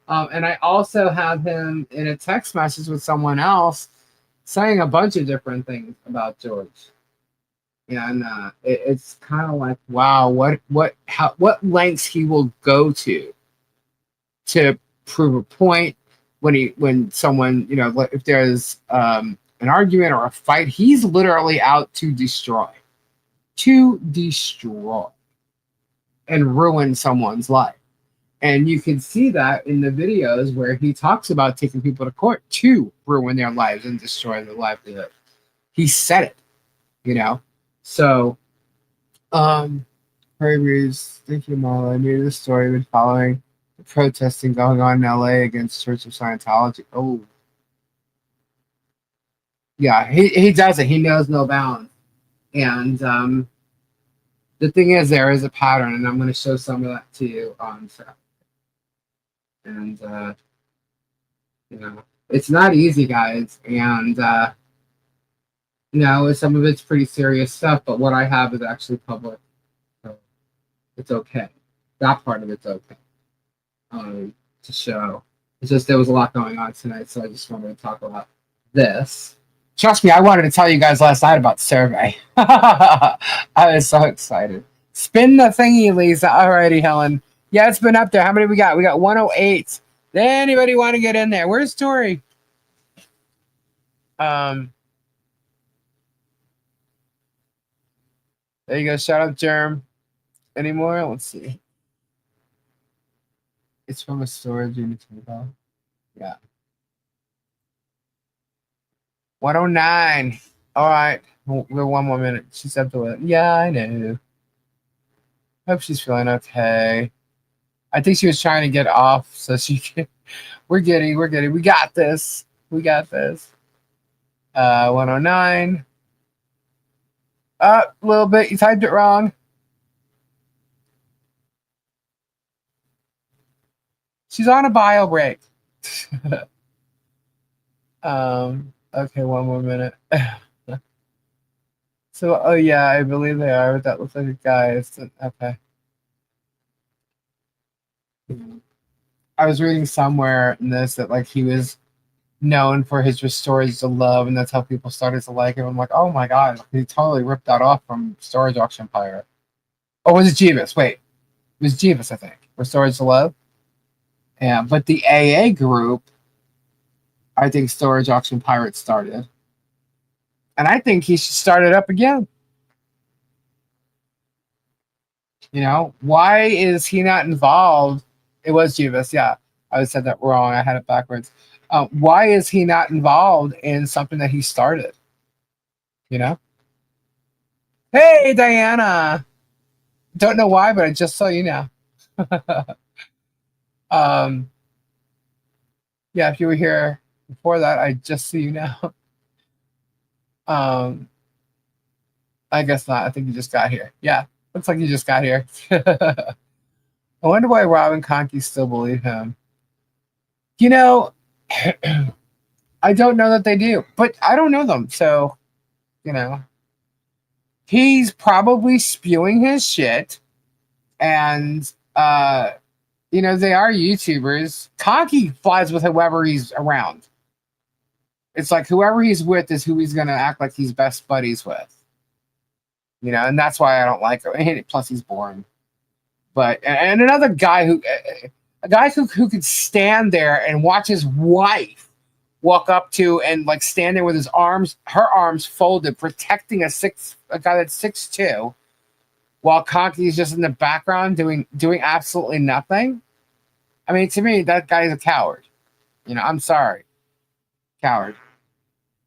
[SPEAKER 1] And I also have him in a text message with someone else saying a bunch of different things about George. And it's kind of like, wow, what lengths he will go to prove a point when someone, you know, if there's an argument or a fight, he's literally out to destroy and ruin someone's life. And you can see that in the videos where he talks about taking people to court to ruin their lives and destroy their livelihood. He said it, you know. So, Harry Reeves, thank you, Marla. I knew the story been following the protesting going on in LA against Church of Scientology. Oh, yeah, he does it. He knows no bounds. And the thing is, there is a pattern, and I'm going to show some of that to you on Saturday. And you know, it's not easy, guys. And you know, some of it's pretty serious stuff, but what I have is actually public, so it's okay. That part of it's okay to show. It's just there was a lot going on tonight, so I just wanted to talk about this. Trust me, I wanted to tell you guys last night about the survey. I was so excited. Spin the thingy, Lisa. Alrighty, Helen. Yeah, it's been up there. How many we got? We got 108. Anybody want to get in there? Where's Tori? There you go. Shout out, Germ. Any more? Let's see. It's from a storage unit. Yeah. 109. All right. We're one more minute. She said to it. Yeah, I know. Hope she's feeling okay. I think she was trying to get off so she can. We're getting. We got this. 109. A little bit. You typed it wrong. She's on a bio break. Okay, one more minute. So, oh yeah, I believe they are, but that looks like a guy. Okay. I was reading somewhere in this that like he was known for his stories to love, and that's how people started to like him. I'm like, oh my god, he totally ripped that off from Storage Auction Pirate. Oh, was it Jeebus? Wait, it was Jeebus, I think, for Storage to Love. Yeah, but the AA group, I think Storage Auction Pirate started. And I think he should start it up again. You know, why is he not involved? It was Jeebus, yeah. I said that wrong. I had it backwards. Why is he not involved in something that he started? You know? Hey, Diana. Don't know why, but I just saw you now. Yeah, if you were here before that, I just see you now. I guess not. I think you just got here. Yeah, looks like you just got here. I wonder why Rob and Conkey still believe him. You know, I don't know that they do, but I don't know them. So, you know, he's probably spewing his shit. And, you know, they are YouTubers. Conkey flies with whoever he's around. It's like whoever he's with is who he's going to act like he's best buddies with. You know, and that's why I don't like him. And plus, he's boring. But, and another guy who, A guy who could stand there and watch his wife walk up to and like stand there with her arms folded, protecting a guy that's 6'2", while Conky is just in the background doing absolutely nothing. I mean, to me, that guy is a coward. You know, I'm sorry, coward.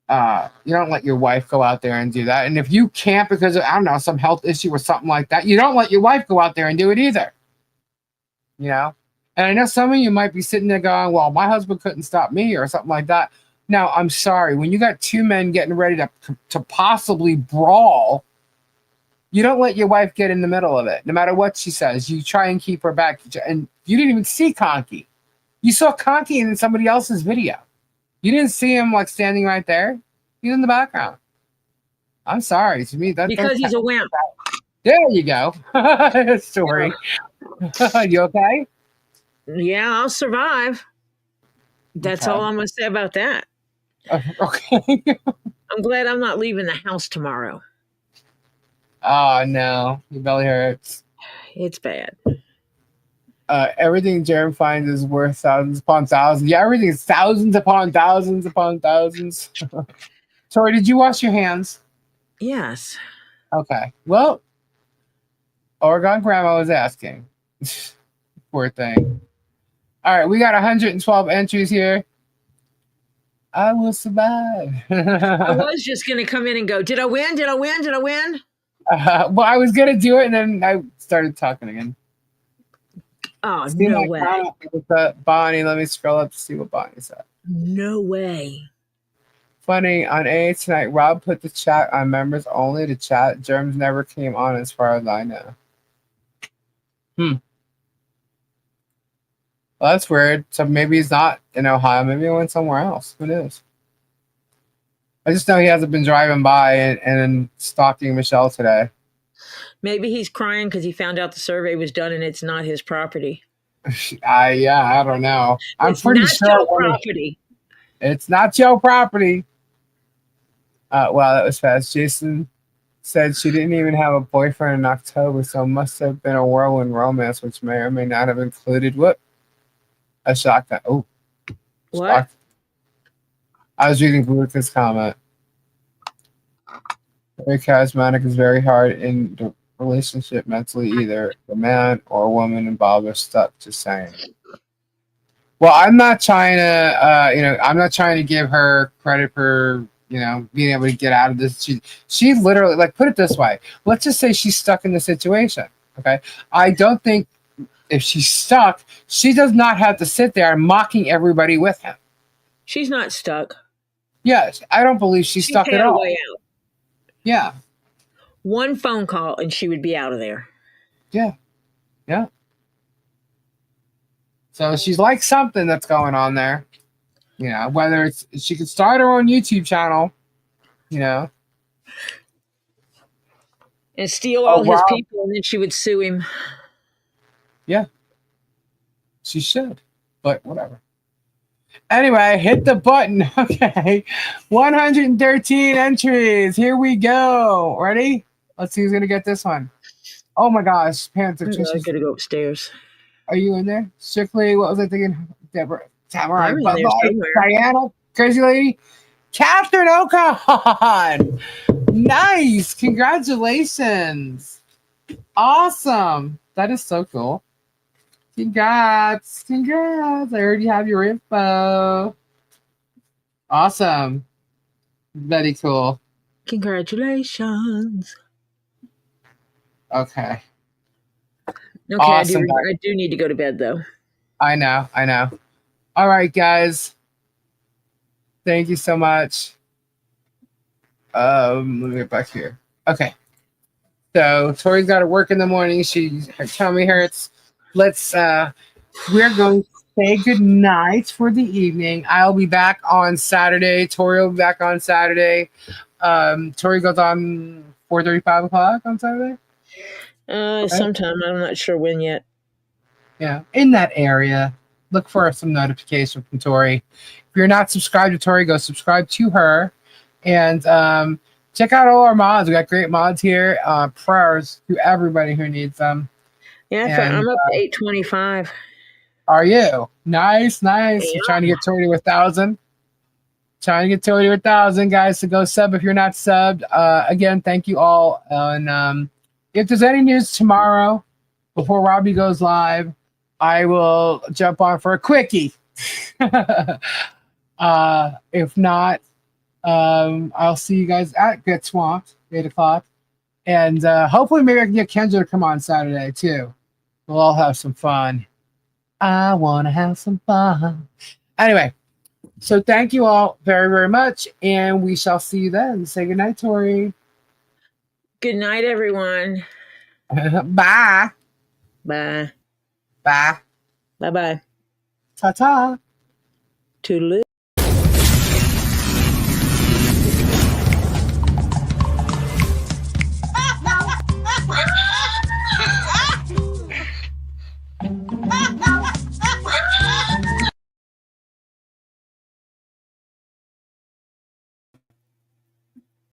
[SPEAKER 1] You don't let your wife go out there and do that. And if you can't because of, I don't know, some health issue or something like that, you don't let your wife go out there and do it either. You know? And I know some of you might be sitting there going, well, my husband couldn't stop me or something like that. Now, I'm sorry. When you got two men getting ready to possibly brawl, you don't let your wife get in the middle of it. No matter what she says, you try and keep her back. And you didn't even see Conky. You saw Conky in somebody else's video. You didn't see him like standing right there. He's in the background. I'm sorry. To me,
[SPEAKER 2] because he's a wimp.
[SPEAKER 1] There you go. Story. You okay?
[SPEAKER 2] Yeah, I'll survive. That's all I'm going to say about that.
[SPEAKER 1] Okay.
[SPEAKER 2] I'm glad I'm not leaving the house tomorrow.
[SPEAKER 1] Oh, no. Your belly hurts.
[SPEAKER 2] It's bad.
[SPEAKER 1] Everything Jerem finds is worth thousands upon thousands. Yeah, everything is thousands upon thousands upon thousands. Tori, did you wash your hands?
[SPEAKER 2] Yes.
[SPEAKER 1] Okay. Well, Oregon Grandma was asking. Poor thing. All right, we got 112 entries here. I will survive.
[SPEAKER 2] I was just going to come in and go, did I win? Did I win? Did I win?
[SPEAKER 1] Well, I was going to do it, and then I started talking again.
[SPEAKER 2] Oh, no way.
[SPEAKER 1] Bonnie, let me scroll up to see what Bonnie said.
[SPEAKER 2] No way.
[SPEAKER 1] Funny, on AA tonight, Rob put the chat on members only to chat. Germs never came on as far as I know. Well, that's weird. So maybe he's not in Ohio. Maybe he went somewhere else. Who knows? I just know he hasn't been driving by and stalking Michelle today.
[SPEAKER 2] Maybe he's crying because he found out the survey was done and it's not his property.
[SPEAKER 1] Yeah, I don't know. I'm pretty sure
[SPEAKER 2] Your property.
[SPEAKER 1] It's not your property. Wow, that was fast. Jason said she didn't even have a boyfriend in October, so it must have been a whirlwind romance, which may or may not have included a shotgun. Oh,
[SPEAKER 2] what?
[SPEAKER 1] I was reading Bruce's comment. Very charismatic is very hard in the relationship mentally. Either the man or woman involved are stuck. Just saying. Well, I'm not trying to, I'm not trying to give her credit for, being able to get out of this. She literally, like, put it this way. Let's just say she's stuck in the situation. Okay. I don't think if she's stuck, she does not have to sit there mocking everybody with him.
[SPEAKER 2] She's not stuck.
[SPEAKER 1] Yes. I don't believe she's stuck at all.
[SPEAKER 2] Way out.
[SPEAKER 1] Yeah.
[SPEAKER 2] One phone call and she would be out of there.
[SPEAKER 1] Yeah. Yeah. So she's like something that's going on there. Whether it's she could start her own YouTube channel, and
[SPEAKER 2] steal all his people, and then she would sue him.
[SPEAKER 1] Yeah. She should, but whatever. Anyway, hit the button. Okay. 113 entries. Here we go. Ready? Let's see who's going to get this one. Oh my gosh. Pants are
[SPEAKER 2] I gotta go upstairs.
[SPEAKER 1] Are you in there? Strictly, what was I thinking? Deborah.
[SPEAKER 2] I'm in there somewhere.
[SPEAKER 1] Diana. Crazy Lady. Catherine Ocon. Nice. Congratulations. Awesome. That is so cool. Congrats. I already have your info. Awesome. Very cool.
[SPEAKER 2] Congratulations.
[SPEAKER 1] Okay.
[SPEAKER 2] Okay,
[SPEAKER 1] Awesome.
[SPEAKER 2] I do need to go to bed, though.
[SPEAKER 1] I know. All right, guys. Thank you so much. Let me get back here. Okay. So Tori's got to work in the morning. Her tummy hurts. We're going to say good night for the evening. I'll be back on Saturday. Tori will be back on Saturday. Tori goes on 4:35 o'clock on Saturday.
[SPEAKER 2] Sometime. I'm not sure when yet.
[SPEAKER 1] Yeah, in that area. Look for some notification from Tori. If you're not subscribed to Tori, go subscribe to her. And check out all our mods. We got great mods here. Prayers to everybody who needs them.
[SPEAKER 2] Yeah, I'm up to 825.
[SPEAKER 1] Are you? Nice, nice.
[SPEAKER 2] Yeah.
[SPEAKER 1] We're trying to get Tori to 1,000. Trying to get Tori to 1,000, guys. So go sub if you're not subbed. Again, thank you all. And if there's any news tomorrow before Robbie goes live, I will jump on for a quickie. If not, I'll see you guys at Get Swamped, 8 o'clock. And hopefully maybe I can get Kenzo to come on Saturday too. We'll all have some fun. I want to have some fun. Anyway, so thank you all very, very much. And we shall see you then. Say goodnight, Tori.
[SPEAKER 2] Good night, everyone.
[SPEAKER 1] Bye.
[SPEAKER 2] Bye.
[SPEAKER 1] Bye.
[SPEAKER 2] Bye-bye.
[SPEAKER 1] Ta-ta.
[SPEAKER 2] Toodaloo.